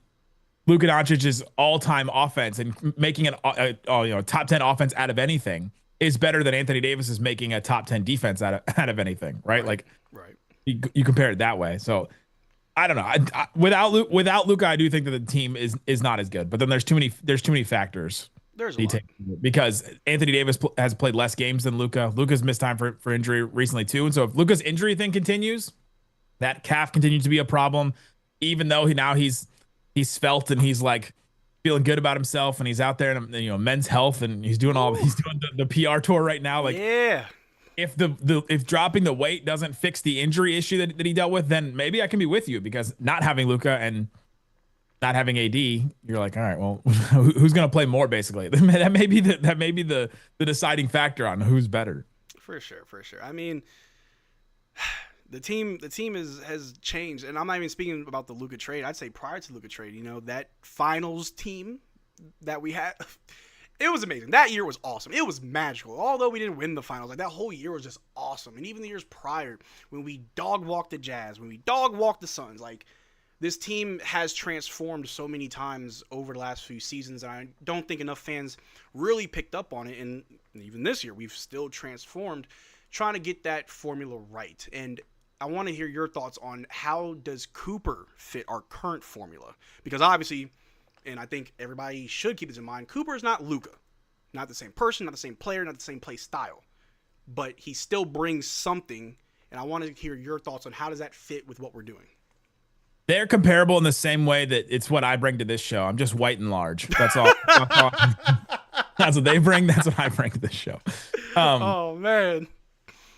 Luka Doncic's all-time offense and making a top 10 offense out of anything is better than Anthony Davis is making a top 10 defense out of anything, right? Like, you compare it that way. So I don't know. Without Luka, I do think that the team is not as good. But then there's too many factors. There's a lot. Because Anthony Davis has played less games than Luka. Luka's missed time for injury recently too. And so if Luka's injury thing continues, that calf continues to be a problem. Even though he's he's svelte and he's like feeling good about himself, and he's out there in Men's Health, and he's doing the PR tour right now. Like, yeah. If if dropping the weight doesn't fix the injury issue that he dealt with, then maybe I can be with you, because not having Luka and not having AD, you're like, all right, well, who's going to play more? Basically, that may be the deciding factor on who's better. For sure. I mean, the team has changed, and I'm not even speaking about the Luka trade. I'd say prior to Luka trade, that finals team that we had, it was amazing. That year was awesome. It was magical. Although we didn't win the finals, like that whole year was just awesome. And even the years prior, when we dog walked the Jazz, when we dog walked the Suns, like this team has transformed so many times over the last few seasons, and I don't think enough fans really picked up on it. And even this year, we've still transformed, trying to get that formula right. And I want to hear your thoughts on how does Cooper fit our current formula? Because obviously, and I think everybody should keep this in mind, Cooper is not Luka. Not the same person, not the same player, not the same play style. But he still brings something, and I want to hear your thoughts on how does that fit with what we're doing. They're comparable in the same way that it's what I bring to this show. I'm just white and large. That's all. That's what they bring. That's what I bring to this show. Oh, man.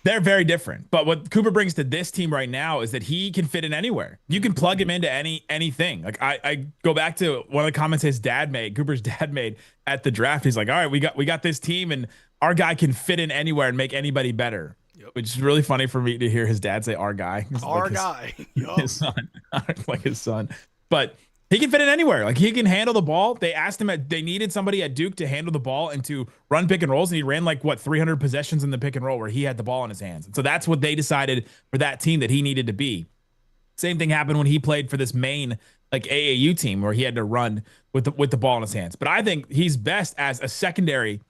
They're very different. But what Cooper brings to this team right now is that he can fit in anywhere. You can plug him into anything. Like I go back to one of the comments Cooper's dad made at the draft. He's like, all right, we got this team, and our guy can fit in anywhere and make anybody better. Yep. Which is really funny for me to hear his dad say our guy. Our guy. His son. Like his son. But he can fit in anywhere. Like, he can handle the ball. They asked him they needed somebody at Duke to handle the ball and to run pick and rolls, and he ran 300 possessions in the pick and roll where he had the ball in his hands. And so that's what they decided for that team that he needed to be. Same thing happened when he played for this main AAU team where he had to run with the ball in his hands. But I think he's best as a secondary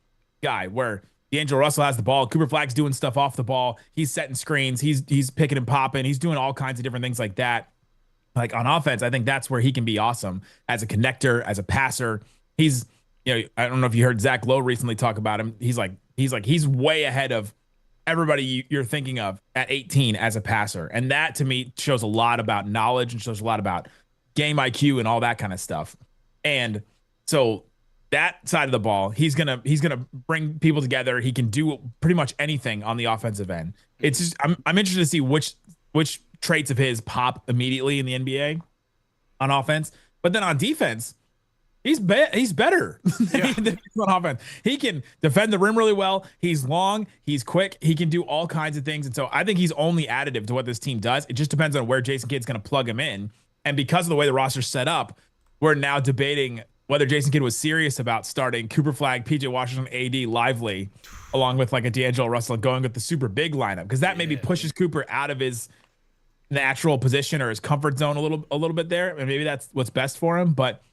guy where D'Angelo Russell has the ball. Cooper Flag's doing stuff off the ball. He's setting screens. He's picking and popping. He's doing all kinds of different things like that. Like on offense, I think that's where he can be awesome as a connector, as a passer. He's, I don't know if you heard Zach Lowe recently talk about him. He's way ahead of everybody you're thinking of at 18 as a passer. And that to me shows a lot about knowledge and shows a lot about game IQ and all that kind of stuff. And so that side of the ball, he's gonna bring people together. He can do pretty much anything on the offensive end. It's just I'm interested to see which traits of his pop immediately in the NBA on offense. But then on defense, he's better than on offense. He can defend the rim really well. He's long. He's quick. He can do all kinds of things. And so I think he's only additive to what this team does. It just depends on where Jason Kidd's going to plug him in. And because of the way the roster's set up, we're now debating whether Jason Kidd was serious about starting Cooper Flag, PJ Washington, AD, Lively, along with a D'Angelo Russell, going with the super big lineup, because that maybe pushes Cooper out of his natural position or his comfort zone a little bit there, and maybe that's what's best for him. But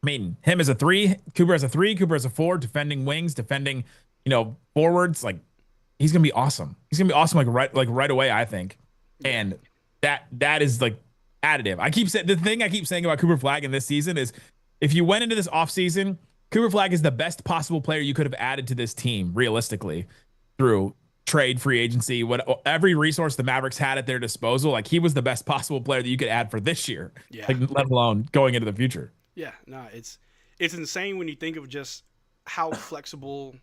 I mean, him as a 3, Cooper as a 3, Cooper as a 4, defending wings, defending forwards, he's gonna be awesome. He's gonna be awesome right away, I think. And that is additive. The thing I keep saying about Cooper Flag in this season is, if you went into this offseason, Cooper Flag is the best possible player you could have added to this team, realistically, through trade, free agency, every resource the Mavericks had at their disposal. He was the best possible player that you could add for this year, let alone going into the future. Yeah, no, it's insane when you think of just how flexible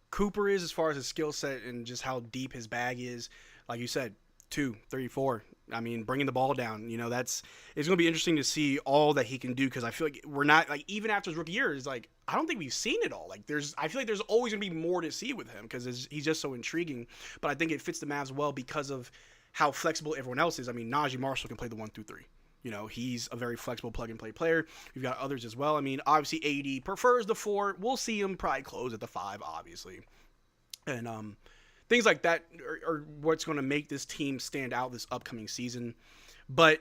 Cooper is as far as his skill set and just how deep his bag is. Like you said, 2, 3, 4. I mean, bringing the ball down, it's going to be interesting to see all that he can do, because I feel like we're not, even after his rookie year, I don't think we've seen it all. I feel like there's always going to be more to see with him, because he's just so intriguing. But I think it fits the Mavs well because of how flexible everyone else is. I mean, Najee Marshall can play the 1 through 3. He's a very flexible plug-and-play player. We've got others as well. I mean, obviously AD prefers the 4. We'll see him probably close at the 5, obviously. And things like that are what's going to make this team stand out this upcoming season. But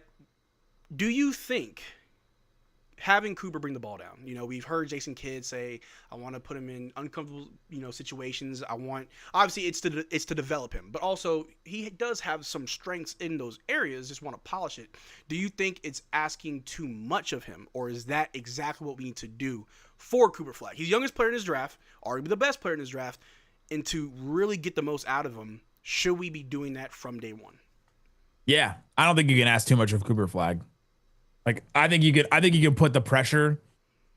do you think having Cooper bring the ball down, we've heard Jason Kidd say, I want to put him in uncomfortable, situations. Obviously it's to develop him, but also he does have some strengths in those areas, just want to polish it. Do you think it's asking too much of him, or is that exactly what we need to do for Cooper Flag? He's the youngest player in his draft, arguably the best player in his draft. And to really get the most out of him, should we be doing that from day one? Yeah, I don't think you can ask too much of Cooper Flag. Like I think you could put the pressure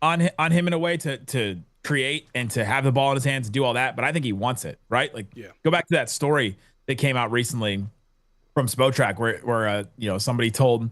on him in a way to create and to have the ball in his hands and do all that. But I think he wants it, right? Like go back to that story that came out recently from Spotrac where somebody told him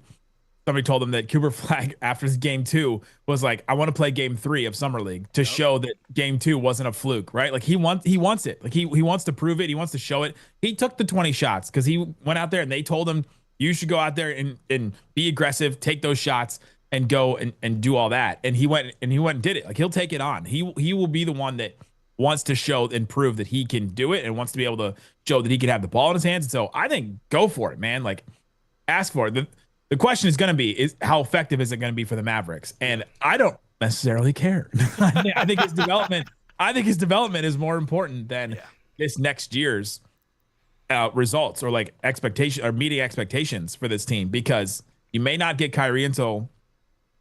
that Cooper Flag after game 2 was like, I want to play game 3 of Summer League to show that game 2 wasn't a fluke, right? Like he wants it. Like he wants to prove it. He wants to show it. He took the 20 shots because he went out there and they told him, you should go out there and be aggressive, take those shots and go and do all that. And he went and did it. Like he'll take it on. He will be the one that wants to show and prove that he can do it and wants to be able to show that he can have the ball in his hands. And so I think go for it, man. Like ask for it. The question is going to be, is how effective is it going to be for the Mavericks? And I don't necessarily care. I think his development is more important than this next year's results or like expectation or meeting expectations for this team, because you may not get Kyrie until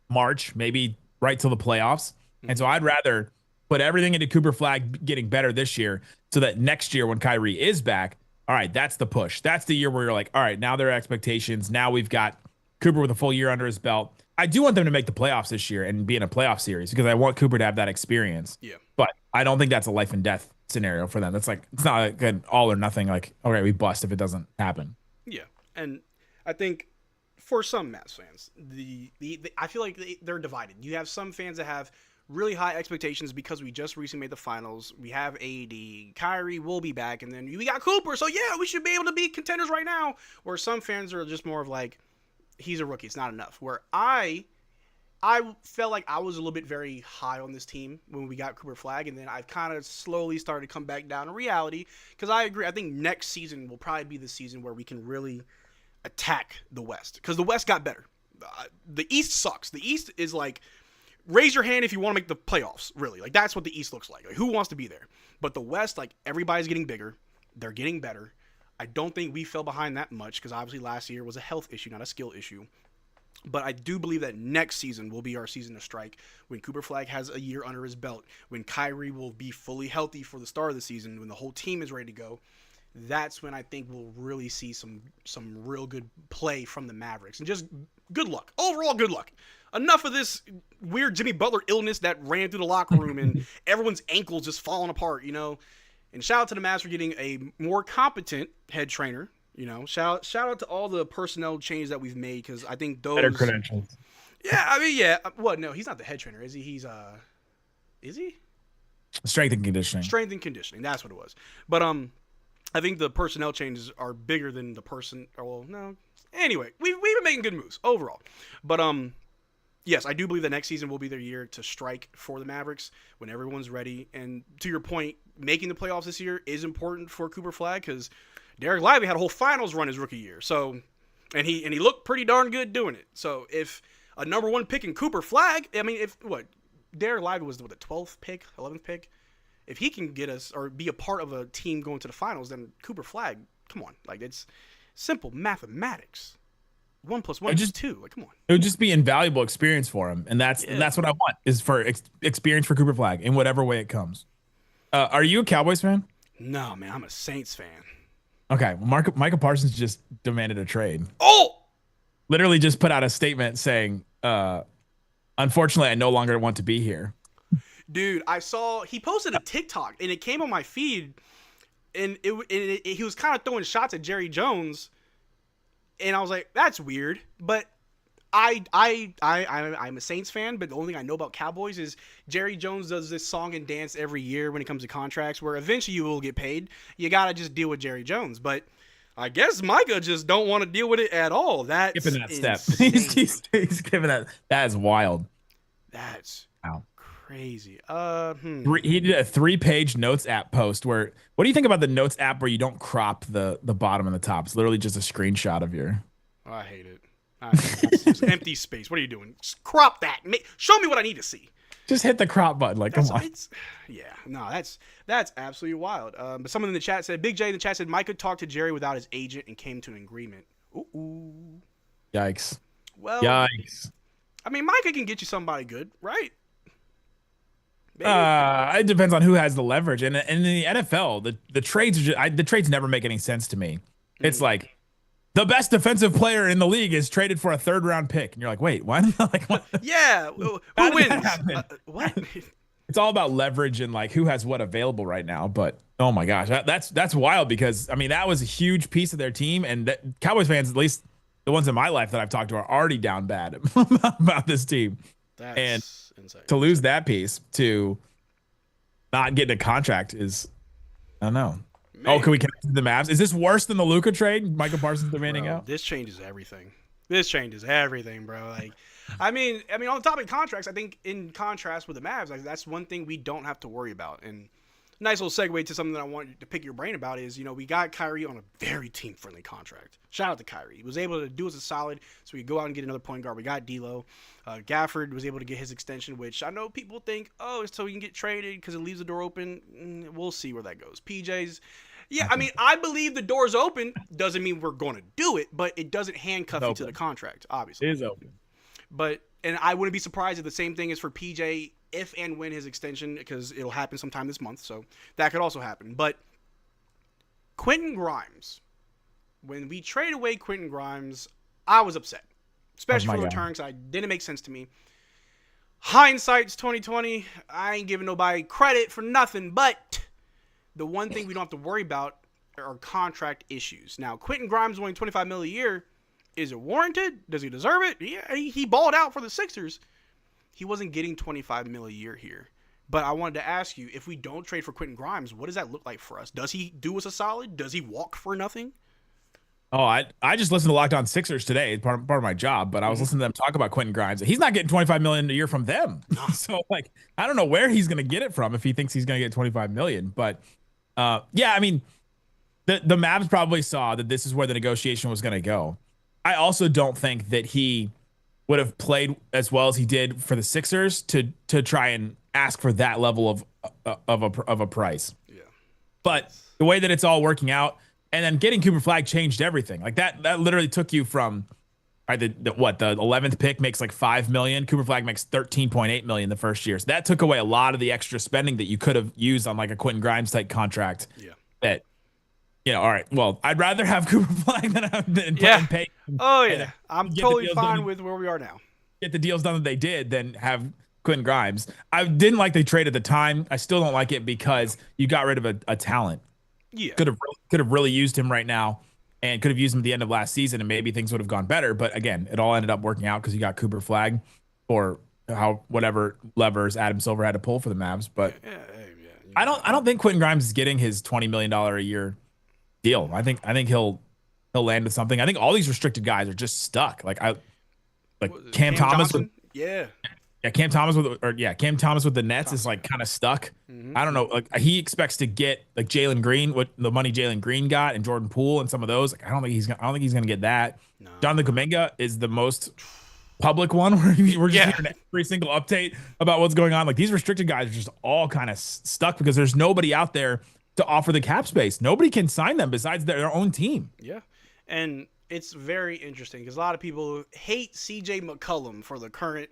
March, maybe right till the playoffs. And so I'd rather put everything into Cooper Flag getting better this year so that next year when Kyrie is back, all right, that's the push. That's the year where you're like, all right, now there are expectations. Now we've got Cooper with a full year under his belt. I do want them to make the playoffs this year and be in a playoff series because I want Cooper to have that experience. Yeah. But I don't think that's a life and death scenario for them. That's like, it's not a good all or nothing. Like, all right, we bust if it doesn't happen. Yeah. And I think for some Mavs fans, I feel like they're divided. You have some fans that have really high expectations because we just recently made the finals. We have AD, Kyrie will be back, and then we got Cooper. So yeah, we should be able to be contenders right now. Where some fans are just more of like, he's a rookie, it's not enough. Where I felt like I was a little bit very high on this team when we got Cooper Flag, and then I've kind of slowly started to come back down to reality, because I agree. I think next season will probably be the season where we can really attack the West, because the West got better. The East sucks. The East is like, raise your hand if you want to make the playoffs, really. Like, that's what the East looks like. Like, who wants to be there? But the West, like, everybody's getting bigger. They're getting better. I don't think we fell behind that much, because obviously last year was a health issue, not a skill issue. But I do believe that next season will be our season to strike, when Cooper Flag has a year under his belt, when Kyrie will be fully healthy for the start of the season, when the whole team is ready to go. That's when I think we'll really see some real good play from the Mavericks. And just good luck. Overall, good luck. Enough of this weird Jimmy Butler illness that ran through the locker room and everyone's ankles just falling apart, you know. And shout out to the Mavs for getting a more competent head trainer. You know, shout out to all the personnel changes that we've made, because I think those better credentials. Yeah, I mean, yeah. What? No, he's not the head trainer, is he? He's is he? Strength and conditioning. Strength and conditioning. That's what it was. But I think the personnel changes are bigger than the person. Well, no. Anyway, we've been making good moves overall. But yes, I do believe that next season will be their year to strike for the Mavericks when everyone's ready. And to your point, making the playoffs this year is important for Cooper Flag, because Derrick Lively had a whole finals run his rookie year. So, and he looked pretty darn good doing it. So if a number 1 pick in Cooper Flag, I mean, Derrick Lively was the 12th pick, 11th pick. If he can get us or be a part of a team going to the finals, then Cooper Flag, come on. Like, it's simple mathematics. 1 + 1 is 2. Like, come on. It would just be invaluable experience for him. And that's what I want, is for experience for Cooper Flag in whatever way it comes. Are you a Cowboys fan? No, man. I'm a Saints fan. Okay. Micah Parsons just demanded a trade. Oh! Literally just put out a statement saying, unfortunately, I no longer want to be here. Dude, I saw he posted a TikTok and it came on my feed, and he was kind of throwing shots at Jerry Jones, and I was like, that's weird. But I'm a Saints fan, but the only thing I know about Cowboys is Jerry Jones does this song and dance every year when it comes to contracts, where eventually you will get paid. You gotta just deal with Jerry Jones, but I guess Micah just don't want to deal with it at all. That's skipping that step. he's giving that. That is wild. That's wow. Crazy. He did a 3-page notes app post where, what do you think about the notes app where you don't crop the bottom and the top? It's literally just a screenshot of your. Oh, I hate it. It's just empty space. What are you doing? Just crop that. Show me what I need to see. Just hit the crop button. Like, come on. That's absolutely wild. But someone in the chat said, Big J in the chat said, Mike could talk to Jerry without his agent and came to an agreement. Ooh. Yikes. Well, yikes. I mean, Micah can get you somebody good, right? It depends on who has the leverage. And in the NFL, the trades are the trades never make any sense to me. It's like, the best defensive player in the league is traded for a 3rd round pick, and you're like, wait, what? Like, what? Yeah, who wins? What? It's all about leverage and like who has what available right now. But oh my gosh, that's wild, because I mean that was a huge piece of their team, and Cowboys fans, at least the ones in my life that I've talked to, are already down bad about this team. That's and insane. To lose that piece, to not getting a contract is, I don't know. Man. Oh, can we connect to the Mavs? Is this worse than the Luka trade? Michael Parsons demanding out? This changes everything. This changes everything, bro. Like, I mean, on the topic of contracts, I think in contrast with the Mavs, like, that's one thing we don't have to worry about. And nice little segue to something that I want to pick your brain about is, we got Kyrie on a very team-friendly contract. Shout out to Kyrie. He was able to do us a solid, so we go out and get another point guard. We got D'Lo. Gafford was able to get his extension, which I know people think, oh, it's so he can get traded because it leaves the door open. We'll see where that goes. PJ's, yeah, I mean, I believe the door's open. Doesn't mean we're going to do it, but it doesn't handcuff you to the contract, obviously. It is open. And I wouldn't be surprised if the same thing is for PJ if and when his extension, because it'll happen sometime this month, so that could also happen. But Quentin Grimes, when we traded away Quentin Grimes, I was upset, especially for the return, because it didn't make sense to me. Hindsight's 2020. I ain't giving nobody credit for nothing, but the one thing we don't have to worry about are contract issues. Now, Quentin Grimes winning $25 million a year, is it warranted? Does he deserve it? Yeah, he balled out for the Sixers. He wasn't getting $25 million a year here. But I wanted to ask you, if we don't trade for Quentin Grimes, what does that look like for us? Does he do us a solid? Does he walk for nothing? Oh, I just listened to Locked On Sixers today, part of my job, but I was listening to them talk about Quentin Grimes. He's not getting $25 million a year from them. So, like, I don't know where he's going to get it from if he thinks he's going to get $25 million. But, yeah, I mean, the Mavs probably saw that this is where the negotiation was going to go. I also don't think that he would have played as well as he did for the Sixers to try and ask for that level of a price. Yeah. But the way that it's all working out, and then getting Cooper Flag changed everything. Like that literally took you from the 11th pick makes like $5 million. Cooper Flag makes $13.8 million the first year. So that took away a lot of the extra spending that you could have used on like a Quentin Grimes type contract. Yeah. That, all right. Well, I'd rather have Cooper Flag than pay. Oh yeah, I'm totally fine with where we are now. Get the deals done that they did, then have Quentin Grimes. I didn't like the trade at the time. I still don't like it because you got rid of a talent. Yeah, could have really used him right now, and could have used him at the end of last season, and maybe things would have gone better. But again, it all ended up working out because you got Cooper Flag, or whatever levers Adam Silver had to pull for the Mavs. But I don't think Quentin Grimes is getting his $20 million a year deal. I think he'll land with something. I think all these restricted guys are just stuck. Cam Thomas with, Cam Thomas with the Nets is like kind of stuck. Mm-hmm. I don't know. Like he expects to get like Jalen Green, what the money Jalen Green got, and Jordan Poole and some of those. Like, I don't think he's gonna get that. No. Jonathan Kuminga is the most public one where we're just hearing every single update about what's going on. Like these restricted guys are just all kind of stuck because there's nobody out there to offer the cap space. Nobody can sign them besides their own team. Yeah. And it's very interesting because a lot of people hate CJ McCollum for the current,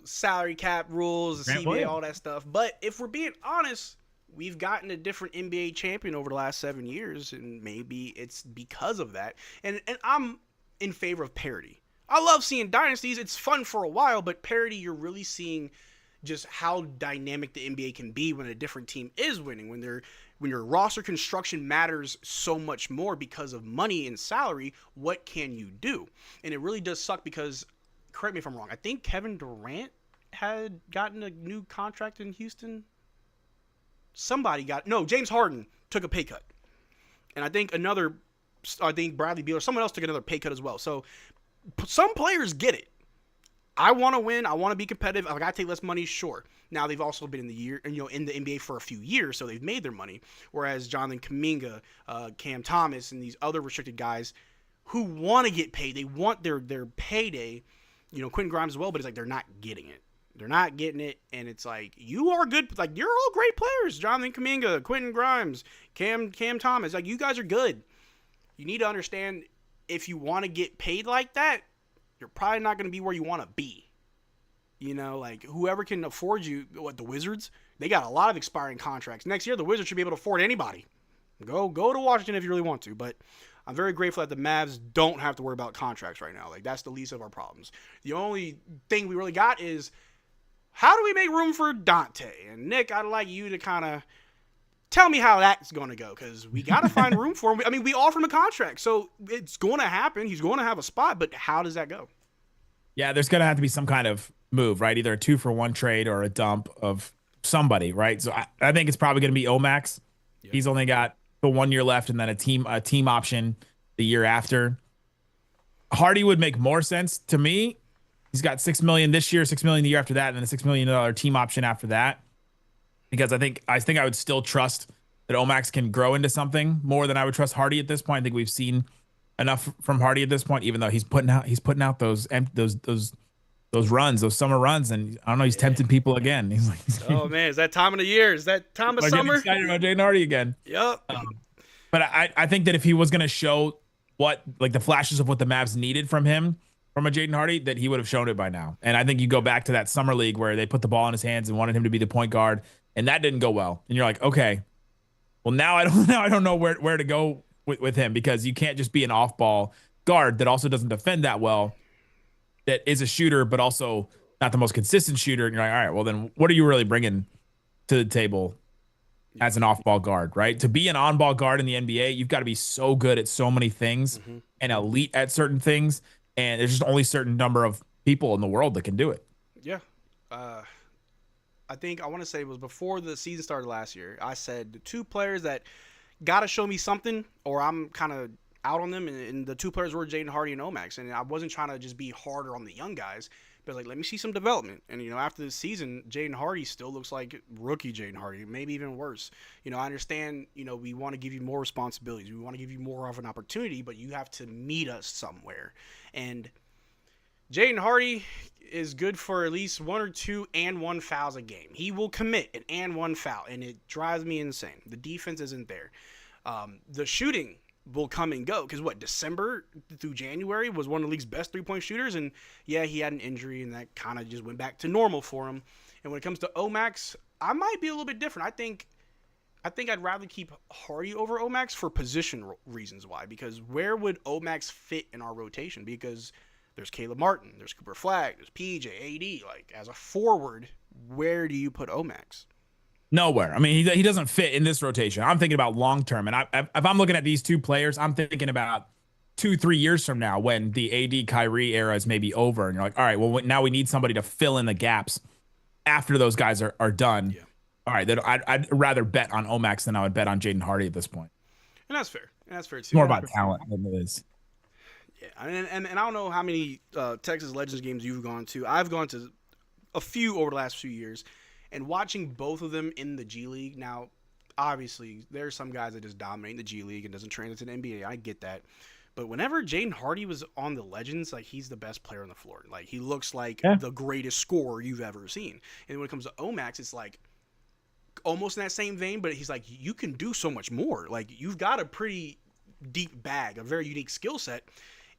salary cap rules, the CBA, all that stuff. But if we're being honest, we've gotten a different NBA champion over the last 7 years, and maybe it's because of that. And I'm in favor of parity. I love seeing dynasties. It's fun for a while, but parity, you're really seeing just how dynamic the NBA can be when a different team is winning, when your roster construction matters so much more because of money and salary. What can you do? And it really does suck because, correct me if I'm wrong, I think Kevin Durant had gotten a new contract in Houston. James Harden took a pay cut. And I think Bradley Beal or someone else took another pay cut as well. So some players get it. I want to win. I want to be competitive. I got to take less money, sure. Now they've also been in the NBA for a few years, so they've made their money. Whereas Jonathan Kuminga, Cam Thomas, and these other restricted guys who want to get paid, they want their payday. Quentin Grimes as well, but it's like they're not getting it. They're not getting it, and it's like you are good. Like you're all great players. Jonathan Kuminga, Quentin Grimes, Cam Thomas. Like you guys are good. You need to understand if you want to get paid like that, you're probably not going to be where you want to be. Like whoever can afford you, the Wizards, they got a lot of expiring contracts. Next year, the Wizards should be able to afford anybody. Go to Washington if you really want to. But I'm very grateful that the Mavs don't have to worry about contracts right now. Like, that's the least of our problems. The only thing we really got is, how do we make room for Dante? And Nick, I'd like you to kind of tell me how that's going to go, because we got to find room for him. I mean, we offered him a contract, so it's going to happen. He's going to have a spot, but how does that go? Yeah, there's going to have to be some kind of move, right? Either a 2-for-1 trade or a dump of somebody, right? So I think it's probably going to be Omax. Yep. He's only got the 1 year left and then a team option the year after. Hardy would make more sense to me. He's got $6 million this year, $6 million the year after that, and then a $6 million team option after that. Because I think I would still trust that Omax can grow into something more than I would trust Hardy at this point. I think we've seen enough from Hardy at this point, even though he's putting out those runs, those summer runs, and I don't know, he's tempting people again. He's like, oh man, is that time of the year? Is that time of summer? Excited about Jaden Hardy again. Yep. But I think that if he was going to show what, like, the flashes of what the Mavs needed from him, from a Jaden Hardy, that he would have shown it by now. And I think you go back to that summer league where they put the ball in his hands and wanted him to be the point guard, and that didn't go well. And you're like, okay, well, now I don't know where to go with him, because you can't just be an off-ball guard that also doesn't defend that well, that is a shooter but also not the most consistent shooter. And you're like, all right, well, then what are you really bringing to the table as an off-ball guard, right? To be an on-ball guard in the NBA, you've got to be so good at so many things and elite at certain things, and there's just only a certain number of people in the world that can do it. Yeah. I think I want to say it was before the season started last year. I said the two players that got to show me something or I'm kind of out on them, and the two players were Jaden Hardy and Omax. And I wasn't trying to just be harder on the young guys, but like, let me see some development. And, you know, after this season, Jaden Hardy still looks like rookie Jaden Hardy, maybe even worse. You know, I understand, you know, we want to give you more responsibilities. We want to give you more of an opportunity, but you have to meet us somewhere. And Jaden Hardy is good for at least 1 or 2 and 1 fouls a game. He will commit an and 1 foul, and it drives me insane. The defense isn't there. The shooting will come and go, because December through January was one of the league's best 3-point shooters, and yeah, he had an injury, and that kind of just went back to normal for him. And when it comes to Omax, I might be a little bit different. I think I'd rather keep Hardy over Omax for position reasons. Why? Because where would Omax fit in our rotation? Because there's Caleb Martin, there's Cooper Flagg, there's PJ, AD. Like, as a forward, where do you put Omax? Nowhere. I mean, he doesn't fit in this rotation. I'm thinking about long term, and if I'm looking at these two players, I'm thinking about 2-3 years from now when the AD Kyrie era is maybe over, and you're like, all right, well, now we need somebody to fill in the gaps after those guys are done. Yeah. All right, I'd rather bet on Omax than I would bet on Jaden Hardy at this point. And that's fair. And that's fair too. More about talent than it is. Yeah, and I don't know how many Texas Legends games you've gone to. I've gone to a few over the last few years. And watching both of them in the G League, now, obviously, there are some guys that just dominate the G League and doesn't translate to the NBA. I get that. But whenever Jaden Hardy was on the Legends, like, he's the best player on the floor. Like, he looks like the greatest scorer you've ever seen. And when it comes to Omax, it's like almost in that same vein, but he's like, you can do so much more. Like, you've got a pretty deep bag, a very unique skill set.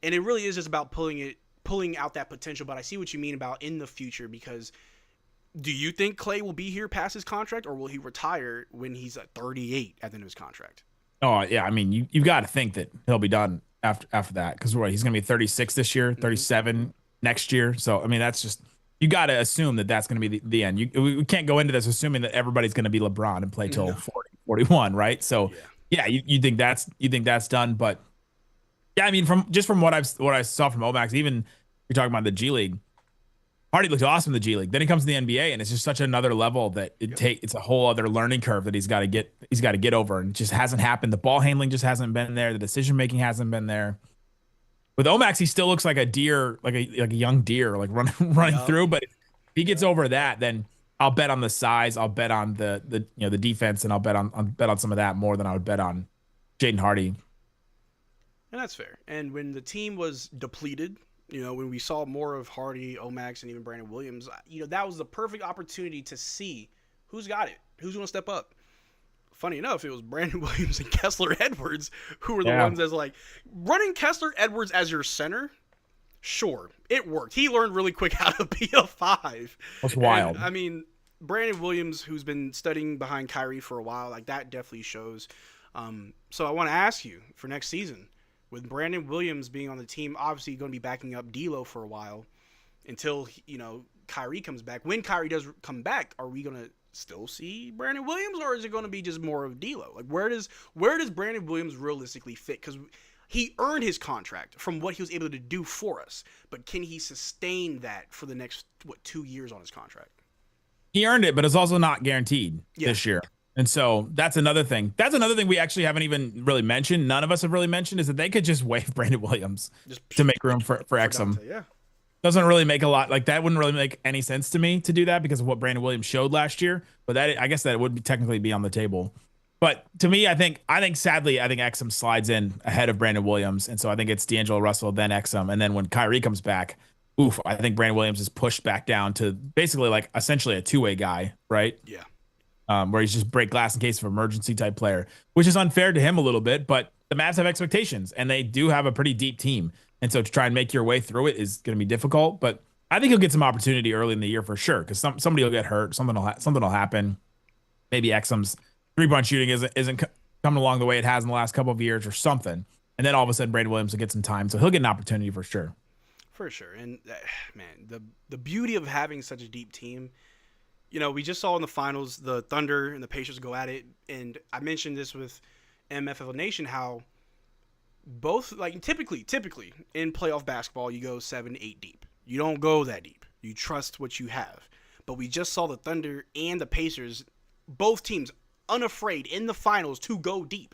And it really is just about pulling out that potential. But I see what you mean about in the future, because do you think Clay will be here past his contract, or will he retire when he's at 38 at the end of his contract? Oh, yeah. I mean, you've got to think that he'll be done after that, because he's going to be 36 this year, 37 next year. So, I mean, that's just, you got to assume that that's going to be the end. We can't go into this assuming that everybody's going to be LeBron and play till 40, 41, right? So, yeah, you think that's done. But, yeah, I mean, from what I saw from Omax, even you're talking about the G League, Hardy looked awesome in the G League. Then he comes to the NBA, and it's just such another level that it's a whole other learning curve that he's got to get over, and it just hasn't happened. The ball handling just hasn't been there. The decision making hasn't been there. With Omax, he still looks like a deer, like a young deer, like running through. But if he gets over that, then I'll bet on the size. I'll bet on the defense, and I'll bet on some of that more than I would bet on Jaden Hardy. And that's fair. And when the team was depleted, you know, when we saw more of Hardy, Omax, and even Brandon Williams, you know, that was the perfect opportunity to see who's got it, who's going to step up. Funny enough, it was Brandon Williams and Kessler Edwards who were the ones that's like, running Kessler Edwards as your center, sure, it worked. He learned really quick how to be a 5. That's wild. And, I mean, Brandon Williams, who's been studying behind Kyrie for a while, like, that definitely shows. So I want to ask you for next season, With Brandon Williams being on the team, obviously going to be backing up D'Lo for a while until, Kyrie comes back. When Kyrie does come back, are we going to still see Brandon Williams, or is it going to be just more of D'Lo? Like, where does Brandon Williams realistically fit? Because he earned his contract from what he was able to do for us, but can he sustain that for the next 2 years on his contract? He earned it, but it's also not guaranteed this year. And so that's another thing. That's another thing we actually haven't even really mentioned. None of us have really mentioned is that they could just waive Brandon Williams to make room for Exum. Yeah. Doesn't really make a lot, like that wouldn't really make any sense to me to do that because of what Brandon Williams showed last year. But that, I guess that would technically be on the table. But to me, I think sadly, Exum slides in ahead of Brandon Williams. And so I think it's D'Angelo Russell, then Exum. And then when Kyrie comes back, I think Brandon Williams is pushed back down to basically like essentially a two-way guy, right? Yeah. Where he's just break glass in case of emergency type player, which is unfair to him a little bit. But the Mavs have expectations, and they do have a pretty deep team. And so to try and make your way through it is going to be difficult. But I think he'll get some opportunity early in the year for sure, because somebody will get hurt, something will happen. Maybe Exum's 3-point shooting isn't coming along the way it has in the last couple of years or something. And then all of a sudden Brandon Williams will get some time, so he'll get an opportunity for sure. For sure. And man, the beauty of having such a deep team, we just saw in the finals the Thunder and the Pacers go at it, and I mentioned this with MFL Nation how both, like, typically in playoff basketball you go 7-8 deep. You don't go that deep. You trust what you have. But we just saw the Thunder and the Pacers, both teams unafraid in the finals to go deep.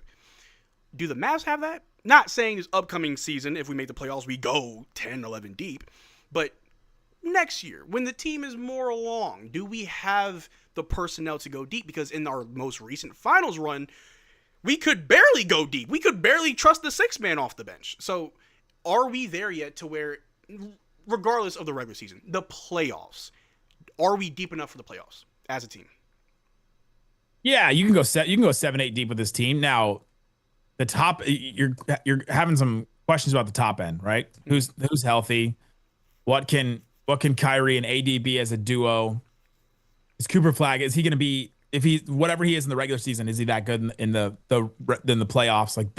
Do the Mavs have that? Not saying this upcoming season, if we make the playoffs, we go 10, 11 deep. But next year, when the team is more along, do we have the personnel to go deep? Because in our most recent finals run, we could barely go deep. We could barely trust the sixth man off the bench. So are we there yet to where, regardless of the regular season, the playoffs, are we deep enough for the playoffs as a team? Yeah, you can go 7-8 deep with this team. Now, the top, you're having some questions about the top end, right? Who's healthy? What can Kyrie and AD be as a duo? Is Cooper Flag, is he going to be, if he, whatever he is in the regular season, is he that good in the playoffs? Like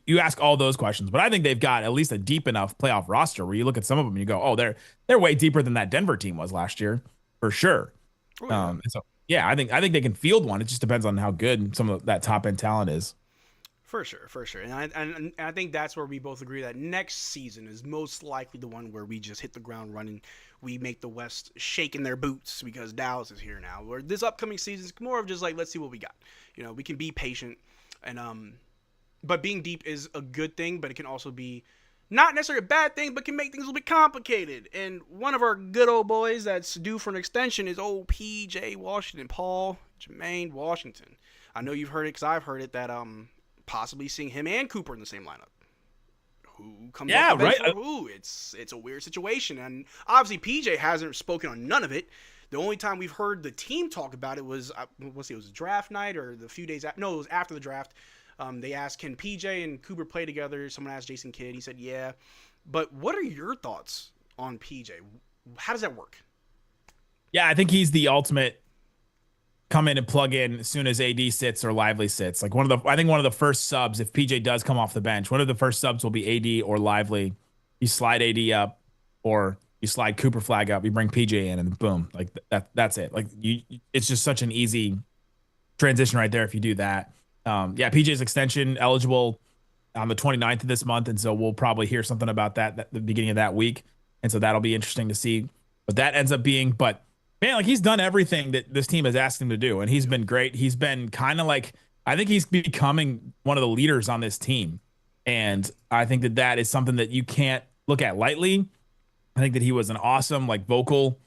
you ask all those questions, but I think they've got at least a deep enough playoff roster where you look at some of them and you go, oh, they're way deeper than that Denver team was last year for sure. Oh, yeah. And so yeah, I think they can field one. It just depends on how good some of that top end talent is. For sure. And I think that's where we both agree that next season is most likely the one where we just hit the ground running. We make the West shake in their boots because Dallas is here now. Where this upcoming season is more of just like, let's see what we got. We can be patient, and but being deep is a good thing, but it can also be not necessarily a bad thing, but can make things a little bit complicated. And one of our good old boys that's due for an extension is old PJ Washington, Paul Jermaine Washington. I know you've heard it because I've heard it that possibly seeing him and Cooper in the same lineup. Who comes off the bench for who? It's a weird situation, and obviously PJ hasn't spoken on none of it. The only time we've heard the team talk about it was it was draft night or the few days after. No, it was after the draft. They asked, can PJ and Cooper play together? Someone asked Jason Kidd. He said, yeah. But what are your thoughts on PJ? How does that work? Yeah, I think he's the ultimate come in and plug in as soon as AD sits or Lively sits. Like I think one of the first subs, if PJ does come off the bench, one of the first subs will be AD or Lively. You slide AD up, or you slide Cooper Flag up. You bring PJ in, and boom, like that's it. Like it's just such an easy transition right there if you do that. Yeah, PJ's extension eligible on the 29th of this month, and so we'll probably hear something about that at the beginning of that week, and so that'll be interesting to see what that ends up being. But man, like he's done everything that this team has asked him to do, and he's been great. He's been kind of like, I think he's becoming one of the leaders on this team, and I think that is something that you can't look at lightly. I think that he was an awesome vocal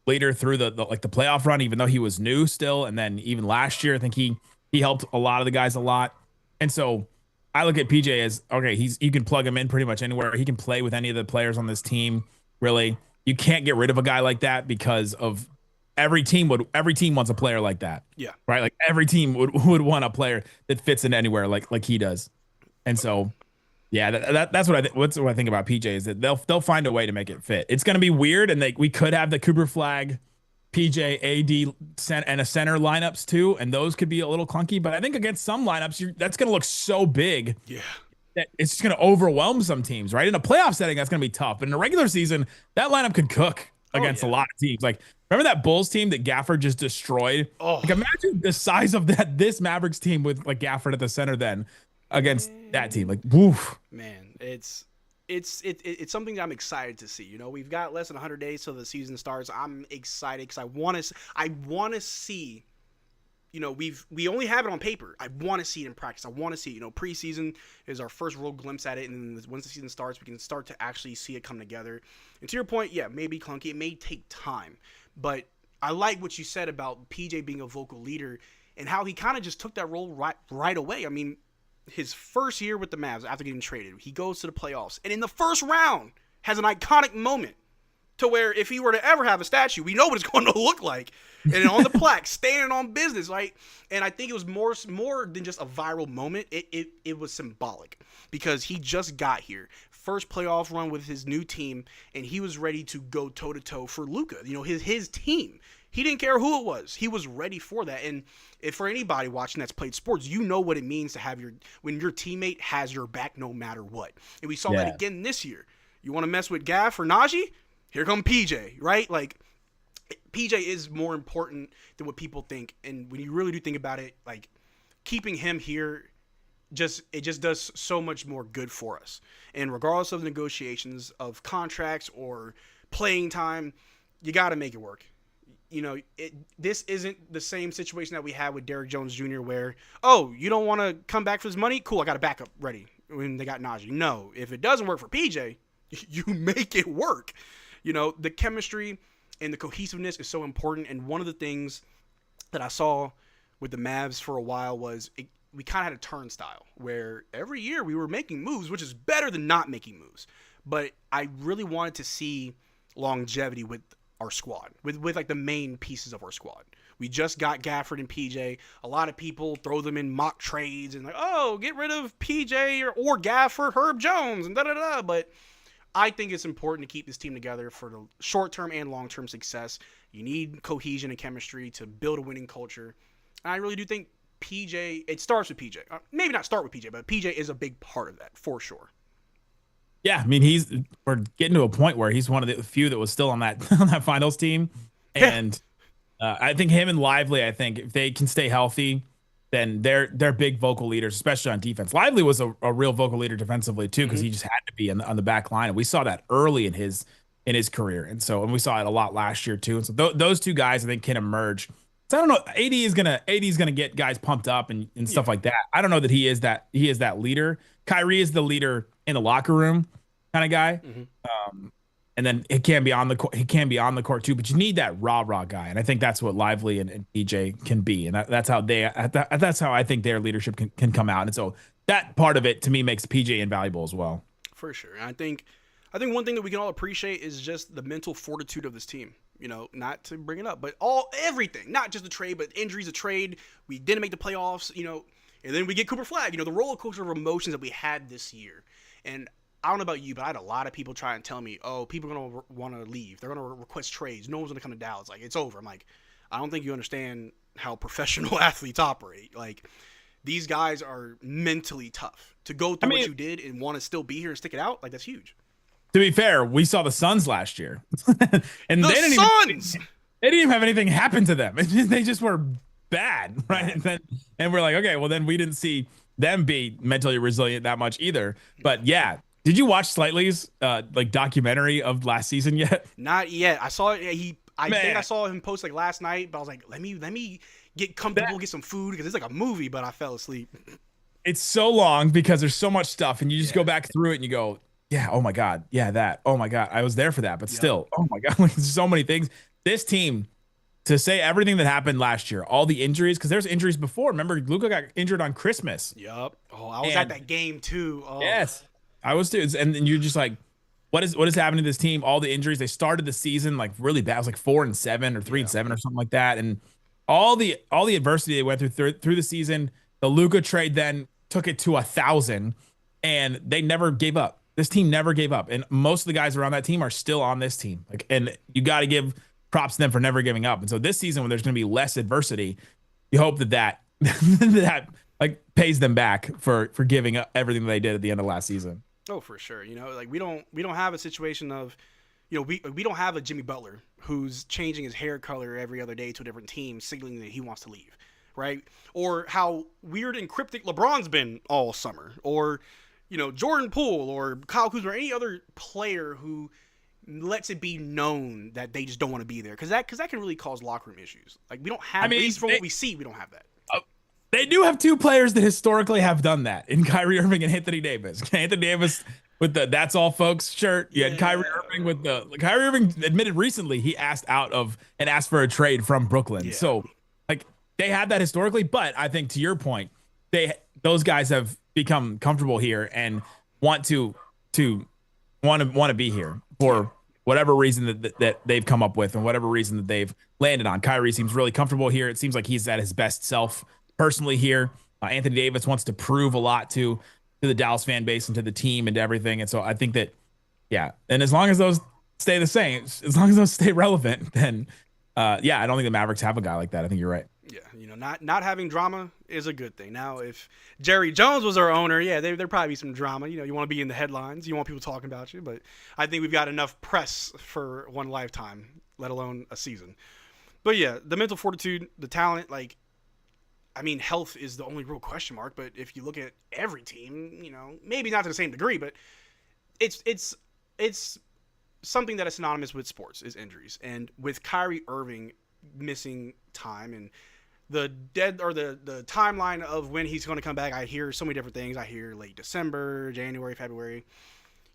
leader through the playoff run, even though he was new still, and then even last year, I think he helped a lot of the guys a lot. And so I look at PJ as, okay, you can plug him in pretty much anywhere. He can play with any of the players on this team. Really, you can't get rid of a guy like that because of every team wants a player like that. Yeah. Right. Like every team would want a player that fits in anywhere like he does. And so, yeah, that's what I think about PJ is that they'll find a way to make it fit. It's going to be weird. And we could have the Cooper Flag, PJ, AD, and a center lineups too. And those could be a little clunky, but I think against some lineups, that's going to look so big. Yeah. that it's just going to overwhelm some teams, right? In a playoff setting, that's going to be tough. But in a regular season, that lineup could cook against a lot of teams. Like, remember that Bulls team that Gafford just destroyed? Like, imagine the size of this Mavericks team with like Gafford at the center then against that team. Like, woof. Man, it's something that I'm excited to see. You know, we've got less than 100 days till the season starts. I'm excited because I want to see. You know, we only have it on paper. I want to see it in practice. I want to see it. You know, preseason is our first real glimpse at it, and then once the season starts, we can start to actually see it come together. And to your point, yeah, maybe clunky. It may take time, but I like what you said about PJ being a vocal leader and how he kind of just took that role right away. I mean, his first year with the Mavs after getting traded, he goes to the playoffs, and in the first round has an iconic moment to where if he were to ever have a statue, we know what it's going to look like. And on the plaque, standing on business, right? And I think it was more than just a viral moment. It was symbolic because he just got here. First playoff run with his new team, and he was ready to go toe-to-toe for Luka. You know, his team. He didn't care who it was. He was ready for that. And if for anybody watching that's played sports, you know what it means to have when your teammate has your back no matter what. And we saw that again this year. You want to mess with Gaff or Najee? Here come PJ, right? Like, PJ is more important than what people think. And when you really do think about it, like, keeping him here, it just does so much more good for us. And regardless of the negotiations of contracts or playing time, you got to make it work. You know, this isn't the same situation that we had with Derrick Jones Jr. where, oh, you don't want to come back for this money? Cool, I got a backup ready when they got Najee. No, if it doesn't work for PJ, you make it work. You know, the chemistry and the cohesiveness is so important. And one of the things that I saw with the Mavs for a while was we kind of had a turnstile where every year we were making moves, which is better than not making moves. But I really wanted to see longevity with our squad, with like the main pieces of our squad. We just got Gafford and PJ. A lot of people throw them in mock trades and like, oh, get rid of PJ or Gafford, Herb Jones, and da-da-da. But I think it's important to keep this team together for the short-term and long-term success. You need cohesion and chemistry to build a winning culture. And I really do think PJ, it starts with PJ. Maybe not start with PJ, but PJ is a big part of that for sure. Yeah, I mean, we're getting to a point where he's one of the few that was still on that finals team. And I think him and Lively, I think if they can stay healthy, then they're big vocal leaders, especially on defense. Lively was a real vocal leader defensively too, because he just had to be on the back line. And we saw that early in his career. And we saw it a lot last year too. And so those two guys I think can emerge. So I don't know. AD is gonna get guys pumped up and stuff like that. I don't know that he is that leader. Kyrie is the leader in the locker room kind of guy. And then he can be on the court too, but you need that rah guy. And I think that's what Lively and PJ can be. And that's how I think their leadership can come out. And so that part of it to me makes PJ invaluable as well. For sure. And I think one thing that we can all appreciate is just the mental fortitude of this team. You know, not to bring it up, but everything, not just the trade, but injuries, a trade. We didn't make the playoffs, you know, and then we get Cooper Flag, you know, the roller coaster of emotions that we had this year. And I don't know about you, but I had a lot of people try and tell me, oh, people are going to want to leave. They're going to request trades. No one's going to come to Dallas. Like, it's over. I'm like, I don't think you understand how professional athletes operate. Like, these guys are mentally tough. To go through what you did and want to still be here and stick it out, like, that's huge. To be fair, we saw the Suns last year. And they didn't even have anything happen to them. They just were bad, right? And we're like, okay, well, then we didn't see them be mentally resilient that much either. But yeah. Did you watch Slightly's documentary of last season yet? Not yet. I saw it. I think I saw him post like last night, but I was like, let me get comfortable, get some food because it's like a movie, but I fell asleep. It's so long because there's so much stuff, and you just go back through it and you go, yeah, oh my God, yeah, that, oh my God, I was there for that, but still, oh my God, like so many things. This team, to say everything that happened last year, all the injuries, because there's injuries before. Remember, Luka got injured on Christmas. Yep. Oh, I was at that game too. Oh. Yes. I was too, and you're just like, what is happening to this team? All the injuries. They started the season like really bad. It was like 4-7 or 3-7 or something like that. And all the adversity they went through the season. The Luka trade then took it to 1,000, and they never gave up. This team never gave up, and most of the guys around that team are still on this team. Like, and you got to give props to them for never giving up. And so this season, when there's going to be less adversity, you hope that like pays them back for giving up everything they did at the end of last season. Oh, for sure. You know, like we don't have a situation of, you know, we don't have a Jimmy Butler who's changing his hair color every other day to a different team, signaling that he wants to leave, right? Or how weird and cryptic LeBron's been all summer, or, you know, Jordan Poole or Kyle Kuzma or any other player who lets it be known that they just don't want to be there, because that can really cause locker room issues. Like we don't have, at least from what we see, we don't have that. They do have two players that historically have done that in Kyrie Irving and Anthony Davis. Anthony Davis with the "That's all, folks" shirt. You had Kyrie Irving with the Kyrie Irving admitted recently he asked for a trade from Brooklyn. Yeah. So like they had that historically, but I think to your point, those guys have become comfortable here and want to be here for whatever reason that they've come up with and whatever reason that they've landed on. Kyrie seems really comfortable here. It seems like he's at his best self personally here. Anthony Davis wants to prove a lot to the Dallas fan base and to the team and to everything. And so I think that, yeah. And as long as those stay the same, as long as those stay relevant, then I don't think the Mavericks have a guy like that. I think you're right. Yeah. You know, not having drama is a good thing. Now, if Jerry Jones was our owner, there'd probably be some drama. You know, you want to be in the headlines. You want people talking about you. But I think we've got enough press for one lifetime, let alone a season. But yeah, the mental fortitude, the talent, like, I mean, health is the only real question mark, but if you look at every team, you know, maybe not to the same degree, but it's something that is synonymous with sports is injuries. And with Kyrie Irving missing time and the timeline of when he's going to come back, I hear so many different things. I hear late December, January, February.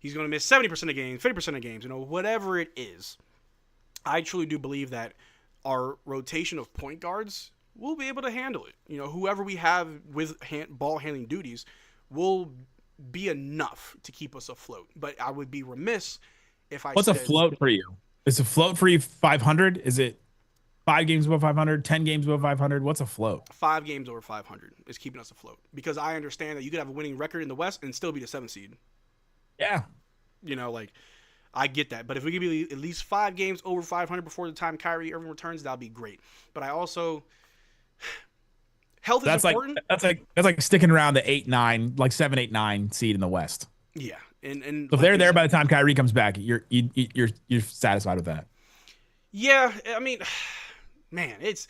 He's going to miss 70% of games, 50% of games, you know, whatever it is. I truly do believe that our rotation of point guards we'll be able to handle it. You know, whoever we have with ball handling duties will be enough to keep us afloat. But I would be remiss if I What's a float for you? Is a float for you 500? Is it 5 games above 500, 10 games above 500? What's a float? 5 games over 500 is keeping us afloat. Because I understand that you could have a winning record in the West and still be the 7th seed. Yeah. You know, like, I get that. But if we could be at least 5 games over 500 before the time Kyrie Irving returns, that'll be great. But I also... Health is important. That's like sticking around the 8-9, like 7, 8, 9 seed in the West. Yeah, and so if they're there by the time Kyrie comes back, you're satisfied with that. Yeah, I mean, man, it's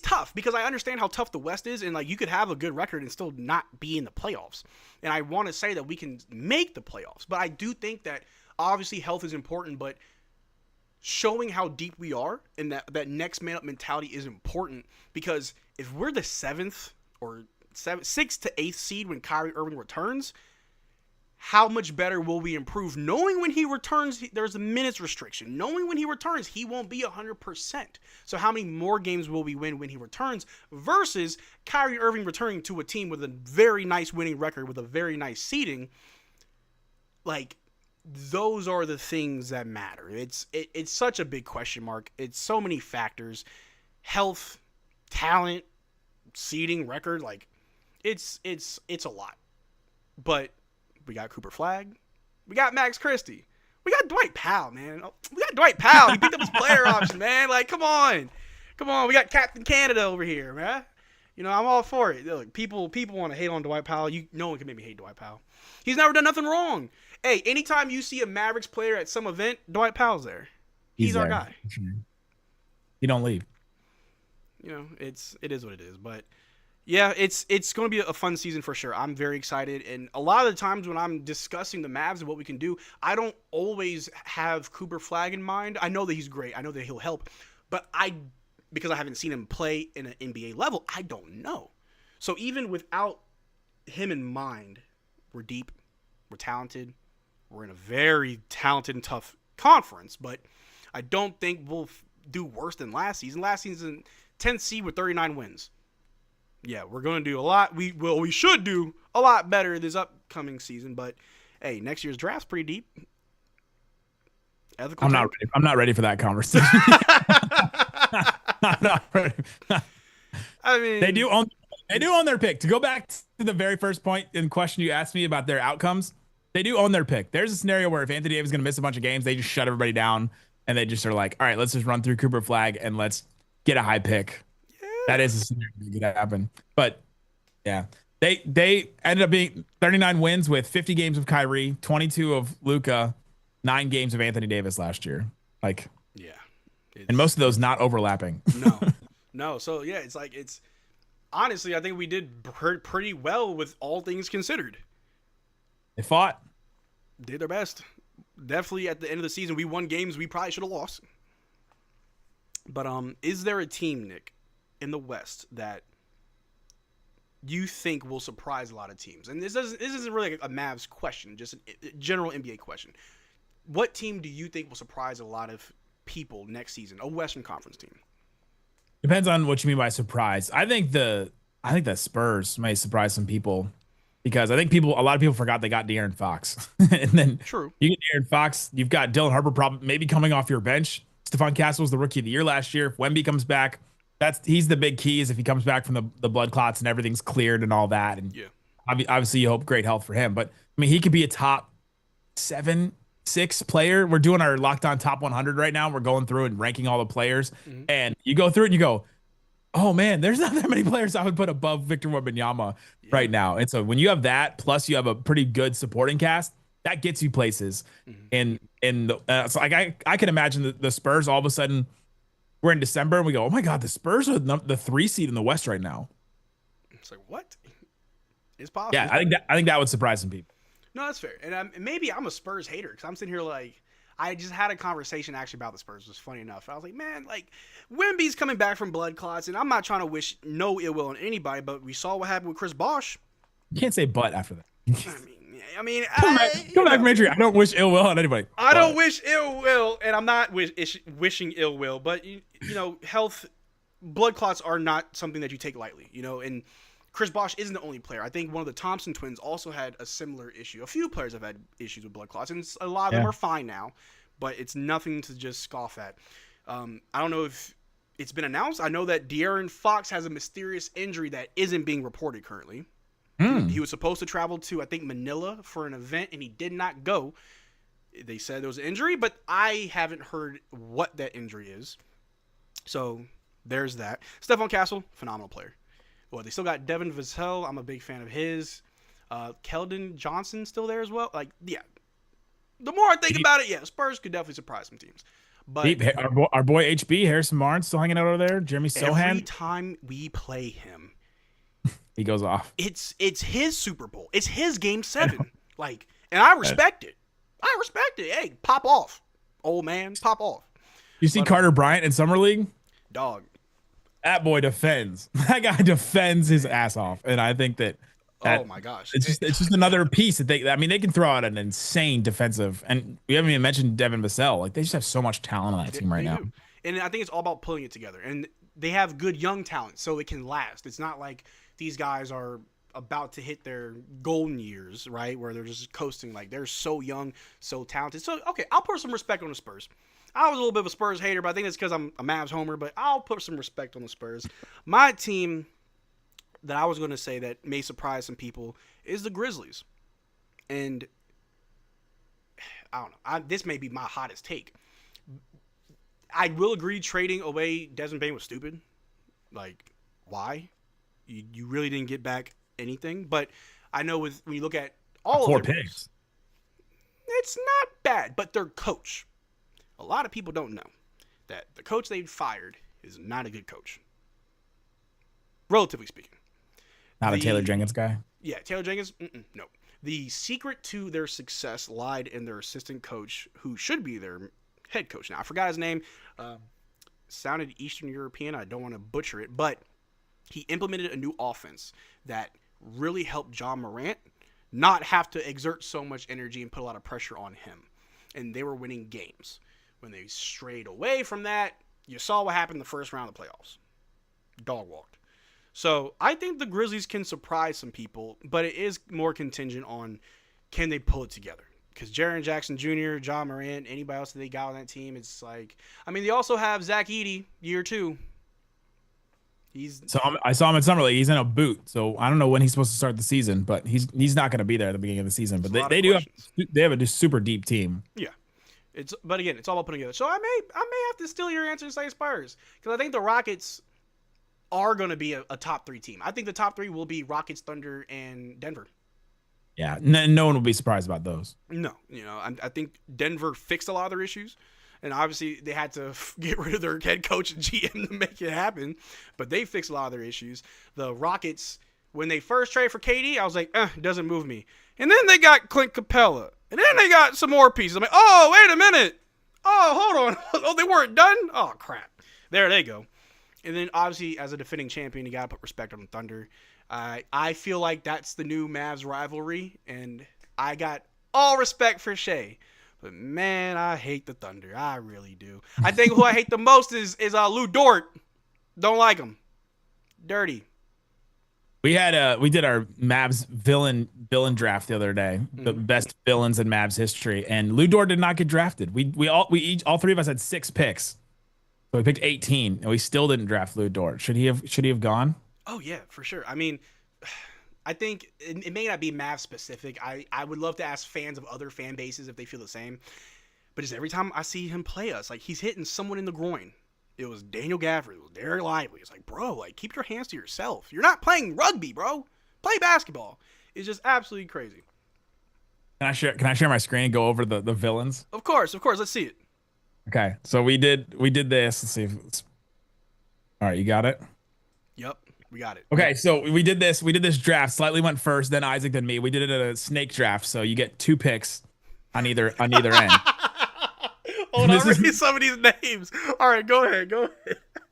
tough because I understand how tough the West is, and like you could have a good record and still not be in the playoffs. And I want to say that we can make the playoffs, but I do think that obviously health is important, but showing how deep we are and that next man up mentality is important, because if we're the 7th or 6th to 8th seed when Kyrie Irving returns, how much better will we improve? Knowing when he returns, there's a minutes restriction. Knowing when he returns, he won't be 100%. So how many more games will we win when he returns versus Kyrie Irving returning to a team with a very nice winning record with a very nice seeding? Like, those are the things that matter. It's such a big question mark. It's so many factors. Health, talent, seeding, record, like it's a lot. But we got Cooper Flagg. We got Max Christie. We got Dwight Powell, man. We got Dwight Powell. He picked up his player option, man. Like, come on. We got Captain Canada over here, man. You know, I'm all for it. Look, people want to hate on Dwight Powell. No one can make me hate Dwight Powell. He's never done nothing wrong. Hey, anytime you see a Mavericks player at some event, Dwight Powell's there. He's our guy. He don't leave. You know, it is what it is. But yeah, it's going to be a fun season for sure. I'm very excited. And a lot of the times when I'm discussing the Mavs and what we can do, I don't always have Cooper Flagg in mind. I know that he's great. I know that he'll help. But because I haven't seen him play in an NBA level, I don't know. So even without him in mind, we're deep, we're talented, we're in a very talented and tough conference, but I don't think we'll do worse than last season. Last season, 10th seed with 39 wins. Yeah, we're going to do a lot. We should do a lot better this upcoming season, but hey, next year's draft's pretty deep. I'm not ready for that conversation. I'm not ready. I mean, they do own their pick. To go back to the very first point in question you asked me about their outcomes, they do own their pick. There's a scenario where if Anthony Davis is going to miss a bunch of games, they just shut everybody down and they just are like, all right, let's just run through Cooper Flagg and let's get a high pick. Yeah. That is a scenario that could happen. But yeah, They ended up being 39 wins with 50 games of Kyrie, 22 of Luka, 9 games of Anthony Davis last year. Like, yeah, and most of those not overlapping. No. So yeah, it's honestly, I think we did pretty well with all things considered. They fought, did their best. Definitely at the end of the season, we won games we probably should have lost. But is there a team, Nick, in the West that you think will surprise a lot of teams? And this isn't really a Mavs question, just a general NBA question. What team do you think will surprise a lot of people next season? A Western Conference team. Depends on what you mean by surprise. I think the Spurs may surprise some people because I think a lot of people forgot they got De'Aaron Fox. And then true. You get De'Aaron Fox, you've got Dylan Harper maybe coming off your bench. Stephon Castle was the rookie of the year last year. If Wemby comes back, he's the big key is if he comes back from the blood clots and everything's cleared and all that. And yeah, obviously you hope great health for him. But I mean, he could be a top 7, 6 player. We're doing our Locked On Top 100 right now. We're going through and ranking all the players. Mm-hmm. And you go through it and you go, oh man, there's not that many players I would put above Victor Wembanyama right now. And so when you have that, plus you have a pretty good supporting cast, that gets you places. Mm-hmm. And so like I can imagine the Spurs all of a sudden we're in December and we go, oh my God, the Spurs are the 3 seed in the West right now. It's like, what? It's possible. Yeah, I think that would surprise some people. No, that's fair. And maybe I'm a Spurs hater because I'm sitting here like, I just had a conversation actually about the Spurs. It was funny enough. I was like, man, like Wemby's coming back from blood clots, and I'm not trying to wish no ill will on anybody, but we saw what happened with Chris Bosh. You can't say but after that. I mean, come back, Major. I don't wish ill will on anybody. I don't wish ill will, and I'm not wishing ill will, but you know, health, blood clots are not something that you take lightly, you know, and Chris Bosh isn't the only player. I think one of the Thompson twins also had a similar issue. A few players have had issues with blood clots, and a lot of them are fine now, but it's nothing to just scoff at. I don't know if it's been announced. I know that De'Aaron Fox has a mysterious injury that isn't being reported currently. He was supposed to travel to, I think, Manila for an event, and he did not go. They said there was an injury, but I haven't heard what that injury is. So there's that. Stephon Castle, phenomenal player. Well, they still got Devin Vassell. I'm a big fan of his. Keldon Johnson still there as well. Like, yeah. The more I think about it, yeah, Spurs could definitely surprise some teams. But our boy HB, Harrison Barnes, still hanging out over there. Jeremy Sohan. Every time we play him, he goes off. It's his Super Bowl. It's his Game 7. Like, and I respect it. I respect it. Hey, pop off, old man, pop off. You see Carter Bryant in Summer League? Dog. That boy defends. That guy defends his ass off, and I think that. Oh my gosh! It's just another piece that they can throw out an insane defensive, and we haven't even mentioned Devin Vassell. Like, they just have so much talent on that team right now. Do. And I think it's all about pulling it together. And they have good young talent, so it can last. It's not like these guys are about to hit their golden years, right? Where they're just coasting. Like, they're so young, so talented. So, okay, I'll put some respect on the Spurs. I was a little bit of a Spurs hater, but I think it's because I'm a Mavs homer, but I'll put some respect on the Spurs. My team that I was going to say that may surprise some people is the Grizzlies. And I don't know. This may be my hottest take. I will agree trading away Desmond Bane was stupid. Like, why? You really didn't get back anything. But I know when you look at all of their picks, it's not bad. But their coach, a lot of people don't know that the coach they fired is not a good coach, relatively speaking. Not a Taylor Jenkins guy? Yeah, Taylor Jenkins, no. The secret to their success lied in their assistant coach, who should be their head coach. Now, I forgot his name. Sounded Eastern European. I don't want to butcher it. But he implemented a new offense that really helped John Morant not have to exert so much energy and put a lot of pressure on him. And they were winning games. When they strayed away from that, you saw what happened in the first round of the playoffs. Dog walked. So I think the Grizzlies can surprise some people, but it is more contingent on can they pull it together. Because Jaren Jackson Jr., John Morant, anybody else that they got on that team, it's like, I mean, they also have Zach Edey, year 2. I saw him in Summer League. He's in a boot, so I don't know when he's supposed to start the season, but he's not going to be there at the beginning of the season. But they have a super deep team. Yeah. But again, it's all about putting together. So I may have to steal your answer and say Spurs, because I think the Rockets are going to be a top 3 team. I think the top 3 will be Rockets, Thunder, and Denver. Yeah, no one will be surprised about those. No, I think Denver fixed a lot of their issues, and obviously they had to get rid of their head coach and GM to make it happen, but they fixed a lot of their issues. The Rockets, when they first traded for KD, I was like, it doesn't move me. And then they got Clint Capella, and then they got some more pieces. I'm like, oh, wait a minute. Oh, hold on. Oh, they weren't done? Oh, crap. There they go. And then, obviously, as a defending champion, you got to put respect on the Thunder. I feel like that's the new Mavs rivalry, and I got all respect for Shea. But, man, I hate the Thunder. I really do. I think who I hate the most is Lou Dort. Don't like him. Dirty. We did our Mavs villain draft the other day, the best villains in Mavs history, and Lou Dort did not get drafted. All 3 of us had 6 picks. So we picked 18, and we still didn't draft Lou Dort. Should he have gone? Oh, yeah, for sure. I mean, I think it may not be Mavs specific. I would love to ask fans of other fan bases if they feel the same. But just every time I see him play us, like, he's hitting someone in the groin. It was Daniel Gafford. It was Derrick Lively. It's like, bro, like, keep your hands to yourself. You're not playing rugby, bro. Play basketball. It's just absolutely crazy. Can I share my screen and go over the villains? Of course. Let's see it. Okay, so we did this. Let's see if it's all right. You got it. Yep, we got it. Okay, so we did this draft. Slightly went first, then Isaac, then me. We did it at a snake draft, so you get 2 picks on either end. Hold on, read some of these names. All right, go ahead.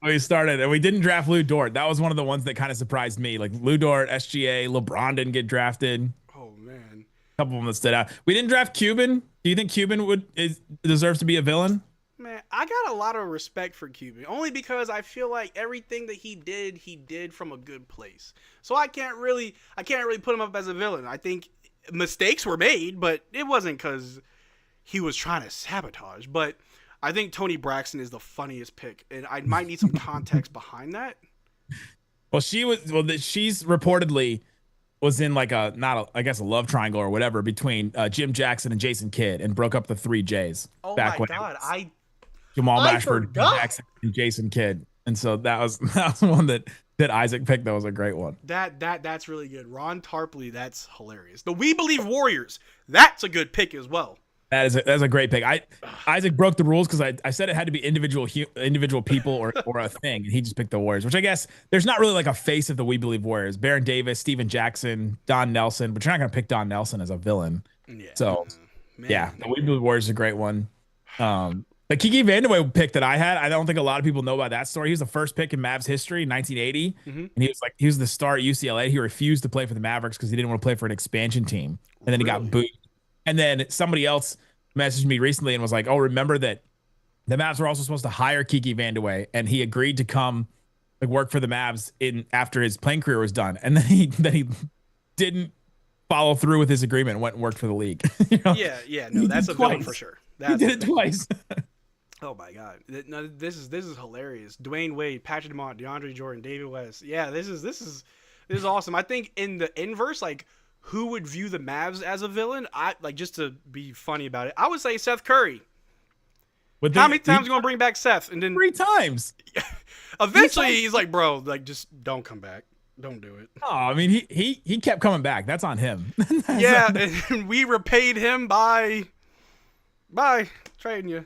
We started, and we didn't draft Lou Dort. That was one of the ones that kind of surprised me. Like Lou Dort, SGA, LeBron didn't get drafted. Oh man, a couple of them that stood out. We didn't draft Cuban. Do you think Cuban deserves to be a villain? Man, I got a lot of respect for Cuban, only because I feel like everything that he did from a good place. So I can't really put him up as a villain. I think mistakes were made, but it wasn't because he was trying to sabotage. But I think Toni Braxton is the funniest pick, and I might need some context behind that. Well, she's reportedly was in like a love triangle or whatever between Jim Jackson and Jason Kidd, and broke up the 3 J's. Oh my God, Jamal I Mashburn, forgot. Jackson, and Jason Kidd, and so that was one that Isaac picked. That was a great one. That's really good. Ron Tarpley, that's hilarious. The We Believe Warriors, that's a good pick as well. That's a great pick. Isaac broke the rules because I said it had to be individual people or a thing, and he just picked the Warriors, which I guess there's not really like a face of the We Believe Warriors. Baron Davis, Steven Jackson, Don Nelson, but you're not gonna pick Don Nelson as a villain. Yeah. So the We Believe Warriors is a great one. The Kiki Vandeweghe pick that I had, I don't think a lot of people know about that story. He was the first pick in Mavs history in 1980, and he was the star at UCLA. He refused to play for the Mavericks because he didn't want to play for an expansion team, and then he got booed. And then somebody else messaged me recently and was like, "Oh, remember that the Mavs were also supposed to hire Kiki Vandeweghe, and he agreed to come work for the Mavs after his playing career was done, and then he didn't follow through with his agreement and went and worked for the league." No, that's a villain for sure. He did it twice. Oh my God! No, this is hilarious. Dwayne Wade, Patrick Dumont, DeAndre Jordan, David West. Yeah, this is awesome. I think in the inverse, like, who would view the Mavs as a villain? Just to be funny about it, I would say Seth Curry. How many times are you gonna bring back Seth? And then 3 times. Eventually, he's like, bro, like, just don't come back. Don't do it. Oh, I mean, he kept coming back. That's on him. Yeah, and we repaid him by trading you.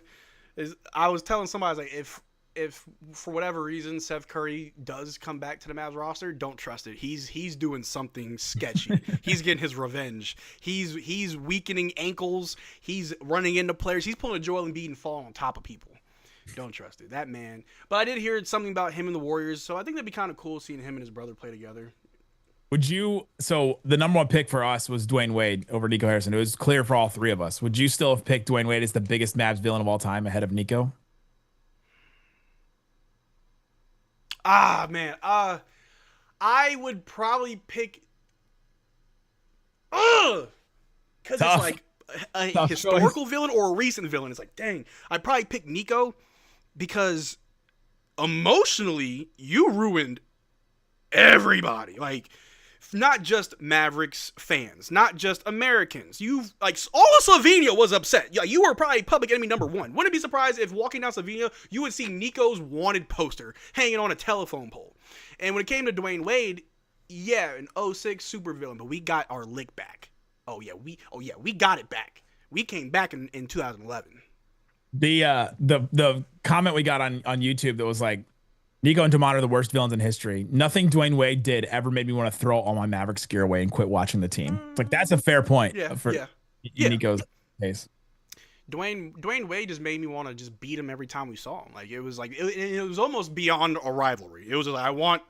I was telling somebody, I was like, if for whatever reason Seth Curry does come back to the Mavs roster, don't trust it. He's doing something sketchy. He's getting his revenge. He's weakening ankles. He's running into players. He's pulling a Joel Embiid and falling on top of people. Don't trust it. That man. But I did hear something about him and the Warriors, so I think that'd be kind of cool seeing him and his brother play together. So the number 1 pick for us was Dwayne Wade over Nico Harrison. It was clear for all 3 of us. Would you still have picked Dwayne Wade as the biggest Mavs villain of all time ahead of Nico? Man. I would probably pick because it's like a historical villain or a recent villain. It's like, dang, I'd probably pick Nico because emotionally you ruined everybody. Like, not just Mavericks fans, not just Americans. You've like all of Slovenia was upset. Yeah, you were probably public enemy number one. Wouldn't be surprised if walking down Slovenia, you would see Nico's wanted poster hanging on a telephone pole. And when it came to Dwayne Wade, yeah, an 06 supervillain, but we got our lick back. Oh yeah, we got it back. We came back in 2011. The comment we got on YouTube that was like, Nico and Damon are the worst villains in history. Nothing Dwayne Wade did ever made me want to throw all my Mavericks gear away and quit watching the team. It's like, that's a fair point for Nico's case. Dwayne Wade just made me want to just beat him every time we saw him. Like it was almost beyond a rivalry. It was like, I want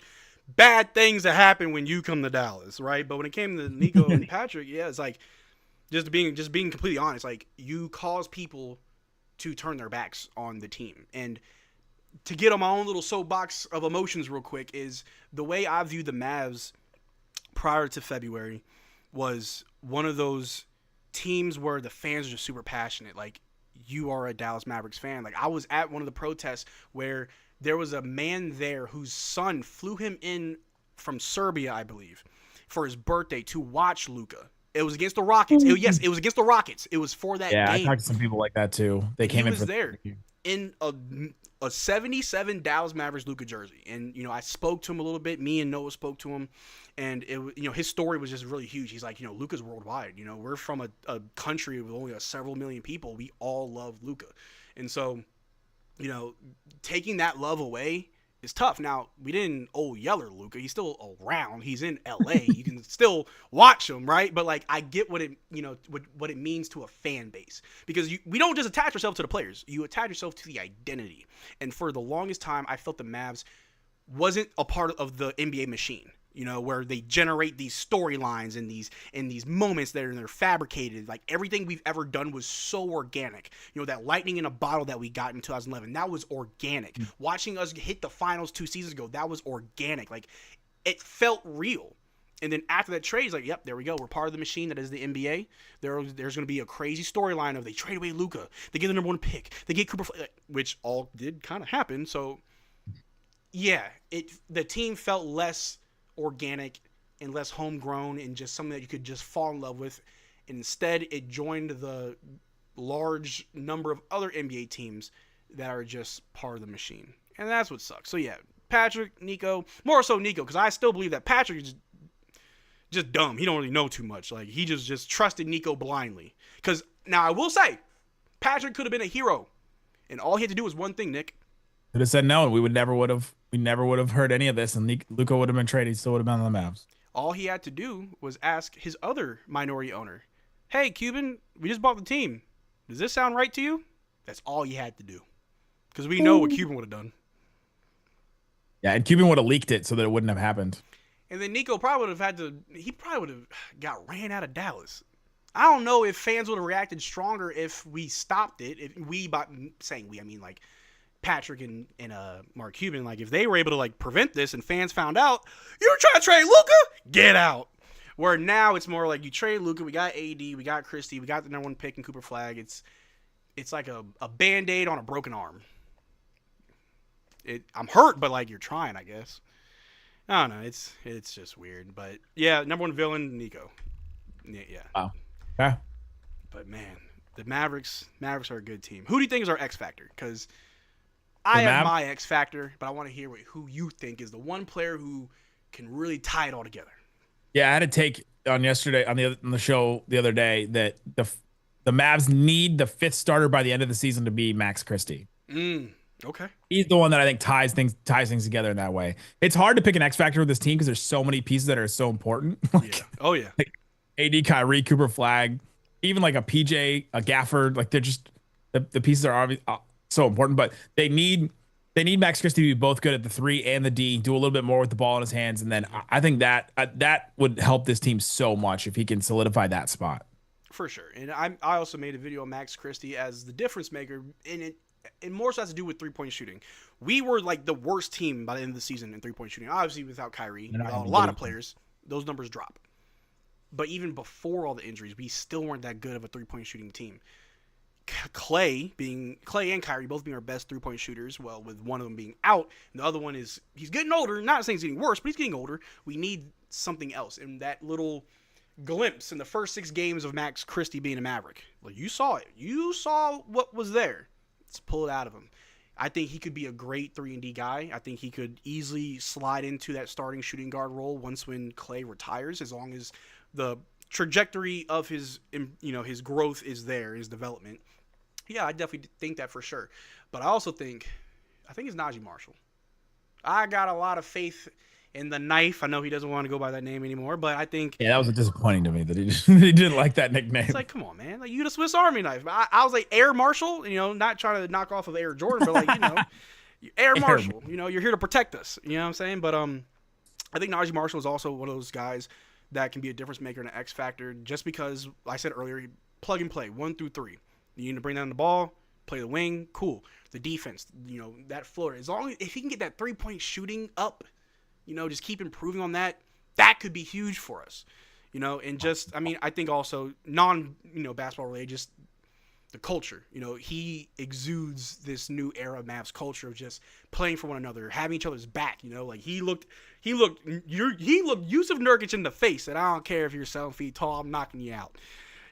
bad things to happen when you come to Dallas, right? But when it came to Nico and Patrick, yeah, it's like just being completely honest. Like you cause people to turn their backs on the team. And to get on my own little soapbox of emotions real quick is the way I viewed the Mavs prior to February was one of those teams where the fans are just super passionate. Like, you are a Dallas Mavericks fan. Like, I was at one of the protests where there was a man there whose son flew him in from Serbia, I believe, for his birthday to watch Luka. It was against the Rockets. It was against the Rockets. It was for that game. Yeah, I talked to some people like that too. They came in for there in a 77 Dallas Mavericks Luka jersey. And, I spoke to him a little bit. Me and Noah spoke to him. And, his story was just really huge. He's like, Luka's worldwide. We're from a country with only several million people. We all love Luka. And so, taking that love away is tough. Now, we didn't yeller Luka. He's still around. He's in LA. You can still watch him, right? But I get what it means to a fan base, because we don't just attach ourselves to the players. You attach yourself to the identity. And for the longest time, I felt the Mavs wasn't a part of the NBA machine. Where they generate these storylines and these moments that they're fabricated. Like, everything we've ever done was so organic. That lightning in a bottle that we got in 2011, that was organic. Watching us hit the finals 2 seasons ago, that was organic. Like, it felt real. And then after that trade, it's like, yep, there we go. We're part of the machine that is the NBA. There's going to be a crazy storyline of they trade away Luka, they get the number 1 pick, they get Cooper, which all did kind of happen. So, yeah, the team felt less organic and less homegrown and just something that you could just fall in love with. And instead, it joined the large number of other NBA teams that are just part of the machine. And that's what sucks. So yeah, Patrick, Nico, more so Nico, because I still believe that Patrick is just dumb. He don't really know too much. Like, he just trusted Nico blindly. Because now I will say, Patrick could have been a hero, and all he had to do was one thing, Nick. Could have said no, and we never would have heard any of this, and Luka would have been traded. He still would have been on the Mavs. All he had to do was ask his other minority owner, hey, Cuban, we just bought the team. Does this sound right to you? That's all he had to do. Because we know what Cuban would have done. Yeah, and Cuban would have leaked it so that it wouldn't have happened. And then Nico probably would have got ran out of Dallas. I don't know if fans would have reacted stronger if we stopped it. If we, by saying we, I mean like Patrick and Mark Cuban, like if they were able to prevent this and fans found out, you're trying to trade Luka? Get out. Where now it's more like you trade Luka, we got AD, we got Christie, we got the number 1 pick in Cooper Flag. It's like a Band-Aid on a broken arm. I'm hurt, but you're trying, I guess. I don't know. It's just weird. But yeah, number 1 villain, Nico. Yeah. Wow. Yeah. But man, the Mavericks are a good team. Who do you think is our X factor? Because I have my X factor, but I want to hear who you think is the one player who can really tie it all together. Yeah, I had a take on the show the other day that the Mavs need the 5th starter by the end of the season to be Max Christie. Okay. He's the one that I think ties things together in that way. It's hard to pick an X factor with this team because there's so many pieces that are so important. Yeah. Oh yeah. AD, Kyrie, Cooper Flag, even a PJ, a Gafford. They're just the pieces are obviously so important, but they need Max Christie to be both good at the 3 and the D, do a little bit more with the ball in his hands, and then I think that would help this team so much if he can solidify that spot. For sure. And I also made a video on Max Christie as the difference maker, and it more so has to do with 3-point shooting. We were the worst team by the end of the season in 3-point shooting. Obviously, without Kyrie, a lot of players, those numbers drop. But even before all the injuries, we still weren't that good of a 3-point shooting team. Clay and Kyrie both being our best 3-point shooters, well, with one of them being out, and the other one he's getting older. Not saying he's getting worse, but he's getting older. We need something else. And that little glimpse in the first 6 games of Max Christie being a Maverick, like, you saw it. You saw what was there. Let's pull it out of him. I think he could be a great 3-and-D guy. I think he could easily slide into that starting shooting guard role when Clay retires, as long as the trajectory of his growth is there, his development. Yeah, I definitely think that for sure. But I think it's Najee Marshall. I got a lot of faith in the knife. I know he doesn't want to go by that name anymore, but I think... Yeah, that was disappointing to me that he didn't like that nickname. It's like, come on, man. Like, you the Swiss Army knife. I was like, Air Marshall, not trying to knock off of Air Jordan, but like, Air Marshall. You're here to protect us. You know what I'm saying? But I think Najee Marshall is also one of those guys that can be a difference maker and an X factor, just because, like I said earlier, plug and play, 1 through 3. You need to bring down the ball, play the wing, cool. The defense, that floor. If he can get that 3-point shooting up, just keep improving on that, that could be huge for us. And I think also basketball related, just the culture. He exudes this new era of Mavs culture of just playing for one another, having each other's back. Like he looked Yusuf Nurkic in the face, and I don't care if you're 7 feet tall, I'm knocking you out.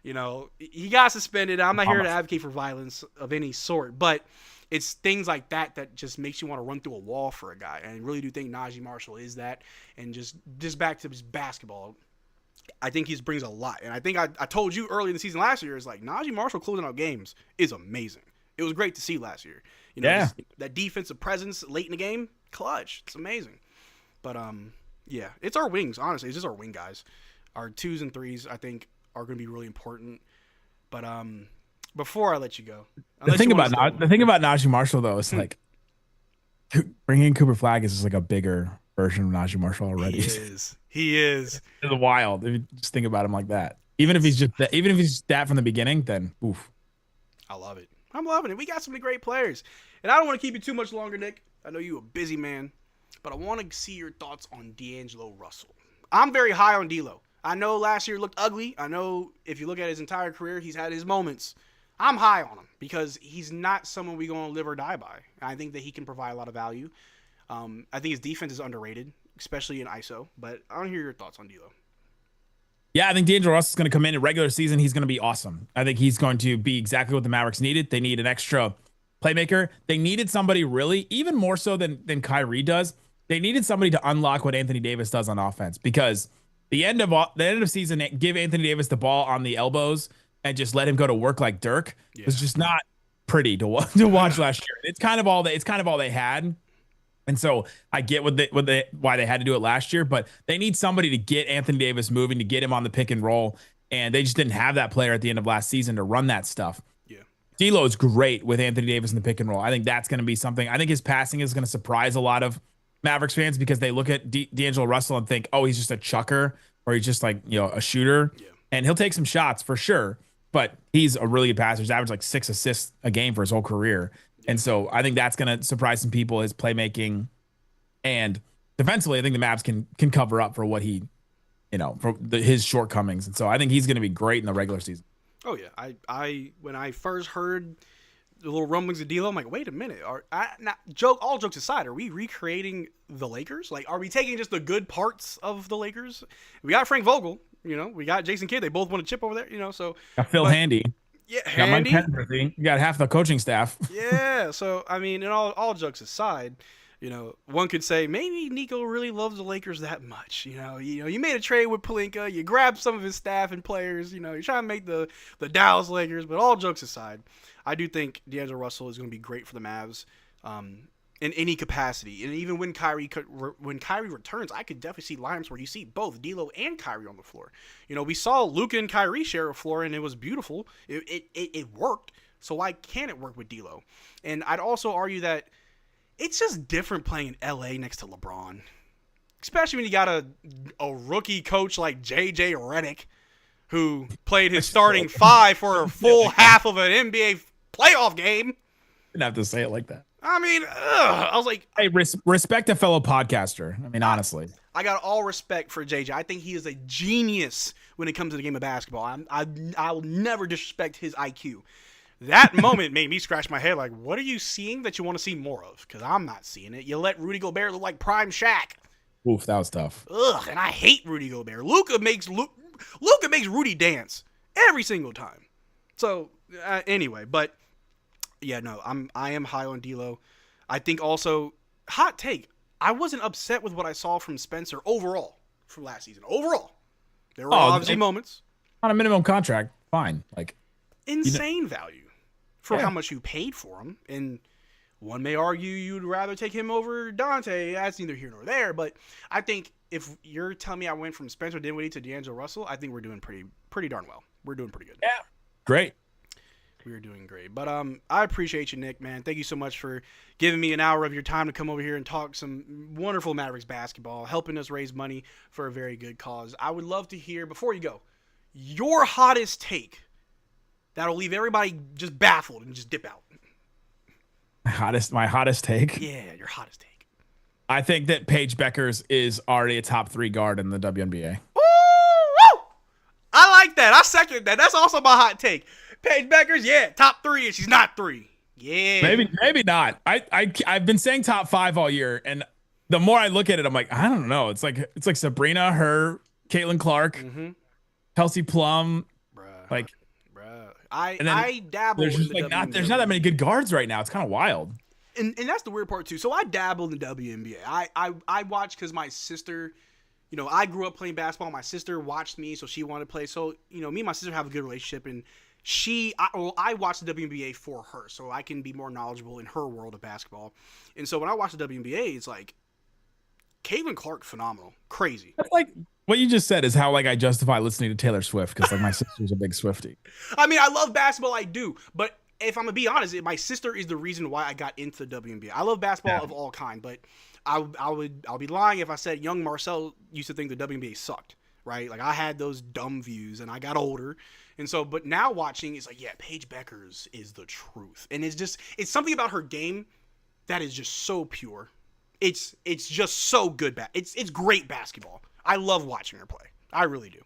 He got suspended. I'm not here to advocate for violence of any sort, but it's things like that just makes you want to run through a wall for a guy. And I really do think Najee Marshall is that. And just back to his basketball, I think he brings a lot. And I think I told you early in the season last year, is like, Najee Marshall closing out games is amazing. It was great to see last year. That defensive presence late in the game, clutch. It's amazing. But yeah, it's our wings. Honestly, it's just our wing guys. Our 2s and 3s, I think, are going to be really important. But before I let you go, the thing about Najee Marshall though is like bringing in Cooper Flag is just like a bigger version of Najee Marshall already. He is. It's wild. If you just think about him like that. Even if he's that from the beginning, then oof. I love it. I'm loving it. We got some great players, and I don't want to keep you too much longer, Nick. I know you're a busy man, but I want to see your thoughts on D'Angelo Russell. I'm very high on D'Lo. I know last year looked ugly. I know if you look at his entire career, he's had his moments. I'm high on him because he's not someone we're going to live or die by. I think that he can provide a lot of value. I think his defense is underrated, especially in ISO. But I want to hear your thoughts on D'Lo. Yeah, I think D'Angelo Russell is going to come in regular season. He's going to be awesome. I think he's going to be exactly what the Mavericks needed. They need an extra playmaker. They needed somebody really, even more so than Kyrie does. They needed somebody to unlock what Anthony Davis does on offense, because the end of season, give Anthony Davis the ball on the elbows and just let him go to work like Dirk. Yeah. Was just not pretty to watch last year. It's kind of all they had. And so I get why they had to do it last year, but they need somebody to get Anthony Davis moving, to get him on the pick and roll. And they just didn't have that player at the end of last season to run that stuff. Yeah. D'Lo is great with Anthony Davis in the pick and roll. I think that's going to be something. I think his passing is going to surprise a lot of Mavericks fans, because they look at D'Angelo Russell and think, oh, he's just a chucker, or he's just like, a shooter. Yeah. And he'll take some shots for sure, but he's a really good passer. He's averaged like 6 assists a game for his whole career. And so I think that's going to surprise some people, his playmaking. And defensively, I think the Mavs can cover up for what he, his shortcomings. And so I think he's going to be great in the regular season. Oh, yeah. I when I first heard the little rumblings of D'Lo, I'm like, wait a minute. All jokes aside, are we recreating the Lakers? Like, are we taking just the good parts of the Lakers? We got Frank Vogel, we got Jason Kidd. They both won a chip over there, so. Got Phil Handy. Yeah, Handy. Got Mike Penberthy. You got half the coaching staff. Yeah, so, I mean, and all jokes aside, one could say maybe Nico really loves the Lakers that much. You made a trade with Pelinka, you grabbed some of his staff and players. You're trying to make the Dallas Lakers. But all jokes aside, I do think D'Angelo Russell is going to be great for the Mavs in any capacity. And even when Kyrie returns, I could definitely see lineups where you see both D'Lo and Kyrie on the floor. We saw Luka and Kyrie share a floor, and it was beautiful. It worked. So why can't it work with D'Lo? And I'd also argue that it's just different playing in LA next to LeBron, especially when you got a rookie coach like JJ Redick, who played his starting 5 for a full half of an NBA playoff game. Didn't have to say it like that. I mean, I was like, hey, respect a fellow podcaster. I mean, honestly, I got all respect for JJ. I think he is a genius when it comes to the game of basketball. I'll never disrespect his IQ. That moment made me scratch my head like, what are you seeing that you want to see more of? Because I'm not seeing it. You let Rudy Gobert look like prime Shaq. Oof, that was tough. Ugh, and I hate Rudy Gobert. Luka makes Rudy dance every single time. So anyway, but yeah, no, I am high on D'Lo. I think also, hot take, I wasn't upset with what I saw from Spencer overall from last season. Overall, there were obviously moments on a minimum contract. Fine, like insane value for how much you paid for him. And one may argue you'd rather take him over Dante. That's neither here nor there. But I think if you're telling me I went from Spencer Dinwiddie to D'Angelo Russell, I think we're doing pretty darn well. We're doing pretty good. Yeah, great. We're doing great. But I appreciate you, Nick, man. Thank you so much for giving me an hour of your time to come over here and talk some wonderful Mavericks basketball, helping us raise money for a very good cause. I would love to hear, before you go, your hottest take that'll leave everybody just baffled and just dip out. My hottest take? Yeah, your hottest take. I think that Paige Beckers is already a top 3 guard in the WNBA. Woo! I like that. I second that. That's also my hot take. Paige Beckers, yeah, top 3, and she's not 3. Yeah. Maybe not. I've been saying top 5 all year, and the more I look at it, I'm like, I don't know. It's like Sabrina, her, Caitlin Clark, Kelsey Plum, like. I dabble there's in just the like WNBA. there's not that many good guards right now. It's kind of wild. And that's the weird part too. So I dabble in the WNBA. I watch because my sister, I grew up playing basketball. My sister watched me, so she wanted to play. So me and my sister have a good relationship, and I watch the WNBA for her, so I can be more knowledgeable in her world of basketball. And so when I watch the WNBA, it's like Caitlin Clark, phenomenal, crazy. That's like what you just said is how like I justify listening to Taylor Swift because like my sister's a big Swiftie. I mean, I love basketball, I do, but if I'm gonna be honest, my sister is the reason why I got into the WNBA. I love basketball of all kind, but I'll be lying if I said young Marcel used to think the WNBA sucked, right? Like I had those dumb views, and I got older, and so but now watching, it's like, yeah, Paige Beckers is the truth, and it's something about her game that is just so pure. It's just so good. It's great basketball. I love watching her play. I really do.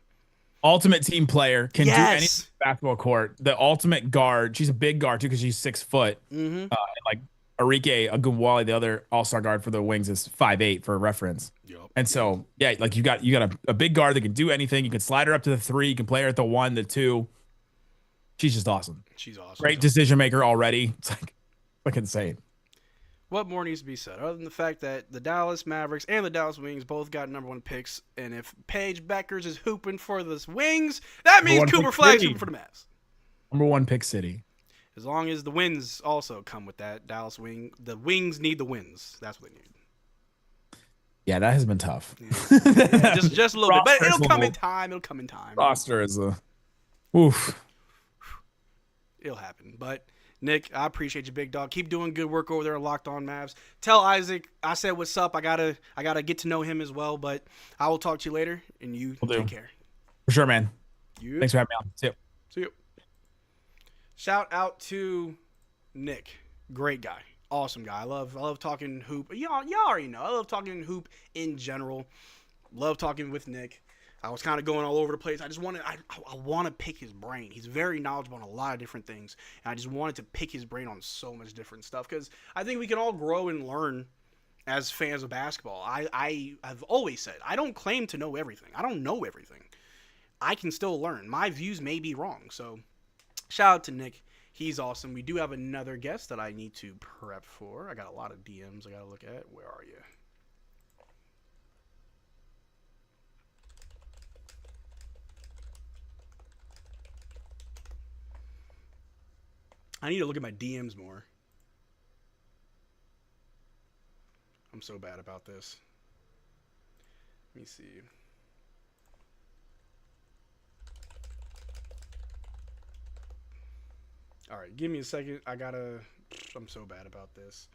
Ultimate team player, can do any basketball court. The ultimate guard. She's a big guard too because she's 6 foot. And like Arike Ogunwale, the other all-star guard for the Wings, is 5'8" for reference. Yep. And so yeah, like you got a big guard that can do anything. You can slide her up to the 3. You can play her at the 1, the 2. She's just awesome. She's awesome. Great decision maker already. It's like insane. What more needs to be said other than the fact that the Dallas Mavericks and the Dallas Wings both got #1 picks, and if Paige Beckers is hooping for the Wings, that means Cooper Flagg's hooping for the Mavs. #1 pick city. As long as the wins also come with that, the Wings need the wins. That's what they need. Yeah, that has been tough. Yeah, just a little bit, but it'll come in time. Roster is oof. It'll happen, but. Nick, I appreciate you, big dog. Keep doing good work over there at Locked On Mavs. Tell Isaac I said what's up. I gotta get to know him as well, but I will talk to you later, and you take care. For sure, man. Thanks for having me on. See you. Shout out to Nick. Great guy. Awesome guy. I love talking hoop. Y'all already know. I love talking hoop in general. Love talking with Nick. I was kind of going all over the place. I want to pick his brain. He's very knowledgeable on a lot of different things, and I just wanted to pick his brain on so much different stuff because I think we can all grow and learn as fans of basketball. I have always said I don't claim to know everything. I don't know everything. I can still learn. My views may be wrong. So shout out to Nick. He's awesome. We do have another guest that I need to prep for. I got a lot of DMs I got to look at. Where are you? I need to look at my DMs more. I'm so bad about this. Let me see. All right, give me a second. I'm so bad about this.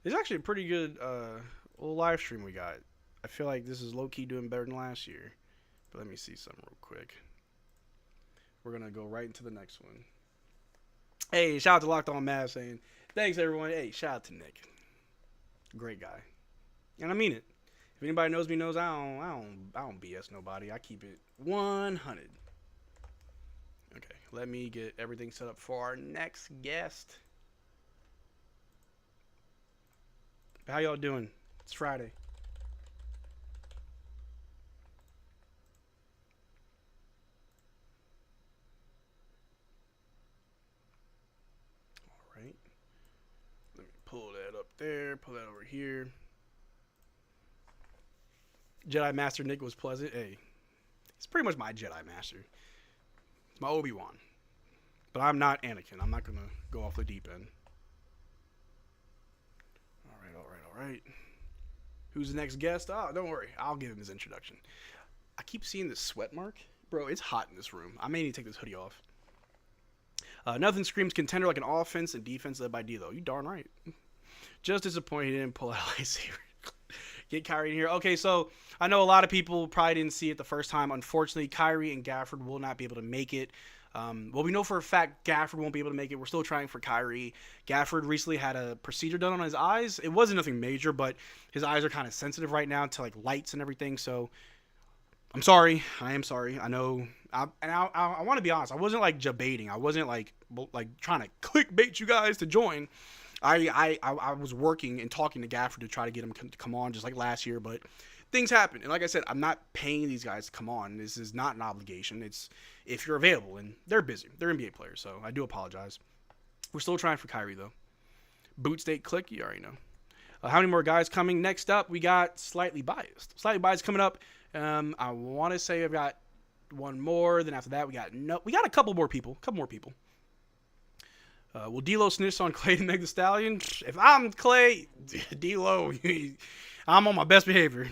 There's actually a pretty good little live stream we got. I feel like this is low-key doing better than last year. But let me see something real quick. We're going to go right into the next one. Hey, shout out to Locked On Mavs saying, thanks, everyone. Hey, shout out to Nick. Great guy. And I mean it. If anybody knows me knows I don't BS nobody. I keep it 100. Okay, Let me get everything set up for our next guest. How y'all doing? It's Friday. All right. Let me pull that up there. Pull that over here. Jedi Master Nick was pleasant. Hey, it's pretty much my Jedi Master. It's my Obi-Wan. But I'm not Anakin. I'm not going to go off the deep end. All right. Who's the next guest? Oh, don't worry. I'll give him his introduction. I keep seeing this sweat mark. Bro, it's hot in this room. I may need to take this hoodie off. Nothing screams contender like an offense and defense led by D-Lo. You darn right. Just disappointed he didn't pull out a lightsaber. Get Kyrie in here. Okay, so I know a lot of people probably didn't see it the first time. Unfortunately, Kyrie and Gafford will not be able to make it. Well, we know for a fact Gafford won't be able to make it. We're still trying for Kyrie. Gafford recently had a procedure done on his eyes. It wasn't nothing major, but his eyes are kind of sensitive right now to like lights and everything. So I'm sorry. I am sorry. I know. I want to be honest. I wasn't like debating. I wasn't like trying to clickbait you guys to join. I was working and talking to Gafford to try to get him to come on just like last year, but things happen. And like I said, I'm not paying these guys to come on. This is not an obligation. It's if you're available, and they're busy. They're NBA players, so I do apologize. We're still trying for Kyrie, though. Boot State Click, you already know. How many more guys coming? Next up, we got Slightly Biased. Slightly Biased coming up. I want to say I've got one more. Then after that, we got a couple more people. Will D-Lo snitch on Clay to Meg the Stallion? If I'm Clay, D-Lo, I'm on my best behavior.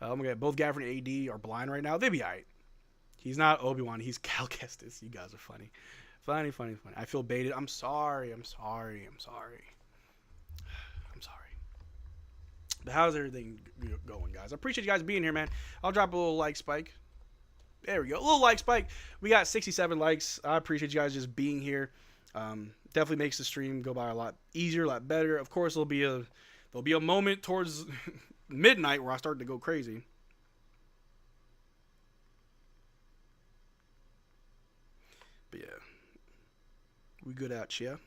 Oh my God, both Gafford and AD are blind right now. They'll be all right. He's not Obi-Wan. He's Cal Kestis. You guys are funny. Funny. I feel baited. I'm sorry. But how's everything going, guys? I appreciate you guys being here, man. I'll drop a little like spike. There we go. A little like spike. We got 67 likes. I appreciate you guys just being here. Definitely makes the stream go by a lot easier, a lot better. Of course, there'll be a moment towards midnight where I start to go crazy. But yeah, we good out here.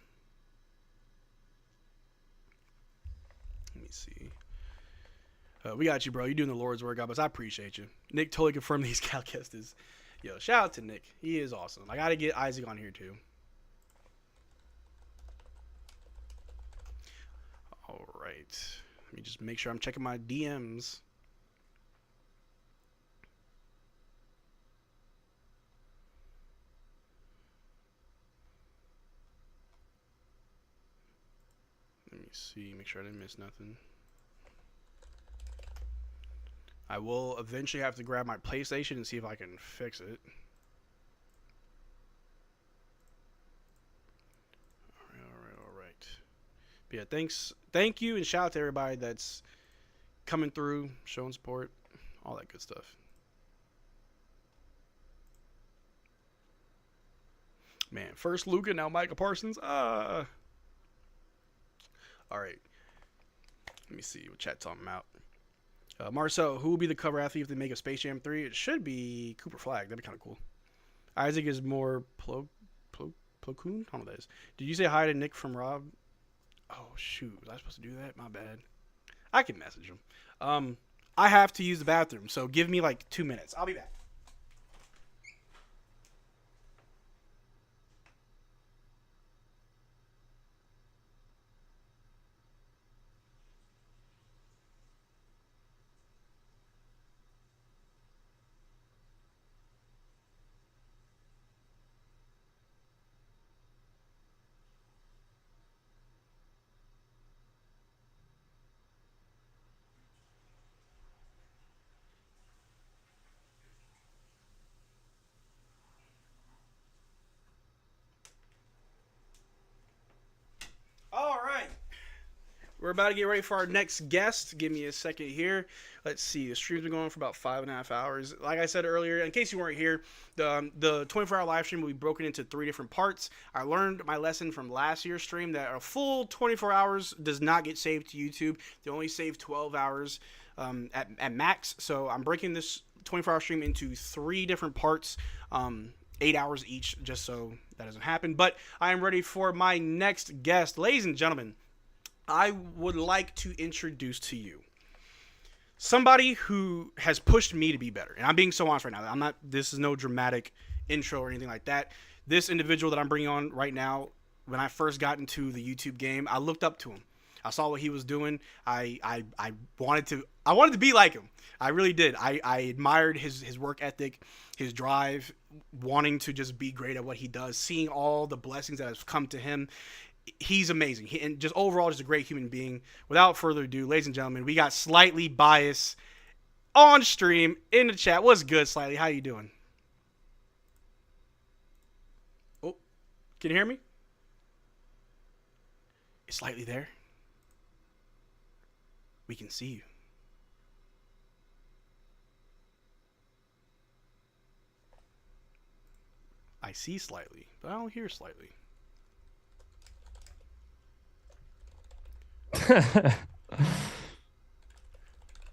Let me see. We got you, bro. You're doing the Lord's work, but I appreciate you. Nick totally confirmed these Cal Kestis. Yo, shout out to Nick. He is awesome. I got to get Isaac on here, too. All right. Let me just make sure I'm checking my DMs. Let me see. Make sure I didn't miss nothing. I will eventually have to grab my PlayStation and see if I can fix it. All right. But yeah, thank you, and shout out to everybody that's coming through, showing support, all that good stuff. Man, first Luka, now Micah Parsons. All right. Let me see what chat's talking about. Marcel, who will be the cover athlete if they make a Space Jam 3? It should be Cooper Flag. That'd be kind of cool. Isaac is more Plo Koon? I don't know what that is. Did you say hi to Nick from Rob? Oh, shoot. Was I supposed to do that? My bad. I can message him. I have to use the bathroom, so give me like 2 minutes. I'll be back. We're about to get ready for our next guest. Give me a second here. Let's see. The stream's been going for about 5.5 hours. Like I said earlier, in case you weren't here, the 24-hour live stream will be broken into 3 different parts. I learned my lesson from last year's stream that a full 24 hours does not get saved to YouTube. They only save 12 hours at max. So I'm breaking this 24-hour stream into 3 different parts. 8 hours each, just so that doesn't happen. But I am ready for my next guest. Ladies and gentlemen, I would like to introduce to you somebody who has pushed me to be better. And I'm being so honest right now. This is no dramatic intro or anything like that. This individual that I'm bringing on right now, when I first got into the YouTube game, I looked up to him. I saw what he was doing. I wanted to be like him. I really did. I admired his work ethic, his drive, wanting to just be great at what he does, seeing all the blessings that have come to him. He's amazing. And just overall, just a great human being. Without further ado, ladies and gentlemen, we got Slightly Biased on stream in the chat. What's good, Slightly? How you doing? Oh, can you hear me? Is Slightly there? We can see you. I see Slightly, but I don't hear Slightly. Can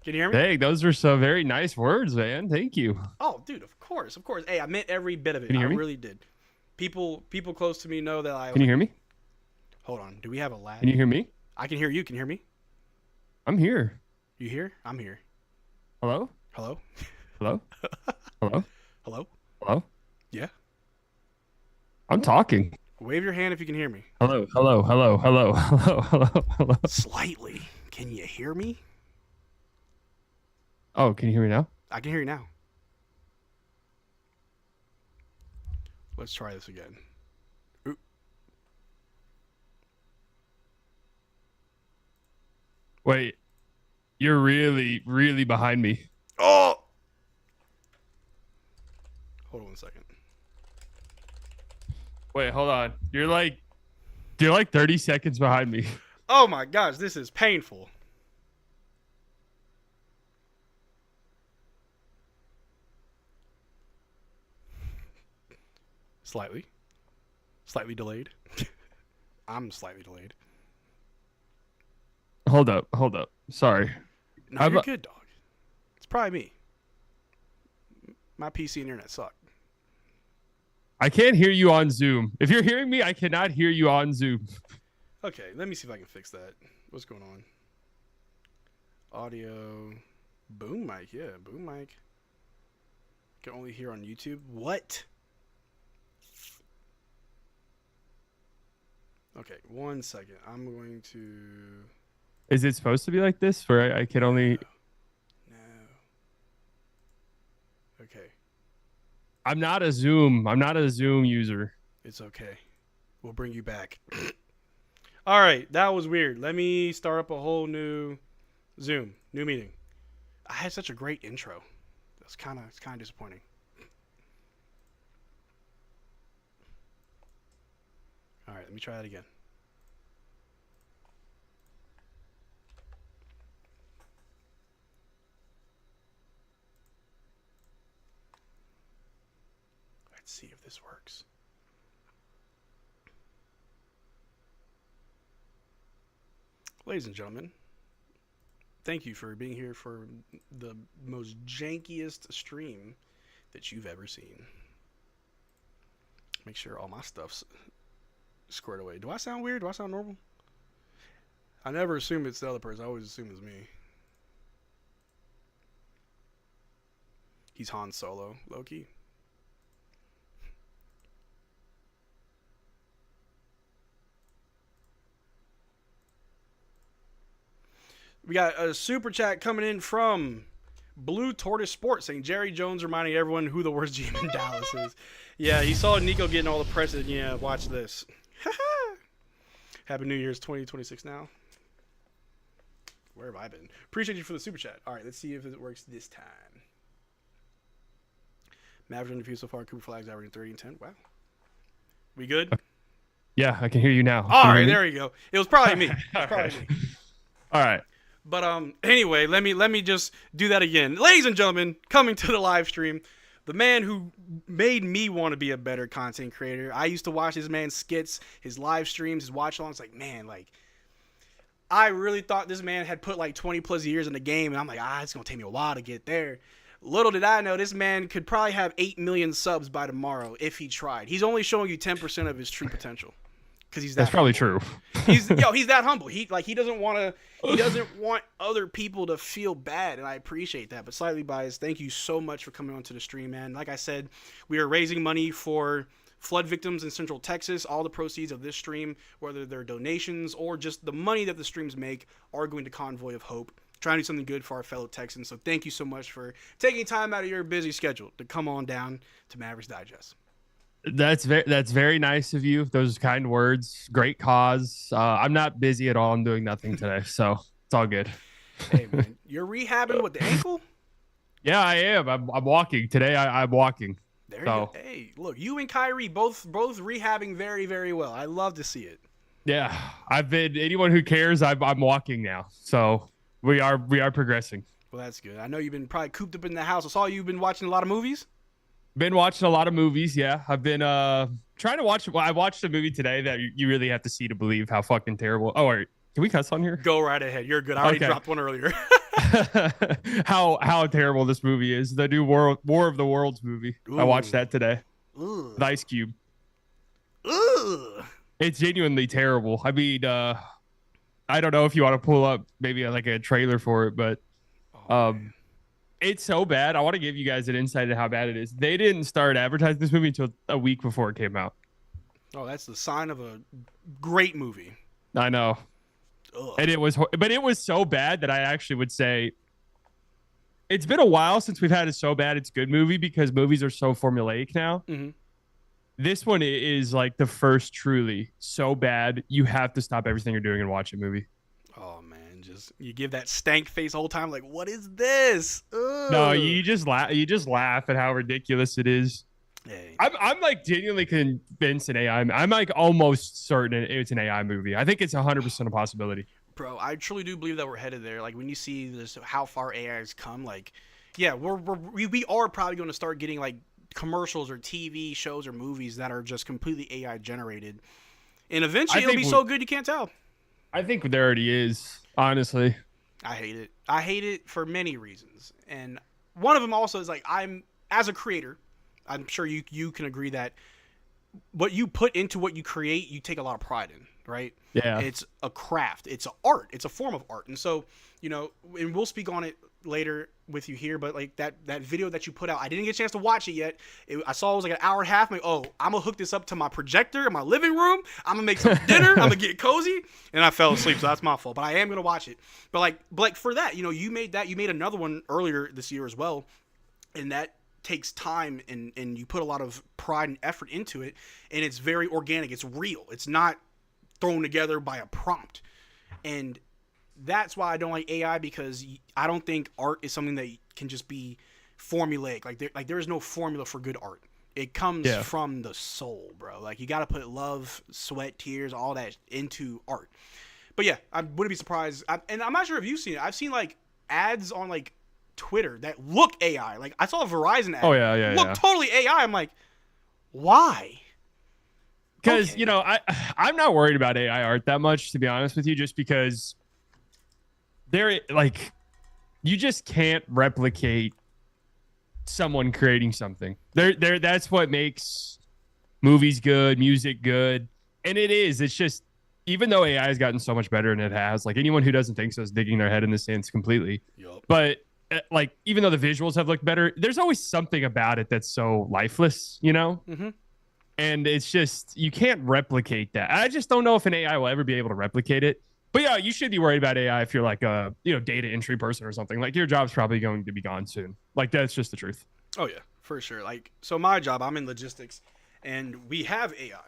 you hear me? Hey, those were some very nice words, man. Thank you. Oh, dude, of course. Hey, I meant every bit of it. Can you hear me? I really did. People close to me know that I. Can you hear me? Hold on. Do we have a lag? Can you hear me? I can hear you. Can you hear me? I'm here. You here? I'm here. Hello? Hello? Hello? Hello? Hello? Hello? Yeah. I'm talking. Wave your hand if you can hear me. Hello, hello, hello, hello, hello, hello, hello. Slightly. Can you hear me? Oh, can you hear me now? I can hear you now. Let's try this again. Ooh. Wait, you're really, really behind me. Oh! Hold on a second. Wait, hold on. You're like 30 seconds behind me. Oh my gosh, this is painful. Slightly delayed. I'm slightly delayed. Hold up. Sorry. No, you're good, dog. It's probably me. My PC and internet suck. I can't hear you on Zoom. If you're hearing me, I cannot hear you on Zoom. Okay, let me see if I can fix that. What's going on? Audio. Boom mic. Yeah, boom mic. Can only hear on YouTube. What? Okay, 1 second. I'm going to... Is it supposed to be like this where I can only... No. Okay. I'm not a Zoom user. It's okay. We'll bring you back. All right, that was weird. Let me start up a whole new Zoom, new meeting. I had such a great intro. It's kind of disappointing. All right, let me try that again. Let's see if this works. Ladies and gentlemen, thank you for being here for the most jankiest stream that you've ever seen. Make sure all my stuff's squared away. Do I sound weird? Do I sound normal? I never assume it's the other person. I always assume it's me. He's Han Solo, low-key. We got a super chat coming in from Blue Tortoise Sports saying Jerry Jones reminding everyone who the worst GM in Dallas is. Yeah, he saw Nico getting all the press and yeah, watch this. Happy New Year's 2026 now. Where have I been? Appreciate you for the super chat. All right, let's see if it works this time. Mavericks undefeated so far. Cooper Flag's averaging 30 and 10. Wow. We good? Yeah, I can hear you now. All right, there you go. It was probably me. All right. But anyway, let me just do that again. Ladies and gentlemen, coming to the live stream, the man who made me want to be a better content creator. I used to watch this man's skits, his live streams, his watch-alongs. Like, man, like, I really thought this man had put like 20 plus years in the game, and I'm like, it's gonna take me a while to get there. Little did I know, this man could probably have 8 million subs by tomorrow if he tried. He's only showing you 10% of his true potential. Because he's that That's probably humble. true. He's that humble. He doesn't want other people to feel bad, and I appreciate that. But Slightly Biased, thank you so much for coming onto the stream, man. Like I said, we are raising money for flood victims in Central Texas. All the proceeds of this stream, whether they're donations or just the money that the streams make, are going to Convoy of Hope, trying to do something good for our fellow Texans. So thank you so much for taking time out of your busy schedule to come on down to Mavs Digest. That's very nice of you. Those kind words. Great cause. I'm not busy at all. I'm doing nothing today, so it's all good. Hey man, you're rehabbing with the ankle? Yeah, I am. I'm walking today. I'm walking. There you go. Hey, look, you and Kyrie both rehabbing very, very well. I love to see it. Yeah, I've been. Anyone who cares, I'm walking now. So we are progressing. Well, that's good. I know you've been probably cooped up in the house. I saw you've been watching a lot of movies. Been watching a lot of movies. Yeah, I've been trying to watch. Well, I watched a movie today that you really have to see to believe how fucking terrible. Oh, wait, can we cuss on here? Go right ahead. You're good. I already dropped one earlier. how terrible this movie is. The new War of the Worlds movie. Ooh. I watched that today. With Ice Cube. Ooh. It's genuinely terrible. I mean, I don't know if you want to pull up maybe like a trailer for it, but it's so bad. I want to give you guys an insight of how bad it is. They didn't start advertising this movie until a week before it came out. Oh, that's the sign of a great movie. I know. Ugh. And it was so bad that I actually would say it's been a while since we've had a so bad it's good movie, because movies are so formulaic now. Mm-hmm. This one is like the first truly so bad you have to stop everything you're doing and watch a movie. Oh man, you give that stank face the whole time, like, what is this? Ugh. No, you just laugh at how ridiculous it is. Hey. I'm like genuinely convinced an AI. I'm like almost certain it's an AI movie. I think it's 100% a possibility. Bro, I truly do believe that we're headed there. Like when you see this, how far AI has come, like, yeah, we are probably going to start getting like commercials or TV shows or movies that are just completely AI generated, and eventually it'll be so good you can't tell. I think there already is, honestly. I hate it. I hate it for many reasons, and one of them also is like, as a creator, I'm sure you can agree that what you put into what you create, you take a lot of pride in, right? Yeah. It's a craft. It's an art. It's a form of art. And so, and we'll speak on it later with you here, but like that video that you put out, I didn't get a chance to watch it yet. I saw it was like an hour and a half. I'm like, oh, I'm going to hook this up to my projector in my living room. I'm going to make some dinner. I'm going to get cozy. And I fell asleep, so that's my fault. But I am going to watch it. But like for that, you made another one earlier this year as well. And that takes time and you put a lot of pride and effort into it, and it's very organic. It's real. It's not thrown together by a prompt. And that's why I don't like AI, because I don't think art is something that can just be formulaic. Like there is no formula for good art. It comes from the soul, bro. Like you got to put love, sweat, tears, all that into art. But yeah, I wouldn't be surprised. And I'm not sure if you've seen it. I've seen like ads on like Twitter that look AI. Like I saw a Verizon ad. Oh yeah. Look totally AI. I'm like, why? Because I'm not worried about AI art that much, to be honest with you, just because you just can't replicate someone creating something. That's what makes movies good, music good, and it's just, even though AI has gotten so much better, and it has, like anyone who doesn't think so is digging their head in the sands completely. Yep. But like, even though the visuals have looked better, there's always something about it that's so lifeless, Mm-hmm. And it's just, you can't replicate that. I just don't know if an AI will ever be able to replicate it. But yeah, you should be worried about AI if you're like a data entry person or something. Like your job's probably going to be gone soon. Like that's just the truth. Oh yeah, for sure. Like, so my job, I'm in logistics, and we have AI.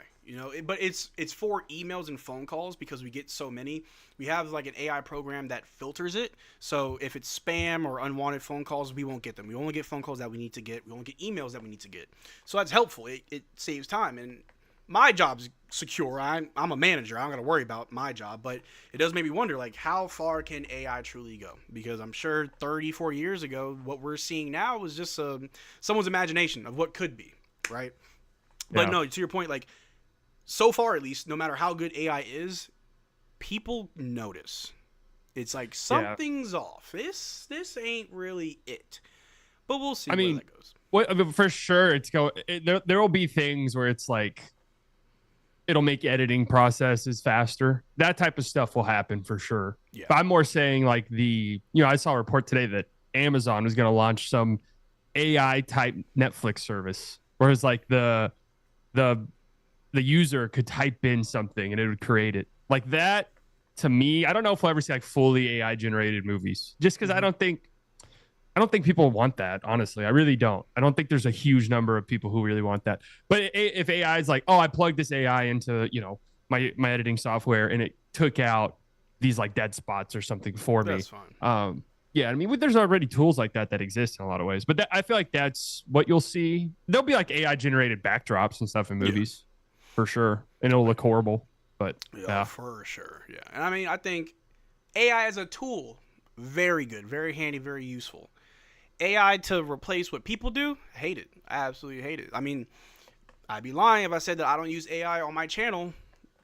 But it's for emails and phone calls, because we get so many. We have like an AI program that filters it. So if it's spam or unwanted phone calls, we won't get them. We only get phone calls that we need to get. We only get emails that we need to get. So that's helpful. It saves time. And my job's secure. I'm a manager. I don't got to worry about my job. But it does make me wonder, like, how far can AI truly go? Because I'm sure 34 years ago, what we're seeing now was just someone's imagination of what could be, right? But no, to your point, like, so far, at least, no matter how good AI is, people notice. It's like something's off. This ain't really it. But we'll see I mean, where that goes. I mean, for sure, there will be things where it's like it'll make editing processes faster. That type of stuff will happen for sure. Yeah. But I'm more saying like I saw a report today that Amazon was going to launch some AI type Netflix service, whereas like the user could type in something and it would create it. Like that, to me, I don't know if we'll ever see like fully AI generated movies, just because I don't think people want that. Honestly, I really don't. I don't think there's a huge number of people who really want that. But if AI is like, oh, I plugged this AI into my editing software and it took out these like dead spots or something for me. That's fine. Yeah, I mean, there's already tools like that exist in a lot of ways. But I feel like that's what you'll see. There'll be like AI generated backdrops and stuff in movies, for sure, and it'll look horrible. But yeah, for sure. Yeah, and I mean, I think AI as a tool, very good, very handy, very useful. AI to replace what people do, hate it. I absolutely hate it. I mean, I'd be lying if I said that I don't use AI on my channel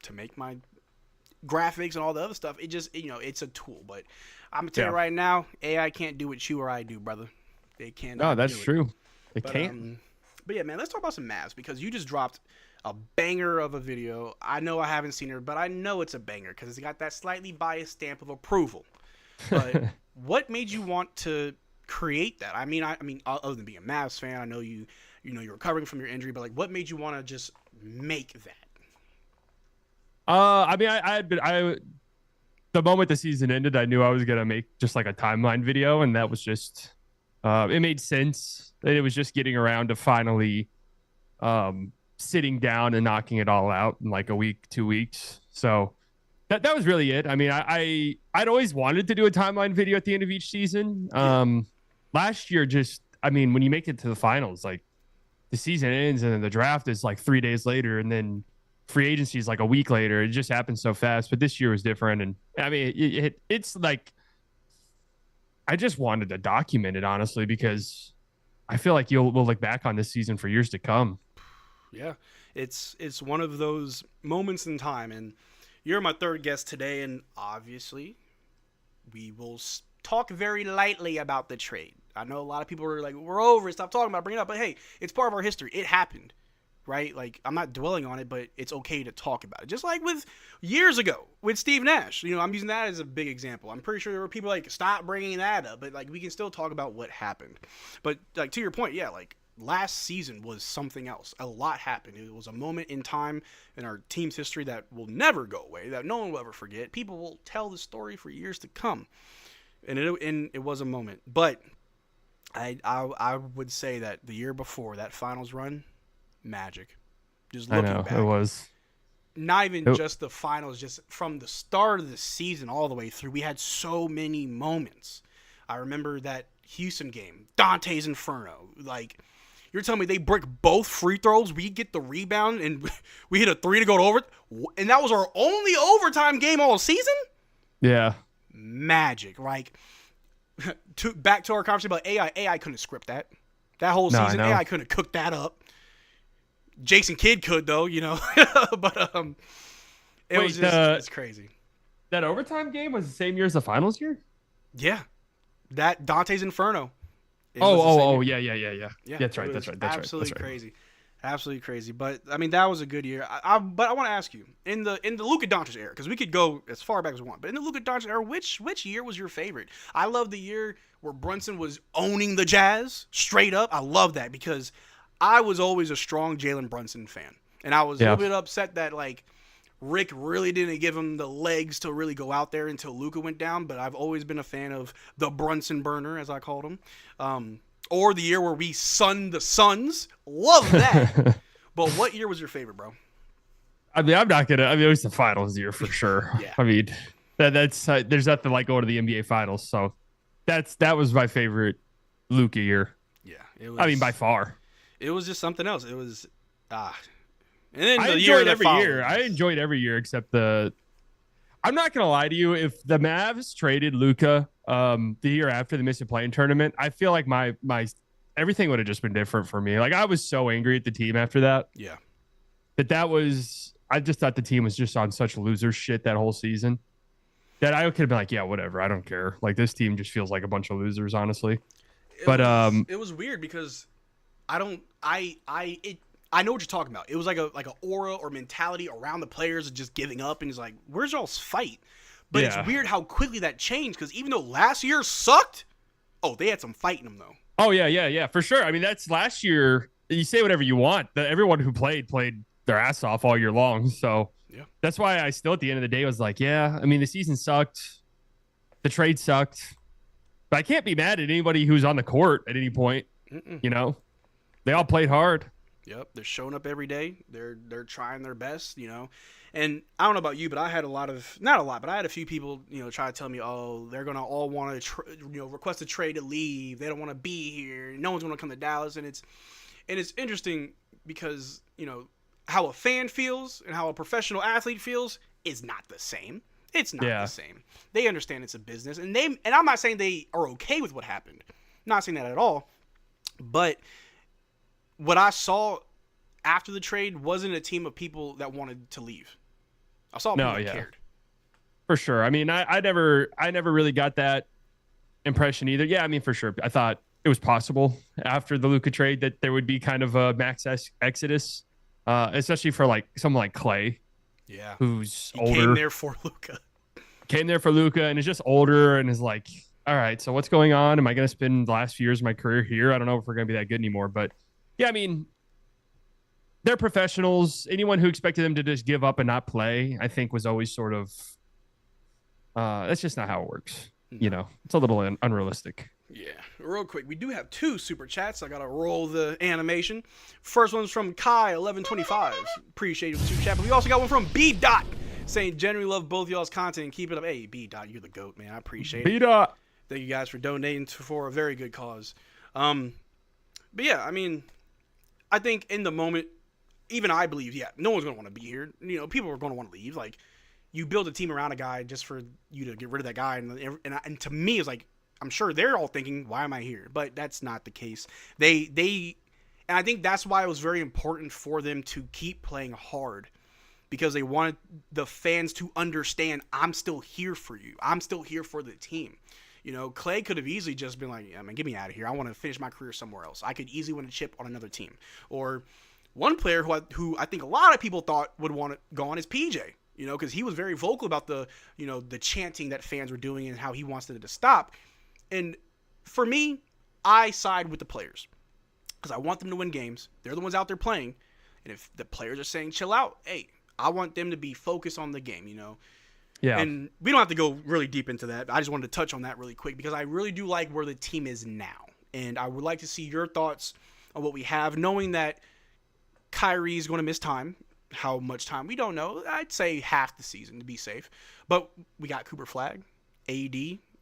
to make my graphics and all the other stuff. It just, it's a tool. But I'm going to tell you right now, AI can't do what you or I do, brother. They can't. No, that's true. It can't. But yeah, man, let's talk about some Mavs, because you just dropped a banger of a video. I know I haven't seen it, but I know it's a banger because it's got that slightly biased stamp of approval. But what made you want to create that? I mean, other than being a Mavs fan, I know you're recovering from your injury, but like, what made you want to just make that? I mean, the moment the season ended, I knew I was gonna make just like a timeline video, and that was just it made sense. It was just getting around to finally sitting down and knocking it all out in like a week, 2 weeks. So that was really it. I mean, I'd always wanted to do a timeline video at the end of each season. Last year, when you make it to the finals, like the season ends and then the draft is like 3 days later, and then free agency is like a week later. It just happened so fast. But this year was different, and I mean, it's like I just wanted to document it, honestly, because I feel like we'll look back on this season for years to come. Yeah, it's one of those moments in time, and you're my third guest today, and obviously we will talk very lightly about the trade. I know a lot of people are like, we're over it, stop talking about it, bring it up, but hey, it's part of our history. It happened, right? Like, I'm not dwelling on it, but it's okay to talk about it. Just like with years ago with Steve Nash. I'm using that as a big example. I'm pretty sure there were people like, stop bringing that up, but like, we can still talk about what happened. But like, to your point, yeah, like, last season was something else. A lot happened. It was a moment in time in our team's history that will never go away, that no one will ever forget. People will tell the story for years to come. And it was a moment. But I would say that the year before that finals run, magic. Just looking back. It was. Not even just the finals, just from the start of the season all the way through. We had so many moments. I remember that Houston game, Dante's Inferno. Like, you're telling me they break both free throws, we get the rebound, and we hit a 3 to go to over, and that was our only overtime game all season? Yeah. Magic. Like, back to our conversation about AI couldn't script that. That whole season, AI couldn't cook that up. Jason Kidd could, though, but it's crazy. That overtime game was the same year as the finals year? Yeah. That Dante's Inferno. Yeah. That's right. Absolutely crazy. Absolutely crazy. But I mean, that was a good year. But I want to ask you, in the Luka Doncic era, because we could go as far back as we want, but in the Luka Doncic era, which year was your favorite? I love the year where Brunson was owning the Jazz straight up. I love that because I was always a strong Jalen Brunson fan, and I was a little bit upset that like Rick really didn't give him the legs to really go out there until Luka went down. But I've always been a fan of the Brunson burner, as I called him. Or the year where we sunned the Suns. Love that. But what year was your favorite, bro? I mean, it was the finals year for sure. Yeah. I mean, that's there's nothing like going to the NBA finals. So that was my favorite Luka year. Yeah. By far. It was just something else. It was, and then I enjoyed every year except I'm not going to lie to you. If the Mavs traded Luka the year after the missing playing tournament, I feel like my everything would have just been different for me. Like, I was so angry at the team after that. Yeah. I just thought the team was just on such loser shit that whole season that I could have been like, yeah, whatever. I don't care. Like, this team just feels like a bunch of losers, honestly. it was weird because I know what you're talking about. It was like a aura or mentality around the players of just giving up, and it's like, where's y'all's fight? But it's weird how quickly that changed, because even though last year sucked, they had some fight in them though. Oh yeah, for sure. I mean, that's last year. You say whatever you want. Everyone who played their ass off all year long. So that's why I still, at the end of the day, was like, yeah. I mean, the season sucked, the trade sucked, but I can't be mad at anybody who's on the court at any point. You know, they all played hard. Yep, they're showing up every day. They're trying their best, you know. And I don't know about you, but I had I had a few people, you know, try to tell me, they're gonna all want to, request a trade to leave. They don't want to be here. No one's gonna come to Dallas, and it's interesting because, you know, how a fan feels and how a professional athlete feels is not the same. It's not the same. They understand it's a business, and I'm not saying they are okay with what happened. I'm not saying that at all, but what I saw after the trade wasn't a team of people that wanted to leave. I saw people that cared. For sure. I mean, I never really got that impression either. Yeah, I mean, for sure. I thought it was possible after the Luka trade that there would be kind of a max exodus, especially for like someone like Clay. Yeah. Who's he older. Came there for Luka and is just older and is like, all right, so what's going on? Am I going to spend the last few years of my career here? I don't know if we're going to be that good anymore. But yeah, I mean, they're professionals. Anyone who expected them to just give up and not play, I think, was always sort of, that's just not how it works. No. You know, it's a little unrealistic. Yeah. Real quick, we do have 2 super chats. I got to roll the animation. First one's from Kai1125. Appreciate the super chat. But we also got one from B. Dot saying, genuinely love both y'all's content. Keep it up. Hey, B. Dot, you're the GOAT, man. I appreciate it. B. Dot. Thank you guys for donating for a very good cause. But yeah, I mean, I think in the moment, even I believe, no one's going to want to be here. You know, people are going to want to leave. Like, you build a team around a guy just for you to get rid of that guy. And to me, it's like, I'm sure they're all thinking, why am I here? But that's not the case. And I think that's why it was very important for them to keep playing hard, because they wanted the fans to understand, I'm still here for you. I'm still here for the team. You know, Clay could have easily just been like, get me out of here. I want to finish my career somewhere else. I could easily win a chip on another team. Or one player who I think a lot of people thought would want to go on is PJ. You know, because he was very vocal about the chanting that fans were doing and how he wants it to stop. And for me, I side with the players because I want them to win games. They're the ones out there playing. And if the players are saying, chill out, hey, I want them to be focused on the game, you know. Yeah. And we don't have to go really deep into that. I just wanted to touch on that really quick because I really do like where the team is now. And I would like to see your thoughts on what we have, knowing that Kyrie is going to miss time. How much time? We don't know. I'd say half the season to be safe. But we got Cooper Flag, AD,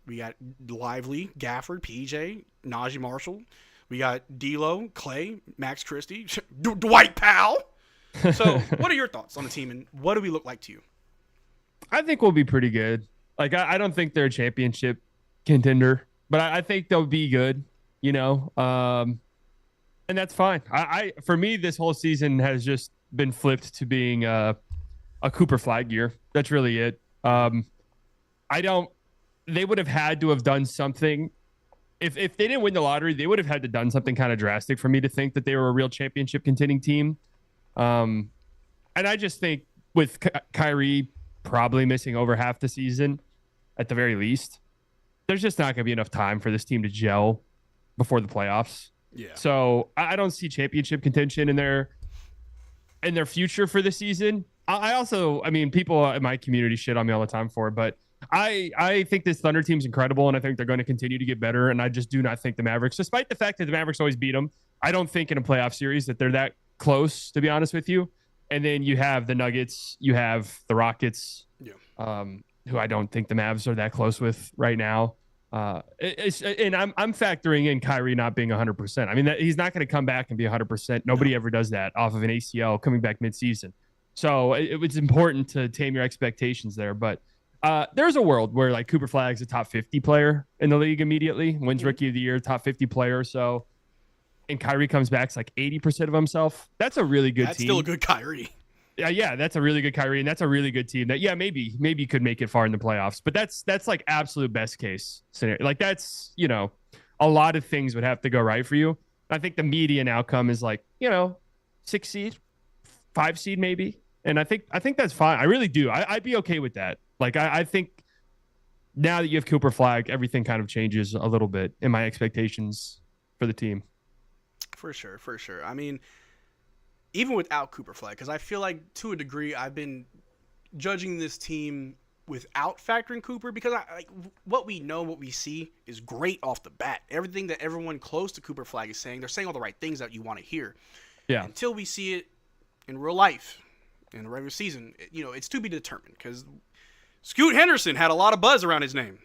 we got Lively, Gafford, PJ, Najee Marshall. We got D'Lo, Clay, Max Christie, Dwight Powell. So what are your thoughts on the team, and what do we look like to you? I think we'll be pretty good. Like, I don't think they're a championship contender, but I think they'll be good, you know? And that's fine. For me, this whole season has just been flipped to being a Cooper Flag year. That's really it. They would have had to have done something. If they didn't win the lottery, they would have had to done something kind of drastic for me to think that they were a real championship contending team. And I just think with Kyrie probably missing over half the season at the very least, there's just not going to be enough time for this team to gel before the playoffs. Yeah. So I don't see championship contention in their future for the season. I mean, people in my community shit on me all the time for it, but I think this Thunder team's incredible, and I think they're going to continue to get better. And I just do not think the Mavericks, despite the fact that the Mavericks always beat them, I don't think in a playoff series that they're that close, to be honest with you. And then you have the Nuggets, you have the Rockets, who I don't think the Mavs are that close with right now. And I'm factoring in Kyrie not being 100%. I mean, he's not going to come back and be 100%. Nobody ever does that off of an ACL coming back midseason. So it's important to tame your expectations there. But there's a world where like Cooper Flag's a top 50 player in the league immediately, wins Rookie of the Year, top 50 player. So, and Kyrie comes back, it's like 80% of himself. That's a really good team. That's still a good Kyrie. Yeah, that's a really good Kyrie, and that's a really good team that, maybe could make it far in the playoffs. But that's like absolute best case scenario. Like that's, a lot of things would have to go right for you. I think the median outcome is like, 6 seed, 5 seed maybe. And I think that's fine. I really do. I'd be okay with that. Like, I think now that you have Cooper Flag, everything kind of changes a little bit in my expectations for the team. For sure. I mean, even without Cooper Flag, because I feel like to a degree I've been judging this team without factoring Cooper, because what we know, what we see is great off the bat. Everything that everyone close to Cooper Flag is saying, they're saying all the right things that you want to hear. Yeah. Until we see it in real life, in the regular season, it's to be determined, because Scoot Henderson had a lot of buzz around his name.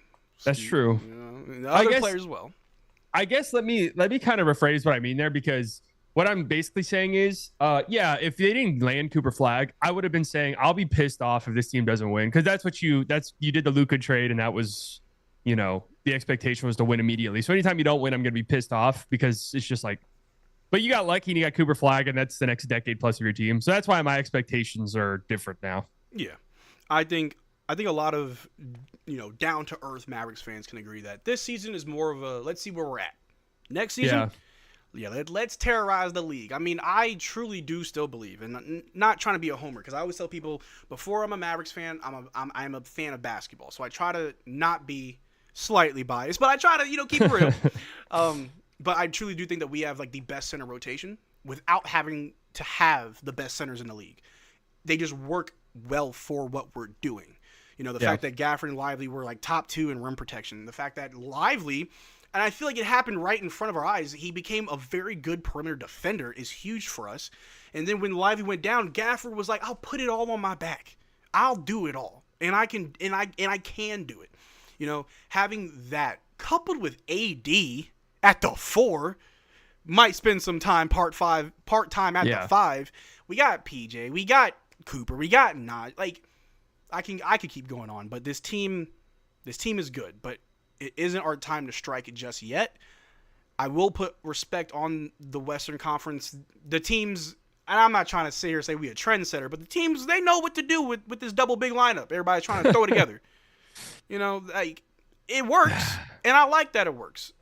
That's true. And the other players as well. I guess let me kind of rephrase what I mean there, because what I'm basically saying is, if they didn't land Cooper Flag, I would have been saying I'll be pissed off if this team doesn't win, because that's what you did the Luka trade, and that was, the expectation was to win immediately. So anytime you don't win, I'm gonna be pissed off, because it's just like, but you got lucky and you got Cooper Flag, and that's the next decade plus of your team. So that's why my expectations are different now. Yeah, I think a lot of down to earth Mavericks fans can agree that this season is more of a let's see where we're at. Next season, let's terrorize the league. I mean, I truly do still believe, and not trying to be a homer, because I always tell people before I'm a Mavericks fan, I'm a fan of basketball. So I try to not be slightly biased, but I try to keep it real. But I truly do think that we have like the best center rotation without having to have the best centers in the league. They just work well for what we're doing. The fact that Gafford and Lively were like top 2 in rim protection. The fact that Lively, and I feel like it happened right in front of our eyes, he became a very good perimeter defender, is huge for us. And then when Lively went down, Gafford was like, I'll put it all on my back. I'll do it all. And I can do it. Having that coupled with AD at the 4, might spend some time part-time at the 5. We got PJ, we got Cooper, we got Naj. Like, I could keep going on, but this team is good, but it isn't our time to strike it just yet. I will put respect on the Western Conference. The teams, and I'm not trying to sit here and say we a trendsetter, but the teams, they know what to do with this double big lineup. Everybody's trying to throw it together. It works, and I like that it works.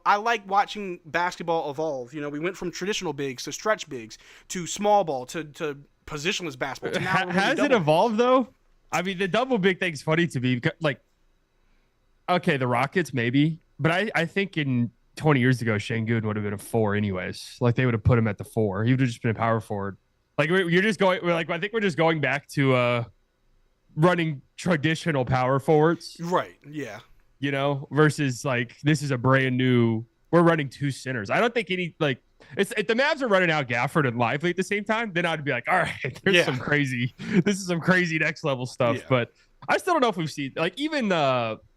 I like watching basketball evolve. We went from traditional bigs to stretch bigs to small ball to positionless basketball. To now has it evolved, though? I mean, the double big thing's funny to me, because, like, okay, the Rockets maybe, but I think in 20 years ago, Şengün would have been a 4 anyways. Like, they would have put him at the 4. He would have just been a power forward. Like, I think we're just going back to running traditional power forwards. Right, yeah. Versus, like, this is a brand new, we're running 2 centers. I don't think if the Mavs are running out Gafford and Lively at the same time, then I'd be like, all right, this is some crazy next level stuff. Yeah. But I still don't know if we've seen, like, even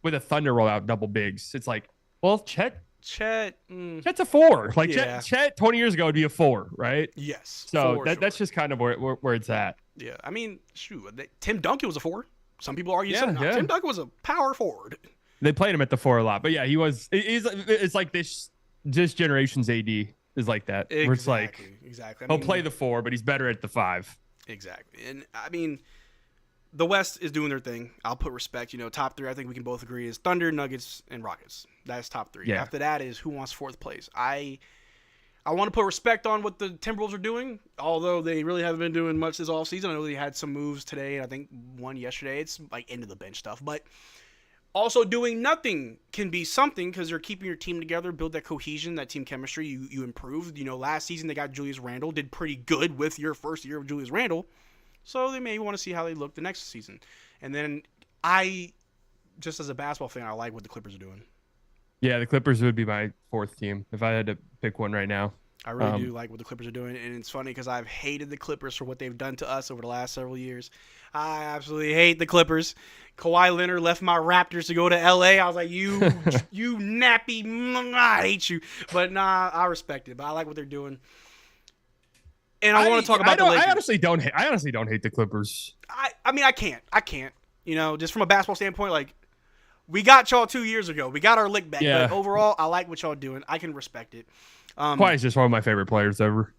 with a Thunder rollout double bigs, it's like, well, Chet's a 4. Like, Chet 20 years ago would be a 4, right? Yes. So that's just kind of where it's at. Yeah. I mean, shoot, Tim Duncan was a 4. Some people argue Tim Duncan was a power forward. They played him at the 4 a lot, but yeah, he was. It's like this generation's AD is like that. Exactly. Where it's like, exactly. He'll play the 4, but he's better at the 5. Exactly. And I mean, the West is doing their thing. I'll put respect. Top 3, I think we can both agree, is Thunder, Nuggets, and Rockets. That's top 3. Yeah. After that is who wants 4th place. I want to put respect on what the Timberwolves are doing, although they really haven't been doing much this offseason. I know they had some moves today, and I think one yesterday. It's like end of the bench stuff, but also doing nothing can be something, because you're keeping your team together, build that cohesion, that team chemistry. You improved. Last season they got Julius Randle, did pretty good with your first year of Julius Randle. So they may want to see how they look the next season. And then just as a basketball fan, I like what the Clippers are doing. Yeah, the Clippers would be my 4th team if I had to pick one right now. I really do like what the Clippers are doing, and it's funny because I've hated the Clippers for what they've done to us over the last several years. I absolutely hate the Clippers. Kawhi Leonard left my Raptors to go to L.A. I was like, you nappy, I hate you. But nah, I respect it. But I like what they're doing. And I want to talk about the Lakers. I honestly don't hate the Clippers. I mean, I can't. Just from a basketball standpoint, like, we got y'all 2 years ago. We got our lick back. Yeah. But overall, I like what y'all doing. I can respect it. Kawhi's just one of my favorite players ever.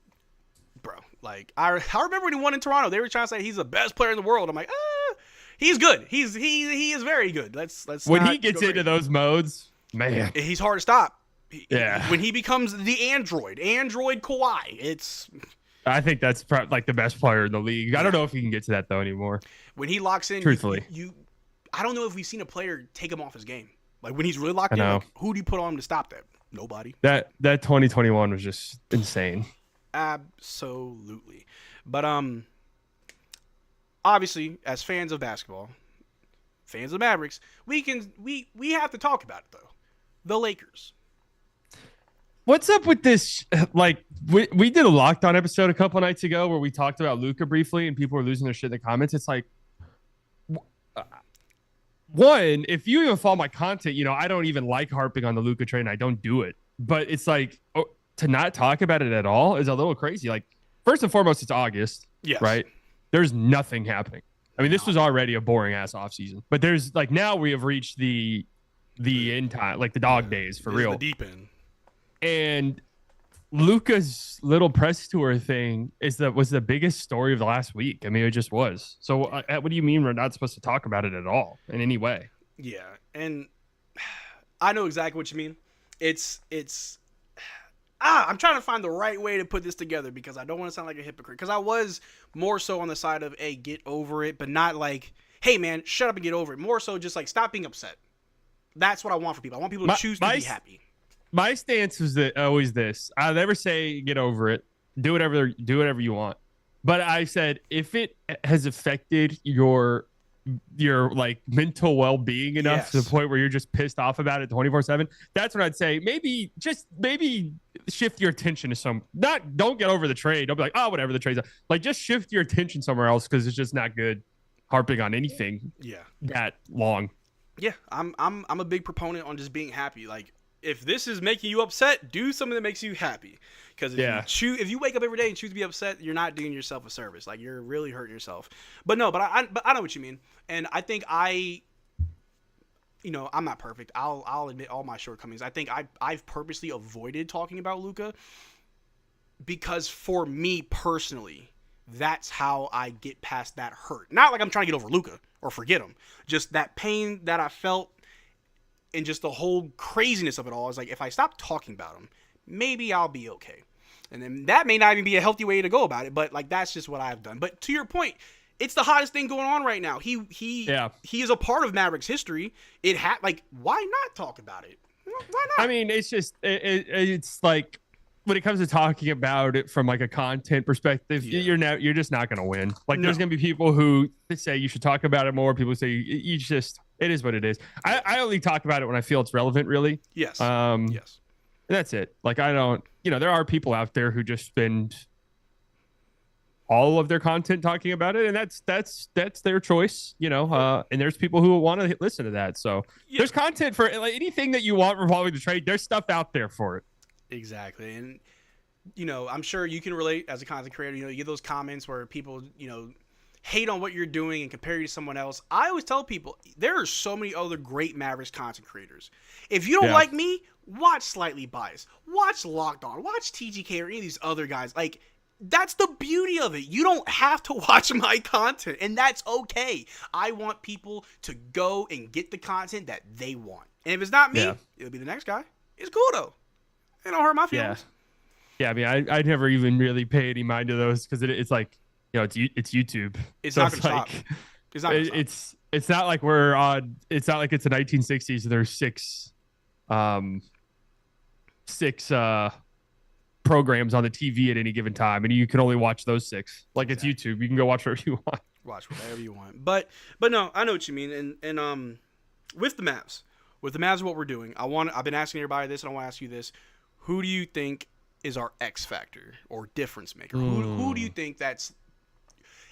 Bro, like, I remember when he won in Toronto. They were trying to say he's the best player in the world. I'm like, he's good. He is very good. Let's when he gets into those modes, man, he's hard to stop. When he becomes the Android Kawhi, I think that's like the best player in the league. I don't know if he can get to that though anymore. When he locks in, truthfully, I don't know if we've seen a player take him off his game. Like when he's really locked in, like, who do you put on him to stop that? Nobody. That 2021 was just insane. Absolutely. But obviously, as fans of basketball, fans of Mavericks, we have to talk about it though. The Lakers. What's up with this? Like, we did a Locked On episode a couple nights ago where we talked about Luka briefly, and people were losing their shit in the comments. It's like, one, if you even follow my content, I don't even like harping on the Luka trade, and I don't do it. But it's like, to not talk about it at all is a little crazy. Like, first and foremost, it's August, right? There's nothing happening. I mean, this was already a boring ass offseason, but there's like now we have reached the end time, like the dog days for real. The deep end. And Luka's little press tour thing was the biggest story of the last week. I mean, it just was. So what do you mean we're not supposed to talk about it at all in any way? Yeah, and I know exactly what you mean. I'm trying to find the right way to put this together because I don't want to sound like a hypocrite. Because I was more so on the side of, hey, get over it, but not like, hey, man, shut up and get over it. More so just like, stop being upset. That's what I want for people. I want people to choose to be happy. My stance was always this. I never say get over it. Do whatever you want. But I said if it has affected your like mental well-being enough to the point where you're just pissed off about it 24/7, that's what I'd say. Maybe shift your attention to don't get over the trade. Don't be like, oh, whatever, the trade's up. Like, just shift your attention somewhere else because it's just not good harping on anything that long. Yeah, I'm a big proponent on just being happy. Like, if this is making you upset, do something that makes you happy. Because if you wake up every day and choose to be upset, you're not doing yourself a service. Like, you're really hurting yourself. But no, I know what you mean. And I think I'm not perfect. I'll admit all my shortcomings. I think I've purposely avoided talking about Luka because for me personally, that's how I get past that hurt. Not like I'm trying to get over Luka or forget him. Just that pain that I felt and just the whole craziness of it all is like, if I stop talking about him, maybe I'll be okay. And then that may not even be a healthy way to go about it, but like, that's just what I've done. But to your point, it's the hottest thing going on right now. He is a part of Mavericks history. Why not talk about it? Why not? I mean, it's just, it's like, when it comes to talking about it from like a content perspective, you're just not going to win. Like, there's going to be people who say you should talk about it more. People say it is what it is. I only talk about it when I feel it's relevant, really. Yes. Yes. That's it. Like, I don't, there are people out there who just spend all of their content talking about it, and that's their choice, and there's people who want to listen to that. So there's content for like anything that you want revolving the trade. There's stuff out there for it. Exactly. And, I'm sure you can relate as a content creator. You get those comments where people, hate on what you're doing and compare you to someone else. I always tell people there are so many other great Mavericks content creators. If you don't like me, watch Slightly Biased, watch Locked On, watch TGK or any of these other guys. Like, that's the beauty of it. You don't have to watch my content, and that's okay. I want people to go and get the content that they want. And if it's not me, it'll be the next guy. It's cool, though. It don't hurt my feelings. Yeah, I mean, I never even really pay any mind to those because it's like, it's YouTube. It's not gonna stop. It's not gonna stop. It's not like we're on. It's not like it's the 1960s. There's six programs on the TV at any given time, and you can only watch those six. Like, it's YouTube. You can go watch whatever you want. Watch whatever you want. But no, I know what you mean. And with the Mavs, what we're doing, I've been asking everybody this, and I want to ask you this: who do you think is our X factor or difference maker? Who do you think that's?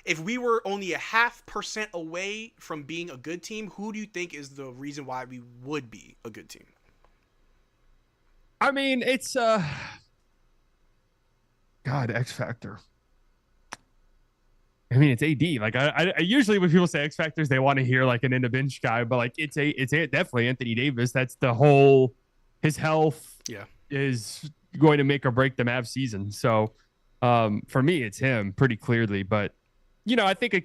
If we were only 0.5% away from being a good team, who do you think is the reason why we would be a good team? I mean, it's X factor. I mean, it's AD. Like, I usually when people say X factors, they want to hear like an in the bench guy, but like it's definitely Anthony Davis. That's the whole. His health is going to make or break the Mavs season. So for me, it's him pretty clearly. But I think I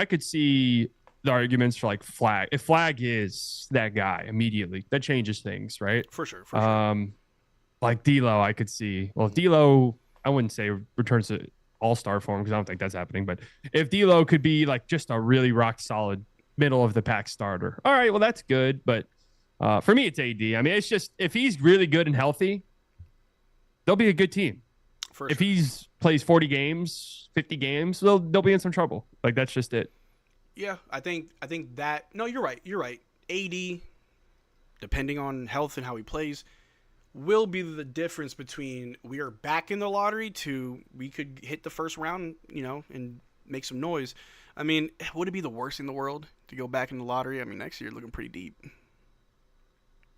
could see the arguments for like Flag. If Flag is that guy immediately, that changes things, right? For sure. like D'Lo, I could see. Well, D'Lo, I wouldn't say returns to all-star form because I don't think that's happening. But if D'Lo could be like just a really rock solid middle of the pack starter, all right, well that's good. But for me, it's AD. I mean, it's just if he's really good and healthy, they'll be a good team. If he's plays 40 games, 50 games, they'll be in some trouble. Like that's just it. Yeah, I think that. No, you're right. You're right. AD, depending on health and how he plays, will be the difference between we are back in the lottery to we could hit the first round, and make some noise. I mean, would it be the worst in the world to go back in the lottery? I mean, next year looking pretty deep.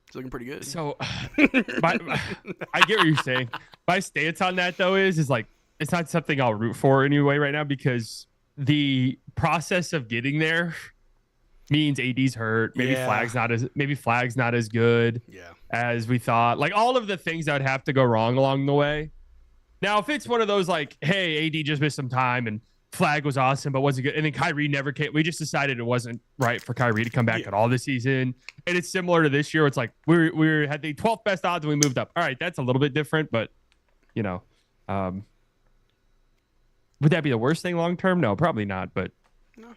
It's looking pretty good. So, I get what you're saying. My stance on that though is like it's not something I'll root for anyway right now because the process of getting there means AD's hurt. Maybe Flag's not as good as we thought. Like all of the things that would have to go wrong along the way. Now, if it's one of those like, hey, AD just missed some time and Flag was awesome, but wasn't good, and then Kyrie never came. We just decided it wasn't right for Kyrie to come back at all this season. And it's similar to this year. It's like we had the 12th best odds and we moved up. All right, that's a little bit different, but would that be the worst thing long term? No, probably not. But no.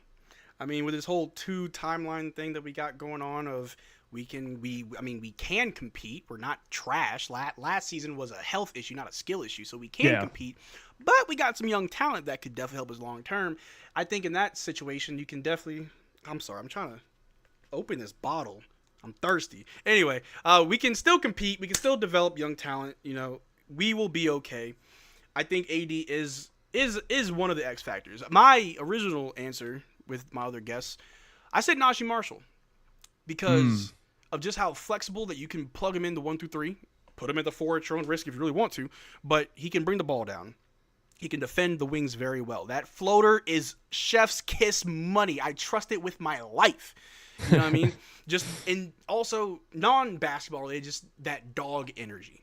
I mean, with this whole 2 timeline thing that we got going on of we can compete. We're not trash. Last season was a health issue, not a skill issue. So we can compete, but we got some young talent that could definitely help us long term. I think in that situation, you can definitely, I'm sorry, I'm trying to open this bottle. I'm thirsty. Anyway, we can still compete. We can still develop young talent. We will be okay. I think AD is one of the X factors. My original answer with my other guests, I said Najee Marshall because of just how flexible that you can plug him in the 1 through 3, put him at the 4 at your own risk if you really want to, but he can bring the ball down. He can defend the wings very well. That floater is chef's kiss money. I trust it with my life. You know what I mean? And also non-basketball related, just that dog energy.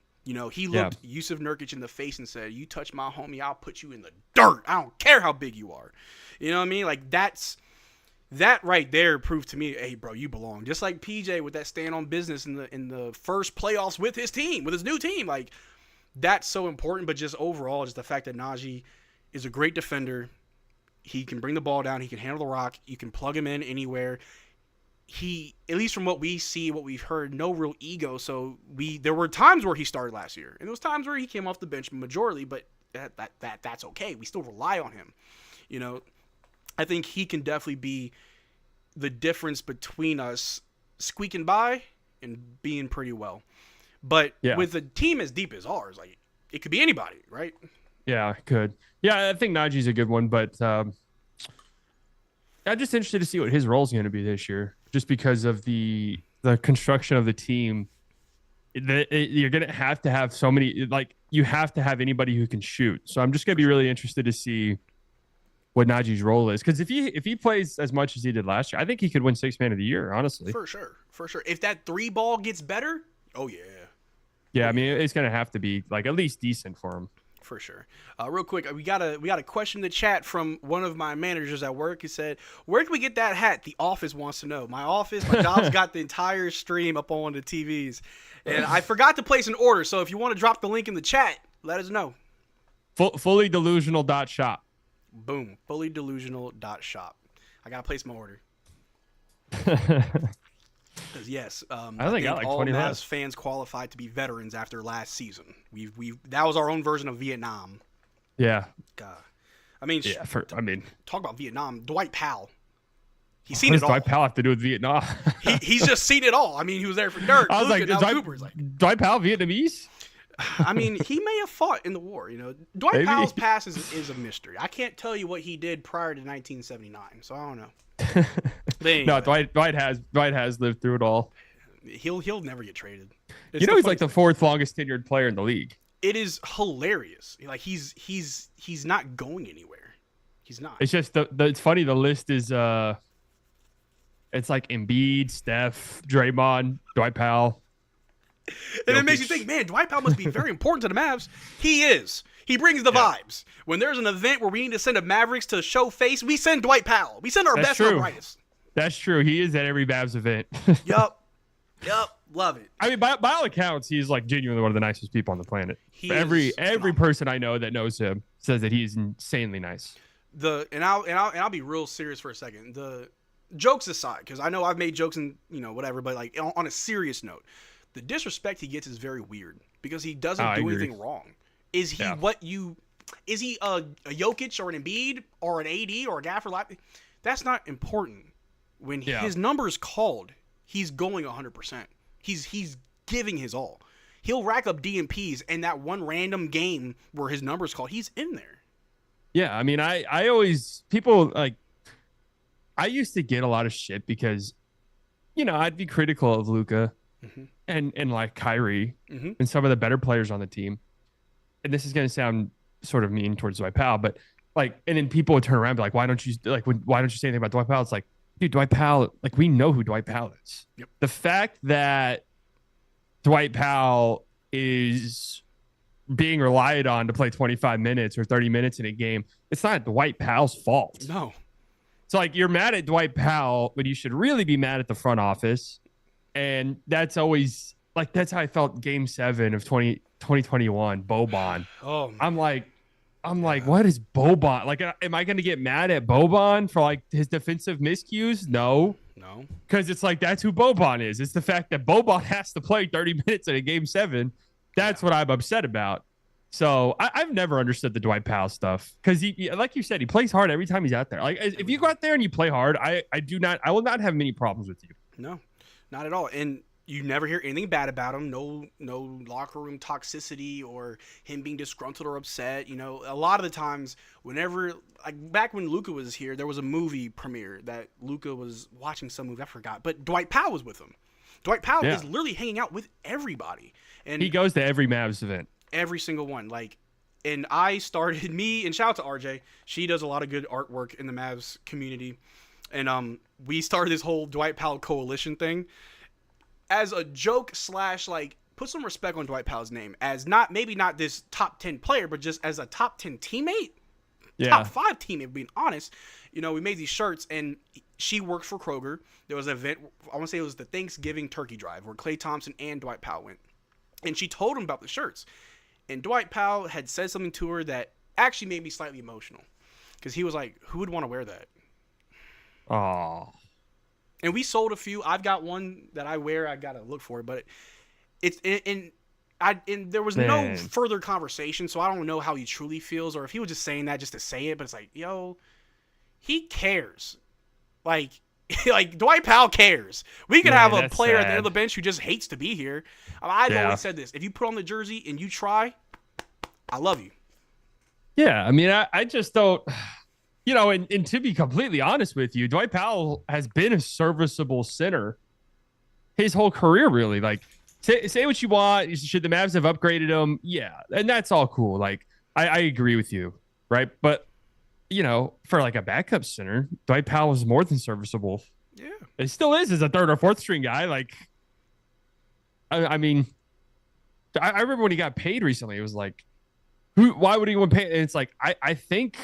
He looked Yusuf Nurkic in the face and said, "You touch my homie, I'll put you in the dirt. I don't care how big you are." You know what I mean? Like that right there proved to me, hey, bro, you belong. Just like PJ with that stand on business in the first playoffs with his team, with his new team. Like, that's so important. But just overall, just the fact that Najee is a great defender. He can bring the ball down. He can handle the rock. You can plug him in anywhere. He, at least from what we see, what we've heard, no real ego. So there were times where he started last year. And there was times where he came off the bench majorly, but that's okay. We still rely on him. I think he can definitely be the difference between us squeaking by and being pretty well. But with a team as deep as ours, like it could be anybody, right? Yeah, it could. Yeah, I think Najee's a good one, but I'm just interested to see what his role is going to be this year, just because of the construction of the team. You're going to have so many, like you have to have anybody who can shoot. So I'm just going to be really interested to see what Najee's role is, because if he plays as much as he did last year, I think he could win 6th man of the year, honestly. For sure. If that 3 ball gets better, oh yeah. Yeah, I mean it's gonna have to be like at least decent for him. For sure. Real quick, we got a question in the chat from one of my managers at work. He said, "Where can we get that hat?" The office wants to know. My job's got the entire stream up on the TVs, and I forgot to place an order. So if you want to drop the link in the chat, let us know. Fullydelusional.shop. Boom. Fullydelusional.shop. I gotta place my order. Because yes, I think like all 20 Mavs left. fans qualified to be veterans after last season. That was our own version of Vietnam. Yeah. God. I mean, talk about Vietnam. Dwight Powell. He's seen it all. What does Dwight Powell have to do with Vietnam? He's just seen it all. I mean, he was there for Dirk. I was Luka, like, Cooper's like, Dwight Powell Vietnamese? I mean, he may have fought in the war. Dwight Powell's past is a mystery. I can't tell you what he did prior to 1979, so I don't know. Anyway, No, Dwight has lived through it all. He'll never get traded. He's like the 4th longest tenured player in the league. It is hilarious. Like he's not going anywhere. He's not. It's just it's funny. The list is it's like Embiid, Steph, Draymond, Dwight Powell. And it makes you think, man, Dwight Powell must be very important to the Mavs. He is. He brings the vibes. When there's an event where we need to send a Mavericks to show face, we send Dwight Powell. We send our best and our brightest. That's true. He is at every Mavs event. Yup. Love it. I mean, by all accounts, he's like genuinely one of the nicest people on the planet. Every person I know that knows him says that he's insanely nice. I'll be real serious for a second. The jokes aside, because I know I've made jokes and whatever, but like on a serious note, the disrespect he gets is very weird because he doesn't do anything wrong. Is he Is he a Jokic or an Embiid or an AD or a Gafford? That's not important. When his number is called, he's going 100%. He's giving his all. He'll rack up DMPs, and that one random game where his number is called, he's in there. Yeah, I mean, I always people like. I used to get a lot of shit because, I'd be critical of Luka and like Kyrie and some of the better players on the team. And this is going to sound sort of mean towards Dwight Powell, but like, and then people would turn around and be like, why don't you say anything about Dwight Powell? It's like, dude, Dwight Powell, like we know who Dwight Powell is. Yep. The fact that Dwight Powell is being relied on to play 25 minutes or 30 minutes in a game, it's not Dwight Powell's fault. No. It's like you're mad at Dwight Powell, but you should really be mad at the front office. And that's always like, that's how I felt game 7 of 2021, Boban. Oh, I'm like, what is Boban? Like, am I going to get mad at Boban for like his defensive miscues? No. Because it's like, that's who Boban is. It's the fact that Boban has to play 30 minutes in a game 7. That's what I'm upset about. So I've never understood the Dwight Powell stuff because he, like you said, he plays hard every time he's out there. Like if you go out there and you play hard, I will not have many problems with you. No, not at all. And you never hear anything bad about him. No locker room toxicity or him being disgruntled or upset. A lot of the times, whenever, like back when Luka was here, there was a movie premiere that Luka was watching some movie. I forgot, but Dwight Powell was with him. Dwight Powell is literally hanging out with everybody, and he goes to every Mavs event. Every single one. And I started and shout out to RJ. She does a lot of good artwork in the Mavs community, and we started this whole Dwight Powell coalition thing as a joke / like put some respect on Dwight Powell's name as maybe not this top 10 player, but just as a top 10 teammate, top 5 teammate, being honest. We made these shirts, and she works for Kroger. There was an event, I want to say it was the Thanksgiving turkey drive, where Klay Thompson and Dwight Powell went, and she told him about the shirts. And Dwight Powell had said something to her that actually made me slightly emotional, because he was like, who would want to wear that? Oh. And we sold a few. I've got one that I wear. I got to look for it, but and there was no further conversation, so I don't know how he truly feels or if he was just saying that just to say it, but it's like, yo, he cares. Like Dwight Powell cares. We could have a player at the end of the bench who just hates to be here. I've always said this. If you put on the jersey and you try, I love you. Yeah, I mean, I just don't, and to be completely honest with you, Dwight Powell has been a serviceable center his whole career, really. Like, say what you want. Should the Mavs have upgraded him? Yeah, and that's all cool. Like, I agree with you, right? But, for like a backup center, Dwight Powell was more than serviceable. Yeah. It still is as a 3rd or 4th string guy. Like, I mean, I remember when he got paid recently, it was like, why would he want to pay? And it's like, I think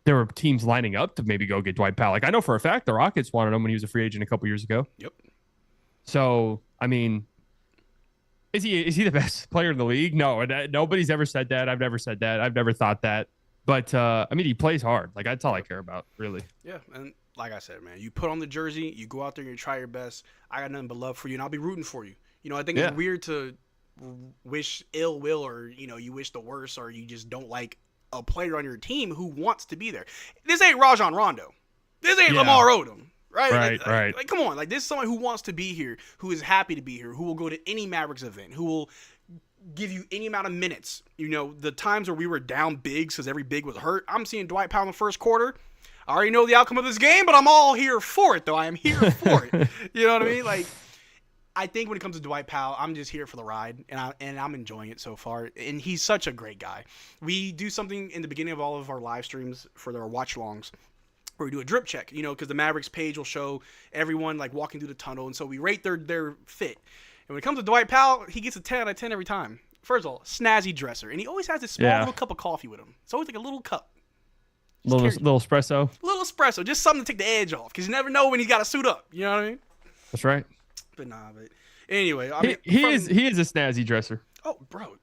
there were teams lining up to maybe go get Dwight Powell. Like, I know for a fact the Rockets wanted him when he was a free agent a couple years ago. Yep. So, I mean, is he the best player in the league? No, nobody's ever said that. I've never said that. I've never thought that. But, I mean, he plays hard. Like, that's all I care about, really. Yeah, and like I said, man, you put on the jersey, you go out there and you try your best. I got nothing but love for you, and I'll be rooting for you. I think it's weird to wish ill will or, you wish the worst or you just don't like a player on your team who wants to be there. This ain't Rajon Rondo. This ain't Lamar Odom. Right? Right. Like, come on. Like, this is someone who wants to be here, who is happy to be here, who will go to any Mavericks event, who will give you any amount of minutes. The times where we were down bigs because every big was hurt, I'm seeing Dwight Powell in the first quarter. I already know the outcome of this game, but I'm all here for it, though. I am here for it. You know what I mean? Like, I think when it comes to Dwight Powell, I'm just here for the ride, and I'm enjoying it so far. And he's such a great guy. We do something in the beginning of all of our live streams for our watch-alongs where we do a drip check, because the Mavericks page will show everyone, like, walking through the tunnel, and so we rate their fit. And when it comes to Dwight Powell, he gets a 10 out of 10 every time. First of all, snazzy dresser. And he always has this small little cup of coffee with him. It's always like a little cup. Little espresso. Little espresso. Just something to take the edge off. Because you never know when he's got to suit up. You know what I mean? That's right. But anyway, I mean, he is a snazzy dresser. Oh, bro,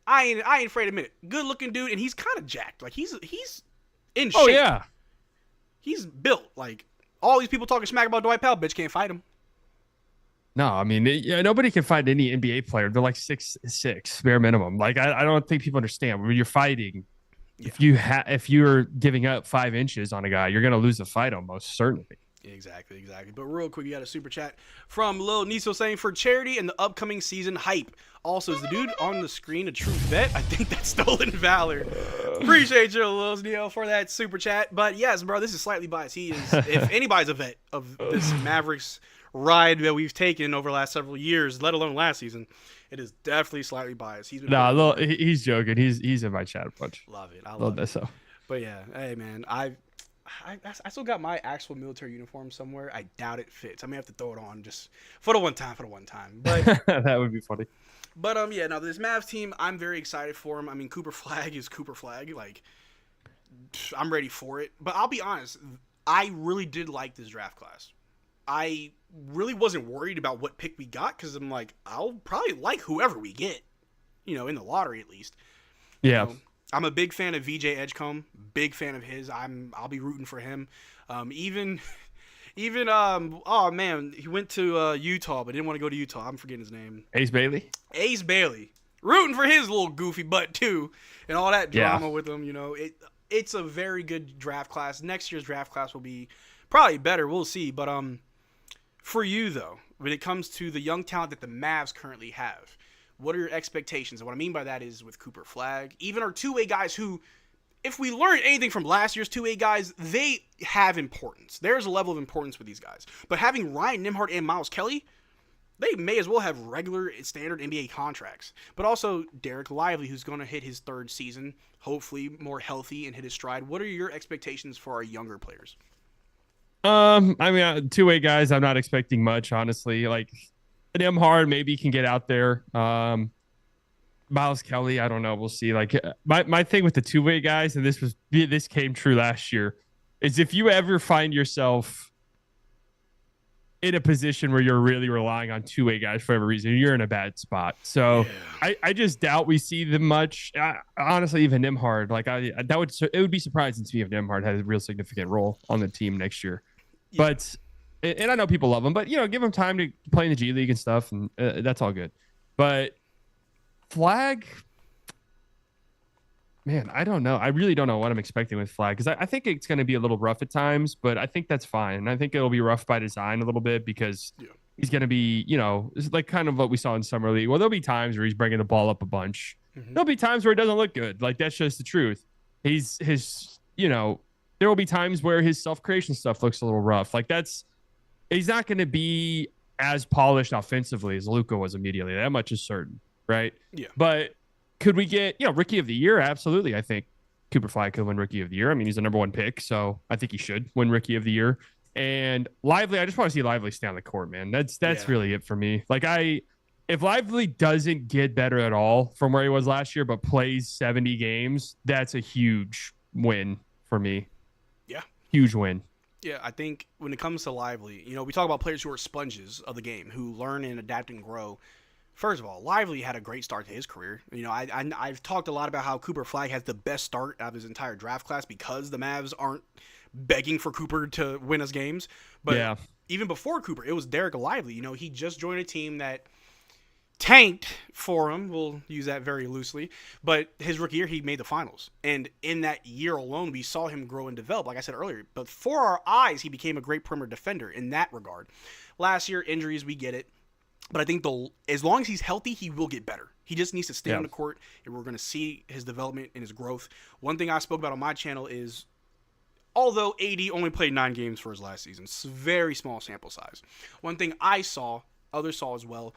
I ain't afraid to admit it. Good looking dude, and he's kind of jacked. Like he's in shape. Oh yeah, he's built. Like all these people talking smack about Dwight Powell, bitch can't fight him. No, I mean, nobody can fight any NBA player. They're like 6'6", bare minimum. Like I don't think people understand when you're fighting. Yeah. If you're giving up 5 inches on a guy, you're gonna lose the fight almost certainly. Exactly. But real quick, you got a super chat from Lil Niso saying, for charity and the upcoming season hype. Also, is the dude on the screen a true vet? I think that's Stolen Valor. Appreciate you, Lil Neo, for that super chat. But yes, bro, this is slightly biased. He is, if anybody's a vet of this Mavericks ride that we've taken over the last several years, let alone last season, it is definitely slightly biased. He's joking. He's in my chat a bunch. Love it. I love that. So, but yeah, hey man, I still got my actual military uniform somewhere. I doubt it fits. I may have to throw it on just for the one time. But that would be funny. But yeah, now this Mavs team, I'm very excited for him. I mean, Cooper Flag is Cooper Flag. Like, I'm ready for it. But I'll be honest, I really did like this draft class. I really wasn't worried about what pick we got because I'm like, I'll probably like whoever we get, in the lottery at least. Yeah. I'm a big fan of VJ Edgecombe. Big fan of his. I'll be rooting for him. Even oh man, he went to Utah but didn't want to go to Utah. I'm forgetting his name. Ace Bailey. Rooting for his little goofy butt too, and all that drama with him. It's a very good draft class. Next year's draft class will be probably better. We'll see. But for you though, when it comes to the young talent that the Mavs currently have, what are your expectations? And what I mean by that is with Cooper Flag, even our two-way guys who, if we learned anything from last year's two-way guys, they have importance. There's a level of importance with these guys. But having Ryan Nembhard and Miles Kelly, they may as well have regular standard NBA contracts. But also Derrick Lively, who's going to hit his 3rd season, hopefully more healthy and hit his stride. What are your expectations for our younger players? I mean, two-way guys, I'm not expecting much, honestly. Like, Nembhard maybe can get out there. Miles Kelly, I don't know. We'll see. Like, my thing with the two-way guys, and this came true last year, is if you ever find yourself in a position where you're really relying on two-way guys for whatever reason, you're in a bad spot. So I just doubt we see them much. Honestly, even Nembhard, like it would be surprising to me if Nembhard had a real significant role on the team next year. Yeah. But and I know people love him, but give him time to play in the G League and stuff, and that's all good. But Flag, man, I don't know. I really don't know what I'm expecting with Flag because I think it's going to be a little rough at times, but I think that's fine. I think it'll be rough by design a little bit because he's going to be, it's like kind of what we saw in Summer League. Well, there'll be times where he's bringing the ball up a bunch. Mm-hmm. There'll be times where it doesn't look good. Like, that's just the truth. There will be times where his self-creation stuff looks a little rough. Like, he's not going to be as polished offensively as Luka was immediately. That much is certain, right? Yeah. But could we get, Rookie of the Year? Absolutely. I think Cooper Flag could win Rookie of the Year. I mean, he's the number 1 pick, so I think he should win Rookie of the Year. And Lively, I just want to see Lively stay on the court, man. That's really it for me. Like, if Lively doesn't get better at all from where he was last year, but plays 70 games, that's a huge win for me. Yeah. Huge win. Yeah, I think when it comes to Lively, we talk about players who are sponges of the game, who learn and adapt and grow. First of all, Lively had a great start to his career. I've talked a lot about how Cooper Flag has the best start out of his entire draft class because the Mavs aren't begging for Cooper to win us games. But even before Cooper, it was Derrick Lively. He just joined a team that tanked for him. We'll use that very loosely. But his rookie year, he made the finals. And in that year alone, we saw him grow and develop, like I said earlier. But before our eyes, he became a great perimeter defender in that regard. Last year, injuries, we get it. But I think as long as he's healthy, he will get better. He just needs to stay on the court, and we're going to see his development and his growth. One thing I spoke about on my channel is, although AD only played 9 games for his last season, it's a very small sample size. One thing I saw, others saw as well,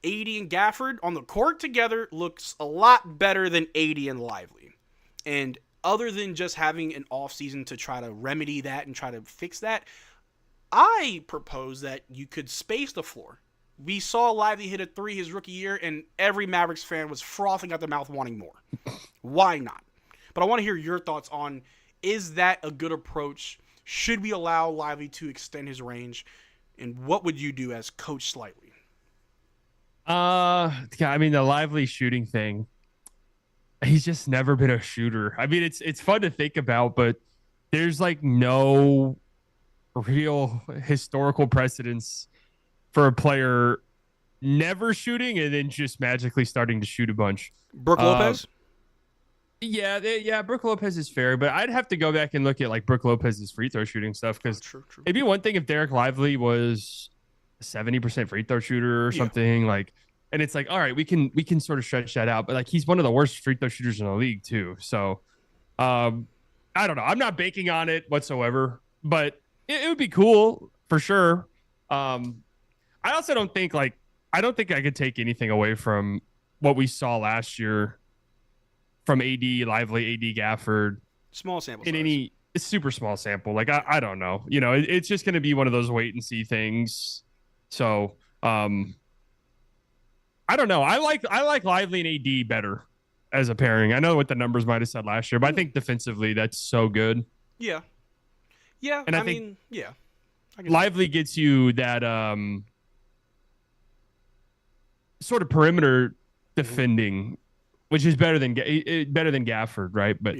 AD and Gafford on the court together looks a lot better than AD and Lively. And other than just having an offseason to try to remedy that and try to fix that, I propose that you could space the floor. We saw Lively hit a 3 his rookie year, and every Mavericks fan was frothing at their mouth wanting more. Why not? But I want to hear your thoughts on, is that a good approach? Should we allow Lively to extend his range? And what would you do as Coach Slightly? Yeah, I mean, the Lively shooting thing. He's just never been a shooter. I mean, it's fun to think about, but there's like no real historical precedence for a player never shooting and then just magically starting to shoot a bunch. Brook Lopez? Yeah, Brook Lopez is fair, but I'd have to go back and look at like Brook Lopez's free throw shooting stuff because it'd be one thing if Derrick Lively was a 70% free throw shooter or something like, and it's like, all right, we can sort of stretch that out, but like he's one of the worst free throw shooters in the league too. So, I don't know. I'm not banking on it whatsoever, but it would be cool for sure. I also don't think I could take anything away from what we saw last year from AD Lively, AD Gafford. Small sample in size. any super small sample. Like I don't know. You know, it's just going to be one of those wait and see things. So I don't know. I like Lively and AD better as a pairing. I know what the numbers might have said last year, but I think defensively that's so good. Yeah. Yeah. And I mean, think I Lively gets you that sort of perimeter defending, which is better than Gafford, right? But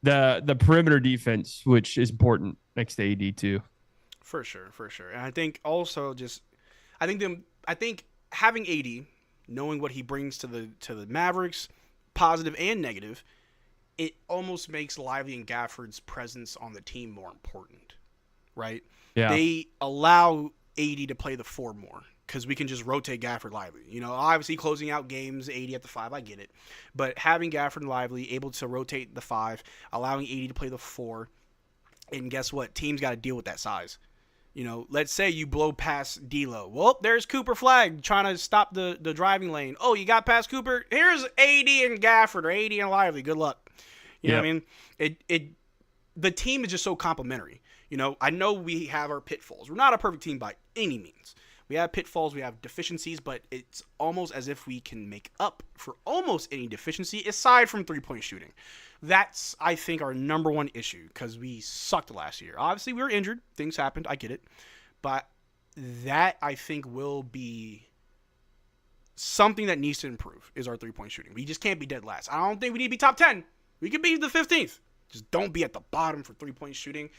the perimeter defense, which is important next to AD too. For sure. And I think also I think having AD, knowing what he brings to the Mavericks, positive and negative, it almost makes Lively and Gafford's presence on the team more important, right? Yeah. They allow AD to play the 4 more because we can just rotate Gafford Lively. You know, obviously closing out games, AD at the 5, I get it. But having Gafford and Lively able to rotate the 5, allowing AD to play the 4, and guess what? Teams got to deal with that size. You know, let's say you blow past D'Lo. Well, there's Cooper Flag trying to stop the driving lane. Oh, you got past Cooper? Here's AD and Gafford or AD and Lively. Good luck. You know what I mean? The team is just so complimentary. You know, I know we have our pitfalls. We're not a perfect team by any means. We have pitfalls, we have deficiencies, but it's almost as if we can make up for almost any deficiency aside from three-point shooting. That's, I think, our number one issue because we sucked last year. Obviously, we were injured. Things happened. I get it. But that, I think, will be something that needs to improve is our three-point shooting. We just can't be dead last. I don't think we need to be top 10. We could be the 15th. Just don't be at the bottom for three-point shooting.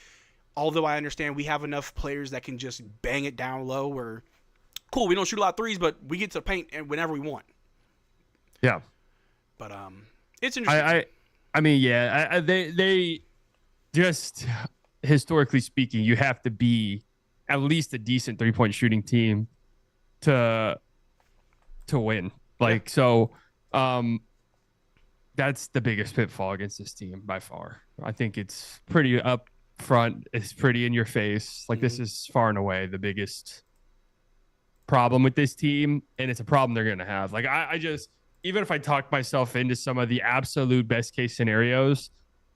Although I understand we have enough players that can just bang it down low where, cool, we don't shoot a lot of threes, but we get to the paint and whenever we want. Yeah. But it's interesting. I mean, yeah, they just historically speaking, you have to be at least a decent 3-point shooting team to win. Like, so that's the biggest pitfall against this team by far. I think it's pretty up front. It's pretty in your face. Like, this is far and away the biggest problem with this team, and it's a problem they're going to have. Like, I just, even if I talk myself into some of the absolute best case scenarios,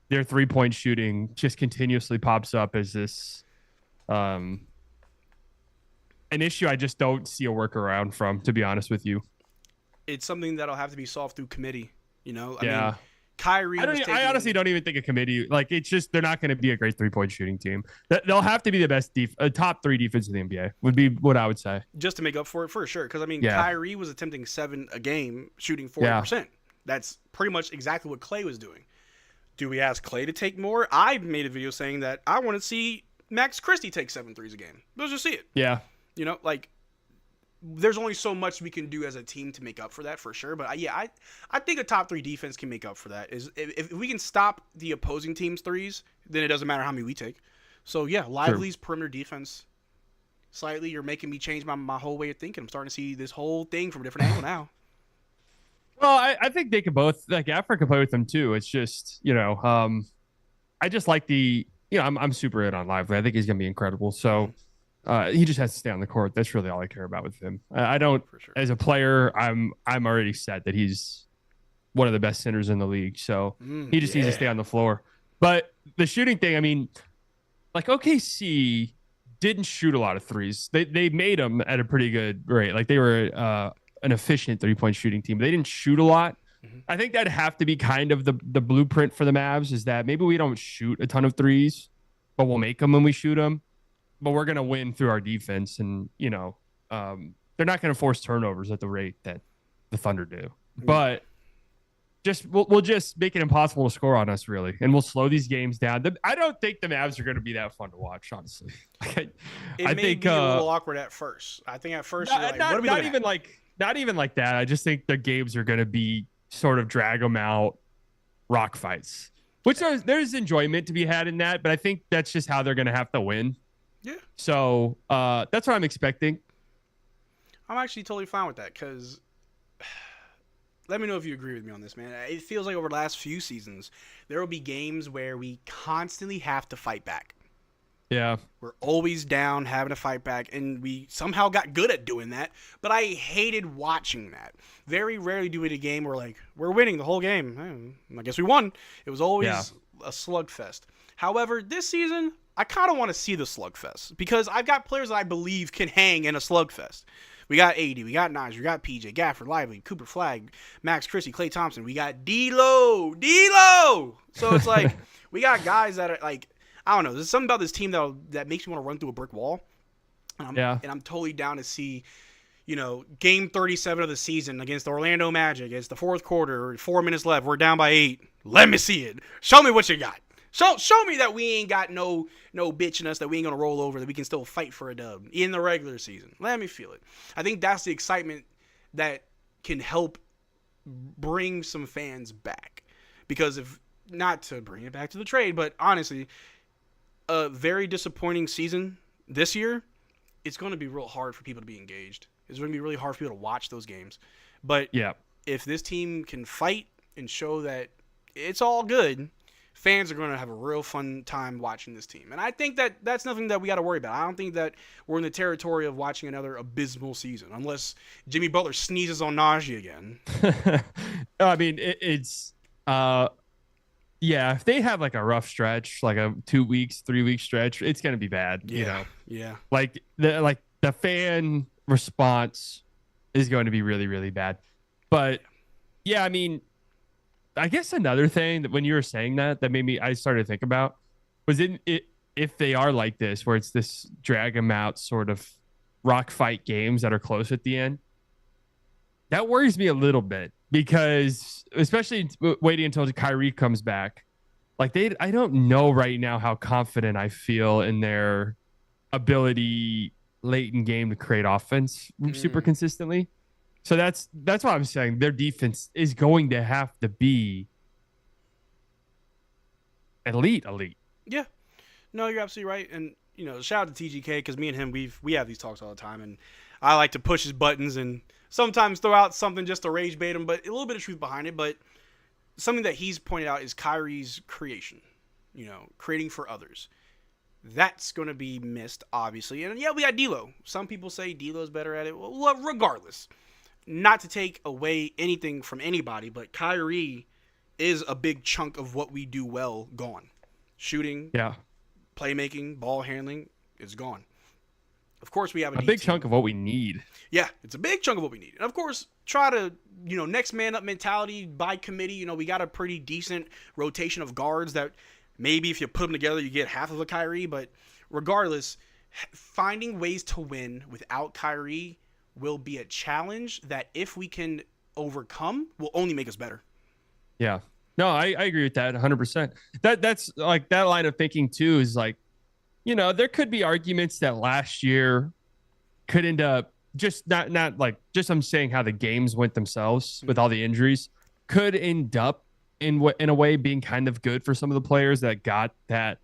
their 3-point shooting just continuously pops up as this an issue I just don't see a workaround from, to be honest with you. It's something that'll have to be solved through committee, you know? I Yeah. mean, Kyrie I honestly don't even think a committee, like, it's just, they're not going to be a great 3-point shooting team. They'll have to be the best top 3 defense in the NBA would be what I would say. just to make up for it, for sure. Because, I mean, Kyrie was attempting 7 a game, shooting 40%. That's pretty much exactly what Klay was doing. Do we ask Klay to take more? I made a video saying that I want to see Max Christie take 7 threes a game. Let's just see it. Yeah. You know, like, there's only so much we can do as a team to make up for that, for sure. But I think a top 3 defense can make up for that. Is if we can stop the opposing team's threes, then it doesn't matter how many we take. So yeah, Lively's perimeter defense. Slightly, you're making me change my whole way of thinking. I'm starting to see this whole thing from a different angle now. Well, I think they could both, like, Gafford could play with them too. It's just, you know, I just like I'm super in on Lively. I think he's gonna be incredible. So he just has to stay on the court. That's really all I care about with him. I don't, as a player, I'm already set that he's one of the best centers in the league. So he just needs to stay on the floor. But the shooting thing, I mean, like, OKC didn't shoot a lot of threes. They made them at a pretty good rate. Like, they were an efficient 3-point shooting team. But they didn't shoot a lot. I think that'd have to be kind of the blueprint for the Mavs, is that maybe we don't shoot a ton of threes, but we'll make them when we shoot them. but we're going to win through our defense. And, they're not going to force turnovers at the rate that the Thunder do. But we'll just make it impossible to score on us, really. And we'll slow these games down. I don't think the Mavs are going to be that fun to watch, honestly. It may be a little awkward at first. I think at first, you're like, what are we looking at? Not even like that. I just think the games are going to be sort of drag them out rock fights, which there's enjoyment to be had in that. But I think that's just how they're going to have to win. Yeah. So that's what I'm expecting. I'm actually totally fine with that because let me know if you agree with me on this, man. It feels like over the last few seasons, there will be games where we constantly have to fight back. Yeah. We're always down, having to fight back, and we somehow got good at doing that, but I hated watching that. Very rarely do we get a game where, like, we're winning the whole game. I guess we won. It was always a slugfest. However, this season, I kind of want to see the slugfest because I've got players that I believe can hang in a slugfest. We got AD, we got Naj, we got PJ, Gafford, Lively, Cooper Flag, Max Christie, Klay Thompson. We got D-Lo. So it's like we got guys that are like, I don't know. There's something about this team that makes me want to run through a brick wall. And I'm totally down to see, game 37 of the season against the Orlando Magic. It's the fourth quarter, 4 minutes left. We're down by 8. Let me see it. Show me what you got. Show me that we ain't got no bitch in us, that we ain't going to roll over, that we can still fight for a dub in the regular season. Let me feel it. I think that's the excitement that can help bring some fans back. Because if not to bring it back to the trade, but honestly, a very disappointing season this year, it's going to be real hard for people to be engaged. It's going to be really hard for people to watch those games. But if this team can fight and show that it's all good, fans are going to have a real fun time watching this team. And I think that that's nothing that we got to worry about. I don't think that we're in the territory of watching another abysmal season, unless Jimmy Butler sneezes on Najee again. I mean, it's if they have like a rough stretch, like a 2 weeks, 3 week stretch, it's going to be bad. Yeah. Like the fan response is going to be really, really bad. But yeah, I mean, I guess another thing that when you were saying that I started to think about was if they are like this, where it's this drag them out sort of rock fight games that are close at the end, that worries me a little bit because especially waiting until Kyrie comes back, like I don't know right now how confident I feel in their ability late in game to create offense super consistently. So that's what I'm saying. Their defense is going to have to be elite. Yeah. No, you're absolutely right. And, shout out to TGK because me and him, we have these talks all the time. And I like to push his buttons and sometimes throw out something just to rage bait him, but a little bit of truth behind it. But something that he's pointed out is Kyrie's creation, creating for others. That's going to be missed, obviously. And, we got D'Lo. Some people say D'Lo's better at it. Well, regardless. Not to take away anything from anybody, but Kyrie is a big chunk of what we do well gone. Shooting, playmaking, ball handling is gone. Of course, we have a big chunk of what we need. Yeah, it's a big chunk of what we need. And of course, try to, next man up mentality by committee. We got a pretty decent rotation of guards that maybe if you put them together, you get half of a Kyrie. But regardless, finding ways to win without Kyrie will be a challenge that if we can overcome will only make us better. Yeah. No, I agree with that 100%. That's like that line of thinking too is like, there could be arguments that last year could end up just not like just I'm saying how the games went themselves with all the injuries could end up in a way being kind of good for some of the players that got that,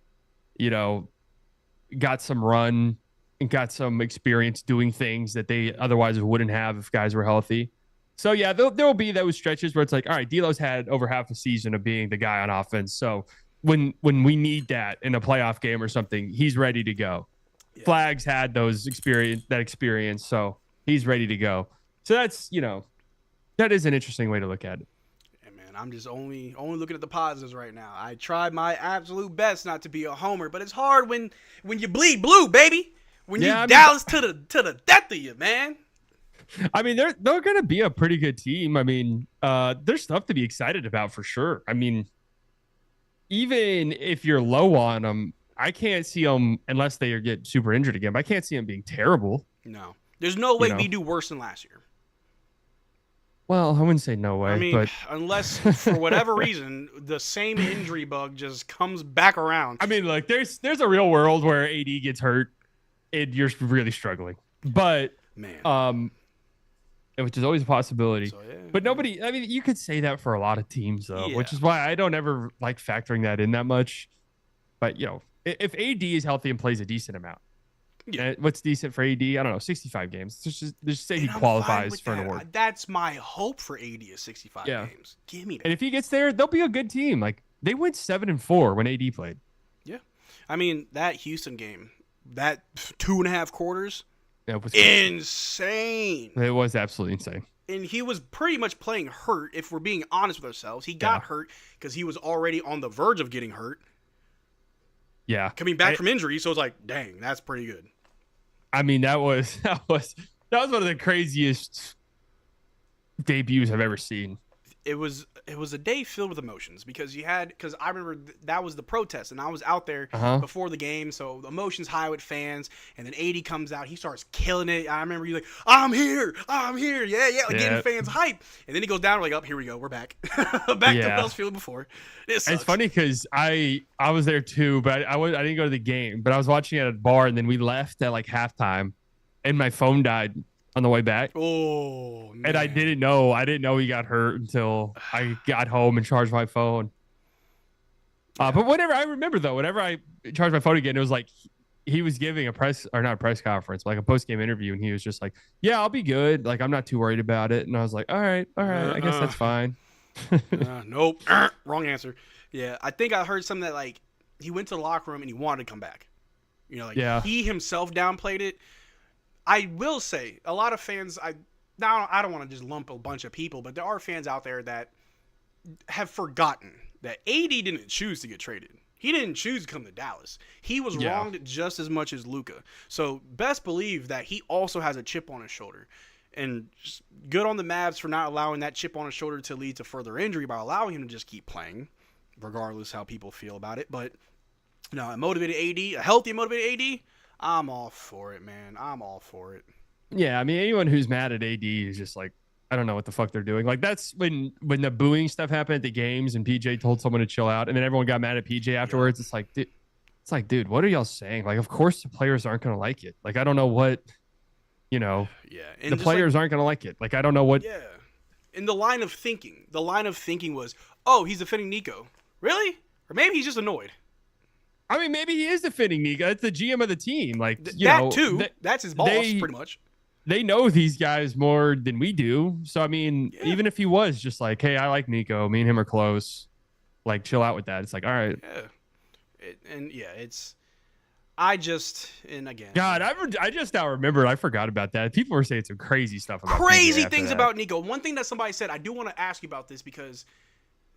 got some run and got some experience doing things that they otherwise wouldn't have if guys were healthy. So, yeah, there will be those stretches where it's like, all right, D'Lo's had over half a season of being the guy on offense. So when we need that in a playoff game or something, he's ready to go. Yeah. Flag's had that experience, so he's ready to go. So that's, that is an interesting way to look at it. Yeah, man, I'm just only looking at the positives right now. I tried my absolute best not to be a homer, but it's hard when you bleed blue, baby. When Dallas to the death of you, man. I mean, they're going to be a pretty good team. I mean, there's stuff to be excited about for sure. I mean, even if you're low on them, I can't see them unless they get super injured again. But I can't see them being terrible. No. There's no way we do worse than last year. Well, I wouldn't say no way. I mean, but unless for whatever reason the same injury bug just comes back around. I mean, look, there's a real world where AD gets hurt and you're really struggling. But which is always a possibility. So, yeah. But nobody, I mean, you could say that for a lot of teams though, Yeah. which is why I don't ever like factoring that in that much. But if AD is healthy and plays a decent amount, what's decent for AD? I don't know, 65 games. Just say he qualifies for an award. That's my hope for AD is 65 games. Give me that. And if he gets there, they'll be a good team. Like they went 7-4 when AD played. Yeah. I mean, that Houston game, that 2.5 quarters, it was insane. It was absolutely insane. And he was pretty much playing hurt, if we're being honest with ourselves. He got hurt because he was already on the verge of getting hurt. Yeah. Coming back from injury, so it's like, dang, that's pretty good. I mean, that was one of the craziest debuts I've ever seen. It was a day filled with emotions because I remember that was the protest and I was out there before the game, so the emotions high with fans, and then AD comes out, he starts killing it. I remember he's like, I'm here, getting fans hype, and then he goes down, we're like, oh, here we go, we're back to what I was feeling before. It's funny because I was there too, but I didn't go to the game, but I was watching at a bar, and then we left at like halftime, and my phone died on the way back. Oh, man. And I didn't know he got hurt until I got home and charged my phone. But whenever I charged my phone again, it was like he was giving not a press conference, like a post-game interview, and he was just like, yeah, I'll be good. Like, I'm not too worried about it. And I was like, all right, I guess that's fine. Nope. Wrong answer. Yeah, I think I heard something that, like, he went to the locker room and he wanted to come back. He himself downplayed it. I will say, a lot of fans, I don't want to just lump a bunch of people, but there are fans out there that have forgotten that AD didn't choose to get traded. He didn't choose to come to Dallas. He was wronged just as much as Luka. So best believe that he also has a chip on his shoulder. And just good on the Mavs for not allowing that chip on his shoulder to lead to further injury by allowing him to just keep playing, regardless how people feel about it. But a motivated AD, a healthy motivated AD, I'm all for it, man. I'm all for it. Yeah, I mean, anyone who's mad at AD is just like, I don't know what the fuck they're doing. Like, that's when the booing stuff happened at the games and PJ told someone to chill out, and then everyone got mad at PJ afterwards. Yeah. Dude, what are y'all saying? Like, of course the players aren't going to like it. Like, I don't know what, Yeah. And the players aren't going to like it. Like, I don't know what. Yeah. And the line of thinking was, oh, he's defending Nico. Really? Or maybe he's just annoyed. I mean, maybe he is defending Nico. It's the GM of the team. Like, that's his boss, pretty much. They know these guys more than we do. So, I mean, even if he was just like, hey, I like Nico. Me and him are close. Like, chill out with that. It's like, all right. God, I just now remembered. I forgot about that. People were saying some crazy stuff about crazy things about Nico. One thing that somebody said, I do want to ask you about this because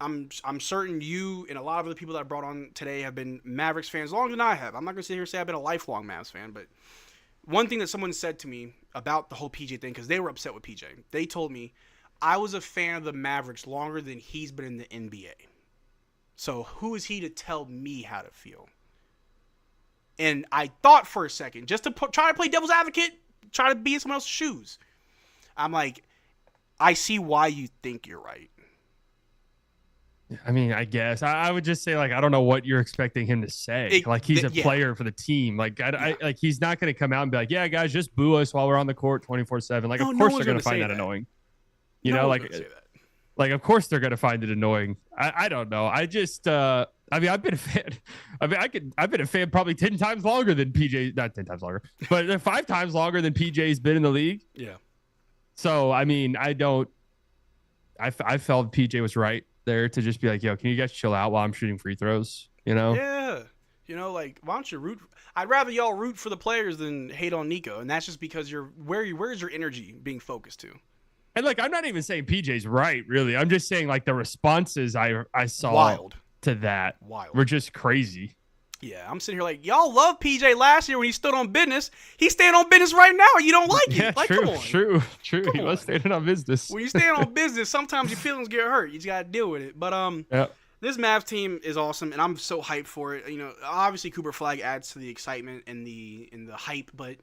I'm certain you and a lot of other people that I brought on today have been Mavericks fans longer than I have. I'm not going to sit here and say I've been a lifelong Mavs fan, but one thing that someone said to me about the whole PJ thing, because they were upset with PJ, they told me, I was a fan of the Mavericks longer than he's been in the NBA. So who is he to tell me how to feel? And I thought for a second, just to try to play devil's advocate, try to be in someone else's shoes. I'm like, I see why you think you're right. I mean, I guess I would just say, like, I don't know what you're expecting him to say. Like, he's a player for the team. Like, like he's not going to come out and be like, yeah, guys, just boo us while we're on the court 24/7. Like, of course they're going to find that annoying. You know, like, of course they're going to find it annoying. I don't know. I just, I mean, I've been a fan. I mean, I've been a fan probably 10 times longer than PJ. Not 10 times longer, but 5 times longer than PJ's been in the league. Yeah. So, I mean, I felt PJ was right there to just be like, yo, can you guys chill out while I'm shooting free throws? You know? Yeah. You know, like, why don't you root? I'd rather y'all root for the players than hate on Nico. And that's just because where's your energy being focused to? And like, I'm not even saying PJ's right, really. I'm just saying, like, the responses I saw to that were just crazy. Yeah, I'm sitting here like, y'all love PJ last year when he stood on business. He's staying on business right now. You don't like it. Like, true, come on. True. He was standing on business. When you stand on business, sometimes your feelings get hurt. You just got to deal with it. But This Mavs team is awesome, and I'm so hyped for it. You know, obviously Cooper Flag adds to the excitement and the hype, but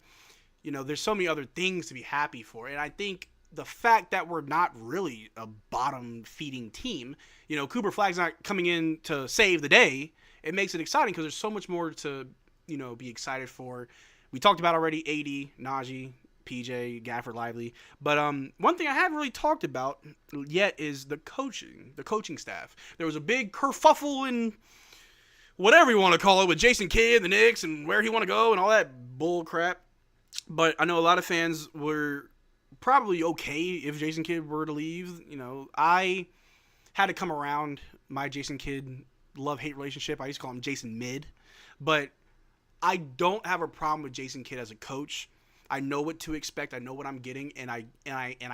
you know, there's so many other things to be happy for. And I think the fact that we're not really a bottom-feeding team, you know, Cooper Flag's not coming in to save the day. It makes it exciting because there's so much more to, you know, be excited for. We talked about already AD, Najee, PJ, Gafford, Lively. But one thing I haven't really talked about yet is the coaching staff. There was a big kerfuffle and whatever you want to call it with Jason Kidd, the Knicks, and where he want to go and all that bull crap. But I know a lot of fans were probably okay if Jason Kidd were to leave. You know, I had to come around my Jason Kidd love-hate relationship. I used to call him Jason Mid. But I don't have a problem with Jason Kidd as a coach. I know what to expect. I know what I'm getting, and I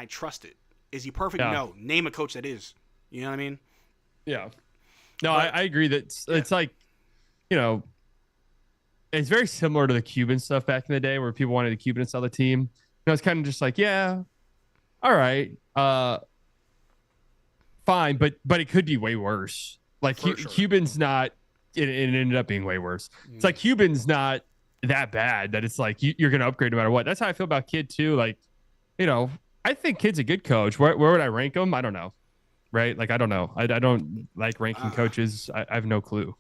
trust it. Is he perfect? Yeah. No. Name a coach that is. You know what I mean? Yeah. No, I agree that it's like, you know, it's very similar to the Cuban stuff back in the day where people wanted the Cuban to sell the team. You know, it's kind of just like, yeah, all right, fine, but it could be way worse. Like Cuban's not. It ended up being way worse. It's like Cuban's not that bad that it's like you're going to upgrade no matter what. That's how I feel about Kidd too. Like, you know, I think Kidd's a good coach. Where would I rank him? I don't know. Right? Like, I don't know. I don't like ranking coaches. I have no clue.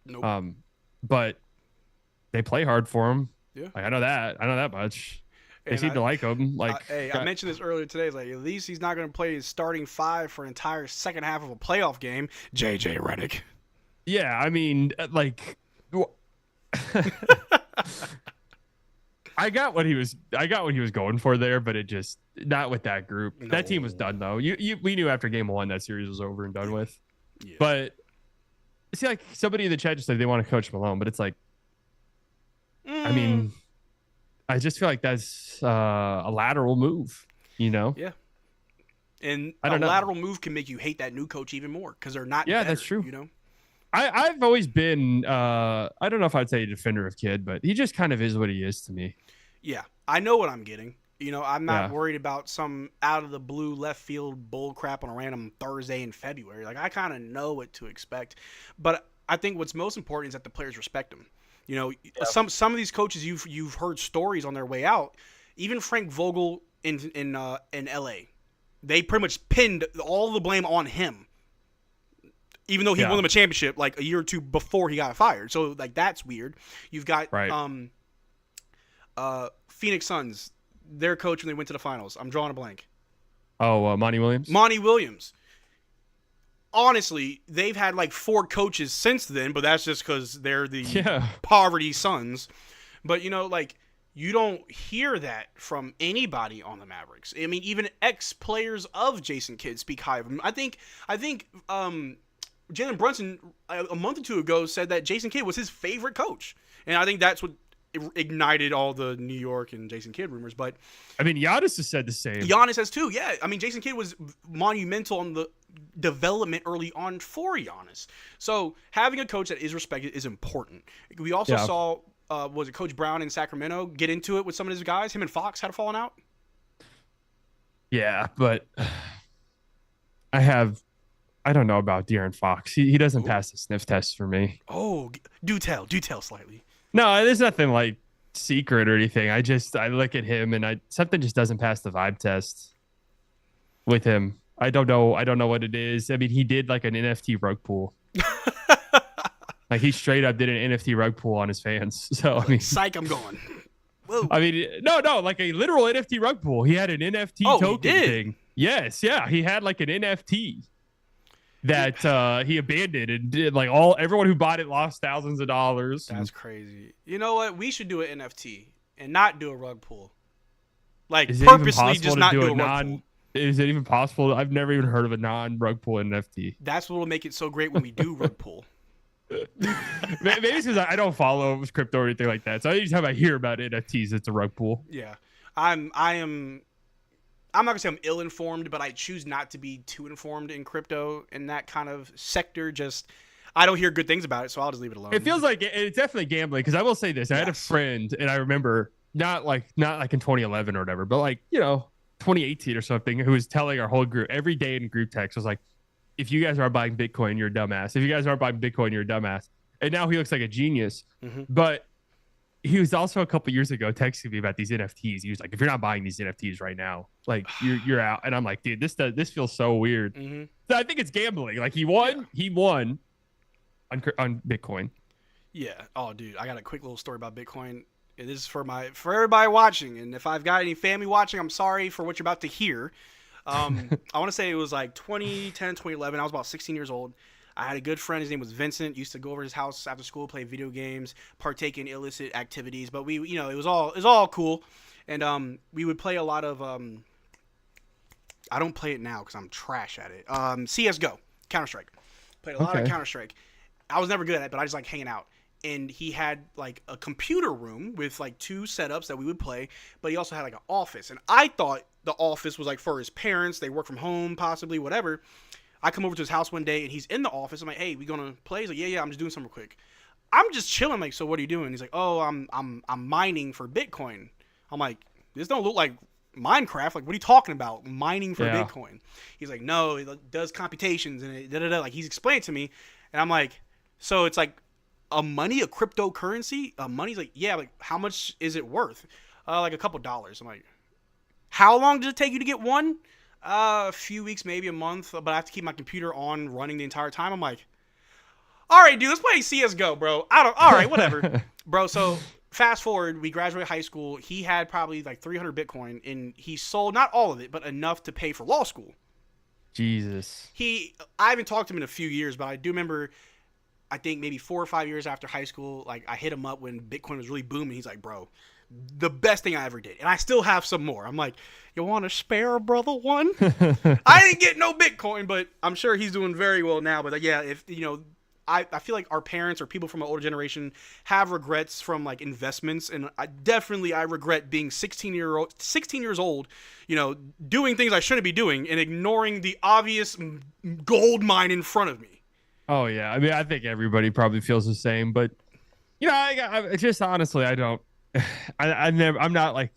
Nope. But they play hard for him. Yeah. Like, I know that much. They And seem to like him. Like, hey, I mentioned this earlier today. Like, at least he's not going to play his starting five for an entire second half of a playoff game. JJ Redick. Yeah, I mean, like, I got what he was going for there, but it just not with that group. No. That team was done though. We knew after game one that series was over and done with. Yeah. But see, like somebody in the chat just said they want to coach Malone, but it's like, I mean, I just feel like that's a lateral move, you know? Yeah. And a lateral move can make you hate that new coach even more because they're not. Yeah, better, that's true. You know. I've always been I don't know if I'd say a defender of Kidd, but he just kind of is what he is to me. Yeah, I know what I'm getting. You know, I'm not worried about some out of the blue left field bull crap on a random Thursday in February. Like, I kind of know what to expect. But I think what's most important is that the players respect him. You know, some of these coaches you've heard stories on their way out. Even Frank Vogel in LA, they pretty much pinned all the blame on him. Even though he won them a championship like a year or two before he got fired. So, like, that's weird. You've got Phoenix Suns, their coach when they went to the finals. I'm drawing a blank. Oh, Monty Williams? Monty Williams. Honestly, they've had like 4 coaches since then, but that's just because they're the poverty Suns. But, you know, like, you don't hear that from anybody on the Mavericks. I mean, even ex-players of Jason Kidd speak high of him. I think Jalen Brunson, a month or two ago, said that Jason Kidd was his favorite coach. And I think that's what ignited all the New York and Jason Kidd rumors. But I mean, Giannis has said the same. Giannis has too, yeah. I mean, Jason Kidd was monumental on the development early on for Giannis. So having a coach that is respected is important. We also saw, was it Coach Brown in Sacramento, get into it with some of his guys? Him and Fox had a falling out? Yeah, but I don't know about De'Aaron Fox. He doesn't pass the sniff test for me. Oh, do tell slightly. No, there's nothing like secret or anything. I look at him and something just doesn't pass the vibe test with him. I don't know what it is. I mean, he did like an NFT rug pull. Like he straight up did an NFT rug pull on his fans. So I mean, psych, I'm going. Whoa. I mean, no, like a literal NFT rug pull. He had an NFT token thing. Yes, yeah, he had like an NFT that he abandoned and did like everyone who bought it lost thousands of dollars. That's crazy. You know what? We should do an NFT and not do a rug pull. Like purposely just not do a rug pull. Is it even possible? I've never even heard of a non-rug pull NFT. That's what will make it so great when we do rug pull. Maybe it's because I don't follow crypto or anything like that. So anytime I hear about NFTs, it's a rug pull. Yeah, I'm not gonna say I'm ill-informed, but I choose not to be too informed in crypto in that kind of sector. Just I don't hear good things about it, so I'll just leave it alone. It feels like it's definitely gambling because I will say this: I had a friend, and I remember not like in 2011 or whatever, but like 2018 or something, who was telling our whole group every day in group text was like, if you guys aren't buying Bitcoin, you're a dumbass. If you guys aren't buying Bitcoin, you're a dumbass. And now he looks like a genius. But he was also a couple years ago texting me about these NFTs. He was like, if you're not buying these NFTs right now, like you're out. And I'm like, dude, this feels so weird. So I think it's gambling. Like he won on Bitcoin. Yeah. Oh, dude, I got a quick little story about Bitcoin. This is for everybody watching, and if I've got any family watching, I'm sorry for what you're about to hear. I want to say it was like 2010, 2011. I was about 16 years old. I had a good friend. His name was Vincent. Used to go over to his house after school, play video games, partake in illicit activities. But it was all cool. And we would play a lot of. I don't play it now because I'm trash at it. CS:GO, Counter-Strike. Played a lot of Counter-Strike. I was never good at it, but I just like hanging out. And he had like a computer room with like 2 setups that we would play, but he also had like an office. And I thought the office was like for his parents. They work from home, possibly, whatever. I come over to his house one day and he's in the office. I'm like, hey, we gonna play? He's like, yeah, I'm just doing something real quick. I'm just chilling. I'm like, so what are you doing? He's like, oh, I'm mining for Bitcoin. I'm like, this don't look like Minecraft. Like, what are you talking about? Mining for Bitcoin? He's like, no, it does computations and it like he's explained to me, and I'm like, so it's like a cryptocurrency? Money's like, yeah, like how much is it worth? Like a couple dollars. I'm like, how long does it take you to get one? A few weeks, maybe a month, but I have to keep my computer on running the entire time. I'm like, all right, dude, let's play CS:GO, bro. All right, whatever. Bro, so fast forward, we graduated high school. He had probably like 300 Bitcoin, and he sold not all of it, but enough to pay for law school. Jesus. I haven't talked to him in a few years, but I do remember, I think maybe 4 or 5 years after high school, like I hit him up when Bitcoin was really booming. He's like, bro, the best thing I ever did. And I still have some more. I'm like, you want to spare brother one? I didn't get no Bitcoin, but I'm sure he's doing very well now. But yeah, if I feel like our parents or people from an older generation have regrets from like investments, and I regret being 16 years old, doing things I shouldn't be doing and ignoring the obvious gold mine in front of me. Oh yeah, I mean, I think everybody probably feels the same, but I just honestly, I don't. I'm not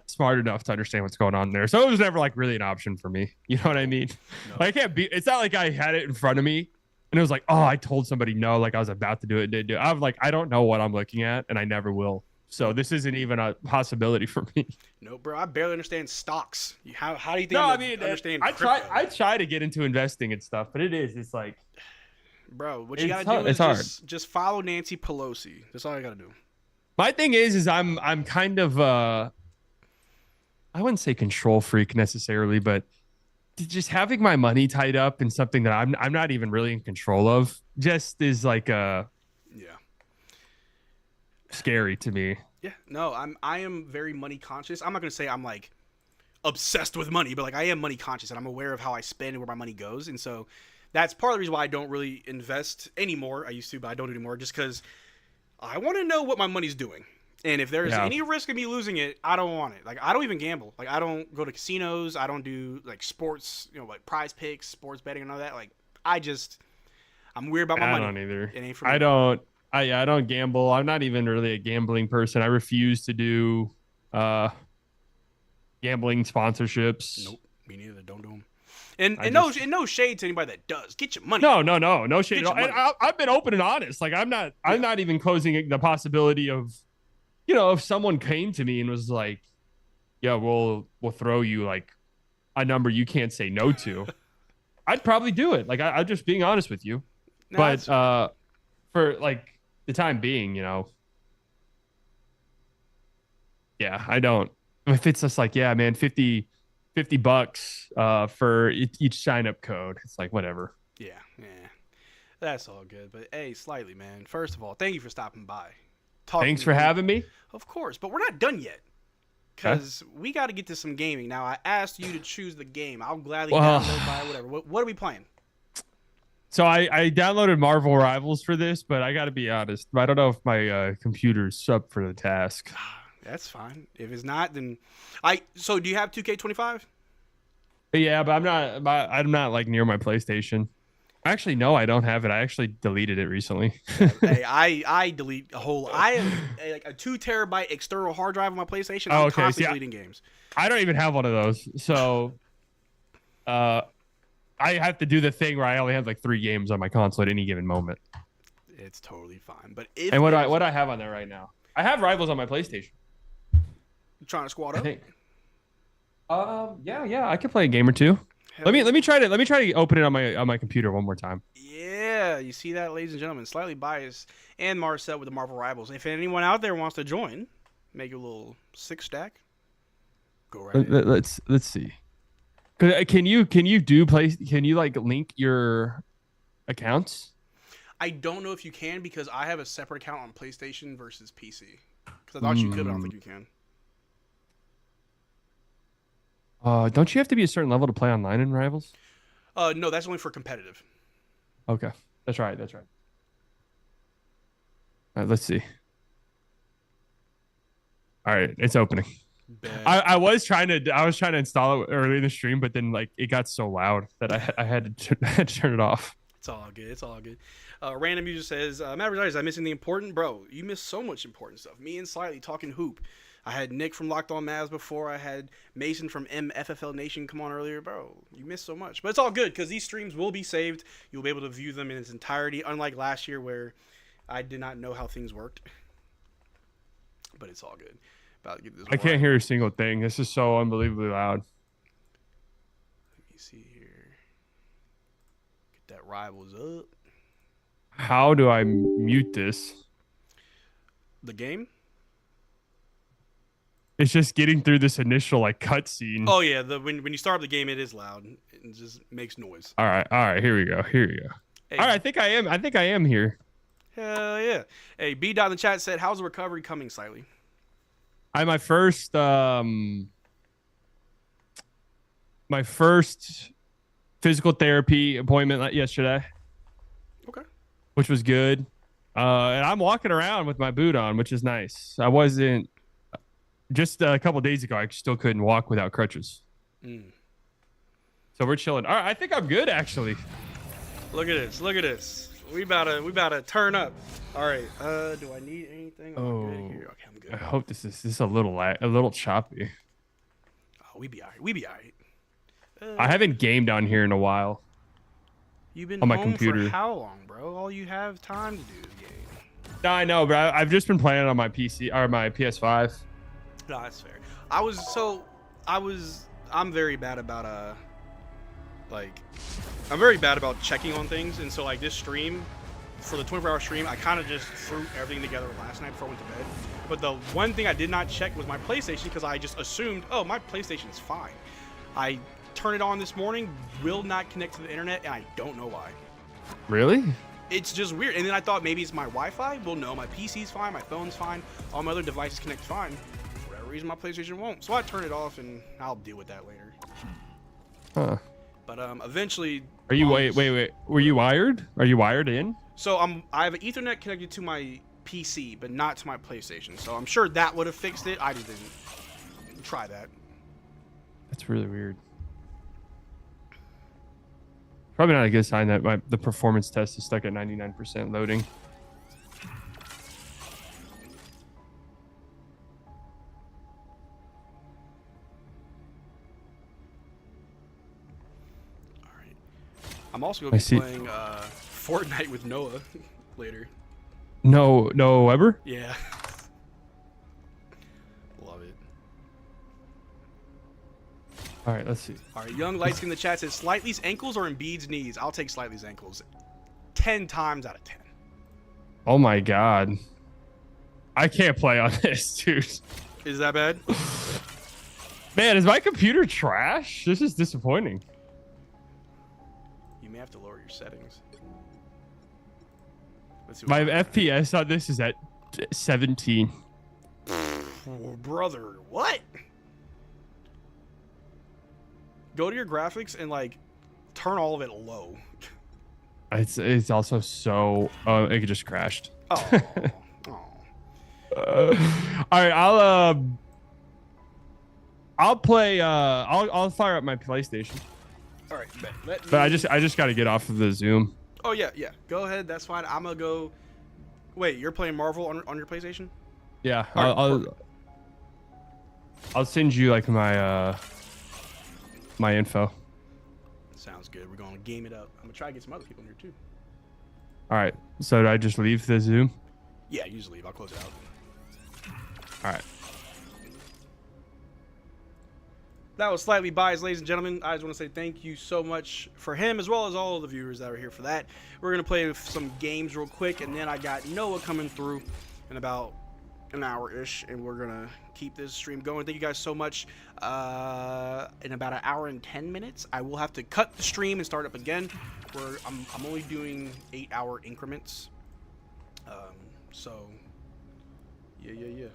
smart enough to understand what's going on there, so it was never like really an option for me. You know what I mean? No. Like, I can't be. It's not like I had it in front of me and it was like, oh, I told somebody no, like I was about to do it and didn't do it. I'm like, I don't know what I'm looking at, and I never will. So this isn't even a possibility for me. No, bro, I barely understand stocks. How do you think understand crypto? I try to get into investing and stuff, but it's like, bro, what you gotta do is just follow Nancy Pelosi. That's all I gotta do. My thing is I'm kind of I wouldn't say control freak necessarily, but just having my money tied up in something that I'm not even really in control of just is like scary to me. Yeah, no, I am very money conscious. I'm not gonna say I'm like obsessed with money, but like I am money conscious and I'm aware of how I spend and where my money goes, and so that's part of the reason why I don't really invest anymore. I used to, but I don't anymore, just because I want to know what my money's doing. And if there's any risk of me losing it, I don't want it. Like, I don't even gamble. Like, I don't go to casinos. I don't do, like, sports, like prize picks, sports betting and all that. Like, I'm weird about my money. I don't either. It ain't for me. I don't gamble. I'm not even really a gambling person. I refuse to do gambling sponsorships. Nope. Me neither. Don't do them. And no shade to anybody that does. Get your money. No shade at all. And I've been open and honest. Like, I'm not even closing the possibility of, if someone came to me and was like, yeah, we'll throw you like a number you can't say no to, I'd probably do it. Like, I'm just being honest with you. No, but for like the time being, yeah, I don't. If it's just like, yeah, man, $50 for each sign-up code, it's like, whatever. Yeah, that's all good. But hey, Slightly, man, first of all, thank you for stopping by. Thanks for having me. Of course, but we're not done yet, because we got to get to some gaming. Now, I asked you to choose the game. I'll gladly download by whatever. What are we playing? So I downloaded Marvel Rivals for this, but I got to be honest, I don't know if my computer's up for the task. That's fine. If it's not, then So do you have 2K25? Yeah, but I'm not like near my PlayStation. Actually, no, I don't have it. I actually deleted it recently. Hey, I delete a whole. I have like a 2 terabyte external hard drive on my PlayStation. I'm constantly deleting games. I don't even have one of those. So, I have to do the thing where I only have like 3 games on my console at any given moment. It's totally fine. But if and what do I have on there right now? I have Rivals on my PlayStation. You trying to squad up? Yeah, I can play a game or two. Let me try to open it on my computer one more time. Yeah, you see that, ladies and gentlemen, slightly biased, and Marcel with the Marvel Rivals. If anyone out there wants to join, make a little 6-stack. Go right ahead. Let's see. Can you like link your accounts? I don't know if you can because I have a separate account on PlayStation versus PC. Because I thought you could, but I don't think you can. Don't you have to be a certain level to play online in Rivals? No, that's only for competitive. Okay, that's right. All right, let's see. All right, it's opening. I was trying to install it early in the stream, but then like it got so loud that I had to turn it off. It's all good. Random user says, Mavs Digest, I'm missing the important. Bro, you missed so much important stuff. Me and Slightly talking hoop. I had Nick from Locked On Mavs before. I had Mason from MFFL Nation come on earlier. Bro, you missed so much. But it's all good because these streams will be saved. You'll be able to view them in its entirety, unlike last year where I did not know how things worked. But it's all good. About to get this I can't hear a single thing. This is so unbelievably loud. Let me see here. Get that Rivals up. How do I mute this? The game? It's just getting through this initial like cutscene. Oh yeah, when you start up the game, it is loud. It just makes noise. All right. Here we go. Hey. All right, I think I am here. Hell yeah. Hey, B. Dot in the chat said, "How's the recovery coming, Slightly?" My first physical therapy appointment yesterday. Okay. Which was good. And I'm walking around with my boot on, which is nice. I wasn't. Just a couple days ago, I still couldn't walk without crutches. So we're chilling. All right, I think I'm good actually. Look at this. We about to turn up. All right. Do I need anything? Good here? Okay, I'm good. I hope this is a little choppy. Oh, we be all right. I haven't gamed on here in a while. You've been on my home computer for how long, bro? All you have time to do is game. No, I know, but I've just been playing on my PC or my PS5. No, that's fair. I'm very bad about I'm very bad about checking on things, and so like this stream, for the 24-hour stream, I kind of just threw everything together last night before I went to bed. But the one thing I did not check was my PlayStation because I just assumed, oh, my PlayStation's fine. I turned it on this morning, will not connect to the internet, and I don't know why. Really? It's just weird. And then I thought maybe it's my Wi-Fi. Well, no, my PC's fine, my phone's fine, all my other devices connect fine. For whatever reason, my PlayStation won't. So I turned it off, and I'll deal with that later. Huh. But eventually. Are you wait? Were you wired? Are you wired in? So I have an Ethernet connected to my PC, but not to my PlayStation. So I'm sure that would have fixed it. I didn't try that. That's really weird. Probably not a good sign that the performance test is stuck at 99% loading. I'm also going to be playing Fortnite with Noah later. No Weber? Yeah. Love it. All right, let's see. All right, Young Lights in the chat says, Slightly's ankles or Embiid's knees? I'll take Slightly's ankles 10 times out of 10. Oh my God. I can't play on this, dude. Is that bad? Man, is my computer trash? This is disappointing. You may have to lower your settings. Let's see my FPS on this is at 17. Brother, what? Go to your graphics and like turn all of it low. It's also so it just crashed. Oh. All right, I'll play I'll fire up my PlayStation. All right, but I just got to get off of the Zoom. Oh yeah. Go ahead. That's fine. I'm gonna go. Wait, you're playing Marvel on your PlayStation? Yeah, I'll send you like my my info. Sounds good. We're gonna game it up. I'm gonna try to get some other people in here too. All right. So did I just leave the Zoom? Yeah, you just leave. I'll close it out. All right. That was Slightly Biased, ladies and gentlemen. I just want to say thank you so much for him, as well as all of the viewers that are here for that. We're going to play some games real quick, and then I got Noah coming through in about an hour-ish, and we're going to keep this stream going. Thank you guys so much. In about an hour and 10 minutes, I will have to cut the stream and start up again. I'm only doing 8-hour increments. So, yeah.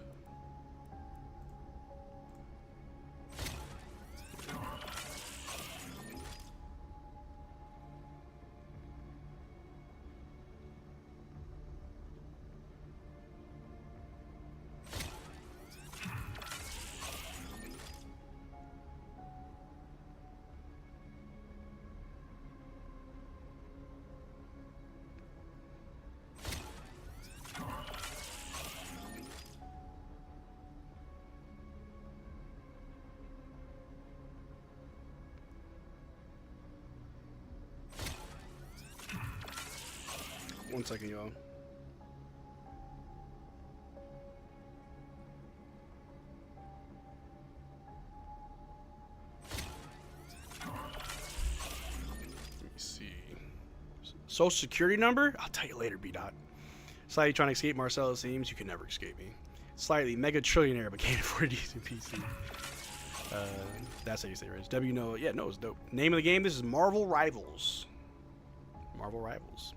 One second, y'all. Let me see. Social security number? I'll tell you later, B-Dot. Slightly trying to escape Marcelo, seems you can never escape me. Slightly mega trillionaire, but can't afford to use a PC. That's how you say it, right? W no, yeah, no, it's dope. Name of the game, this is Marvel Rivals. Marvel Rivals.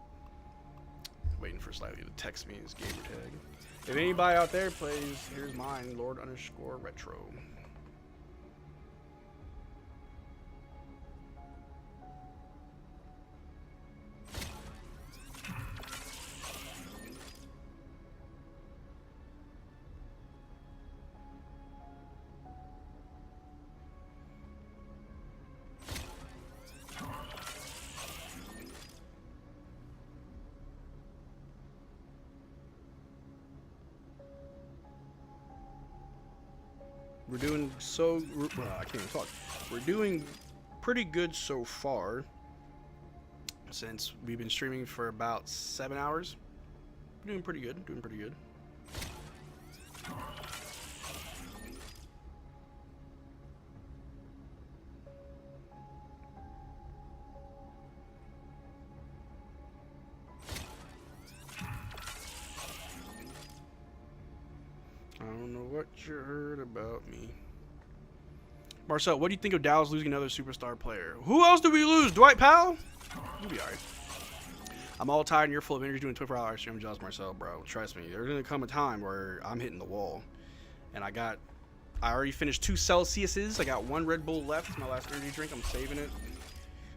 Waiting for Slightly to text me his gamer tag. If anybody out there plays, here's mine, Lord_Retro. We're doing so, I can't even talk. We're doing pretty good so far since we've been streaming for about 7 hours. We're doing pretty good, I don't know what you heard about me. Marcel, what do you think of Dallas losing another superstar player? Who else did we lose? Dwight Powell? You'll be alright. I'm all tired and you're full of energy doing 24-hour stream jobs, Marcel, bro. Trust me, there's gonna come a time where I'm hitting the wall. And I already finished 2 Celsiuses. I got 1 Red Bull left, my last energy drink. I'm saving it.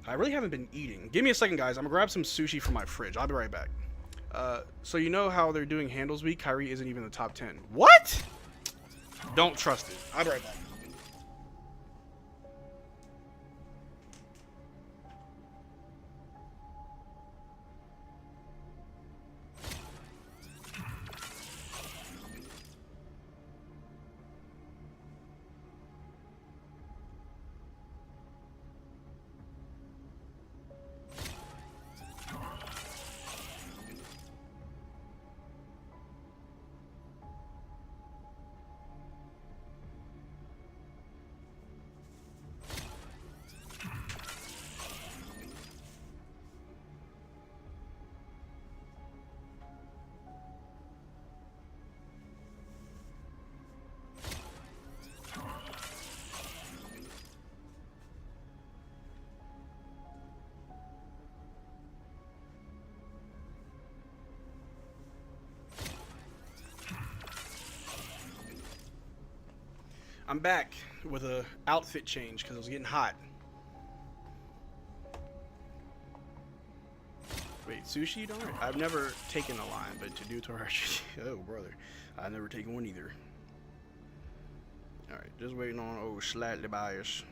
I really haven't been eating. Give me a second, guys. I'm gonna grab some sushi from my fridge. I'll be right back. So you know how they're doing handles week? Kyrie isn't even in the top 10. What? Don't trust it. I'll be right back. I'm back with a outfit change because it was getting hot. Wait, sushi? Don't worry. I've never taken a line, but to do Torah, oh brother, I've never taken one either. All right, just waiting on Slightly Biased.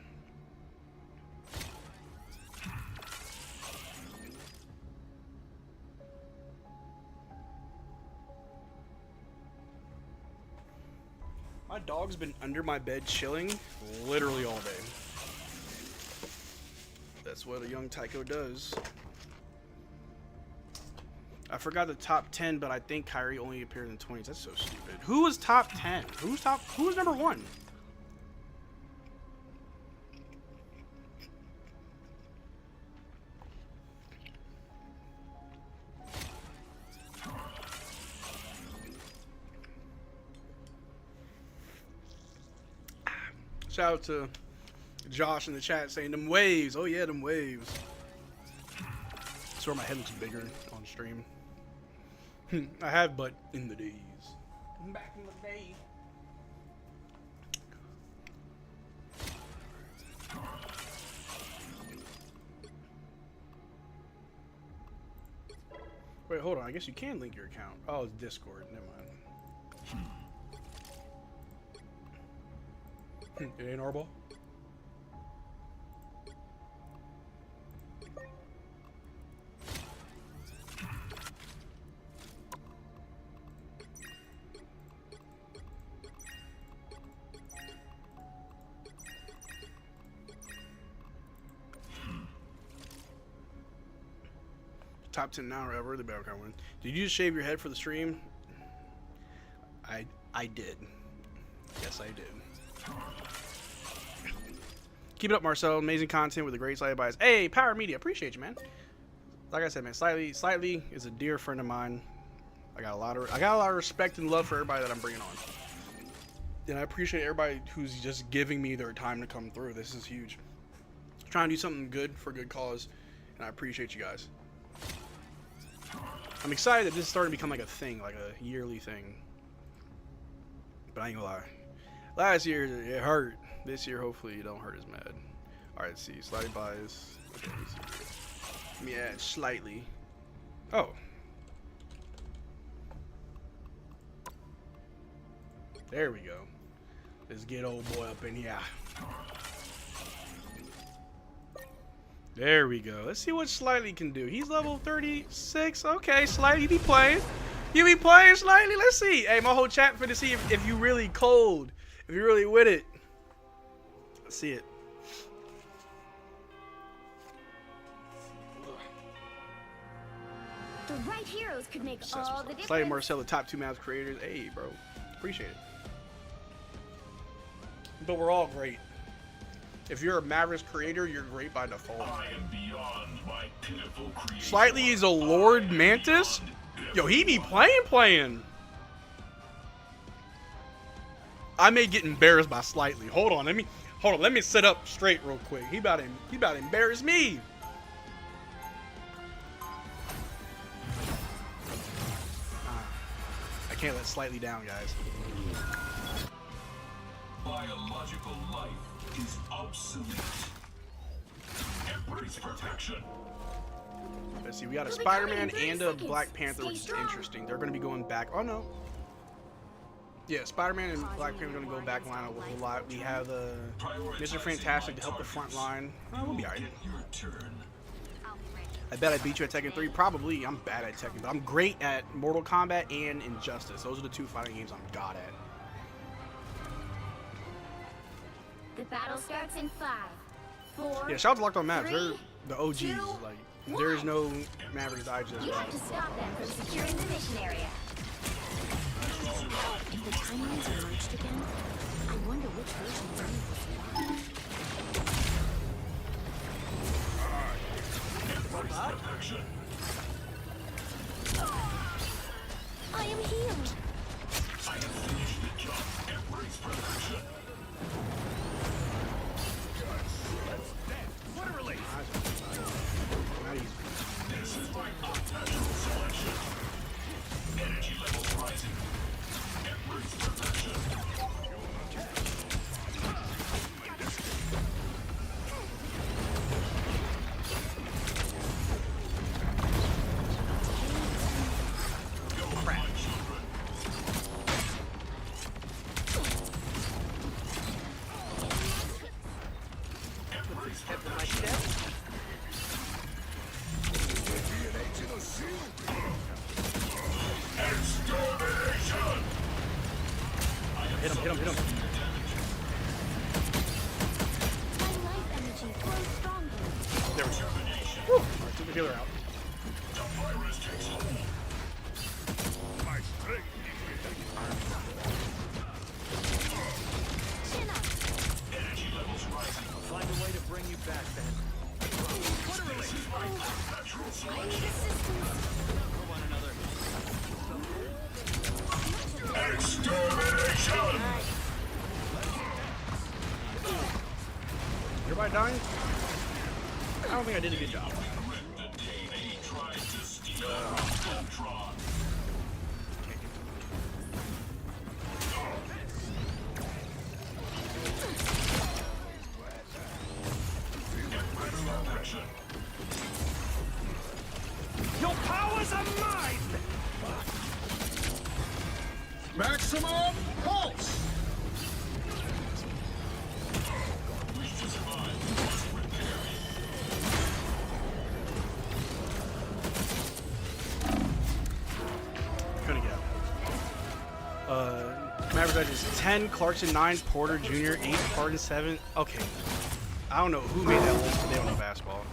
My dog's been under my bed chilling literally all day. That's what a young Tycho does. I forgot the top 10, but I think Kyrie only appeared in the 20s. That's so stupid. Who was top 10? Who was number 1? Shout out to Josh in the chat saying them waves. Oh yeah, them waves. I swear my head looks bigger on stream. I have, but in the days. Back in the day. Wait, hold on. I guess you can link your account. Oh, it's Discord. Never mind. It ain't our ball. Top 10 now, or ever the better win. Did you just shave your head for the stream? I did. Yes, I did. Keep it up, Marcel. Amazing content with a great side bias. Hey, Power Media, appreciate you, man. Like I said, man, Slightly is a dear friend of mine. I got a lot of respect and love for everybody that I'm bringing on, and I appreciate everybody who's just giving me their time to come through. This is huge. I'm trying to do something good for a good cause, and I appreciate you guys. I'm excited that this is starting to become like a thing, like a yearly thing. But I ain't gonna lie. Last year it hurt. This year, hopefully, you don't hurt as mad. All right, let's see. Slightly bias. Okay, let's see. Let me add slightly. Oh. There we go. Let's get old boy up in here. There we go. Let's see what Slightly can do. He's level 36. Okay, Slightly, you be playing. You be playing Slightly. Let's see. Hey, my whole chat for to see if you really cold. If you really with it. Let's see it. The right heroes could make all the difference. Slightly Marcel, the top 2 Mavs creators. Hey, bro. Appreciate it. But we're all great. If you're a Mavericks creator, you're great by default. I am beyond my pitiful creation. Slightly is a Lord Mantis? Yo, he be playing. I may get embarrassed by Slightly. Hold on, let me sit up straight real quick. He about to embarrass me. I can't let Slightly down, guys. Biological life is obsolete. Embrace protection. Let's see, we got a Spider-Man and a Black Panther, which is interesting. They're going to be going back. Oh, no. Yeah, Spider-Man and Black Panther are going to go back line up a lot. We have Mr. Fantastic to help the front line. Oh, we'll be alright. I bet I beat you at Tekken 3. Probably. I'm bad at Tekken, but I'm great at Mortal Kombat and Injustice. Those are the 2 fighting games I'm god at. The battle starts in 5, 4. Yeah, shout out to Locked On Mavs. 3, They're the OGs. 2, like, there is no Maverick Digest. You have to stop them from securing the mission area. If the timelines are merged again, I wonder which version is in. I am healed. I have finished the job. Embrace protection. What a relief. This is my untouchable selection. Energy levels rising. Embrace protection. Hit him. My life energy grows stronger. There we go. Woo. All right, took the healer out. Find a way to bring you back, then. I need assistance. For one another. Extermination! Everybody dying? I don't think I did a good job. Your powers are mine! Maximum pulse! Couldn't get out. Mavs Digest 10, Clarkson 9, Porter Jr. 8, Harden 7. Okay. I don't know who made that list, but they don't know basketball.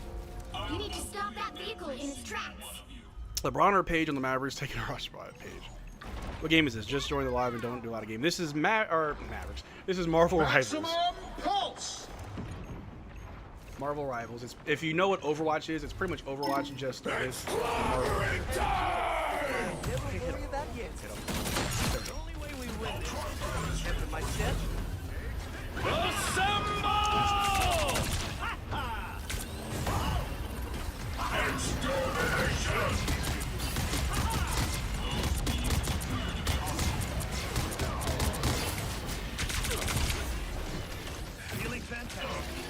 You need to stop that vehicle in its tracks. LeBron or Page on the Mavericks taking a rush by Page. What game is this? Just join the live and don't do a lot of game. This is Mavericks. This is Marvel Rivals. Pulse! Marvel Rivals. It's, if you know what Overwatch is, it's pretty much Overwatch just this. Marvel. My step. Feeling fantastic.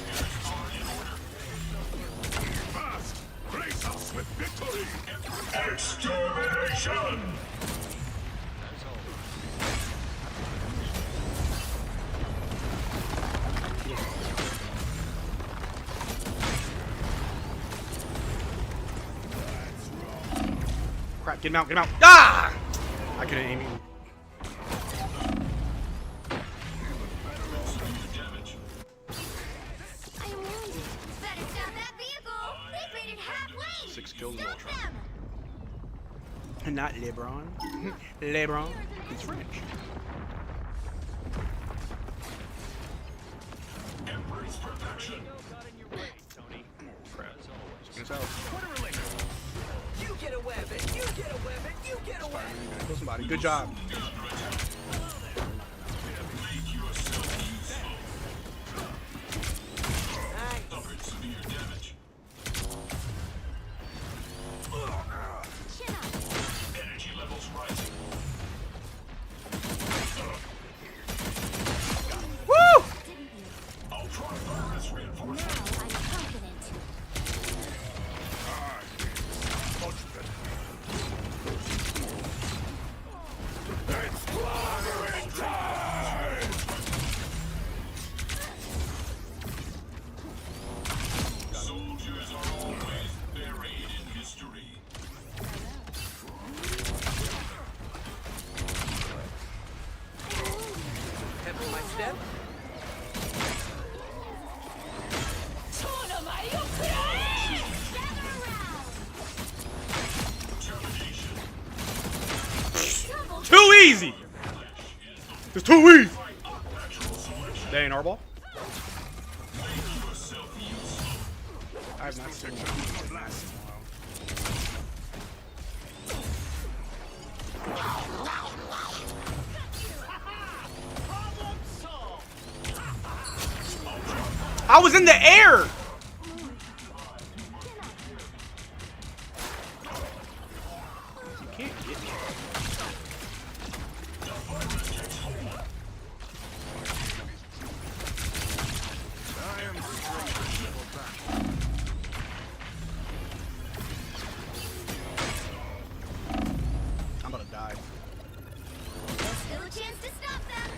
Fast! Grace us with victory! Extermination! Crap, get him out, get him out. Ah! I couldn't aim him. I am wounded. Better stop that vehicle. They've made it halfway. 6 kills. Stop them. Not LeBron. LeBron. He's French. Embrace perfection. Crap. Check this out. You get a weapon. You get a weapon. You get a weapon. Kill somebody. Good job. Suffered severe damage. Energy levels rising. Woo! Ultra furnace reinforcement. I'm confident. Soldiers are always buried in history. Pepper my step. Too easy! It's too easy! That ain't our ball? I have not seen that. I was in the air! You can't get me. I'm gonna die. There's still a chance to stop them.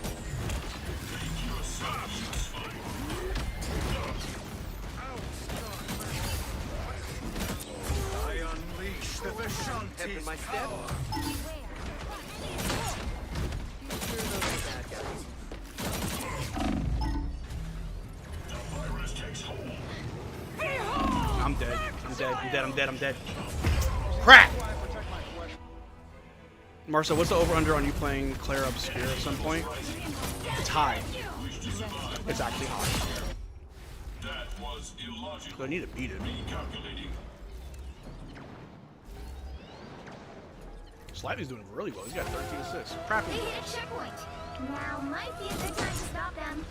I unleash the Vishanti's my step. I'm I'm dead. Crap! Marcel, what's the over-under on you playing Claire Obscure at some point? It's high. It's actually high. So I need to beat it. Slightly's doing really well. He's got 13 assists. Crap. They hit a checkpoint. Now might be a good time to stop them.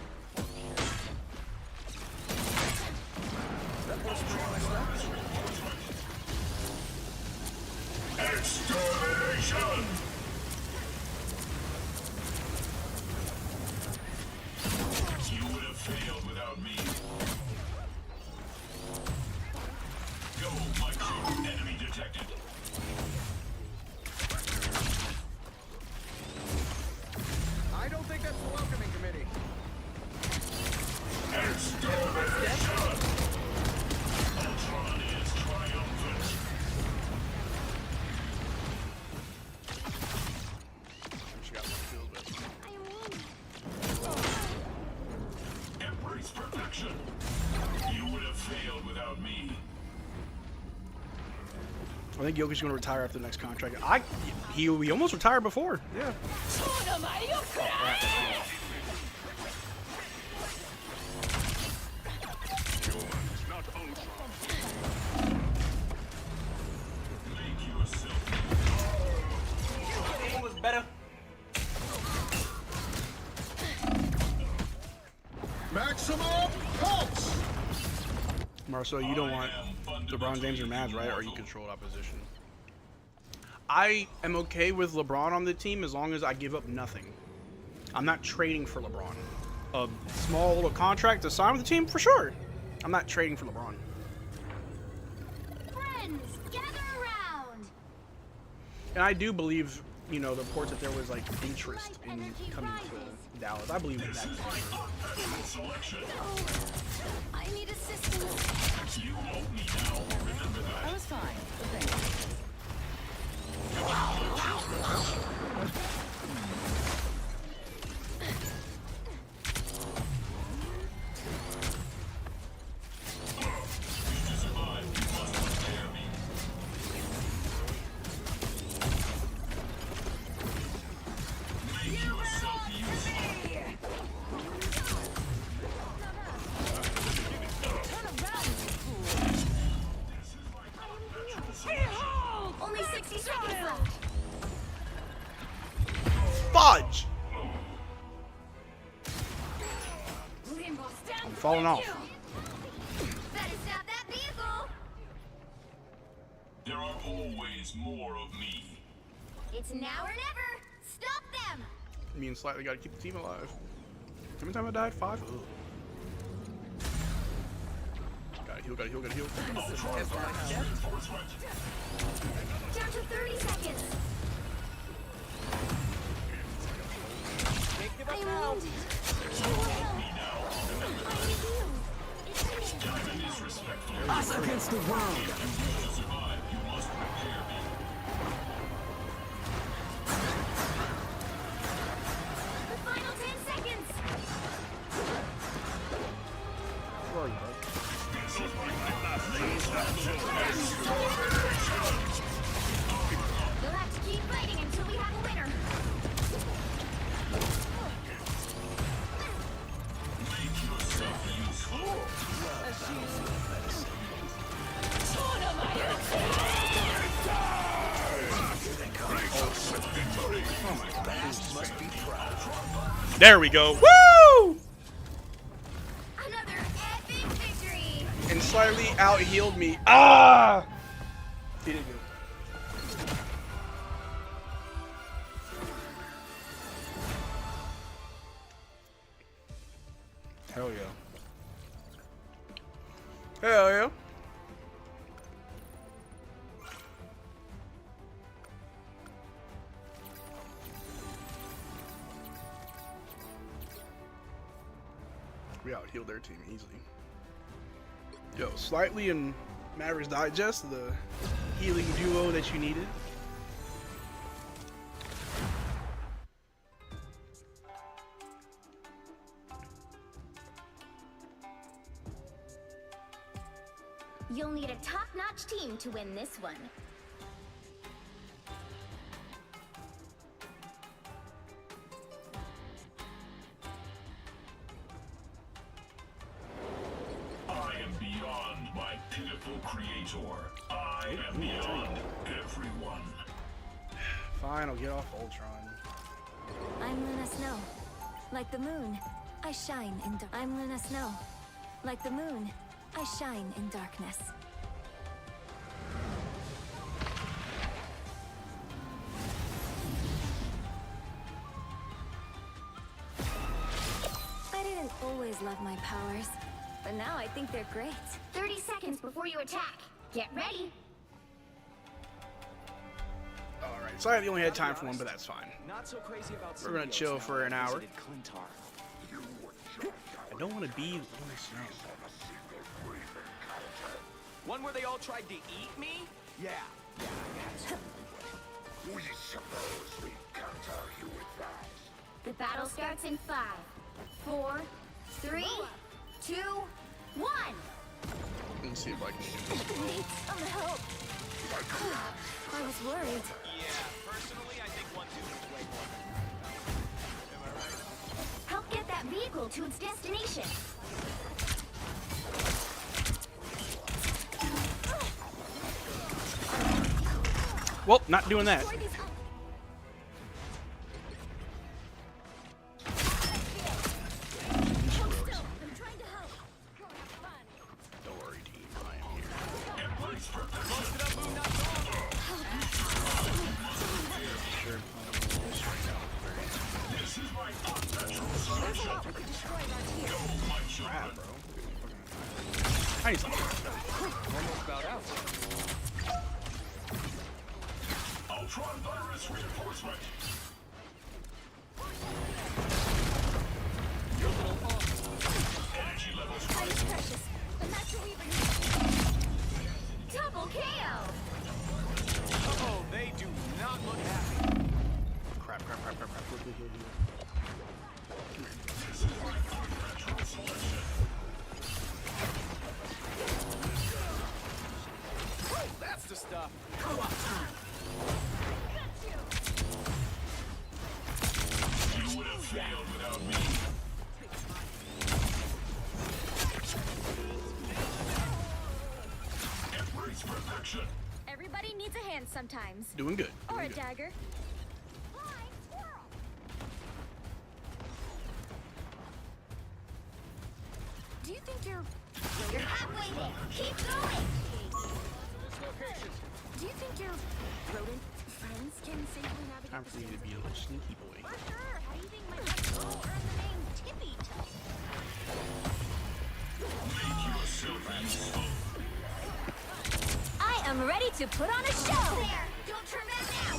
Extermination! You would have failed without me. Go, my crew. Enemy detected. I don't think that's the welcoming committee. Extermination! Ultron is triumphant. Embrace perfection. You would have failed without me. I think Jokic's going to retire after the next contract. He almost retired before. Yeah. Was better. Maximum pulse. Marcel, you don't want LeBron James or Mavs, right? Or you controlled opposition. I am okay with LeBron on the team as long as I give up nothing. I'm not trading for LeBron. A small little contract to sign with the team, for sure. I'm not trading for LeBron. Friends, gather around. And I do believe, you know, the reports that there was like interest in coming to Dallas. I believe that. I need assistance. You owe me now. Remember that. That was fine. Thanks. Only 60 seconds left. Fudge! I'm falling off. Better stop that vehicle. There are always more of me. It's now or never. Stop them. Me and Slightly gotta keep the team alive. How many times I died? 5? Ugh. Gotta heal, gotta heal, gotta heal. Down to 30 seconds. I am wounded. Us against the world. To survive, you must prepare me. The final 10 seconds. Where are you, bud? You'll have to keep fighting until we have a winner. Make yourself useful. There we go. Woo! Another epic victory. And Slightly out-healed me. Ah! He did good. Hell yeah. Hell yeah. We out-healed their team easily. Yo, Slightly and Mavs Digest, the healing duo that you needed. You'll need a top-notch team to win this one. I am beyond my pitiful creator. I am beyond everyone. Fine, I'll get off Ultron. I'm Luna Snow. Like the moon, I shine in dark. I'm Luna Snow. Like the moon, I shine in darkness. I didn't always love my powers, but now I think they're great. 30 seconds before you attack. Get ready. Alright, so I only had time for one, but that's fine. Not so crazy about We're gonna chill for an hour. Clintar. I don't want to be Luna Snow. One where they all tried to eat me? Yeah. We suppose we counter you with that. The battle starts in 5, 4, 3, 2, 1. Let me see if I can. Need some help. I was worried. Yeah, personally, I think 1, 2 is way more. Am I right? Help get that vehicle to its destination. Well, not doing that. Don't worry, team. I am here. Sure. Crap, bro. I need something. Almost about out. Ultron virus reinforcement. Energy levels rising. Precious, but not to leave Double KO. Oh, they do not look happy. Crap. Look. This is my unnatural selection. That's the stuff. You would have failed without me. Embrace perfection. Everybody needs a hand sometimes. Doing good. Or a Doing good. dagger. Do you think you're halfway there. Keep going. Do you think your rodent friends can safely navigate Time for you to be a little sneaky boy. For sure. How do you think my girl earned the name Tippy Toe? Make yourself useful. I am ready to put on a show. There. Don't turn back now.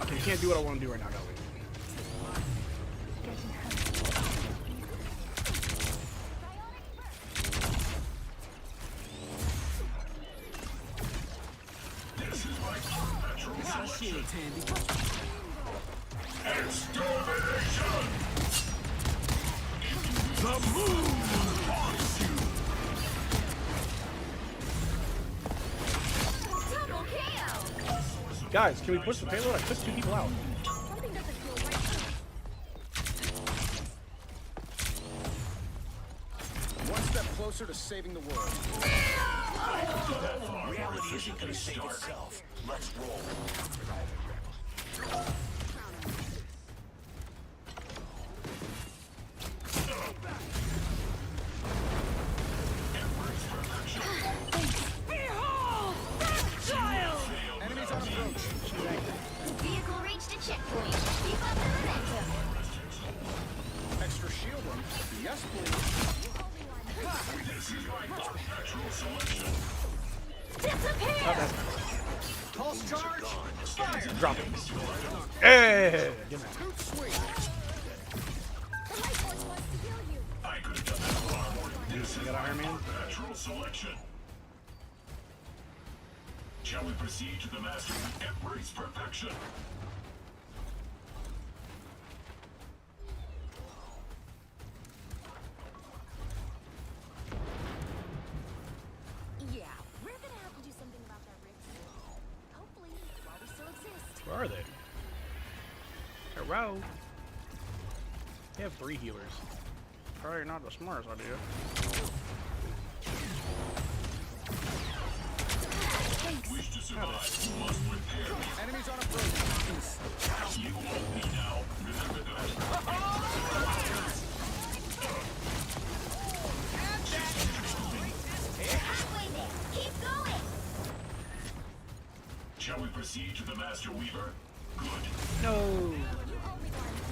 Okay, I can't do what I want to do right now, guys. This is my unnatural selection. Extermination! The moon haunts you! Double KO. Guys, can we push the payload? I took 2 people out. Something doesn't feel right. One step closer to saving the world. Reality isn't gonna save itself. Let's roll. Enemies on approach. The vehicle reached a checkpoint. Keep up the momentum. Extra shielding. Yes, please. This is my unnatural selection. Disappear. Pulse charge. Fire. Drop it. Hey! Toot sweet. I could have done that far more than this. I got Iron Man. Natural selection. Shall we proceed to the master and embrace perfection? bro. They have 3 healers. Probably not the smartest idea. Wish to survive, must repair. Enemies on approach. You owe me now. Remember Halfway there. Keep going. Shall we proceed to the Master Weaver? Good. No.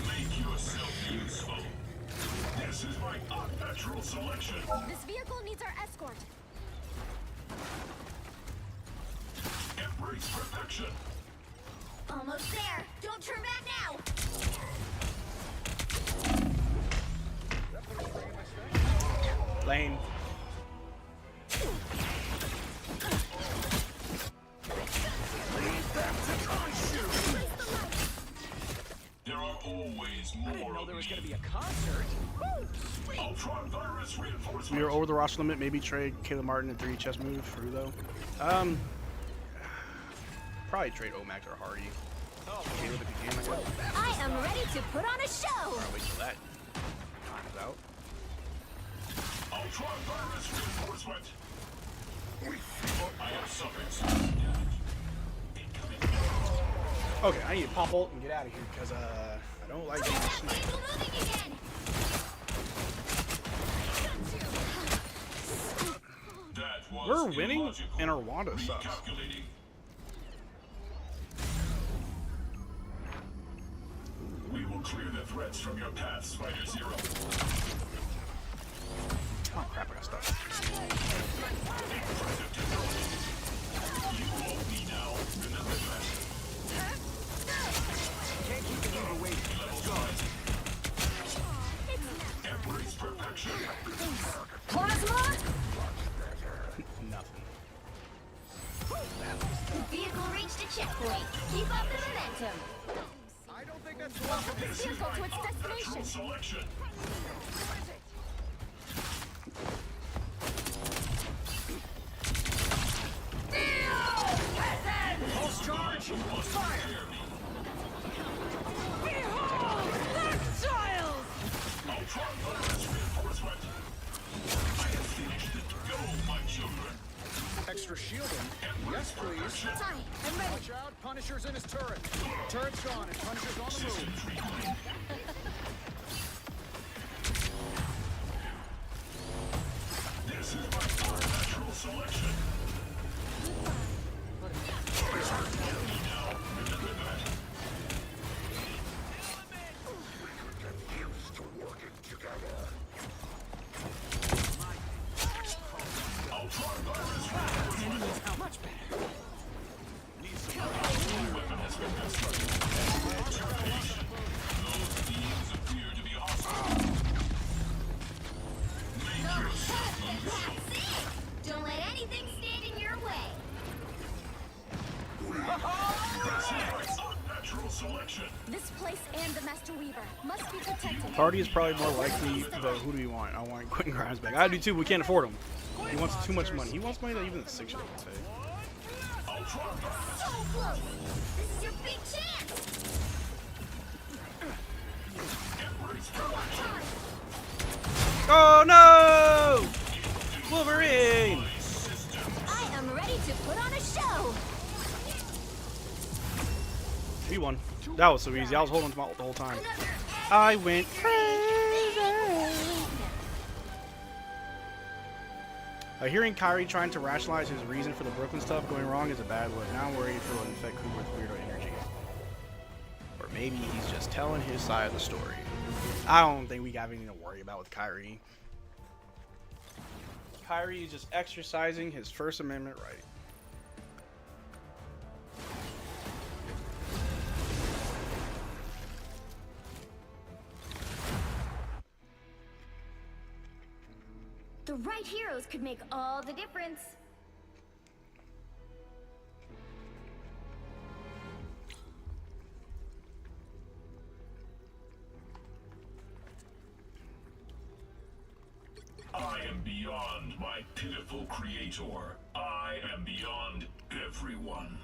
Make yourself useful. This is my unnatural selection. This vehicle needs our escort. Embrace perfection. Almost there. Don't turn back now. Lane. There are always more. I didn't know there was going to be a concert. Ultron virus reinforcement. We are over the roster limit. Maybe trade Caleb Martin and 3 chess move for Udo. Probably trade Omax or Hardy. Caleb if you can, I guess. I am ready to put on a show. Or wait till that time's out. Ultron virus reinforcement. I have suffered. Okay, I need to pop ult and get out of here because I don't like being sniped. Moving again. That was We're winning illogical. and our Wanda sucks. Recalculating. We will clear the threats from your path, Spider Zero. Oh crap, I got stuck. You owe me now. Remember that. Can't keep the lever waiting. Let's go. Embrace perfection. Plasma. Nothing. The vehicle reached a checkpoint. Keep up the momentum. I don't think that's welcome. This vehicle to its destination. Selection. Pulse charge. Fire. Ultron virus reinforcement. I have finished it. Go, my children. Extra shielding. Yes, please. Sorry, I'm ready. Watch out. Punisher's in his turret. Turret's gone and Punisher's on the move. This is my unnatural selection. Don't let anything stand in your way. Unnatural selection. This place and the Master Weaver must be protected. Hardy is probably more likely, but who do we want? I want Quentin Grimes back. I do too, but we can't afford him. He wants too much money. He wants money that even the 6 year old can pay. So close. This is your big chance. Oh no! Wolverine! I am ready to put on a show. We won. That was so easy. I was holding to my ult the whole time. I went crazy. Hearing Kyrie trying to rationalize his reason for the Brooklyn stuff going wrong is a bad look. Now I'm worried if it'll infect Cooper with weirdo energy. Or maybe he's just telling his side of the story. I don't think we have anything to worry about with Kyrie. Kyrie is just exercising his First Amendment right. The right heroes could make all the difference. I am beyond my pitiful creator. I am beyond everyone.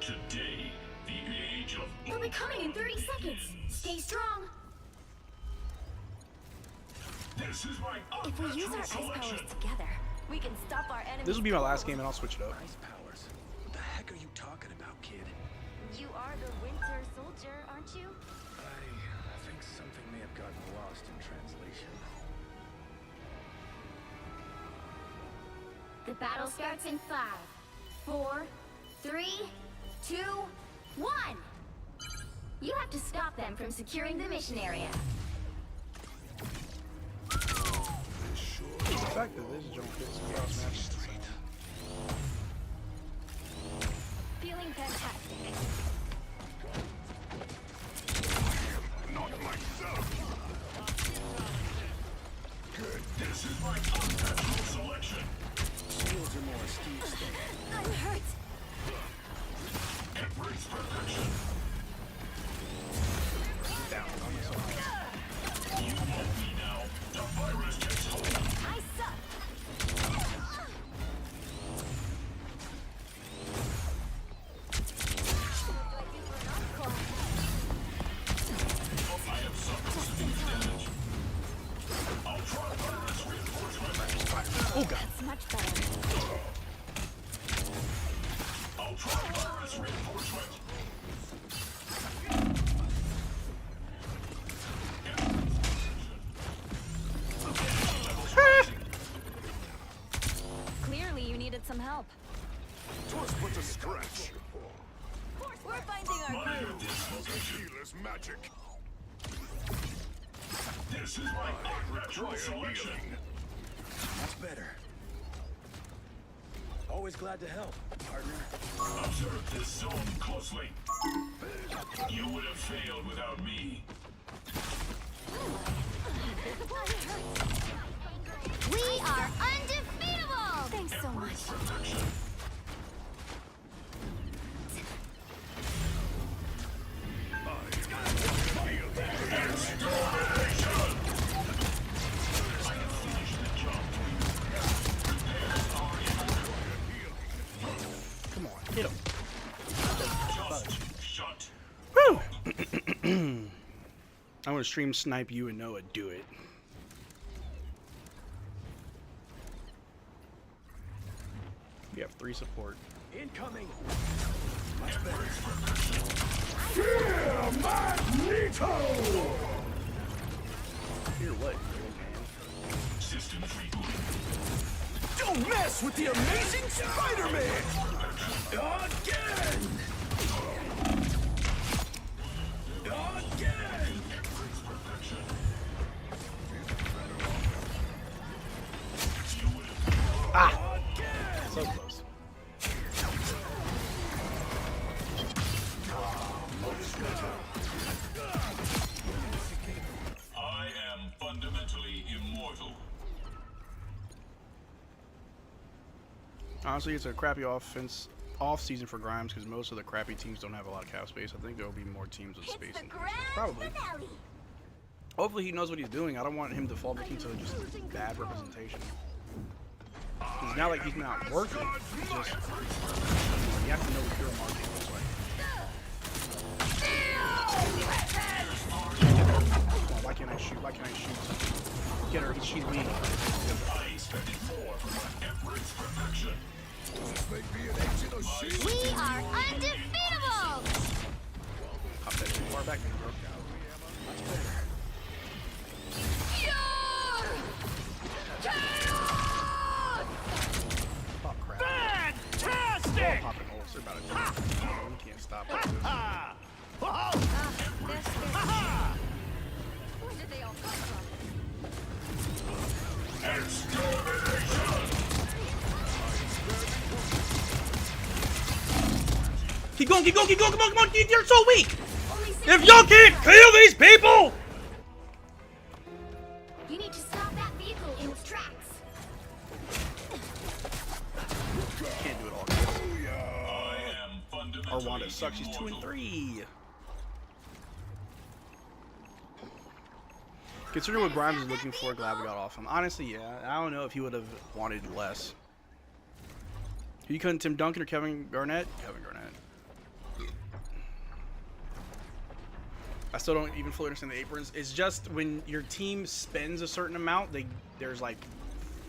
Today, the age of They'll be coming in 30 seconds. Stay strong. this is my If we use our ice powers together, we can stop our enemies. This will be my last game, and I'll switch it up. Ice powers? What the heck are you talking about, kid? You are the Winter Soldier, aren't you? I think something may have gotten lost in translation. The battle starts in 5, 4, 3, 2, 1. You have to stop them from securing the mission area. The fact that this jump fits the cross match is insane. Feeling fantastic. Not myself. good. This is my unnatural selection. Skills are more Steve's thing. I'm hurt. Embrace perfection. Down. You won't be now. The virus takes hold. I suck. I have suffered severe damage. I'll try virus reinforcement. Oh god. That's much better. I'll try virus reinforcement. Clearly, you needed some help. Twas but a scratch. We're finding our Monitor groove. this location. Healer's magic. This is my unnatural selection. That's better. Always glad to help, partner. Observe this zone closely. You would have failed without me. We are undefeatable! Thanks so much. Perfection. Come on, hit him. Shut. Woo! I'm gonna stream snipe you and Noah. Do it. We have 3 support. Incoming. Much better. Here, what? Man. Systems rebooting. Don't mess with the amazing Spider-Man! Again! Again! Ah! So close. I am fundamentally immortal. Honestly, it's a crappy off-season for Grimes because most of the crappy teams don't have a lot of cap space. I think there will be more teams with space. Probably. Hopefully he knows what he's doing. I don't want him to fall victim to just bad representation. It's not like he's not working. It's just you have to know the pure market this way. Come on, why can't I shoot? Why can't I shoot? Get her. She's me. I expected more from my Embrace perfection. We are undefeatable! Pop that too far back, man, bro. Much better. Pop crap. Fantastic! Popping holes. They're about to do it. We can't stop it. Ha! Where did they all come from? Keep going, keep going, keep going, come on, you're so weak! If y'all can't kill these people! You need to stop that vehicle in its tracks. Can't do it all. I am fundamentally Wanda sucks, she's 2 and 3. Considering what Grimes is looking for, glad we got off him. Honestly, yeah, I don't know if he would have wanted less. Who you cutting, Tim Duncan or Kevin Garnett? Kevin Garnett. I still don't even fully understand the aprons. It's just when your team spends a certain amount, there's like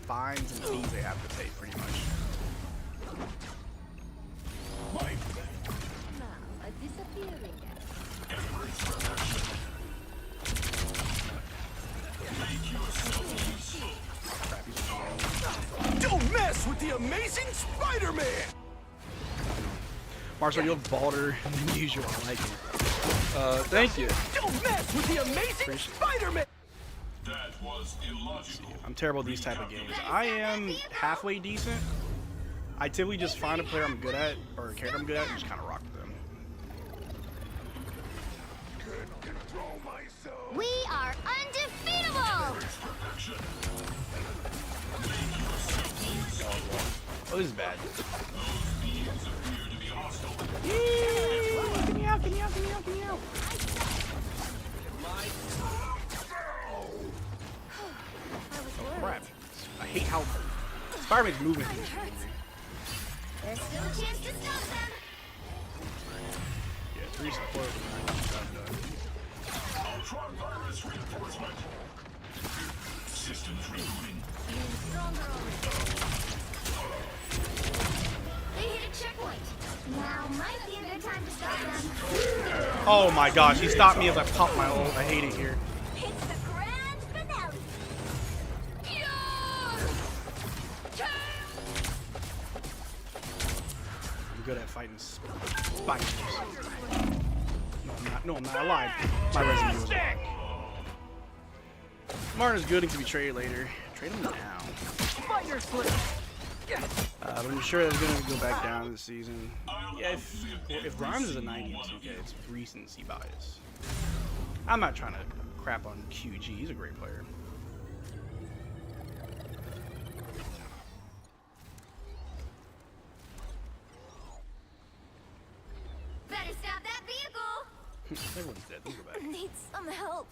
fines and fees they have to pay, pretty much. Don't mess with the amazing Spider-Man! Marcel, you look balder than usual. I like it. Thank you. Don't mess with the amazing Spider-Man! That was illogical. I'm terrible at these type of games. I am halfway decent. I typically just find a player I'm good at, or a character I'm good at, and just kind of rock with them. We are undefeatable! Oh, this is bad. Get me out, get me out, get me out, get me out! Oh, crap. I hate how Spider-Man's movement is. There's still a chance to stop them. Yeah, 3 support. Ultron virus reinforcement. Systems rebooting. They hit a checkpoint. Now might be a good time to stop them. Oh my gosh, he stopped me as I popped my ult. I hate it here. It's the grand finale. I'm good at fighting spiders. No, I'm not. No, I'm not. I lied. My resume was wrong. Martin is good and can be traded later. Trade him now. But I'm sure that's going to go back down this season. Yeah, if Grimes is a 90 in 2K, it's recency bias. I'm not trying to crap on QG. He's a great player. Better stop that vehicle. Everyone's dead. Don't go back. Need some help.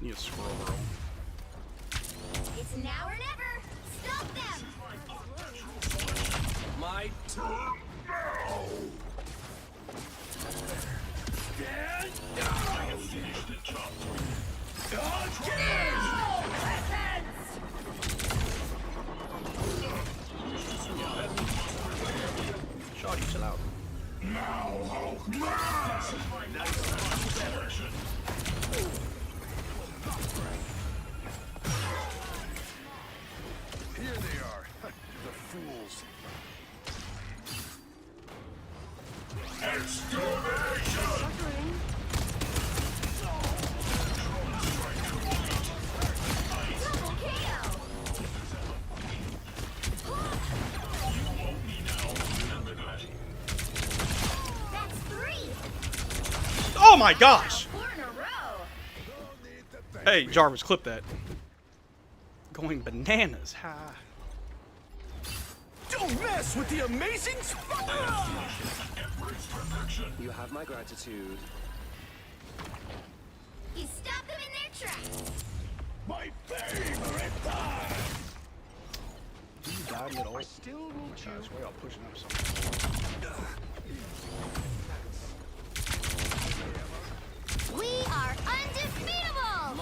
Need a scroll roll. It's now or never. Stop them. My turn now. I have finished the job. Shawty, chill out. Now, Hulk Smash! This is my next direction. Here they are, the fools. Excavation! That's 3. Oh my gosh! 4 in a row. Hey, Jarvis, clip that. Going bananas, ha. Don't mess with the amazing Spider-Man! You have my gratitude. You stop them in their tracks. My favorite time! You died at all. Still Oh need my gosh, we're all pushing up something. We are undefeatable.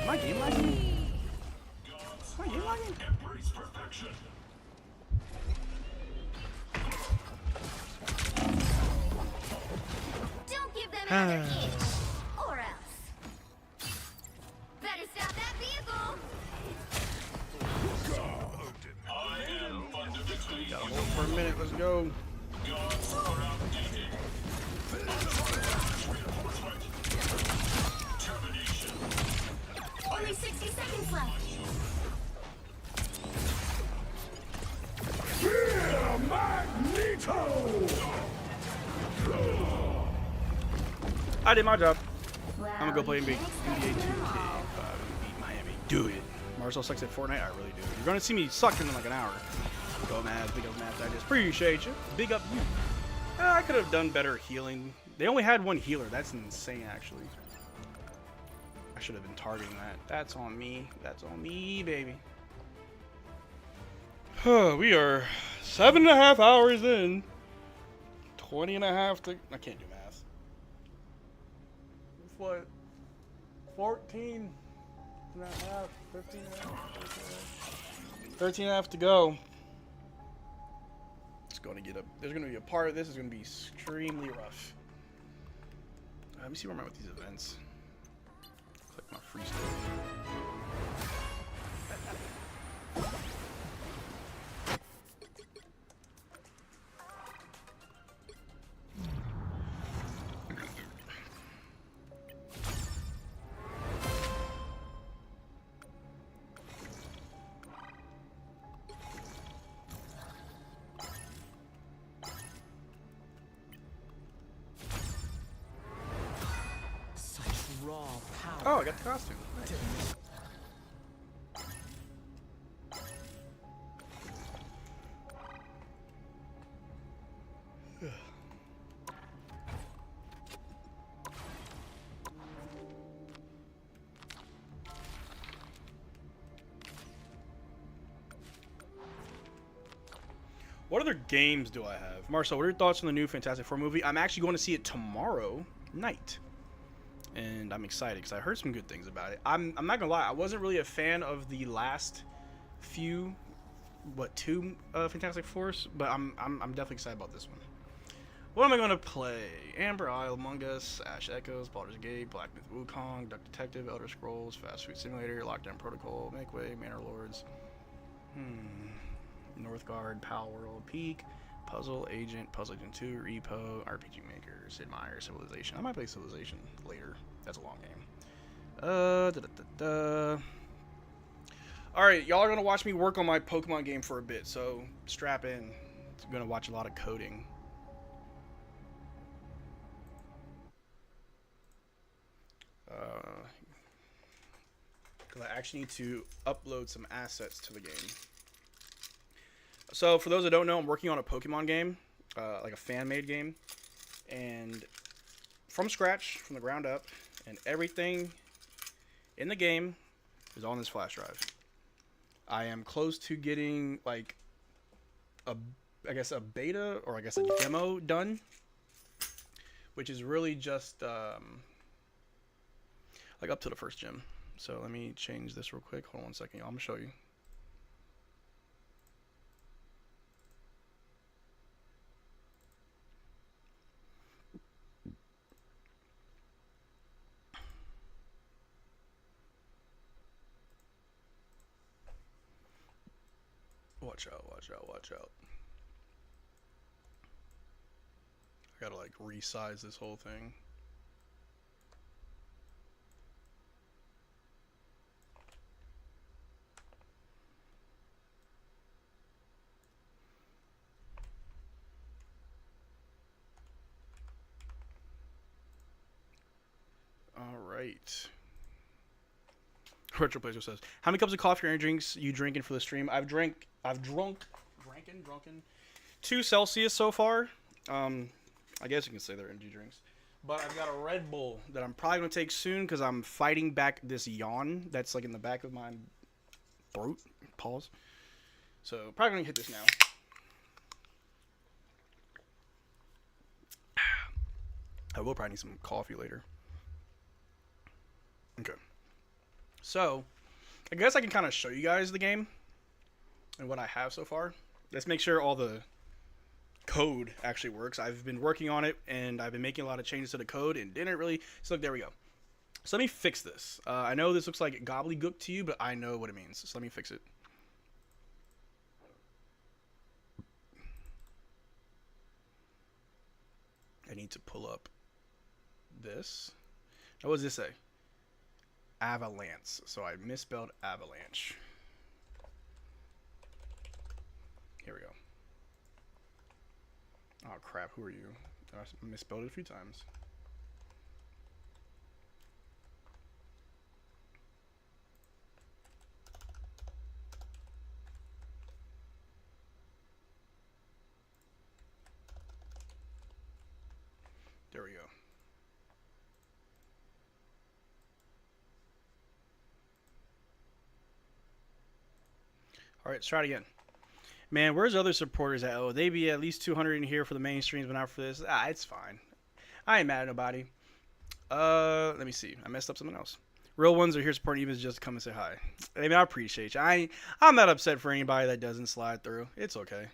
My game lagging? My game lagging? Embrace perfection. Don't give them another inch, or else. Better stop that vehicle. I am fundamentally Gotta hold for a minute, let's go. gods are outdated. Reinforcement. Termination. Only 60 seconds left. I did my job. Well, I'm gonna go play NBA 2K. you Beat Miami. Do it. Marcel sucks at Fortnite. I really do. You're gonna see me sucking in like an hour. Go Mavs. Big up Mavs Digest. Appreciate you. Big up you. I could have done better healing. They only had one healer. That's insane, actually. I should have been targeting that. That's on me. That's on me, baby. We are 7.5 hours in. 20.5 to... I can't do math. What? 14 and a half, 15 and a half, 13 and a half to go. It's going to get a... There's going to be a part of this is going to be extremely rough. Let me see where I'm at with these events. Click my free stuff. Oh, I got the costume. Nice. What other games do I have? Marcel, what are your thoughts on the new Fantastic Four movie? I'm actually going to see it tomorrow night. And I'm excited because I heard some good things about it. I'm not gonna lie, I wasn't really a fan of the last few, two Fantastic Fours, but I'm definitely excited about this one. What am I gonna play? Amber Isle, Among Us, Ash Echoes, Baldur's Gate, Black Myth Wukong, Duck Detective, Elder Scrolls, Fast Food Simulator, Lockdown Protocol, Make Way, Manor Lords, Northgard, Pal World, Peak, Puzzle Agent 2, Repo, RPG Maker, Sid Meier's Civilization. I might play Civilization later. That's a long game. Alright, y'all are going to watch me work on my Pokemon game for a bit, so strap in. I'm going to watch a lot of coding. Because I actually need to upload some assets to the game. So, for those that don't know, I'm working on a Pokemon game, like a fan-made game, and from scratch, from the ground up, and everything in the game is on this flash drive. I am close to getting, like, a beta, or I guess a demo done, which is really just, like, up to the first gym. So, let me change this real quick. Hold on one second, y'all. I'm going to show you. Watch out, watch out, watch out. I gotta like resize this whole thing. Alright. Retro Placer says, how many cups of coffee or drinks you drinking for the stream? I've drunk 2 Celsius so far. I guess you can say they're energy drinks. But I've got a Red Bull that I'm probably going to take soon because I'm fighting back this yawn that's like in the back of my throat. Pause. So probably going to hit this now. I will probably need some coffee later. Okay. So, I guess I can kind of show you guys the game and what I have so far. Let's make sure all the code actually works. I've been working on it, and I've been making a lot of changes to the code, and didn't really... So, look, there we go. So, let me fix this. I know this looks like gobbledygook to you, but I know what it means. So, let me fix it. I need to pull up this. Now, what does this say? Avalanche. So I misspelled avalanche. Here we go. Oh crap, who are you? I misspelled it a few times. There we go. All right, let's try it again. Man, where's other supporters at? Oh, they be at least 200 in here for the main streams, but not for this. Ah, it's fine. I ain't mad at nobody. Let me see. I messed up something else. Real ones are here supporting even just to come and say hi. I mean, I appreciate you. I'm not upset for anybody that doesn't slide through. It's okay.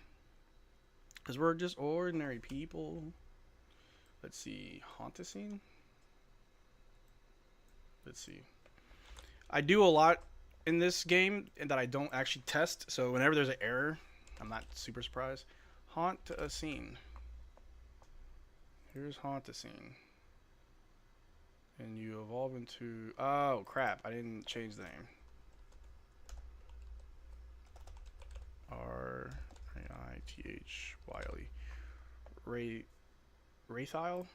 Because we're just ordinary people. Let's see. Hauntascene? Let's see. I do a lot in this game and that I don't actually test. So whenever there's an error, I'm not super surprised. Hauntascene. Here's Hauntascene. And you evolve into... Oh, crap. I didn't change the name. R-A-I-T-H-Y-L-E. Wraithile?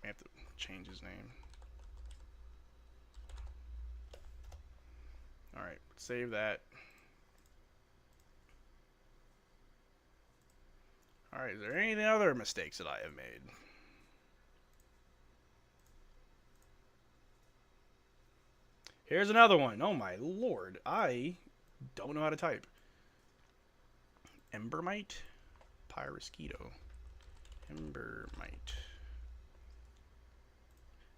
I have to change his name. Alright, save that. Alright, is there any other mistakes that I have made? Here's another one. Oh my lord. I don't know how to type. Embermite? Pyrosquito. Embermite.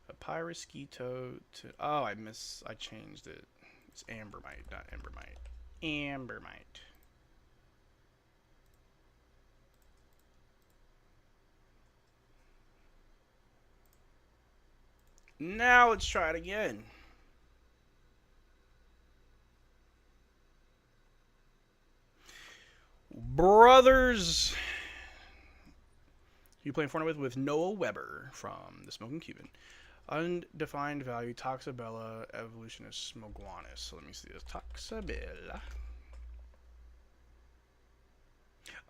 A pyrosquito to... Oh, I changed it. It's Ambermite, not Embermite. Ambermite. Now let's try it again. Brothers. You playing Fortnite with Noah Weber from the Smoking Cuban. Undefined value Toxabella evolutionist Smoguanus. So let me see this. Toxabella.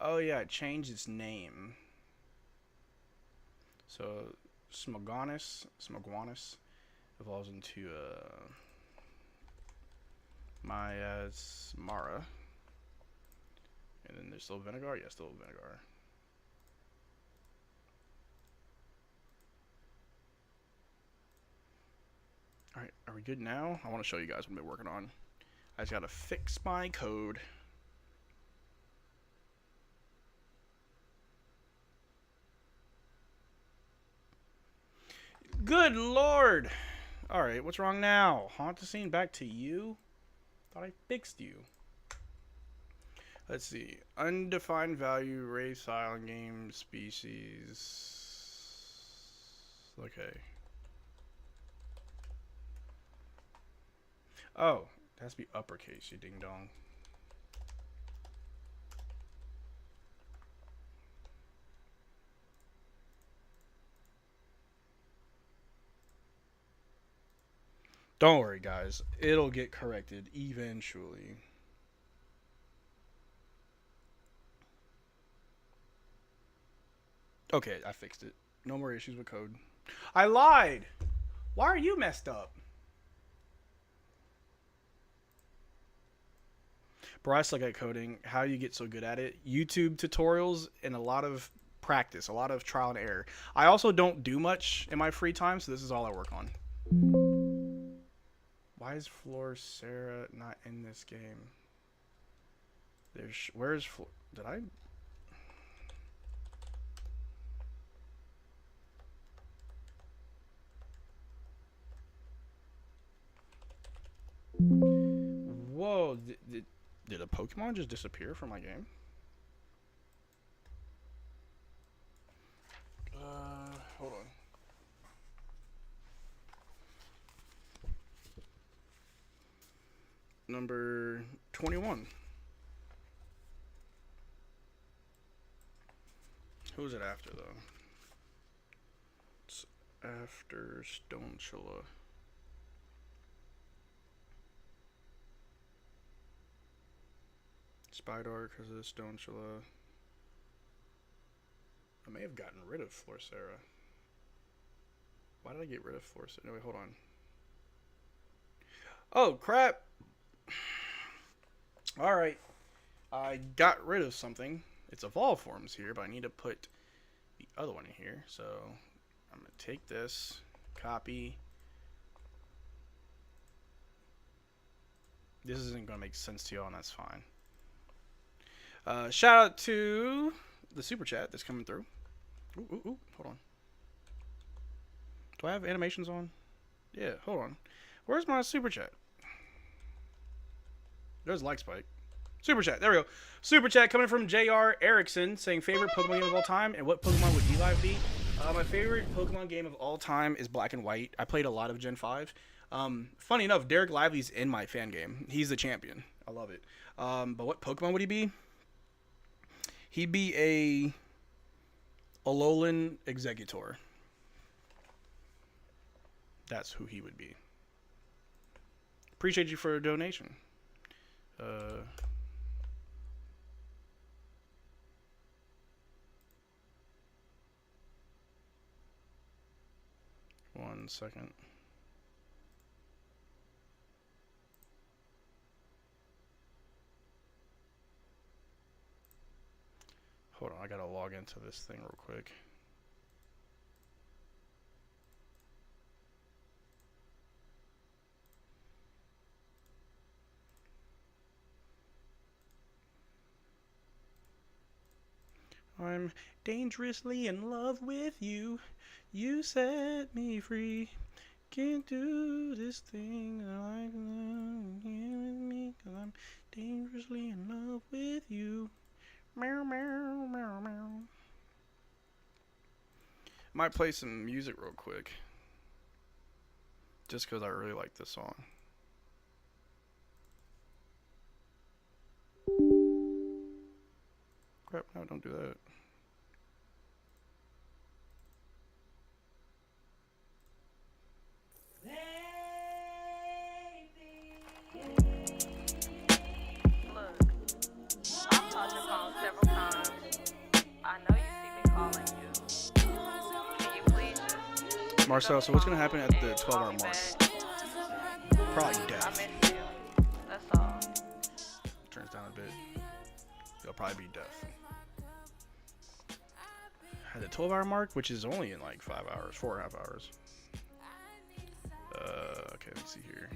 Oh yeah, it changed its name. So Smoguanus evolves into Miasmara. And then there's still Vinegar? Yeah, still Vinegar. Alright, are we good now? I want to show you guys what I've been working on. I just gotta fix my code. Good lord! Alright, what's wrong now? Hauntascene, back to you? Thought I fixed you. Let's see. Undefined value, race, style, game, species. Okay. Oh, it has to be uppercase, you ding dong. Don't worry, guys. It'll get corrected eventually. Okay, I fixed it. No more issues with code. I lied! Why are you messed up? Bro, I suck at coding. How do you get so good at it? YouTube tutorials and a lot of practice, a lot of trial and error. I also don't do much in my free time, so this is all I work on. Why is Florcera not in this game? Where's Flor... Did I... Whoa, did a Pokemon just disappear from my game? Hold on. Number 21. Who's it after, though? It's after Stonechilla. Spider because of Stonechilla. I may have gotten rid of Florcera. Why did I get rid of Florcera? No, wait, hold on. Oh, crap. Alright. I got rid of something. It's Evolve Forms here, but I need to put the other one in here. So, I'm going to take this, copy. This isn't going to make sense to y'all, and that's fine. Shout out to the super chat that's coming through. Ooh, hold on. Do I have animations on? Yeah, hold on. Where's my super chat? There's like spike. Super chat. There we go. Super chat coming from J.R. Erickson saying favorite Pokemon game of all time and what Pokemon would Eli be? My favorite Pokemon game of all time is Black and White. I played a lot of Gen 5. Funny enough, Derrick Lively's in my fan game. He's the champion. I love it. But what Pokemon would he be? He'd be a Alolan Executor. That's who he would be. Appreciate you for a donation. 1 second. Hold on, I gotta log into this thing real quick. I'm dangerously in love with you. You set me free. Can't do this thing like with me, 'cause I'm dangerously in love with you. Meow, meow, meow, meow. Might play some music real quick. Just because I really like this song. Crap, no, don't do that. Marcel, so what's going to happen at the 12-hour mark? Probably death. That's all. Turns down a bit. It'll probably be death. At the 12-hour mark, which is only in like 5 hours, 4.5 hours. Okay, let's see here.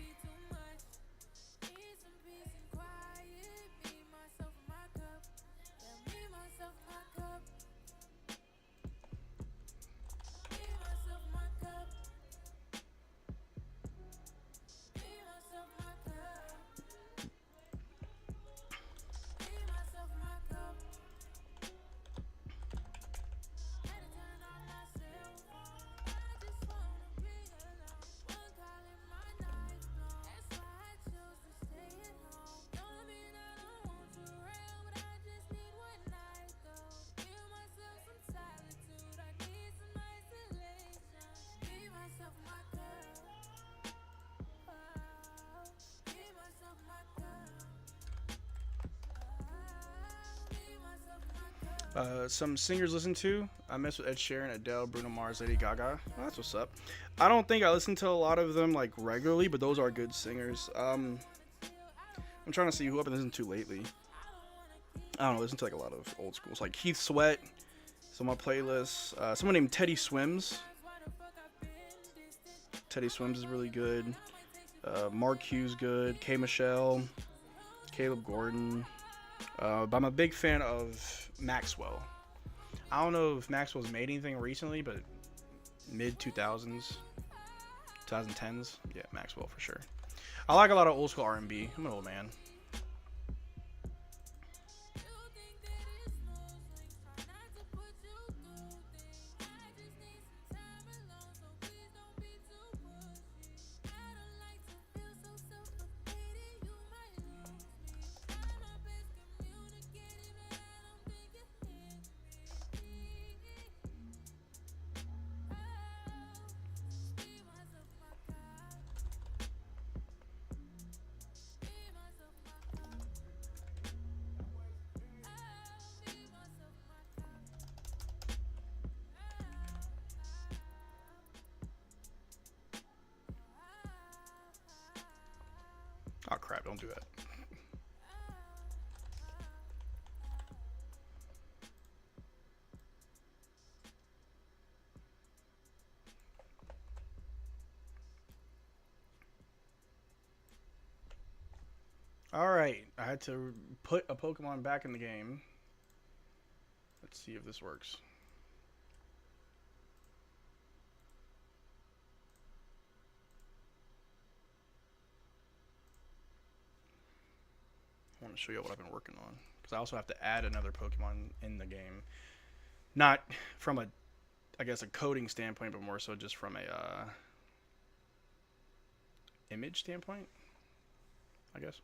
Some singers listen to. I mess with Ed Sheeran, Adele, Bruno Mars, Lady Gaga. Oh, that's what's up. I don't think I listen to a lot of them like regularly, but those are good singers. I'm trying to see who I've been listening to lately. I don't know. Listen to like a lot of old schools, like Keith Sweat. Some on my playlist. Someone named Teddy Swims. Teddy Swims is really good. Mark Hughes good. K Michelle. Caleb Gordon. But I'm a big fan of Maxwell. I don't know if Maxwell's made anything recently, but mid 2000s, 2010s, yeah, Maxwell for sure. I like a lot of old school R&B. I'm an old man. Oh crap, don't do that. All right, I had to put a Pokemon back in the game. Let's see if this works. I want to show you what I've been working on, because I also have to add another Pokemon in the game. Not from a, I guess, a coding standpoint, but more so just from a image standpoint, I guess.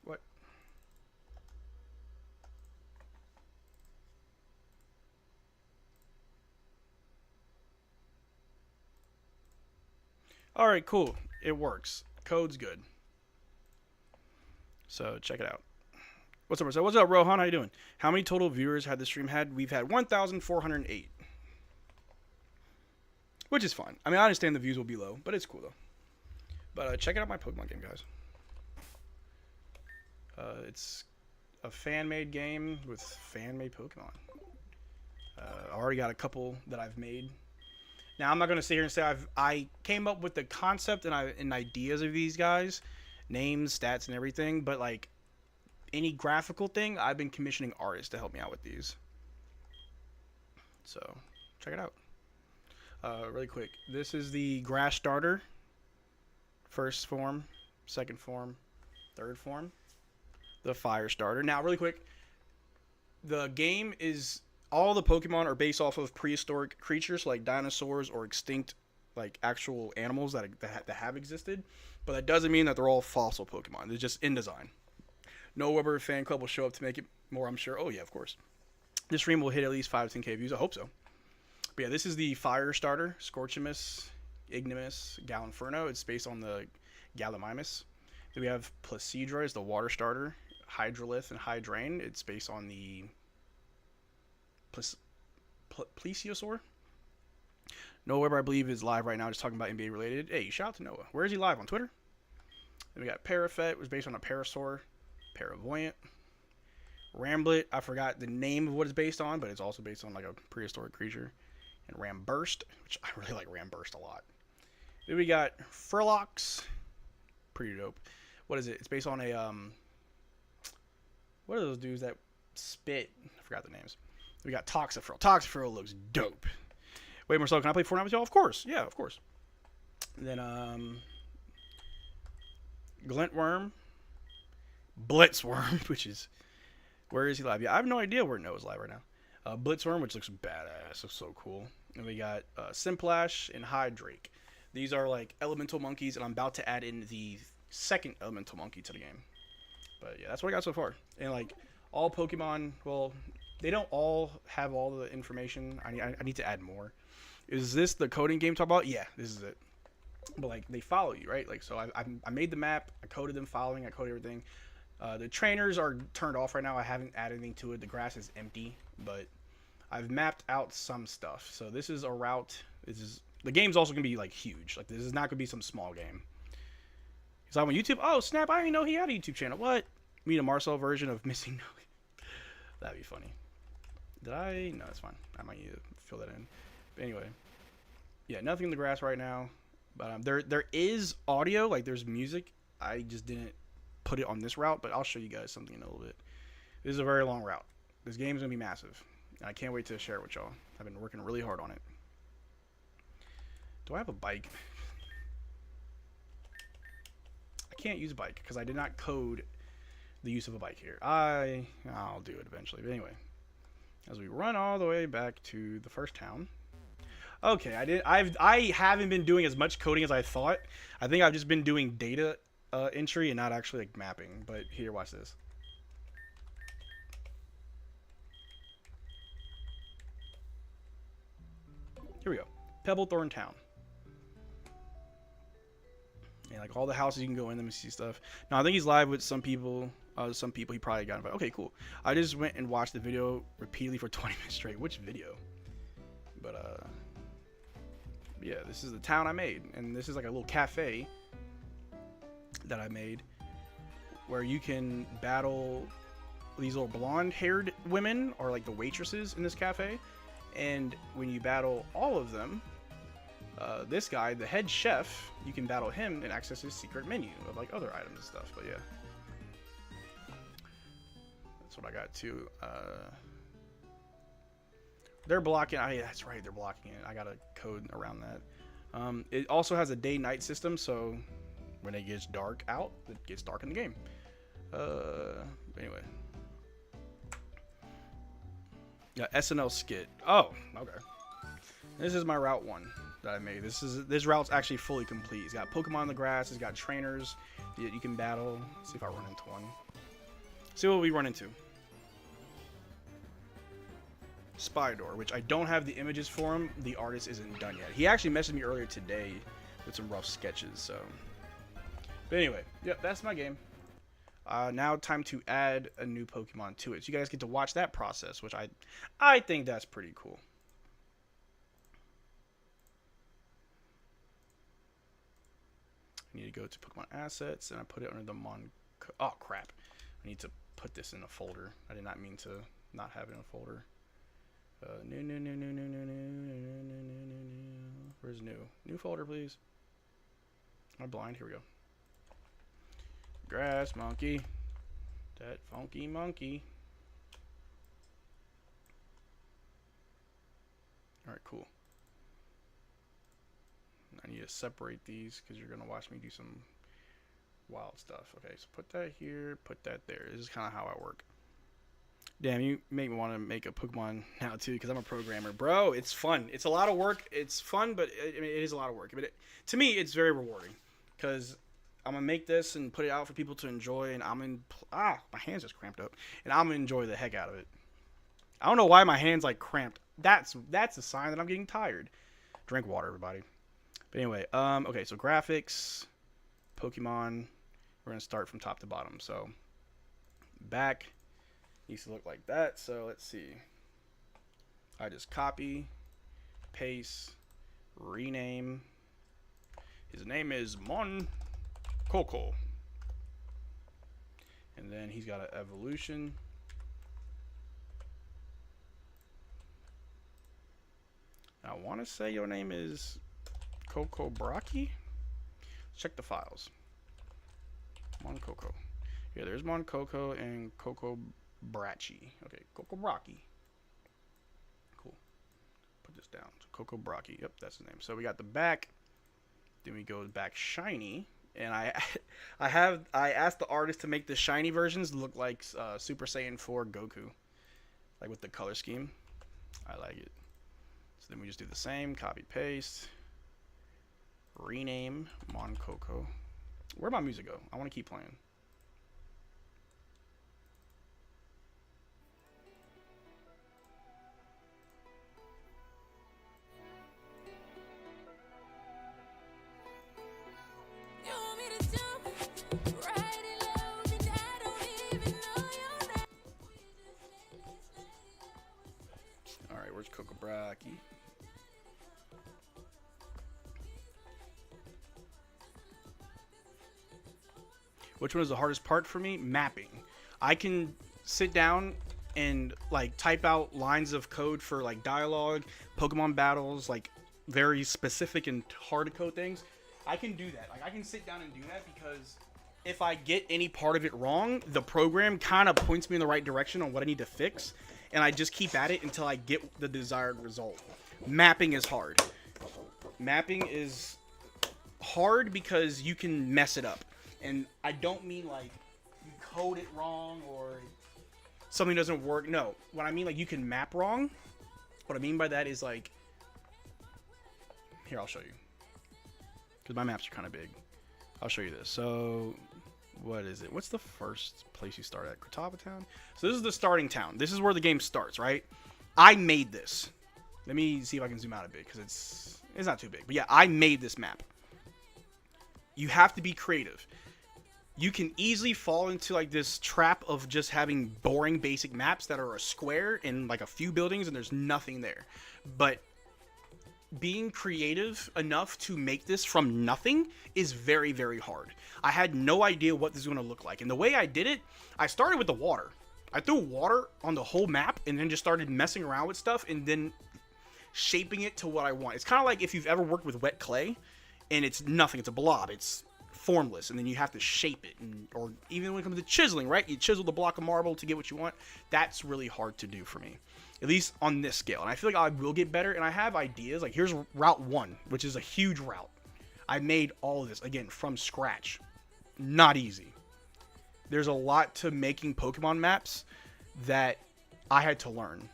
What? All right, cool. It works. Code's good. So check it out. What's up, Marcel? What's up, Rohan? How you doing? How many total viewers had the stream had? We've had 1,408. Which is fine. I mean, I understand the views will be low, but it's cool, though. But check out my Pokemon game, guys. It's a fan-made game with fan-made Pokemon. I already got a couple that I've made. Now, I'm not going to sit here and say I came up with the concept and ideas of these guys, names, stats, and everything, but, like, any graphical thing, I've been commissioning artists to help me out with these. So, check it out. Really quick. This is the grass starter. First form, second form, third form. The fire starter. Now, really quick. The game is... All the Pokemon are based off of prehistoric creatures like dinosaurs or extinct, like, actual animals that have existed. But that doesn't mean that they're all fossil Pokemon. They're just in design. No Weber fan club will show up to make it more, I'm sure. Oh, yeah, of course. This stream will hit at least 5 to 10k views. I hope so. But yeah, this is the fire starter. Scorchimus, Ignimus, Galinferno. It's based on the Gallimimus. Then we have Placidra is the water starter. Hydrolith and Hydrain. It's based on the Plesiosaur. Noah Weber, I believe, is live right now just talking about NBA related. Hey, shout out to Noah. Where is he live? On Twitter? Then we got Parafet. It was based on a Parasaur. Paravoyant. Ramblet. I forgot the name of what it's based on, but it's also based on like a prehistoric creature. And Ramburst, which I really like Ramburst a lot. Then we got Furlox. Pretty dope. What is it? It's based on a what are those dudes that spit? I forgot the names. We got Toxifrill. Toxifrill looks dope. Wait, Marcel, can I play Fortnite with y'all? Of course. Yeah, of course. And then Glintworm. Blitzworm, which is... Where is he live? Yeah, I have no idea where Noah's live right now. Blitzworm, which looks badass. Looks so cool. And we got Simplash and Hydrake. These are like elemental monkeys, and I'm about to add in the second elemental monkey to the game. But yeah, that's what I got so far. And like all Pokemon, well, they don't all have all the information. I need to add more. Is this the coding game talk about? Yeah, this is it. But like they follow you, right? Like so I made the map, I coded them following, I coded everything. The trainers are turned off right now. I haven't added anything to it. The grass is empty, but I've mapped out some stuff. So this is a route. The game's also gonna be like huge. Like this is not gonna be some small game. Because I'm on YouTube. Oh snap! I didn't know he had a YouTube channel. What? Meet a Marcel version of Missing Noe. That'd be funny. Did I? No, it's fine. I might need to fill that in. But anyway, yeah, nothing in the grass right now. But there is audio. Like there's music. I just didn't put it on this route. But I'll show you guys something in a little bit. This is a very long route. This game's gonna be massive. And I can't wait to share it with y'all. I've been working really hard on it. Do I have a bike? I can't use a bike because I did not code the use of a bike here. I'll do it eventually. But anyway, as we run all the way back to the first town. Okay, I haven't been doing as much coding as I thought. I think I've just been doing data entry and not actually like mapping. But here, watch this. Here we go. Pebblethorn Town. And like all the houses, you can go in them and see stuff. Now I think he's live with some people. Some people he probably got invited. Okay, cool. I just went and watched the video repeatedly for 20 minutes straight. Which video? But yeah, this is the town I made, and this is like a little cafe that I made where you can battle these little blonde-haired women, or like the waitresses in this cafe. And when you battle all of them, this guy, the head chef, you can battle him and access his secret menu of like other items and stuff. But yeah, that's what I got too. They're blocking. Yeah, that's right, they're blocking it. I got a code around that. It also has a day-night system, so when it gets dark out, it gets dark in the game. Anyway, yeah, SNL skit. Oh, okay. This is my Route 1 that I made. This route's actually fully complete. It's got Pokemon in the grass. It's got trainers that you can battle. Let's see if I run into one. See what we run into. Spydor, which I don't have the images for him. The artist isn't done yet. He actually messaged me earlier today with some rough sketches. So, but anyway, yep, that's my game. Now time to add a new Pokemon to it. So you guys get to watch that process, which I think that's pretty cool. I need to go to Pokemon Assets, and I put it under the oh crap! I need to put this in a folder. I did not mean to not have it in a folder. New. Where's new? New folder, please. Am I blind? Here we go. Grass monkey. That funky monkey. Alright, cool. I need to separate these because you're going to watch me do some wild stuff. Okay, so put that here, put that there. This is kind of how I work. Damn, you make me want to make a Pokemon now too, because I'm a programmer. Bro, it's fun. It's a lot of work. It's fun, but it is a lot of work. But to me, it's very rewarding, because I'm going to make this and put it out for people to enjoy, and my hands just cramped up, and I'm going to enjoy the heck out of it. I don't know why my hands like cramped. That's a sign that I'm getting tired. Drink water, everybody. But anyway, okay, so graphics, Pokemon, we're going to start from top to bottom. So, back needs to look like that. So let's see. I just copy, paste, rename. His name is Mon Coco. And then he's got an evolution. I want to say your name is Coco Braki. Check the files. Mon Coco. Yeah, there's Mon Coco and Coco Bracci. Okay, Coco Braki. Cool. Put this down. So Coco Braki. Yep, that's his name. So we got the back. Then we go back shiny. And I asked the artist to make the shiny versions look like Super Saiyan 4 Goku. Like with the color scheme. I like it. So then we just do the same. Copy, paste. Rename Mon Coco. Where'd my music go? I want to keep playing. Alright, where's Coco Braki? Which one is the hardest part for me? Mapping. I can sit down and like type out lines of code for like dialogue, Pokemon battles, like very specific and hard to code things. I can do that. Like I can sit down and do that because if I get any part of it wrong, the program kind of points me in the right direction on what I need to fix, and I just keep at it until I get the desired result. Mapping is hard. Mapping is hard because you can mess it up. And I don't mean like you code it wrong or something doesn't work. No, what I mean like you can map wrong. What I mean by that is like, here I'll show you, because my maps are kind of big. I'll show you this. So what is it? What's the first place you start at? Kratava Town. So this is the starting town. This is where the game starts, right? I made this. Let me see if I can zoom out a bit because it's not too big. But yeah, I made this map. You have to be creative. You can easily fall into like this trap of just having boring basic maps that are a square in like a few buildings and there's nothing there. But being creative enough to make this from nothing is very, very hard. I had no idea what this was going to look like. And the way I did it, I started with the water. I threw water on the whole map and then just started messing around with stuff and then shaping it to what I want. It's kind of like if you've ever worked with wet clay and it's nothing. It's a blob. It's formless, and then you have to shape it. Or even when it comes to chiseling, right? You chisel the block of marble to get what you want. That's really hard to do for me, at least on this scale. And I feel like I will get better, and I have ideas. Like here's Route 1, which is a huge route. I made all of this, again, from scratch. Not easy. There's a lot to making Pokemon maps that I had to learn.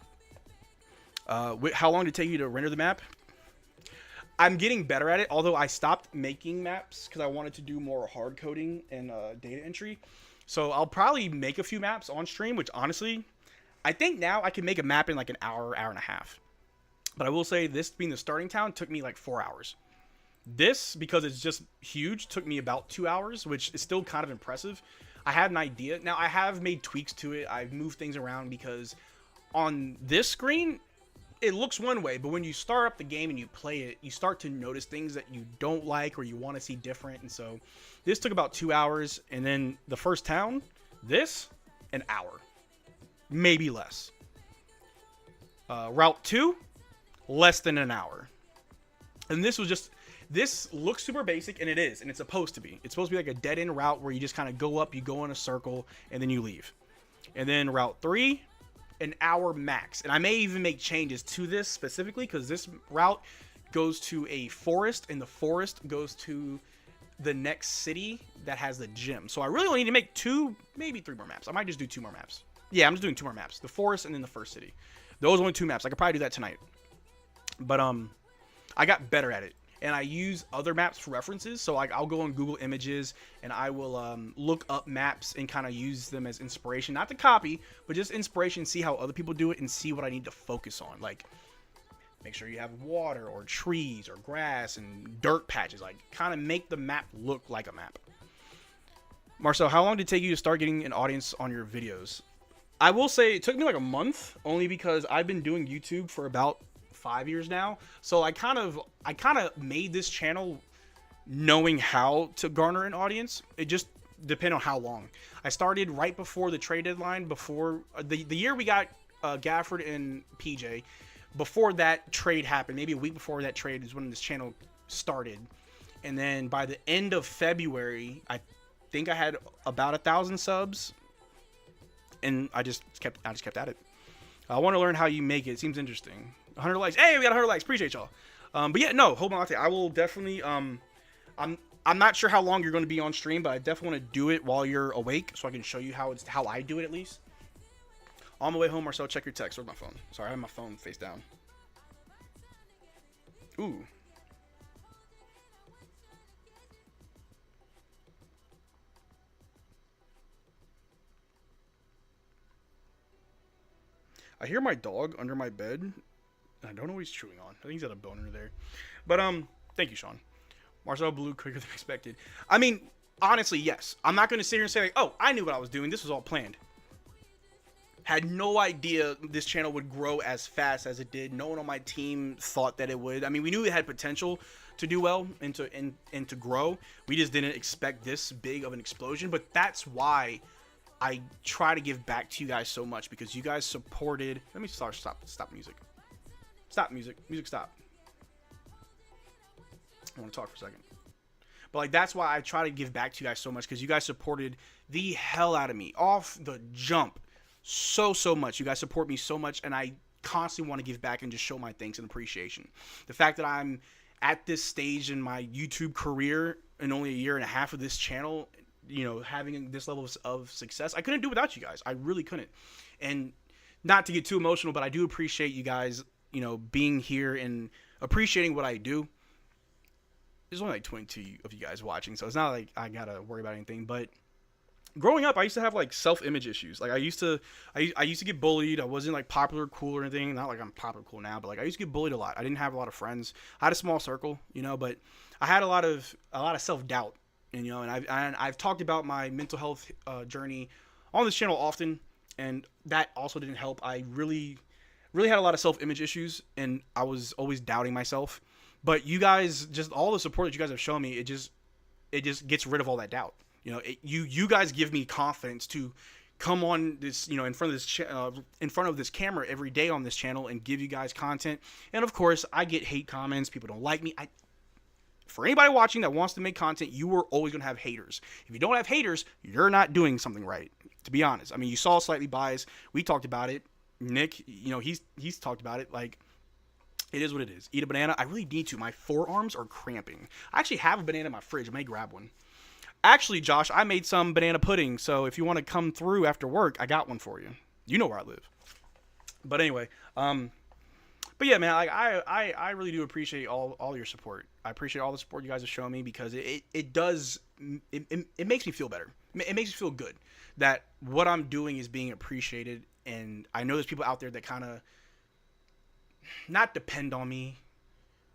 How long did it take you to render the map? I'm getting better at it, although I stopped making maps because I wanted to do more hard coding and data entry. So I'll probably make a few maps on stream, which honestly, I think now I can make a map in like an hour, hour and a half. But I will say this being the starting town took me like 4 hours. This, because it's just huge, took me about 2 hours, which is still kind of impressive. I had an idea. Now, I have made tweaks to it. I've moved things around because on this screen, it looks one way, but when you start up the game and you play it, you start to notice things that you don't like or you want to see different. And so this took about 2 hours. And then the first town, this, an hour, maybe less. Route 2, less than an hour. And this looks super basic, and it is, and it's supposed to be. It's supposed to be like a dead-end route where you just kind of go up, you go in a circle, and then you leave. And then Route 3, an hour max. And I may even make changes to this specifically because this route goes to a forest, and the forest goes to the next city that has the gym. So I really only need to make 2, maybe 3 more maps. I might just do 2 more maps. Yeah, I'm just doing 2 more maps. The forest and then the first city. Those are only 2 maps. I could probably do that tonight. But I got better at it. And I use other maps for references. So I'll go on Google Images and I will look up maps and kind of use them as inspiration. Not to copy, but just inspiration, see how other people do it and see what I need to focus on. Like, make sure you have water or trees or grass and dirt patches. Like, kind of make the map look like a map. Marcel, how long did it take you to start getting an audience on your videos? I will say it took me like a month, only because I've been doing YouTube for about 5 years now. So I kind of made this channel knowing how to garner an audience. It just depended on how long. I started right before the trade deadline, before the year we got Gafford and PJ. Before that trade happened, maybe a week before that trade is when this channel started. And then by the end of February, I think I had about 1,000 subs. And I just kept at it. I want to learn how you make it. It seems interesting. 100 likes. Hey, we got 100 likes. Appreciate y'all. But yeah, no, hold on. I will definitely. I'm not sure how long you're going to be on stream, but I definitely want to do it while you're awake, so I can show you how I do it at least. On my way home, Marcel, check your text. Where's my phone? Sorry, I have my phone face down. Ooh. I hear my dog under my bed. I don't know what he's chewing on. I think he's got a bone under there. But thank you, Sean. Marcel blew quicker than expected. I mean, honestly, yes. I'm not going to sit here and say, like, oh, I knew what I was doing. This was all planned. Had no idea this channel would grow as fast as it did. No one on my team thought that it would. I mean, we knew it had potential to do well and to grow. We just didn't expect this big of an explosion. But that's why I try to give back to you guys so much, because you guys supported. Let me stop music. Stop music. Music stop. I want to talk for a second. But like, that's why I try to give back to you guys so much, because you guys supported the hell out of me off the jump so much. You guys support me so much, and I constantly want to give back and just show my thanks and appreciation. The fact that I'm at this stage in my YouTube career in only a year and a half of this channel, you know, having this level of success, I couldn't do without you guys. I really couldn't. And not to get too emotional, but I do appreciate you guys, you know, being here and appreciating what I do. There's only like 22 of you guys watching, so it's not like I gotta worry about anything. But growing up, I used to have like self-image issues. Like I used to get bullied. I wasn't like popular, cool, or anything. Not like I'm popular, cool now, but like I used to get bullied a lot. I didn't have a lot of friends. I had a small circle, you know, but I had a lot of self-doubt. And I've talked about my mental health journey on this channel often, and that also didn't help. I really had a lot of self-image issues, and I was always doubting myself. But you guys, just all the support that you guys have shown me, it just gets rid of all that doubt. You guys give me confidence to come on this, in front of this camera every day on this channel and give you guys content. And of course, I get hate comments. People don't like me. For anybody watching that wants to make content, you are always going to have haters. If you don't have haters, you're not doing something right, to be honest. I mean, you saw Slightly Biased. We talked about it. Nick, he's talked about it. Like, it is what it is. Eat a banana. I really need to. My forearms are cramping. I actually have a banana in my fridge. I may grab one. Actually, Josh, I made some banana pudding, so if you want to come through after work, I got one for you. You know where I live. But anyway, but yeah, man, I really do appreciate all your support. I appreciate all the support you guys have shown me, because it makes me feel better. It makes me feel good that what I'm doing is being appreciated. And I know there's people out there that kind of not depend on me,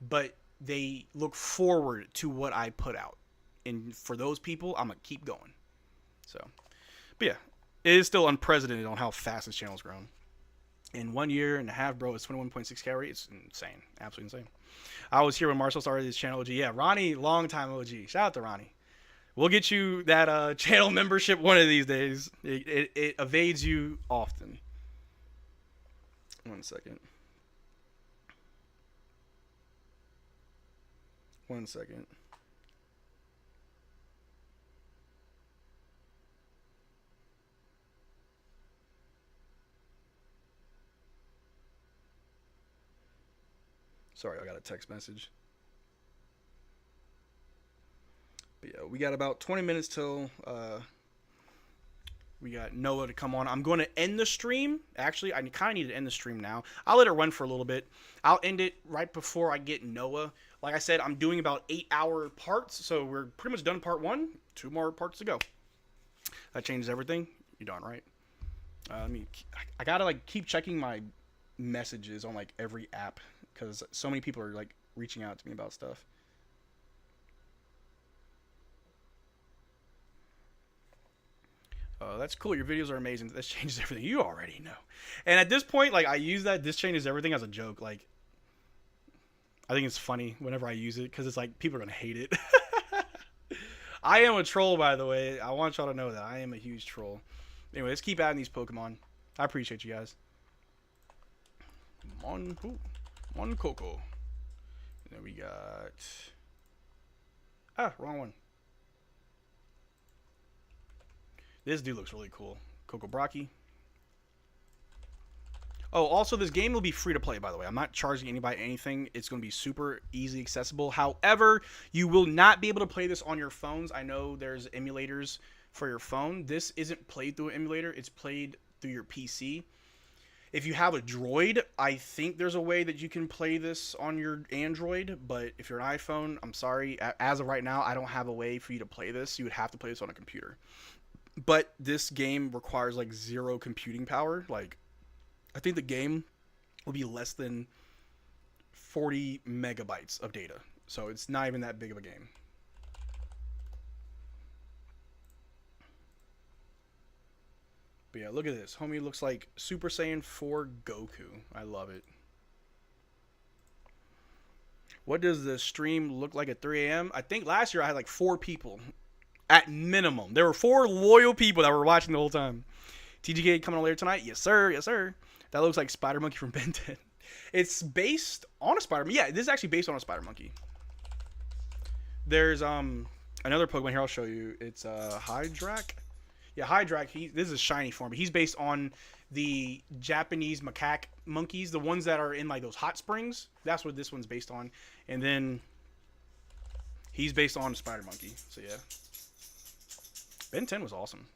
but they look forward to what I put out. And for those people, I'm going to keep going. So, but yeah, it is still unprecedented on how fast this channel's grown. In 1 year and a half, bro, it's 21.6K rate. It's insane. Absolutely insane. I was here when Marcel started his channel OG. Yeah, Ronnie, long time OG. Shout out to Ronnie. We'll get you that channel membership one of these days. It evades you often. 1 second. 1 second. Sorry, I got a text message. But yeah, we got about 20 minutes till we got Noah to come on. I'm going to end the stream. Actually, I kind of need to end the stream now. I'll let it run for a little bit. I'll end it right before I get Noah. Like I said, I'm doing about 8-hour parts, so we're pretty much done part 1. 2 more parts to go. That changes everything. You're darn right. I gotta keep checking my messages on every app, because so many people are reaching out to me about stuff. That's cool. Your videos are amazing. This changes everything. You already know. And at this point, I use that "this changes everything" as a joke. I think it's funny whenever I use it, because it's people are gonna hate it. I am a troll, by the way. I want y'all to know that I am a huge troll. Anyway, let's keep adding these Pokemon. I appreciate you guys. Mon Coco. And then we got... wrong one. This dude looks really cool. Coco Braki. Oh, also, this game will be free to play, by the way. I'm not charging anybody anything. It's going to be super easy accessible. However, you will not be able to play this on your phones. I know there's emulators for your phone. This isn't played through an emulator. It's played through your PC. If you have a Droid, I think there's a way that you can play this on your Android. But if you're an iPhone, I'm sorry. As of right now, I don't have a way for you to play this. You would have to play this on a computer. But this game requires 0 computing power. I think the game will be less than 40 megabytes of data. So it's not even that big of a game. But yeah, look at this. Homie looks like Super Saiyan 4 Goku. I love it. What does the stream look like at 3 a.m.? I think last year I had 4 people. At minimum. There were 4 loyal people that were watching the whole time. TGK coming on later tonight? Yes, sir. Yes, sir. That looks like Spider Monkey from Ben 10. It's based on a Spider Monkey. Yeah, this is actually based on a Spider Monkey. There's another Pokemon here I'll show you. It's Hydrak. Yeah, Hydrak. This is a shiny form. But he's based on the Japanese macaque monkeys, the ones that are in those hot springs. That's what this one's based on. And then he's based on a Spider Monkey. So yeah. Ben 10 was awesome.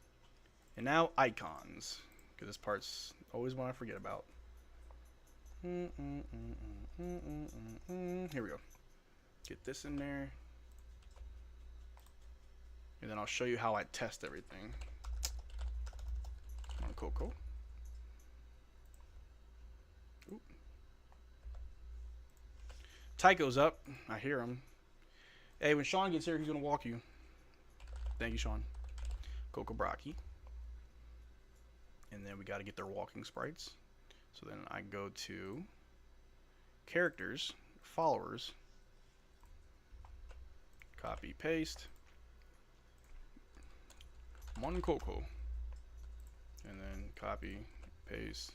And now icons, because this part's always one I forget about. Here we go. Get this in there. And then I'll show you how I test everything. Come on, Coco. Oop. Tycho's up. I hear him. Hey, when Sean gets here, he's going to walk you. Thank you, Sean. Coco Braki. And then we got to get their walking sprites. So then I go to characters, followers, copy, paste, one Coco, and then copy, paste,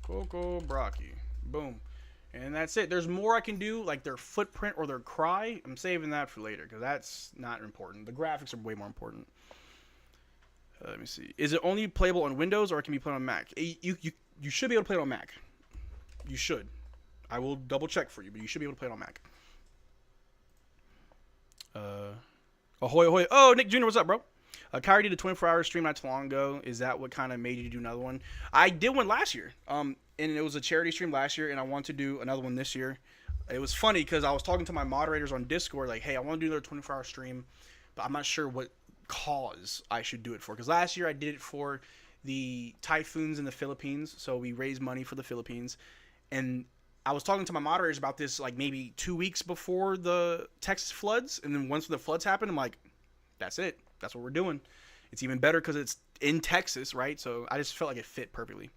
Coco Braki. Boom. And that's it. There's more I can do, like their footprint or their cry. I'm saving that for later because that's not important. The graphics are way more important. Let me see. Is it only playable on Windows or it can be played on Mac? You should be able to play it on Mac. You should. I will double check for you, but you should be able to play it on Mac. Ahoy, ahoy. Oh, Nick Jr., what's up, bro? Kyrie did a 24-hour stream not too long ago. Is that what kind of made you do another one? I did one last year. And it was a charity stream last year, and I want to do another one this year. It was funny because I was talking to my moderators on Discord, like, hey, I want to do another 24-hour stream, but I'm not sure what cause I should do it for. Because last year I did it for the typhoons in the Philippines, so we raised money for the Philippines. And I was talking to my moderators about this like maybe 2 weeks before the Texas floods, and then once the floods happened, I'm like, that's it. That's what we're doing. It's even better because it's in Texas, right? So I just felt like it fit perfectly.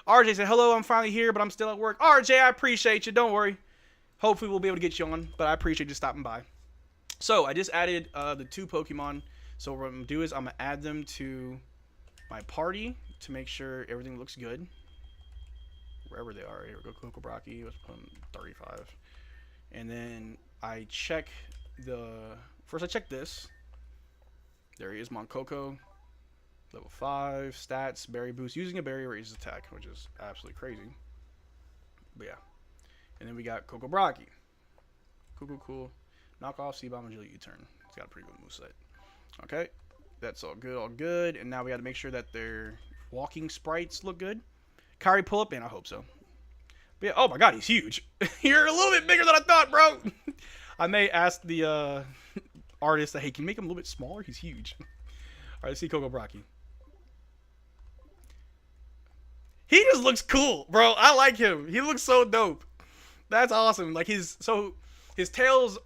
RJ said, hello, I'm finally here, but I'm still at work. RJ, I appreciate you. Don't worry. Hopefully we'll be able to get you on, but I appreciate you stopping by. So I just added the 2 Pokemon. So what I'm going to do is I'm going to add them to my party to make sure everything looks good. Wherever they are. Here we go, Coco Braki. Let's put them 35. And then I check first I check this. There he is, Moncoco. Level 5, stats, berry boost. Using a berry raises attack, which is absolutely crazy. But yeah. And then we got Coco Braki. Cool. Knock off, C-Bomb, Agility, U-Turn. It's got a pretty good moveset. Okay. That's all good. And now we got to make sure that their walking sprites look good. Kyrie pull up, and I hope so. But yeah, oh my god, he's huge. You're a little bit bigger than I thought, bro. I may ask the artist that, hey, can you make him a little bit smaller? He's huge. All right, let's see Coco Braki. He just looks cool, bro. I like him. He looks so dope. That's awesome. Like his tails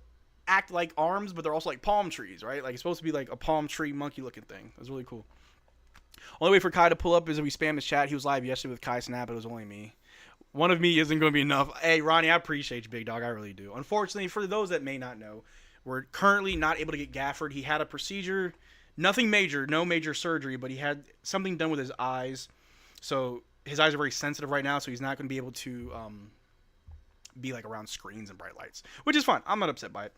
act like arms, but they're also like palm trees, right? Like it's supposed to be like a palm tree monkey looking thing. That's really cool. Only way for Kai to pull up is if we spam his chat. He was live yesterday with Kai Snap, but it was only me. One of me isn't going to be enough. Hey, Ronnie, I appreciate you, big dog. I really do. Unfortunately, for those that may not know, we're currently not able to get Gafford. He had a procedure, nothing major, no major surgery, but he had something done with his eyes. So his eyes are very sensitive right now, so he's not going to be able to be like around screens and bright lights, which is fine. I'm not upset by it.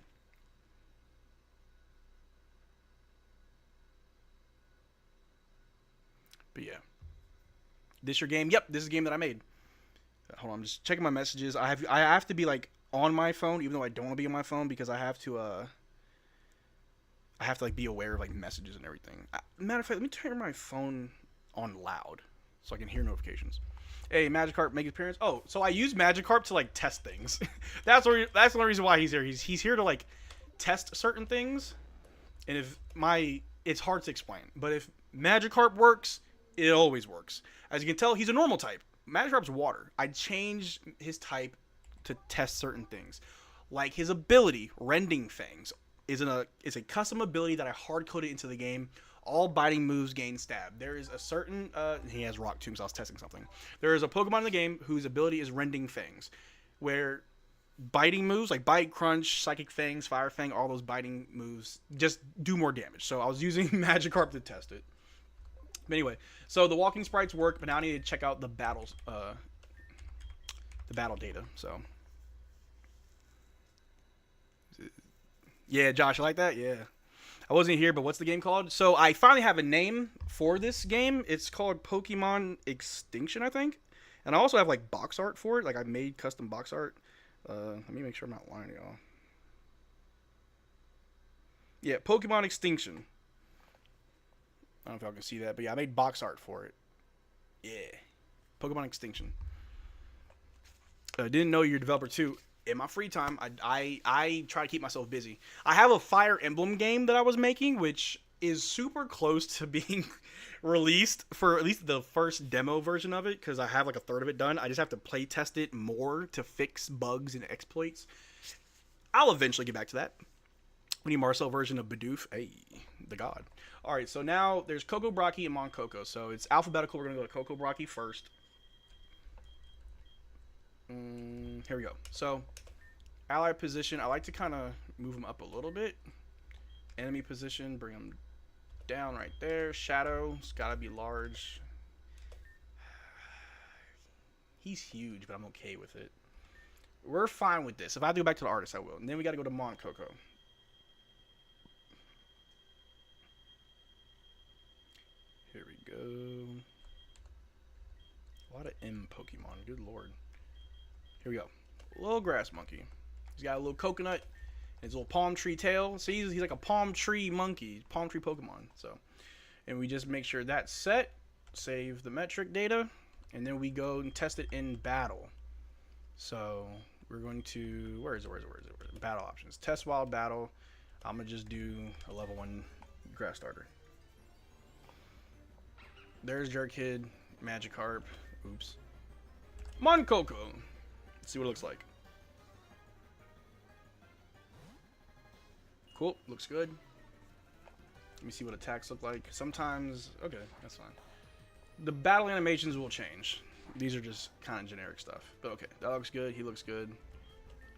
But yeah, this your game? Yep, this is a game that I made. Hold on, I'm just checking my messages. I have to be like on my phone, even though I don't want to be on my phone, because I have to like be aware of like messages and everything. Matter of fact, let me turn my phone on loud so I can hear notifications. Hey, Magikarp make his appearance. Oh, so I use Magikarp to like test things. That's the only reason why he's here. He's here to like test certain things, and it's hard to explain, but if Magikarp works, it always works. As you can tell, he's a normal type. Magikarp's water. I changed his type to test certain things. Like his ability, Rending Fangs, is a custom ability that I hard-coded into the game. All biting moves gain stab. There is a certain... he has Rock Tomb, so I was testing something. There is a Pokemon in the game whose ability is Rending Fangs, where biting moves, like Bite, Crunch, Psychic Fangs, Fire Fang, all those biting moves just do more damage. So I was using Magikarp to test it. But anyway, so the walking sprites work, but now I need to check out the battles, the battle data. So, yeah, Josh, you like that? Yeah, I wasn't here, but what's the game called? So I finally have a name for this game. It's called Pokemon Extinction, I think, and I also have like box art for it. Like I made custom box art. Let me make sure I'm not lying to y'all. Yeah, Pokemon Extinction. I don't know if y'all can see that, but yeah, I made box art for it. Yeah. Pokemon Extinction. I didn't know you're a developer too. In my free time, I try to keep myself busy. I have a Fire Emblem game that I was making, which is super close to being released for at least the first demo version of it, because I have like a third of it done. I just have to play test it more to fix bugs and exploits. I'll eventually get back to that. We need Marcel version of Bidoof. Hey, the god. All right, so now there's Coco Brocky and Mon Coco. So it's alphabetical. We're going to go to Coco Brocky first. Here we go. So, ally position. I like to kind of move him up a little bit. Enemy position. Bring him down right there. Shadow. It's got to be large. He's huge, but I'm okay with it. We're fine with this. If I have to go back to the artist, I will. And then we got to go to Mon Coco. Here we go. A lot of M Pokemon. Good lord. Here we go. Little grass monkey. He's got a little coconut and his little palm tree tail. See, he's like a palm tree monkey. Palm tree Pokemon. So, and we just make sure that's set. Save the metric data. And then we go and test it in battle. So we're going to, where is it? Battle options. Test wild battle. I'm going to just do a level 1 grass starter. There's Jerkid, Magikarp. Oops. Mon Coco. Let's see what it looks like. Cool. Looks good. Let me see what attacks look like. Sometimes, okay, that's fine. The battle animations will change. These are just kind of generic stuff. But okay, that looks good. He looks good.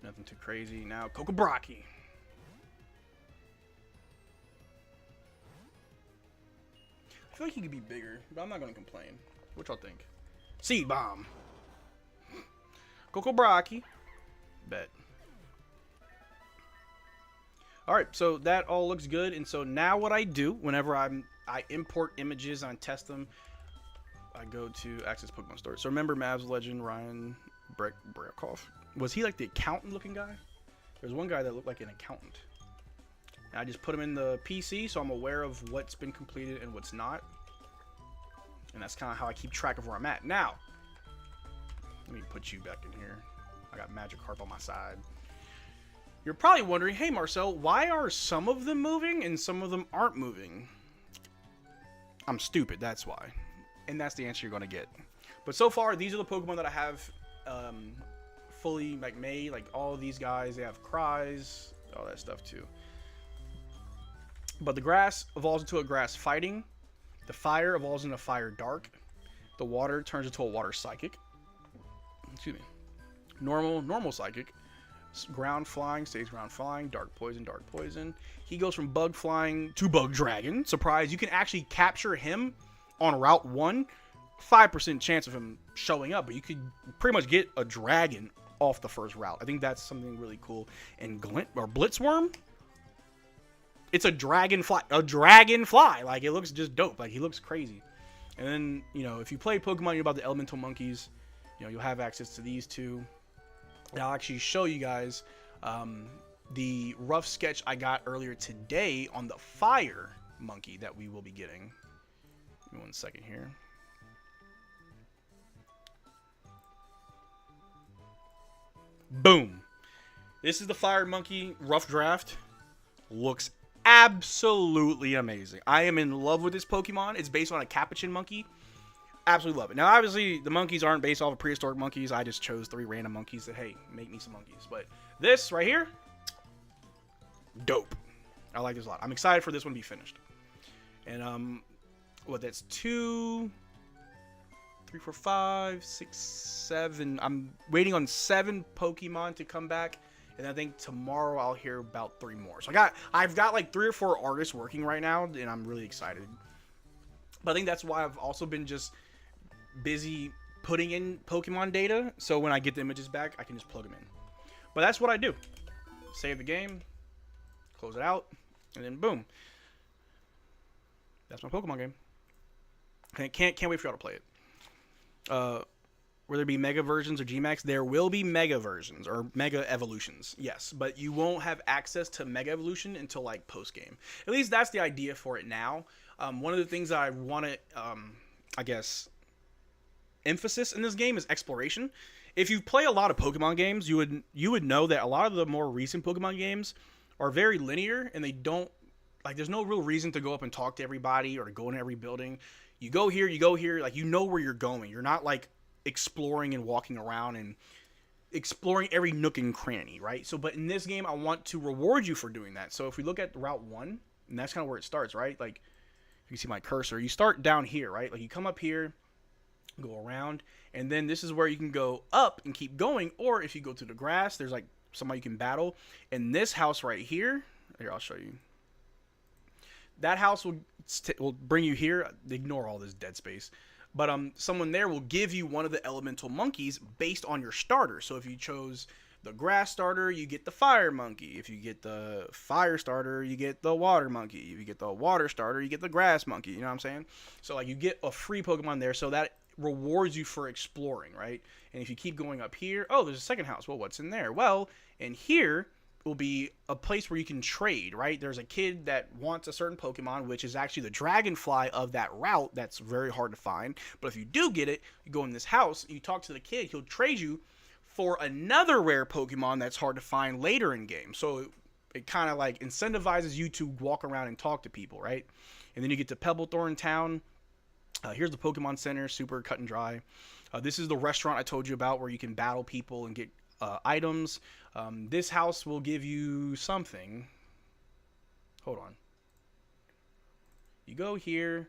Nothing too crazy. Now, Coco Brocky. I feel like he could be bigger, but I'm not going to complain. What y'all think? Seed Bomb. Coco Brocky. Bet. Alright, so that all looks good. And so now what I do, whenever I import images and I test them, I go to Access Pokemon Store. So remember Mavs legend Ryan Brekoff? Was he like the accountant looking guy? There's one guy that looked like an accountant. And I just put him in the PC so I'm aware of what's been completed and what's not. And that's kind of how I keep track of where I'm at. Now, let me put you back in here. I got Magikarp on my side. You're probably wondering, hey Marcel, why are some of them moving and some of them aren't moving? I'm stupid, that's why. And that's the answer you're going to get. But so far, these are the Pokemon that I have fully like made. Like all of these guys, they have cries, all that stuff too. But the grass evolves into a grass fighting. The fire evolves into fire dark. The water turns into a water psychic. Excuse me. Normal psychic. Ground flying stays ground flying. Dark poison. He goes from bug flying to bug dragon. Surprise, you can actually capture him on Route 1, 5% chance of him showing up, but you could pretty much get a dragon off the first route. I think that's something really cool. And Blitzworm, it's a dragonfly. Like, it looks just dope. Like, he looks crazy. And then, you know, if you play Pokemon, you know about the elemental monkeys, you know, you'll have access to these two. And I'll actually show you guys the rough sketch I got earlier today on the fire monkey that we will be getting. Give me 1 second here. Boom. This is the fire monkey rough draft. Looks absolutely amazing. I am in love with this Pokemon. It's based on a capuchin monkey. Absolutely love it. Now, obviously, the monkeys aren't based off of prehistoric monkeys. I just chose 3 random monkeys that, hey, make me some monkeys. But this right here, dope. I like this a lot. I'm excited for this one to be finished. And, what, that's 2, 3, 4, 5, 6, 7. I'm waiting on 7 Pokemon to come back. And I think tomorrow I'll hear about 3 more. So I've got like 3 or 4 artists working right now, and I'm really excited. But I think that's why I've also been just busy putting in Pokemon data, so when I get the images back, I can just plug them in. But that's what I do. Save the game, close it out, and then boom. That's my Pokemon game. Can't wait for y'all to play it. Will there be Mega versions or G-Max? There will be Mega versions or Mega Evolutions, yes. But you won't have access to Mega Evolution until like post-game. At least that's the idea for it now. One of the things that I want to, I guess, emphasis in this game is exploration. If you play a lot of Pokemon games, you would know that a lot of the more recent Pokemon games are very linear, and they don't, like, there's no real reason to go up and talk to everybody or to go in every building. You go here, like, you know where you're going. You're not like exploring and walking around and exploring every nook and cranny, right? So, but in this game, I want to reward you for doing that. So if we look at Route 1, and that's kind of where it starts, right? Like, you can see my cursor. You start down here, right? Like, you come up here, go around, and then this is where you can go up and keep going. Or if you go to the grass, there's, like, somebody you can battle. And this house right here, I'll show you. That house will bring you here. Ignore all this dead space. But someone there will give you one of the elemental monkeys based on your starter. So if you chose the grass starter, you get the fire monkey. If you get the fire starter, you get the water monkey. If you get the water starter, you get the grass monkey. You know what I'm saying? So like you get a free Pokemon there, so that rewards you for exploring, right? And if you keep going up here, oh, there's a second house. Well, what's in there? Well, in here will be a place where you can trade, right? There's a kid that wants a certain Pokemon, which is actually the dragonfly of that route. That's very hard to find. But if you do get it, you go in this house, you talk to the kid, he'll trade you for another rare Pokemon that's hard to find later in game. So it kind of like incentivizes you to walk around and talk to people, right? And then you get to Pebblethorn Town. Here's the Pokemon Center, super cut and dry. This is the restaurant I told you about where you can battle people and get items. This house will give you something. Hold on. You go here.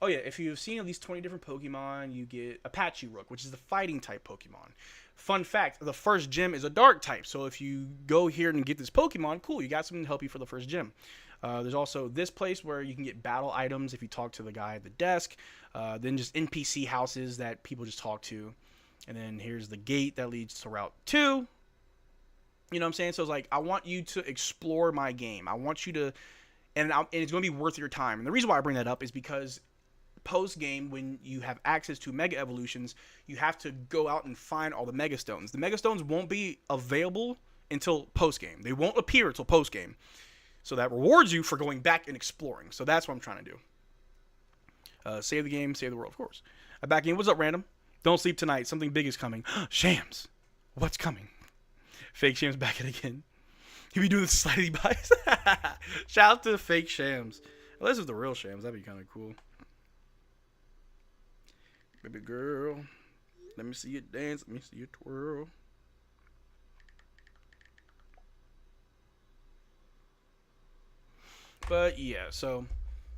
Oh yeah, if you've seen at least 20 different Pokemon, you get Apache Rook, which is the fighting type Pokemon. Fun fact, the first gym is a dark type, so if you go here and get this Pokemon, cool, you got something to help you for the first gym. There's also this place where you can get battle items if you talk to the guy at the desk. Then just NPC houses that people just talk to. And then here's the gate that leads to Route 2. You know what I'm saying? So it's like, I want you to explore my game. I want you to, and it's going to be worth your time. And the reason why I bring that up is because post-game, when you have access to Mega Evolutions, you have to go out and find all the Mega Stones. The Mega Stones won't be available until post-game. They won't appear until post-game. So that rewards you for going back and exploring. So that's what I'm trying to do. Save the game, save the world, of course. Back in. What's up, Random? Don't sleep tonight. Something big is coming. Shams. What's coming? Fake Shams back at it again. He be doing the slidey buys. Shout out to Fake Shams. Unless it's the real Shams. That'd be kind of cool. Baby girl. Let me see you dance. Let me see you twirl. But yeah, so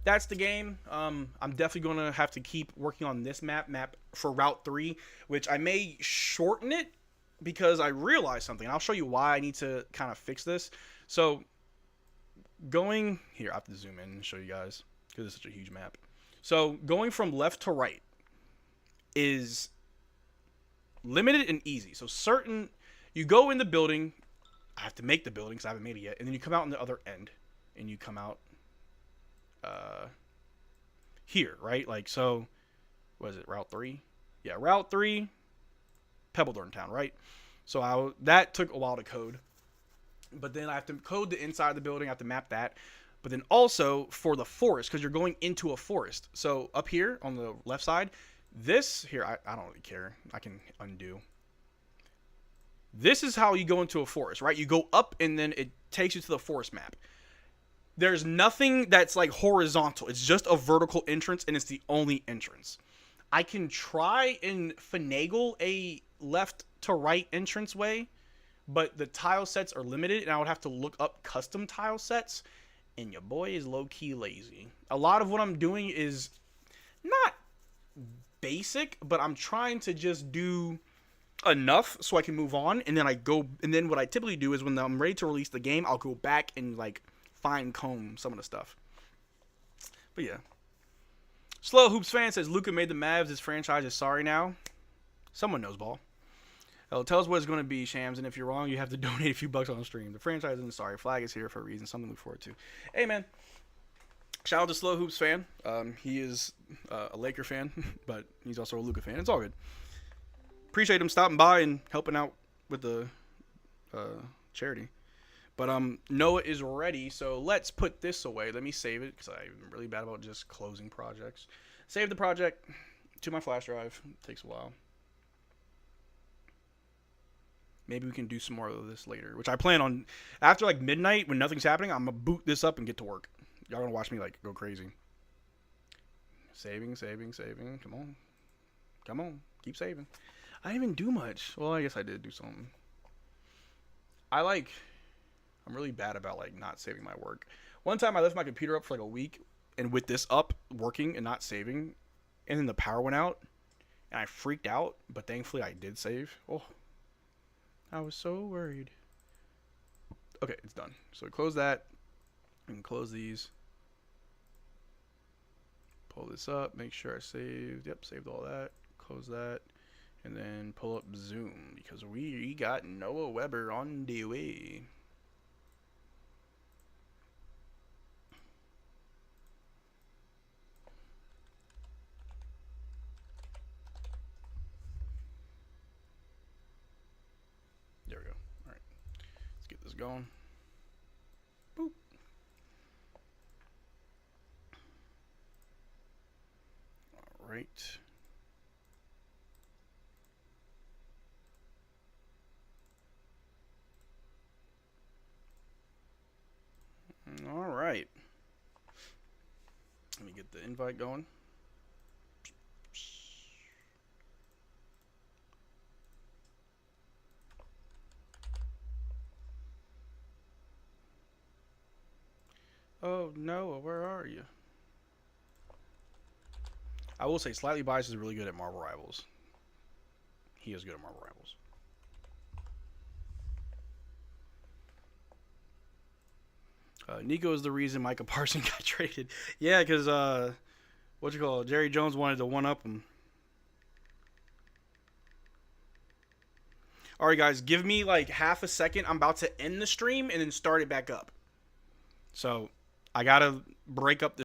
that's the game. I'm definitely going to have to keep working on this map for Route 3, which I may shorten it because I realized something. I'll show you why I need to kind of fix this. So going here, I have to zoom in and show you guys because it's such a huge map. So going from left to right is limited and easy. So you go in the building. I have to make the building because I haven't made it yet. And then you come out on the other end. And you come out here, right? Like, so, what is it, Route 3? Yeah, Route 3, Pebblethorn Town, right? So that took a while to code. But then I have to code the inside of the building. I have to map that. But then also for the forest, because you're going into a forest. So up here on the left side, here, I don't really care. I can undo. This is how you go into a forest, right? You go up and then it takes you to the forest map. There's nothing that's like horizontal. It's just a vertical entrance, and it's the only entrance. I can try and finagle a left to right entrance way, but the tile sets are limited, and I would have to look up custom tile sets, and your boy is low-key lazy. A lot of what I'm doing is not basic, but I'm trying to just do enough so I can move on, and then what I typically do is when I'm ready to release the game, I'll go back and like fine comb some of the stuff. But yeah. Slow Hoops fan says Luka made the Mavs. His franchise is sorry now. Someone knows ball. Tell us what it's going to be, Shams, and if you're wrong, you have to donate a few bucks on the stream. The franchise isn't sorry. Flag is here for a reason. Something to look forward to. Hey, man. Shout out to Slow Hoops fan. He is a Laker fan, but he's also a Luka fan. It's all good. Appreciate him stopping by and helping out with the charity. But Noah is ready, so let's put this away. Let me save it, because I'm really bad about just closing projects. Save the project to my flash drive. It takes a while. Maybe we can do some more of this later, which I plan on. After like midnight, when nothing's happening, I'm going to boot this up and get to work. Y'all going to watch me like go crazy. Saving. Come on. Keep saving. I didn't even do much. Well, I guess I did do something. I'm really bad about like not saving my work. One time I left my computer up for like a week, and with this up working and not saving, and then the power went out, and I freaked out. But thankfully I did save. Oh, I was so worried. Okay, it's done. So close that, and close these. Pull this up. Make sure I saved. Yep, saved all that. Close that. And then pull up Zoom because we got Noah Weber on the way. There we go. All right. Let's get this going. Boop. All right. All right. Let me get the invite going. Oh, Noah, where are you? I will say Slightly Biased is really good at Marvel Rivals. He is good at Marvel Rivals. Nico is the reason Micah Parsons got traded. Yeah, because, Jerry Jones wanted to one-up him. All right, guys, give me like half a second. I'm about to end the stream and then start it back up. So I got to break up the